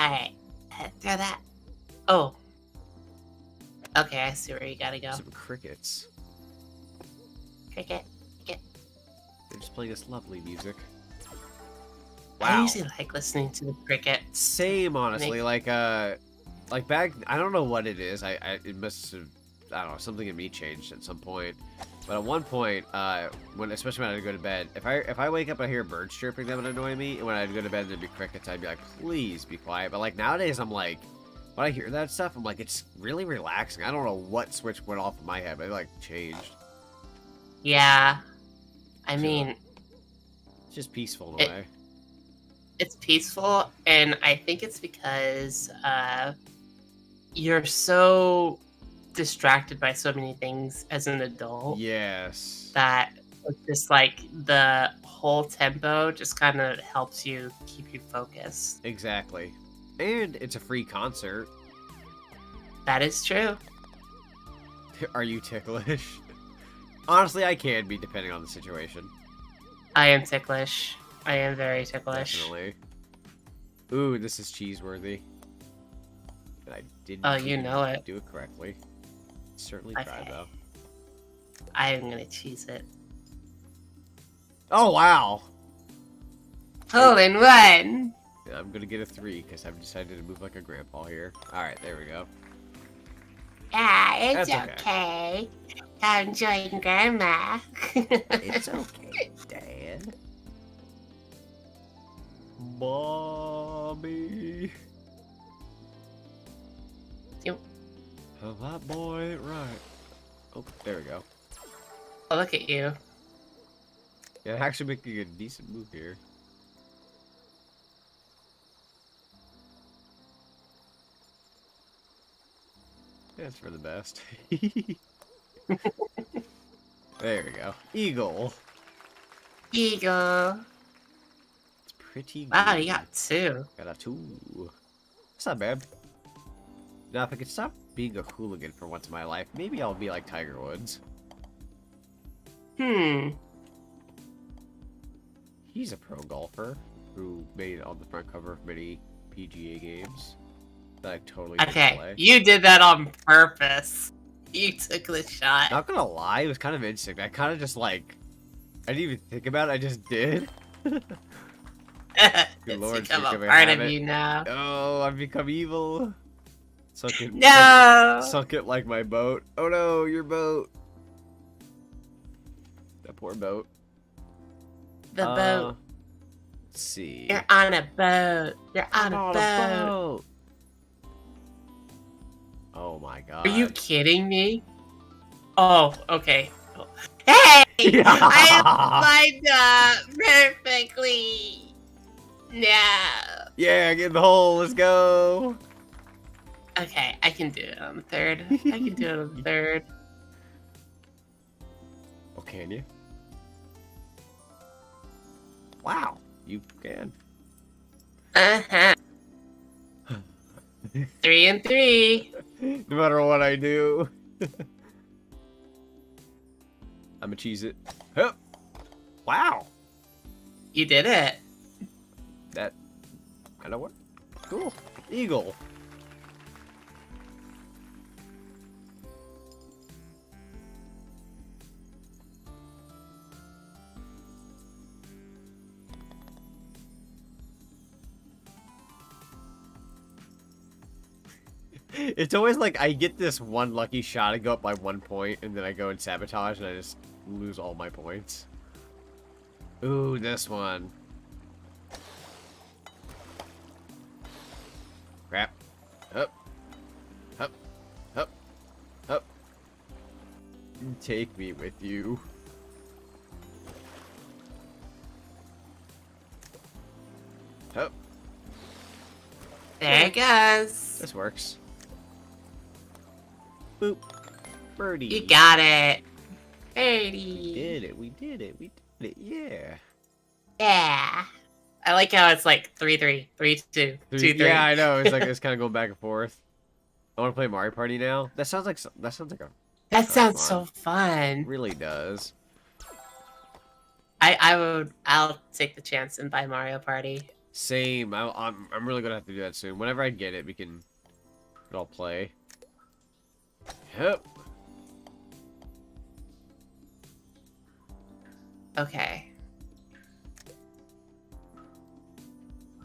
Alright. Throw that. Oh. Okay, I see where you gotta go. Some crickets. Cricket. They're just playing this lovely music. I Wow. usually like listening to the crickets. Same, honestly. Like back, I don't know what it is. It must have, I don't know, something in me changed at some point. But at one point, especially when I'd go to bed, if I wake up and I hear birds chirping, that would annoy me. And when I'd go to bed and there'd be crickets, I'd be like, please be quiet. But like nowadays, I'm like, when I hear that stuff, I'm like, it's really relaxing. I don't know what switch went off in my head, but it like changed. Yeah. I mean, It's just peaceful in a way. it's peaceful, and I think it's because you're so distracted by so many things as an adult Yes. that it's just like the whole tempo just kind of helps you keep you focused. Exactly. And it's a free concert. That is true. Are you ticklish? Honestly, I can be, depending on the situation. I am ticklish. I am very ticklish. Definitely. Ooh, this is cheeseworthy. But I didn't Oh, you know it. do it correctly. Certainly tried, Okay. though. I am gonna cheese it. Oh, wow! Hole in one! Yeah, I'm gonna get a 3, because I've decided to move like a grandpa here. Alright, there we go. Yeah, it's That's okay. I'm enjoying grandma. It's okay, Dad. Bobby. Yep. Oh, that boy, right. Oh, there we go. Oh, look at you. Yeah, actually making a decent move here. That's for the best. There we go. Eagle. Eagle. It's pretty good. Wow, you got 2. Got a 2. It's not bad. Now, if I could stop being a hooligan for once in my life, maybe I'll be like Tiger Woods. He's a pro golfer who made it on the front cover of many PGA games that I totally didn't Okay, play. you did that on purpose. You took the shot. Not gonna lie, it was kind of instinct. I kind of just like, I didn't even think about it, I just did. It's Lord, become a becoming a part of habit. you now. Oh, I've become evil. Suck it. No! Suck it like my boat. Oh no, your boat. That poor boat. The boat. Let's see. You're on a boat. You're on I'm a boat. Oh my god. Are you kidding me? Oh, okay. Hey! Yeah. I am lined up perfectly. No. Yeah, get in the hole. Let's go. Okay, I can do it on the 3rd. I can do it on the 3rd. Oh, can you? Wow, you can. Uh-huh. 3 and 3. No matter what I do. I'm gonna cheese it. Hup. Wow. You did it. That kind of worked. Cool. Eagle. It's always like I get this one lucky shot, I go up by 1 point, and then I go and sabotage, and I just lose all my points. Ooh, this one. Crap. Up. Up. Up. Up. Take me with you. Up. There it goes. This works. Boop. Birdie. You got it. We Birdie. did it. We did it. We did it. Yeah. Yeah. I like how it's like 3-3, 3-2, 2-3. Yeah, I know. It's like it's kind of going back and forth. I want to play Mario Party now. That sounds like a That sounds fun. so fun. It really does. I'll take the chance and buy Mario Party. Same. I'm really gonna have to do that soon. Whenever I get it, we can all play. Yep. Okay.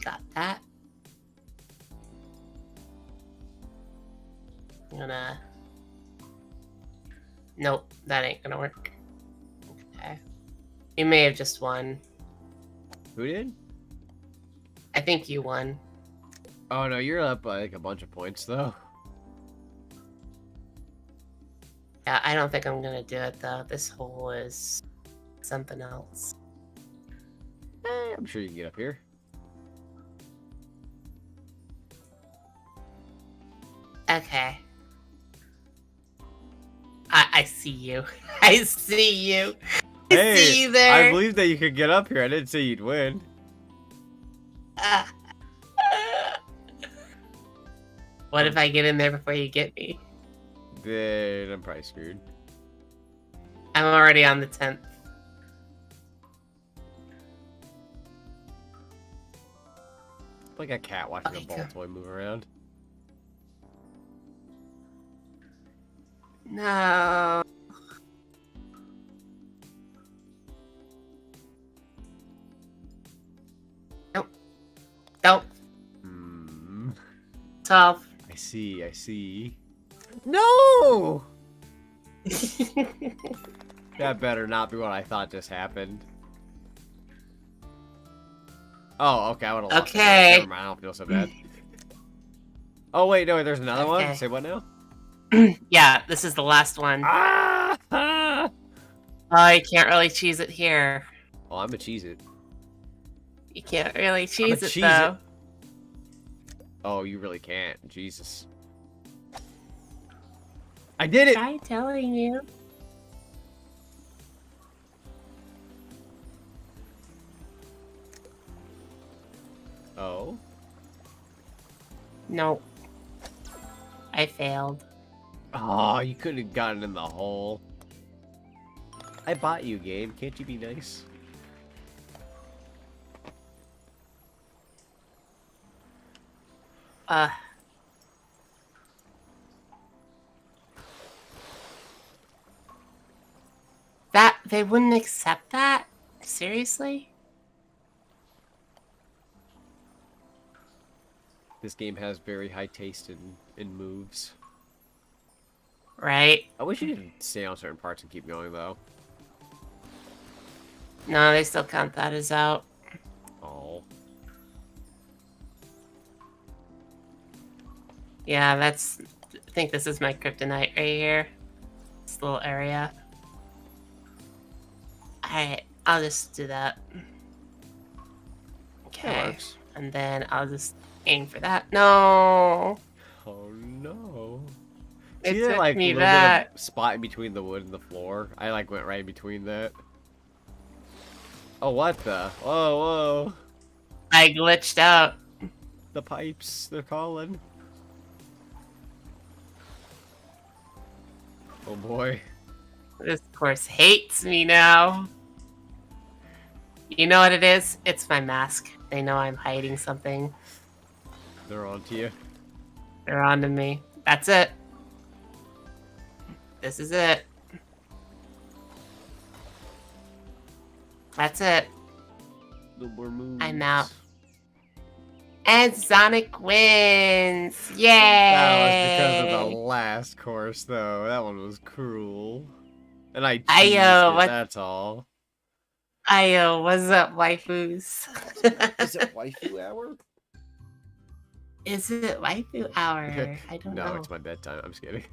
Got that. I'm gonna... Nope, that ain't gonna work. Okay. You may have just won. Who did? I think you won. Oh no, you're up by like a bunch of points though. Yeah, I don't think I'm gonna do it though. This hole is something else. I'm sure you can get up here. Okay. I see you. I see you. I see you there. I believe that you could get up here. I didn't say you'd win. What if I get in there before you get me? Then I'm probably screwed. I'm already on the 10th. Like a cat watching Okay, a ball go. toy move around. No. Nope. Nope. 12. I see, I see. No! That better not be what I thought just happened. Oh, okay, I would have lost. Okay. Never mind, I don't feel so bad. Oh, wait, no, there's another one? Okay. Say what now? Yeah, this is the last one. Ah! Oh, you can't really cheese it here. Oh, I'm a cheese it. You can't really cheese it, cheese though. Oh, you really can't. Jesus. I did it! Try telling you. Oh? No. I failed. Oh, you could have gotten in the hole. I bought you, game. Can't you be nice? That, they wouldn't accept that? Seriously? This game has very high taste in moves. Right? I wish you could stay on certain parts and keep going, though. No, they still count that as out. Oh. Yeah, that's... I think this is my kryptonite right here. This little area. Alright, I'll just do that. That Okay. works. And then I'll just aim for that. No! Oh, no. It See that, took like, me little back. bit of spot in between the wood and the floor? I, like, went right in between that. Oh, what the? Whoa, whoa. I glitched out. The pipes, they're calling. Oh, boy. This course hates me now. You know what it is? It's my mask. They know I'm hiding something. They're on to you. They're on to me. That's it. This is it. That's it. No more moves. I'm out. And Sonic wins! Yay! That was because of the last course, though. That one was cruel. And I teased it, what- that's all. Ayo, what's up, waifus? Is it waifu hour? Is it waifu hour? I don't No, know. it's my bedtime. I'm just kidding.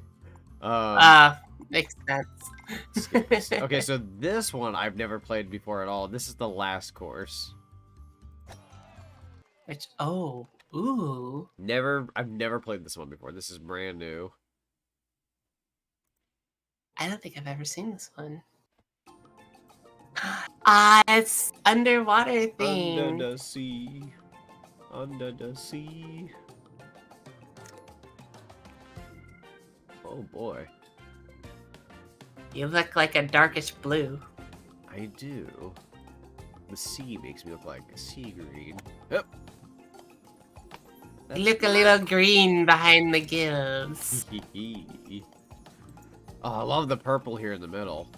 Makes sense. Okay, so this one I've never played before at all. This is the last course. Which, oh, ooh. I've never played this one before. This is brand new. I don't think I've ever seen this one. It's underwater thing. Under the sea. Under the sea. Oh boy. You look like a darkish blue. I do. The sea makes me look like a sea green. Yep. You look a little green behind the gills. Oh, I love the purple here in the middle.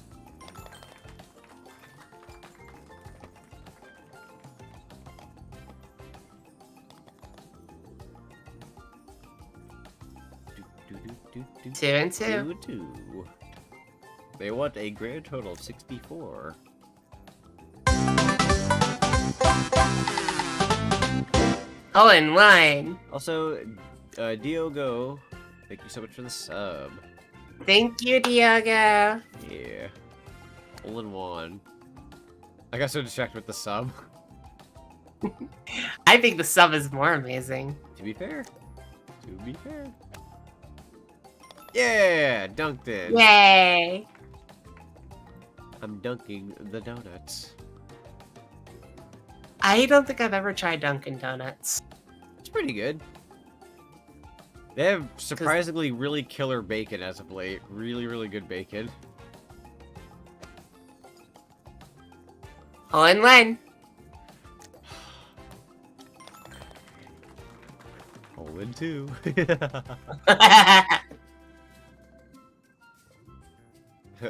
Two and two. 2-2. They want a grand total of 64. Hole in one. Also, Diogo, thank you so much for the sub. Thank you, Diogo. Yeah. Hole in one. I got so distracted with the sub. I think the sub is more amazing. To be fair. To be fair. Yeah! Dunked it. Yay! I'm dunking the donuts. I don't think I've ever tried Dunkin' Donuts. It's pretty good. They have surprisingly really killer bacon as of late. Really, really good bacon. Hole in one. Hole in two.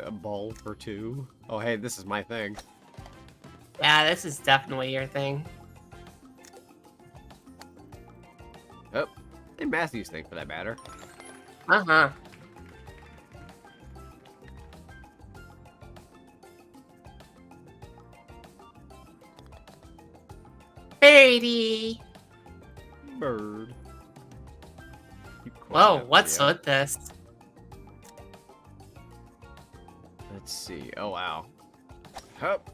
A ball for two. Oh, hey, this is my thing. Yeah, this is definitely your thing. Oh, and Matthew's thing for that matter. Uh-huh. Birdie. Bird. Keep quiet Whoa, now, what's Leo. with this? Let's see. Oh, wow. Hup.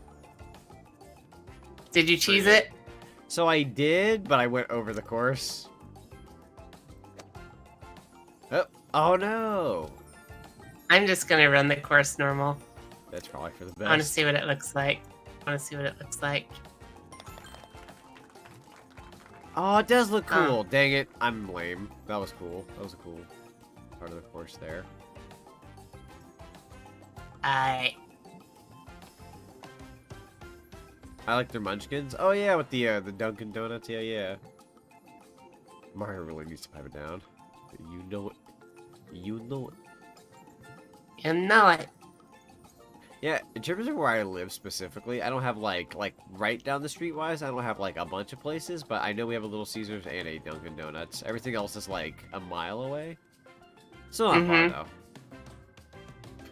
Did you cheese Pretty it? So I did, but I went over the course. Oh, oh no. I'm just gonna run the course normal. That's probably for the I wanna best. see what it looks like. Oh, it does look cool. Dang it. I'm lame. That was cool. That was a cool part of the course there. Alright. I like their munchkins. Oh yeah, with the Dunkin' Donuts. Yeah, yeah. Mario really needs to pipe it down. You know it. You know it. You know it. Yeah, in terms of where I live specifically, I don't have like right down the street wise, I don't have like a bunch of places, but I know we have a Little Caesars and a Dunkin' Donuts. Everything else is like a mile away. Still not far though.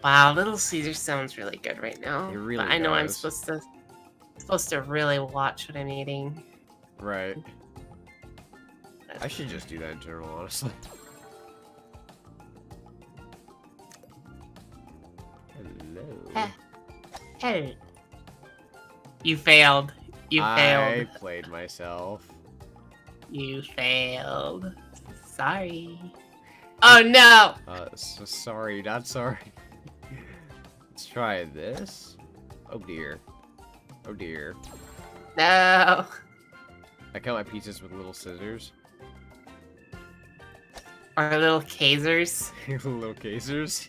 Wow, Little Caesar sounds really good right now. It really but I know I'm does. supposed to really watch what I'm eating. Right. I should just do that in general, honestly. Hello. Hey. You failed. You I failed. played myself. You failed. Sorry. Oh no! So sorry, not sorry. Let's try this. Oh dear. Oh dear. No. I cut my pieces with little scissors. Our little Kazers. Little casers.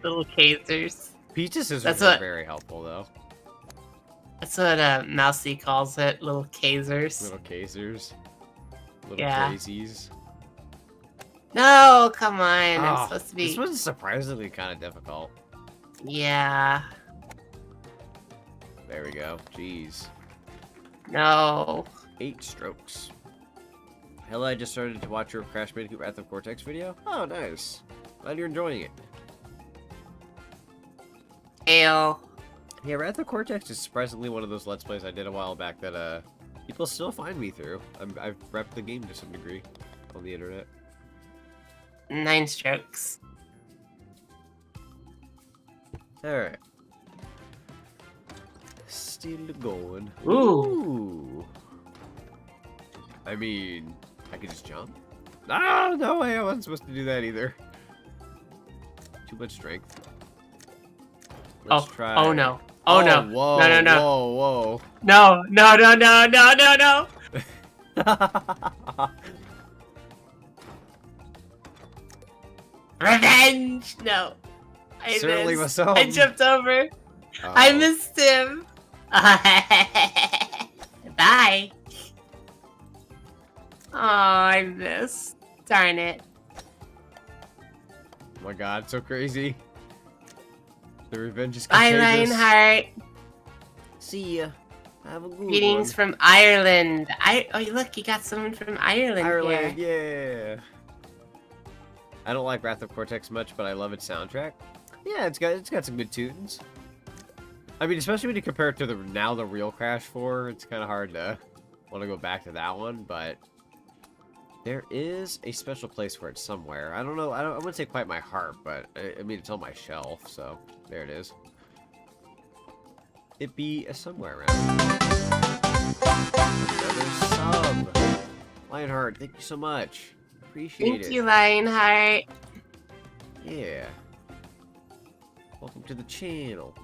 Little Kazers. Peaches scissors That's are what- very helpful though. That's what Mousy calls it. Little Kazers. Little casers. Little Yeah. crazies. No, come on. I'm Oh, supposed to be. This one's surprisingly kind of difficult. Yeah. There we go. Jeez. No. 8 strokes. Hell, I just started to watch your Crash Bandicoot Wrath of Cortex video. Oh, nice. Glad you're enjoying it. Ale. Yeah, Wrath of Cortex is surprisingly one of those Let's Plays I did a while back that people still find me through. I've repped the game to some degree on the internet. 9 strokes. Alright. Still going. Ooh. Ooh. I mean, I could just jump. Ah, no way, I wasn't supposed to do that either. Too much strength. Let's try. Oh no. Oh no. Whoa, No, no, no. Whoa, No, no, no, no, no, no, no. whoa. Revenge! No. I Certainly missed. was I jumped over. Oh. I missed him. Bye. Oh, I missed. Darn it. Oh my god, so crazy. The revenge is Bye, contagious. Lionheart. See ya. Have a good Greetings one. from Ireland. Oh, look, you got someone from Ireland, Ireland, here. yeah. I don't like Wrath of Cortex much, but I love its soundtrack. Yeah, it's got some good tunes. I mean, especially when you compare it to the real Crash 4, it's kind of hard to want to go back to that one, but there is a special place for it somewhere. I don't know. I wouldn't say quite my heart, but I mean, it's on my shelf, so there it is. It be somewhere around. Another sub. Lionheart, thank you so much. Appreciate it. Thank you, Lionheart. Yeah. Welcome to the channel.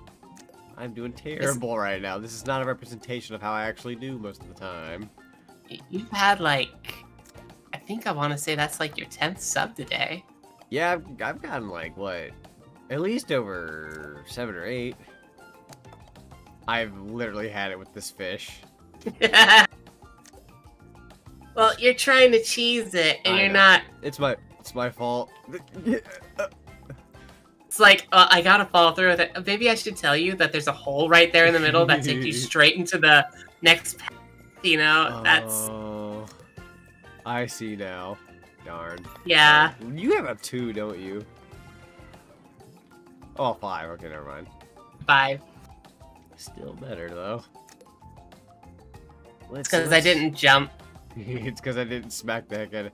I'm doing terrible right now. This is not a representation of how I actually do most of the time. You've had, like, I think I want to say that's like your 10th sub today. Yeah, I've gotten like, what? At least over 7 or 8. I've literally had it with this fish. Well, you're trying to cheese it, and I you're know. not. It's my fault. It's like, I gotta follow through with it. Maybe I should tell you that there's a hole right there in the middle that takes you straight into the next path. You know, that's... Oh, I see now. Darn. Yeah. You have a 2, don't you? Oh, 5. Okay, never mind. 5. Still better, though. Because I didn't jump. It's because I didn't smack the heck out of...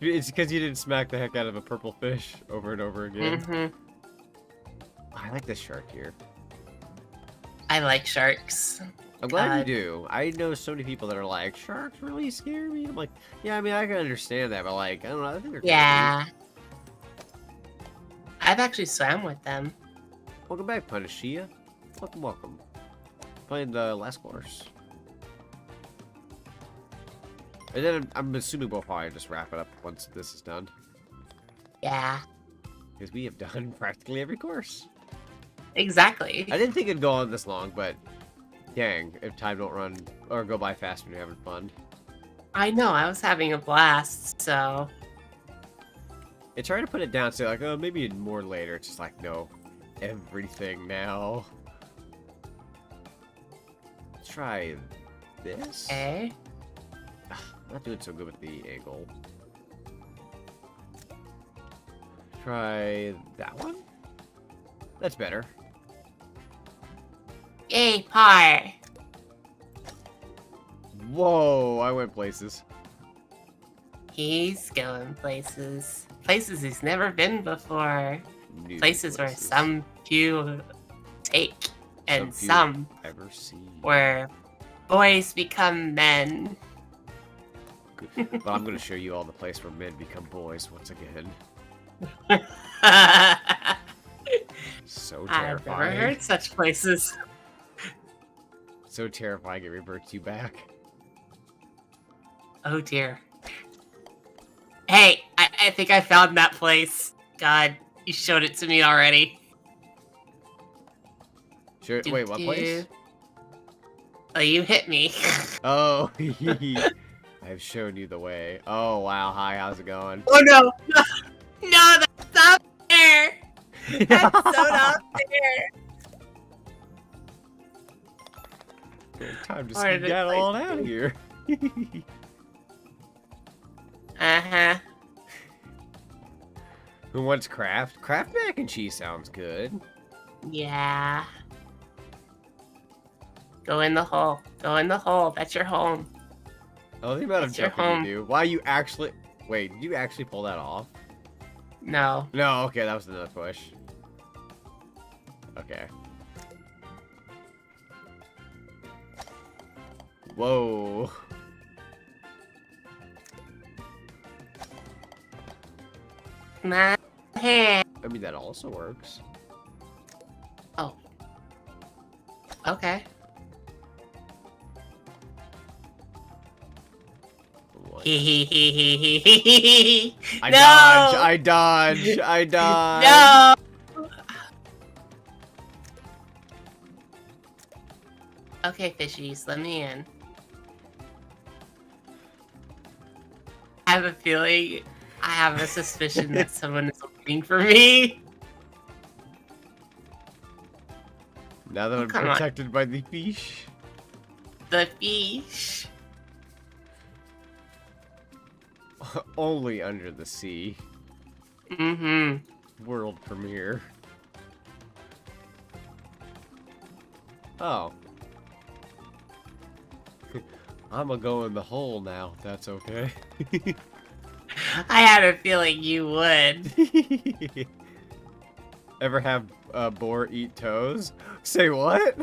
It's because you didn't smack the heck out of a purple fish over and over again. Mm-hmm. I like this shark here. I like sharks. I'm glad you do. I know so many people that are like, sharks really scare me. I'm like, yeah, I mean, I can understand that, but like, I don't know. I think they're Yeah. I've actually swam with them. Welcome back, Punishia. Welcome, welcome. Playing the last course. And then I'm assuming we'll probably just wrap it up once this is done. Yeah. Because we have done practically every course. Exactly. I didn't think it'd go on this long, but dang, if time don't run or go by fast when you're having fun. I know, I was having a blast, so... It's hard to put it down, so like, oh, maybe more later. It's just like, no, everything now. Let's try this. Okay. Not doing so good with the angle. Try that one. That's better. Yay, par! Whoa, I went places. He's going places. Places he's never been before. New Places where some few take, and few some ever seen. where boys become men. But I'm gonna show you all the place where men become boys once again. So I've terrifying. never heard such places. So terrifying it reverts you back. Oh dear. Hey, I think I found that place. God, you showed it to me already. Sure. Wait, what place? Oh, you hit me. Oh, I've shown you the way. Oh wow, hi, how's it going? Oh no! No, that's up there! That's so up there! Time to Or did it skedaddle on place out of here. Uh-huh. Who wants Kraft? Kraft mac and cheese sounds good. Yeah. Go in the hole. Go in the hole. That's your home. Oh, the amount of That's your jumping home. you do. Why you actually... Wait, did you actually pull that off? No. No, okay, that was another push. Okay. Whoa. My hand. I mean, that also works. Oh. Okay. What? Hee hee hee hee hee hee hee hee. I No! dodge, I dodge, I dodge. No! Okay, fishies, let me in. I have a feeling, I have a suspicion that someone is looking for me. Now that I'm come on. protected by the fish. The fish. Only under the sea. Mm-hmm. World premiere. Oh. I'ma go in the hole now, if that's okay. I had a feeling you would. Ever have boar eat toes? Say what?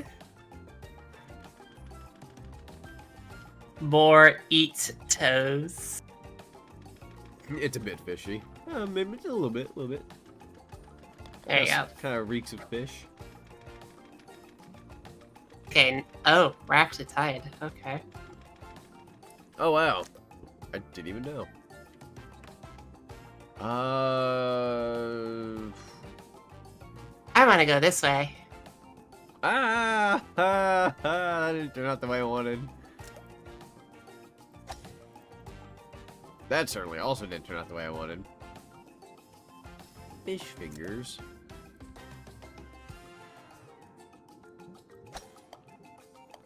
Boar eats toes. It's a bit fishy. Maybe a little bit, There you go. Kind of reeks of fish. Okay. Oh, we're actually tied. Okay. Oh wow, I didn't even know. I want to go this way. That didn't turn out the way I wanted. That certainly also didn't turn out the way I wanted. Fish fingers.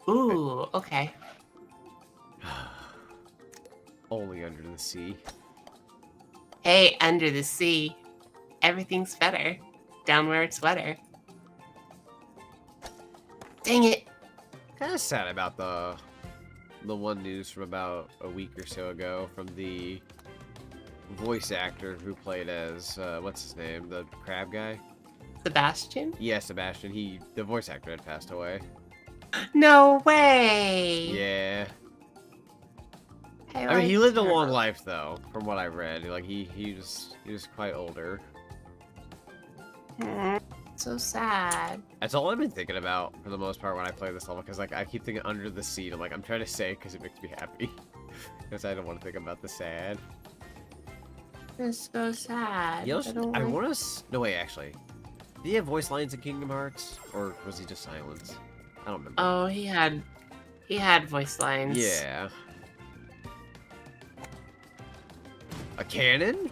Ooh, okay. Only under the sea. Hey, under the sea, everything's better. Down where it's wetter. Dang it. Kind of sad about the one news from about a week or so ago from the voice actor who played as what's his name, the crab guy. Sebastian? Yeah, Sebastian. The voice actor had passed away. No way. Yeah. I I mean, he liked lived a her. long life though, from what I read. Like he was quite older. So sad. That's all I've been thinking about for the most part when I play this level, because like I keep thinking under the sea. I'm like, I'm trying to say because it makes me happy, because I don't want to think about the sad. It's so sad. You know, I don't I like- want to. No way, actually. Did he have voice lines in Kingdom Hearts, or was he just silence? I don't remember. Oh, he had voice lines. Yeah. A cannon?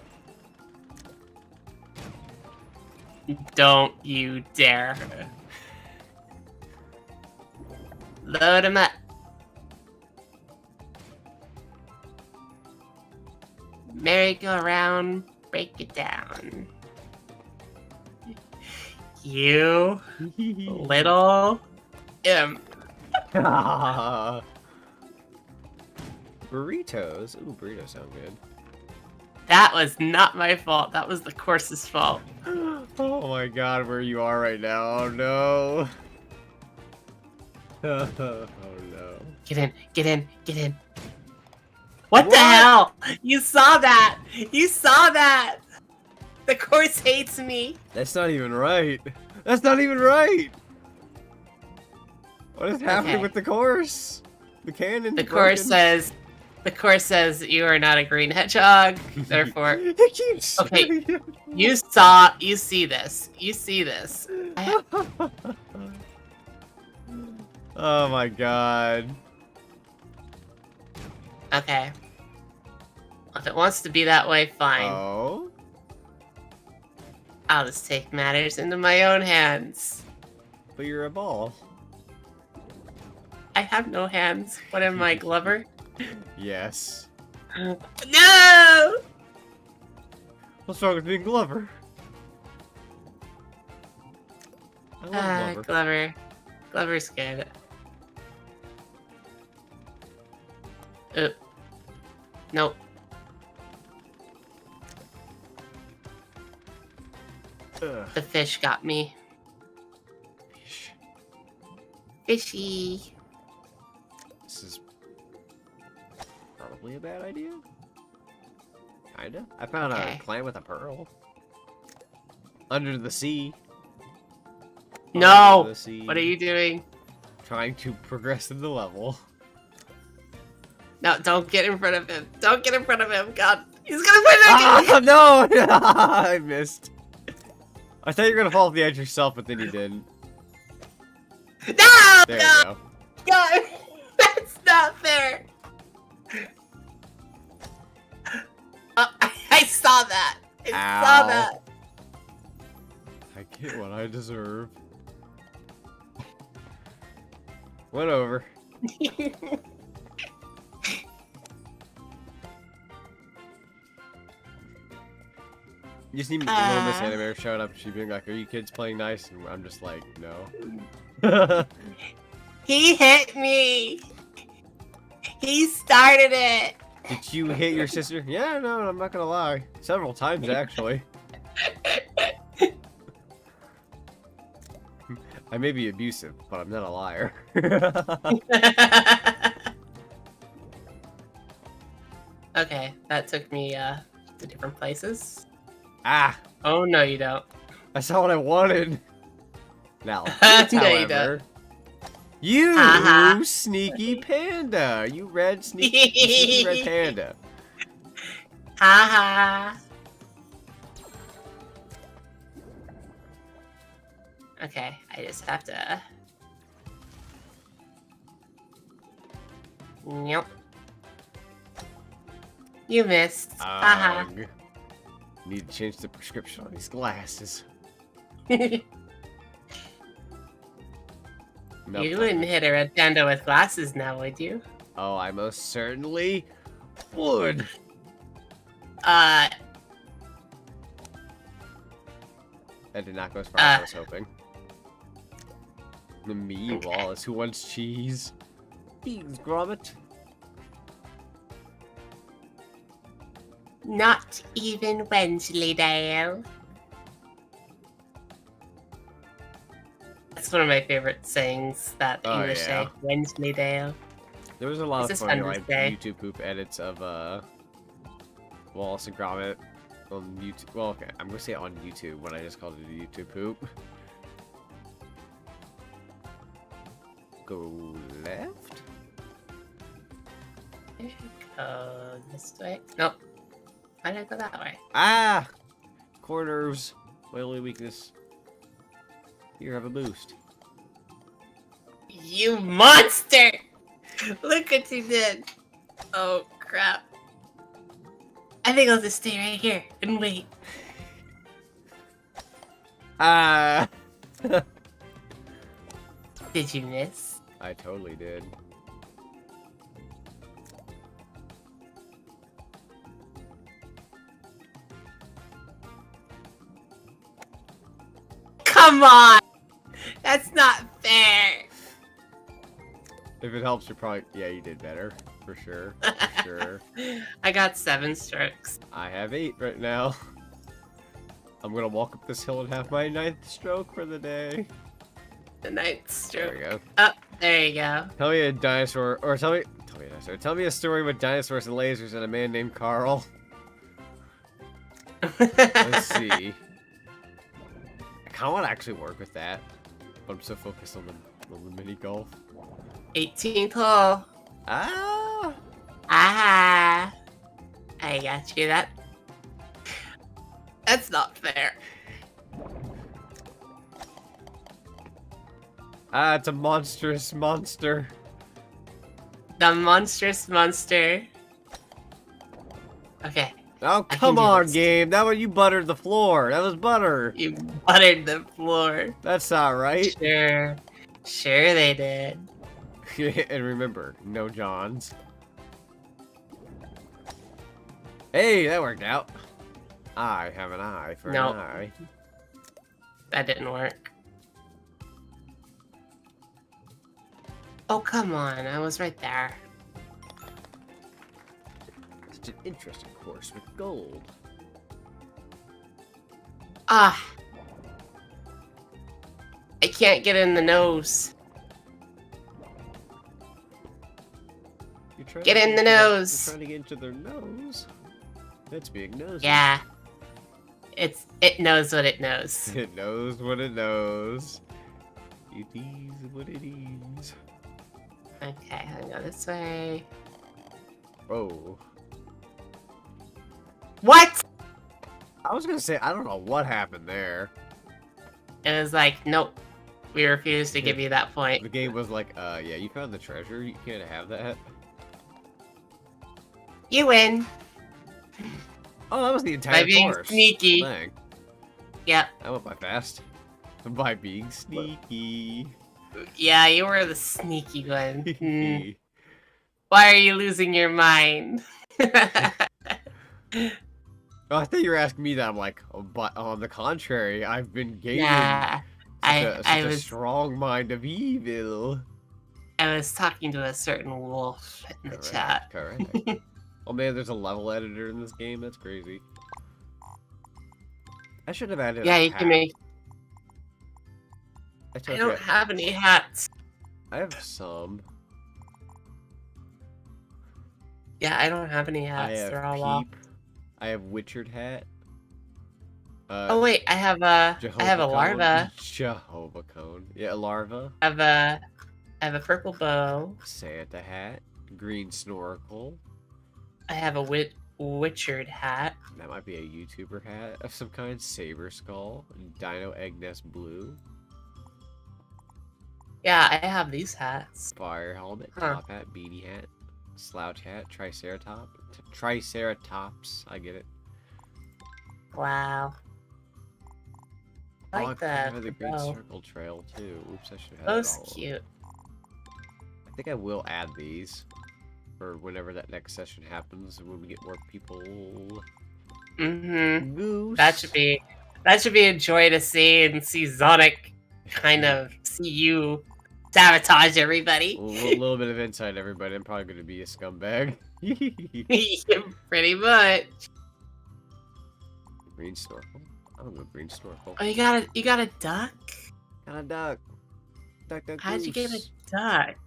Don't you dare. Load him up. Merry-go-round, break it down. You little imp. Burritos. Ooh, burritos sound good. That was not my fault. That was the course's fault. Oh my god, where you are right now. Oh no. Oh no. Get in, get in, get in. What the hell? You saw that! You saw that! The course hates me. That's not even right. That's not even right. What is happening Okay. with the course? The cannon. The course says you are not a green hedgehog. Therefore, It keeps. Okay. you see this. You see this. Oh my god. Okay. If it wants to be that way, fine. Oh. I'll just take matters into my own hands. But you're a ball. I have no hands. What am I, Glover? Yes. No! What's wrong with being Glover? I love Glover. Glover. Glover's good. Nope. Ugh. The fish got me. Fish. Fishy. This is probably a bad idea. Kinda. I found Okay. a clam with a pearl. Under the sea. No! Under the sea. What are you doing? Trying to progress in the level. No, don't get in front of him. Don't get in front of him. God, he's gonna put it Oh, no! I missed. I thought you were gonna fall off the edge yourself, but then you didn't. No! There No! you go. God, that's not fair. I saw that. I saw Ow. that. I get what I deserve. Went over. You just need LilMissAnimator showing up. She'd be like, "Are you kids playing nice?" And I'm just like, "No." He hit me. He started it. Did you hit your sister? Yeah, no, I'm not gonna lie. Several times, actually. I may be abusive, but I'm not a liar. Okay, that took me to different places. Ah! Oh no, you don't. I saw what I wanted. Now, No, you however, you sneaky panda. You sneaky red panda. Haha. Okay, I just have to. Nope. You missed. Haha. Ugh. Need to change the prescription on these glasses. Nope. You wouldn't hit a red panda with glasses now, would you? Oh, I most certainly would. Uh, That did not go as far as I was hoping. Me, Wallace, who wants cheese? Please, Gromit. not even Wensleydale. That's one of my favorite sayings that the English say. Wensleydale. There was a lot of It's funny fun to like say. YouTube poop edits of Wallace and Gromit on YouTube. Well, okay, I'm gonna say it on YouTube when I just called it a YouTube poop. Go left. Go this way. Nope. Why did I go that way? Ah! Corners. My only weakness. Here, have a boost. You monster! Look what you did. Oh, crap. I think I'll just stay right here and wait. Ah! Did you miss? I totally did. Come on! That's not fair. If it helps, you're probably... Yeah, you did better. For sure. For sure. I got 7 strokes. I have 8 right now. I'm gonna walk up this hill and have my 9th stroke for the day. The 9th stroke. There we go. Oh, there you go. Tell me a dinosaur... Or tell me a dinosaur. Tell me a story with dinosaurs and lasers and a man named Carl. Let's see. I kind of want to actually work with that. But I'm so focused on the mini golf. 18th hole. Ah! Ah! I got you. That's not fair. Ah, it's a monstrous monster. The monstrous monster. Okay. Oh, I come can do on, this. game. That was you buttered the floor. That was butter. You buttered the floor. That's not right. Sure. Sure they did. And remember, no Johns. Hey, that worked out. I have an eye for Nope. an eye. That didn't work. Oh, come on. I was right there. Such an interesting course with gold. Ah. I can't get in the nose. You're trying Get to in the into their- nose. You're trying to get into their nose. That's being nosy. Yeah. It knows what it knows. It knows what it knows. It is what it is. Okay, I'll go this way. Oh. What? I was gonna say, I don't know what happened there. It was like, nope. We refuse to give you that point. The game was like, yeah, you found the treasure. You can't have that. You win. Oh, that was the entire By being course. sneaky. Dang. Yep. I went by fast. By being sneaky. Yeah, you were the sneaky one. Why are you losing your mind? Oh, I thought you were asking me that. I'm like, oh, but on the contrary, I've been gaining Nah, such a strong mind of evil. I was talking to a certain wolf in the chat. Correct. Oh man, there's a level editor in this game. That's crazy. I should have added. Yeah, a you hat. can make. I don't you. have any hats. I have some. Yeah, I don't have any hats. I have They're all off. I have Witchered hat. Oh wait, I have a larva. Jehovah cone. Yeah, a larva. I have a purple bow. Santa hat. Green snorkel. I have a Witchered hat. That might be a YouTuber hat of some kind. Saber skull. Dino egg nest blue. Yeah, I have these hats. Fire helmet. Top hat. Beanie hat. Slouch hat. Triceratops. I get it. Wow. I like that. I have the Green Circle Trail too. Oops, I should have Those that all. cute. I think I will add these for whenever that next session happens when we get more people. Goose. That should be a joy to see and see Zonic kind of see you sabotage everybody. A little bit of insight, everybody. I'm probably going to be a scumbag. Pretty much. Green snorkel. I don't know green snorkel. Oh, you got a duck? Got a duck. Duck. How'd you get a duck?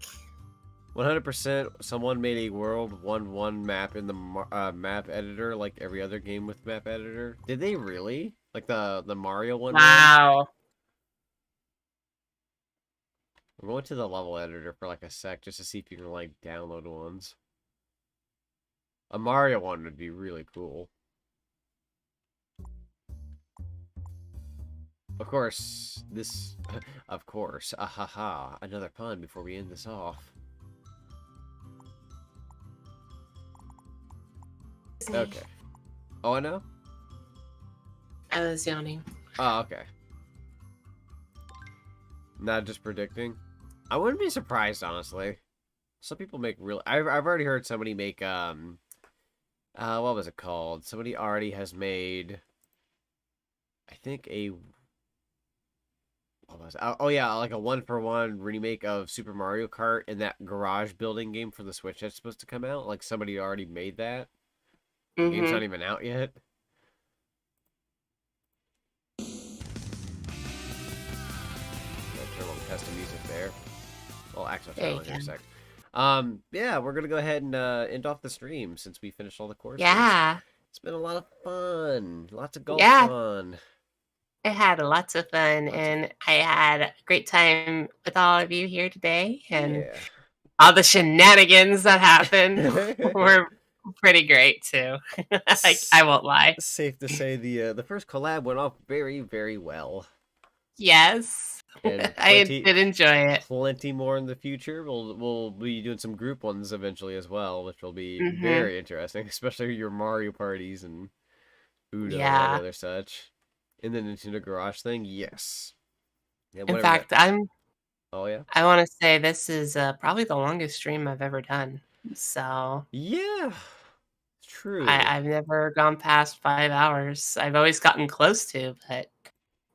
100%. Someone made a World 1-1 map in the map editor, like every other game with map editor. Did they really? Like the Mario one? Wow. I'm going to the level editor for like a sec just to see if you can like download ones. A Mario one would be really cool. Of course, another pun before we end this off. Okay. Oh, I know? I was yawning. Oh, okay. Not just predicting. I wouldn't be surprised, honestly. Some people make real... I've already heard somebody make, what was it called? Somebody already has made... I think a... What was it? Oh, yeah, like a 1-for-1 remake of Super Mario Kart in that garage building game for the Switch that's supposed to come out. Like, somebody already made that. The game's not even out yet. Turn on custom music there. Well, actually, I'll turn on here in a sec. Yeah, we're gonna go ahead and end off the stream since we finished all the courses. Yeah. It's been a lot of fun. Lots of golf fun. I had lots of fun, and I had a great time with all of you here today, and all the shenanigans that happened were pretty great too. I won't lie. Safe to say the first collab went off very, very well. Yes, I did enjoy it. Plenty more in the future. We'll be doing some group ones eventually as well, which will be very interesting, especially your Mario parties and Uno and other such. In the Nintendo Garage thing, yes. Yeah, in fact, Oh yeah. I want to say this is probably the longest stream I've ever done. So yeah, true. I've never gone past 5 hours. I've always gotten close to, but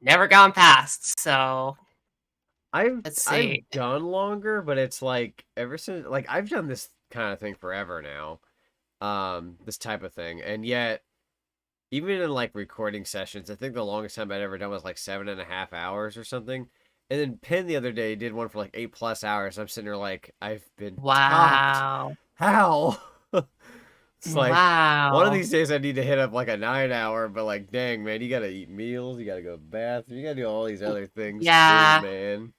never gone past. So I've done longer, but it's like ever since I've done this kind of thing forever now. This type of thing, and yet. Even in like recording sessions, I think the longest time I'd ever done was like 7.5 hours or something. And then Penn the other day did one for like 8+ hours. I'm sitting there like, I've been topped. How? It's like one of these days I need to hit up like a 9-hour, but like, dang man, you gotta eat meals, you gotta go to the bathroom, you gotta do all these other things. Yeah, too, man.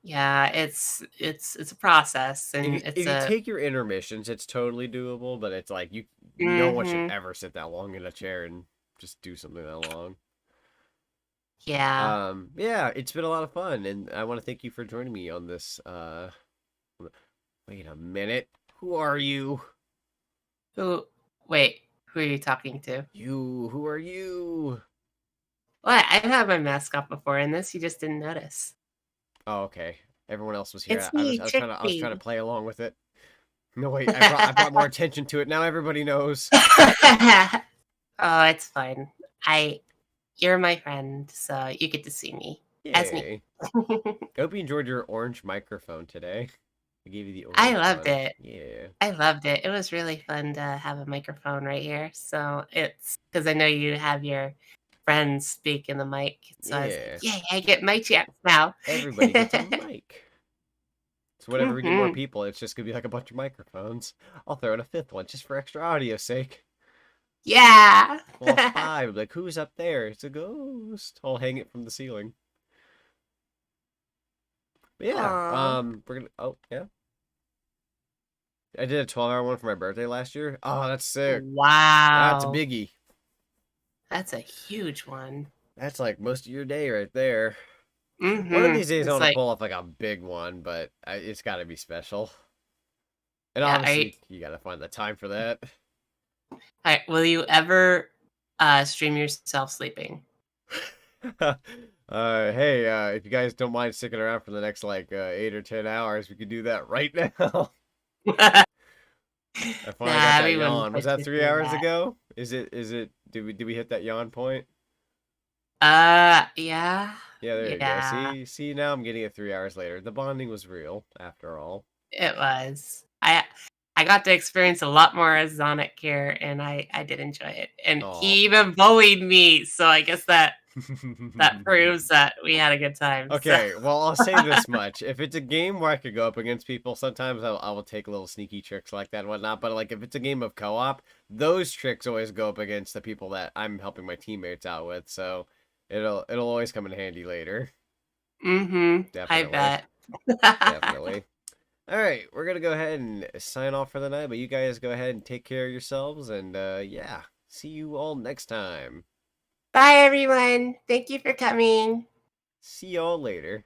Yeah, it's a process, and if you take your intermissions, it's totally doable. But it's like no one should ever sit that long in a chair and just do something that long. Yeah. Yeah, it's been a lot of fun, and I want to thank you for joining me on this. Wait a minute, who are you? Wait, who are you talking to? Who are you? What? I've had my mask off before in this. You just didn't notice. Oh, okay. Everyone else was here. It's I me, was trying to Chippy. play along with it. No, wait, I brought more attention to it. Now everybody knows. Oh, it's fine. You're my friend, so you get to see me as me. Yay. I hope you enjoyed your orange microphone today. I gave you the orange I loved one. it. Yeah. I loved it. It was really fun to have a microphone right here. So it's because I know you have your friends speak in the mic. So I was like, Yeah. yay, I get my chance now. Everybody gets a mic. So whenever we get more Mhm. people, it's just gonna be like a bunch of microphones. I'll throw in a fifth one just for extra audio sake. Yeah. Well, 5. Like, who's up there? It's a ghost. I'll hang it from the ceiling. But yeah, Aw. we're gonna. Oh yeah. I did a 12-hour one for my birthday last year. Oh, that's sick. That's a Wow. biggie. That's a huge one. That's like most of your day right there. One of Mm-hmm. these days I It's want to like, pull off like a big one, but it's got to be special. And yeah, obviously, you got to find the time for that. will you ever stream yourself sleeping? Hey, if you guys don't mind sticking around for the next like 8 or 10 hours, we could do that right now. I finally got that everyone yawn. Was that pushes 3 through hours that. ago? Is it? Did we hit that yawn point? Yeah. Yeah, there you go. Yeah, See, now I'm getting it 3 hours later. The bonding was real, after all. it was. I got to experience a lot more as Zonic here, and I did enjoy it. And Aw. he even bullied me, so I guess that proves that we had a good time. so- Okay, well, I'll say this much. If it's a game where I could go up against people, sometimes I will take little sneaky tricks like that and whatnot. But like if it's a game of co-op, those tricks always go up against the people that I'm helping my teammates out with. So it'll always come in handy later. I Definitely. bet. Definitely. All right, we're gonna go ahead and sign off for the night, but you guys go ahead and take care of yourselves, and yeah, see you all next time. Bye, everyone. Thank you for coming. See y'all later.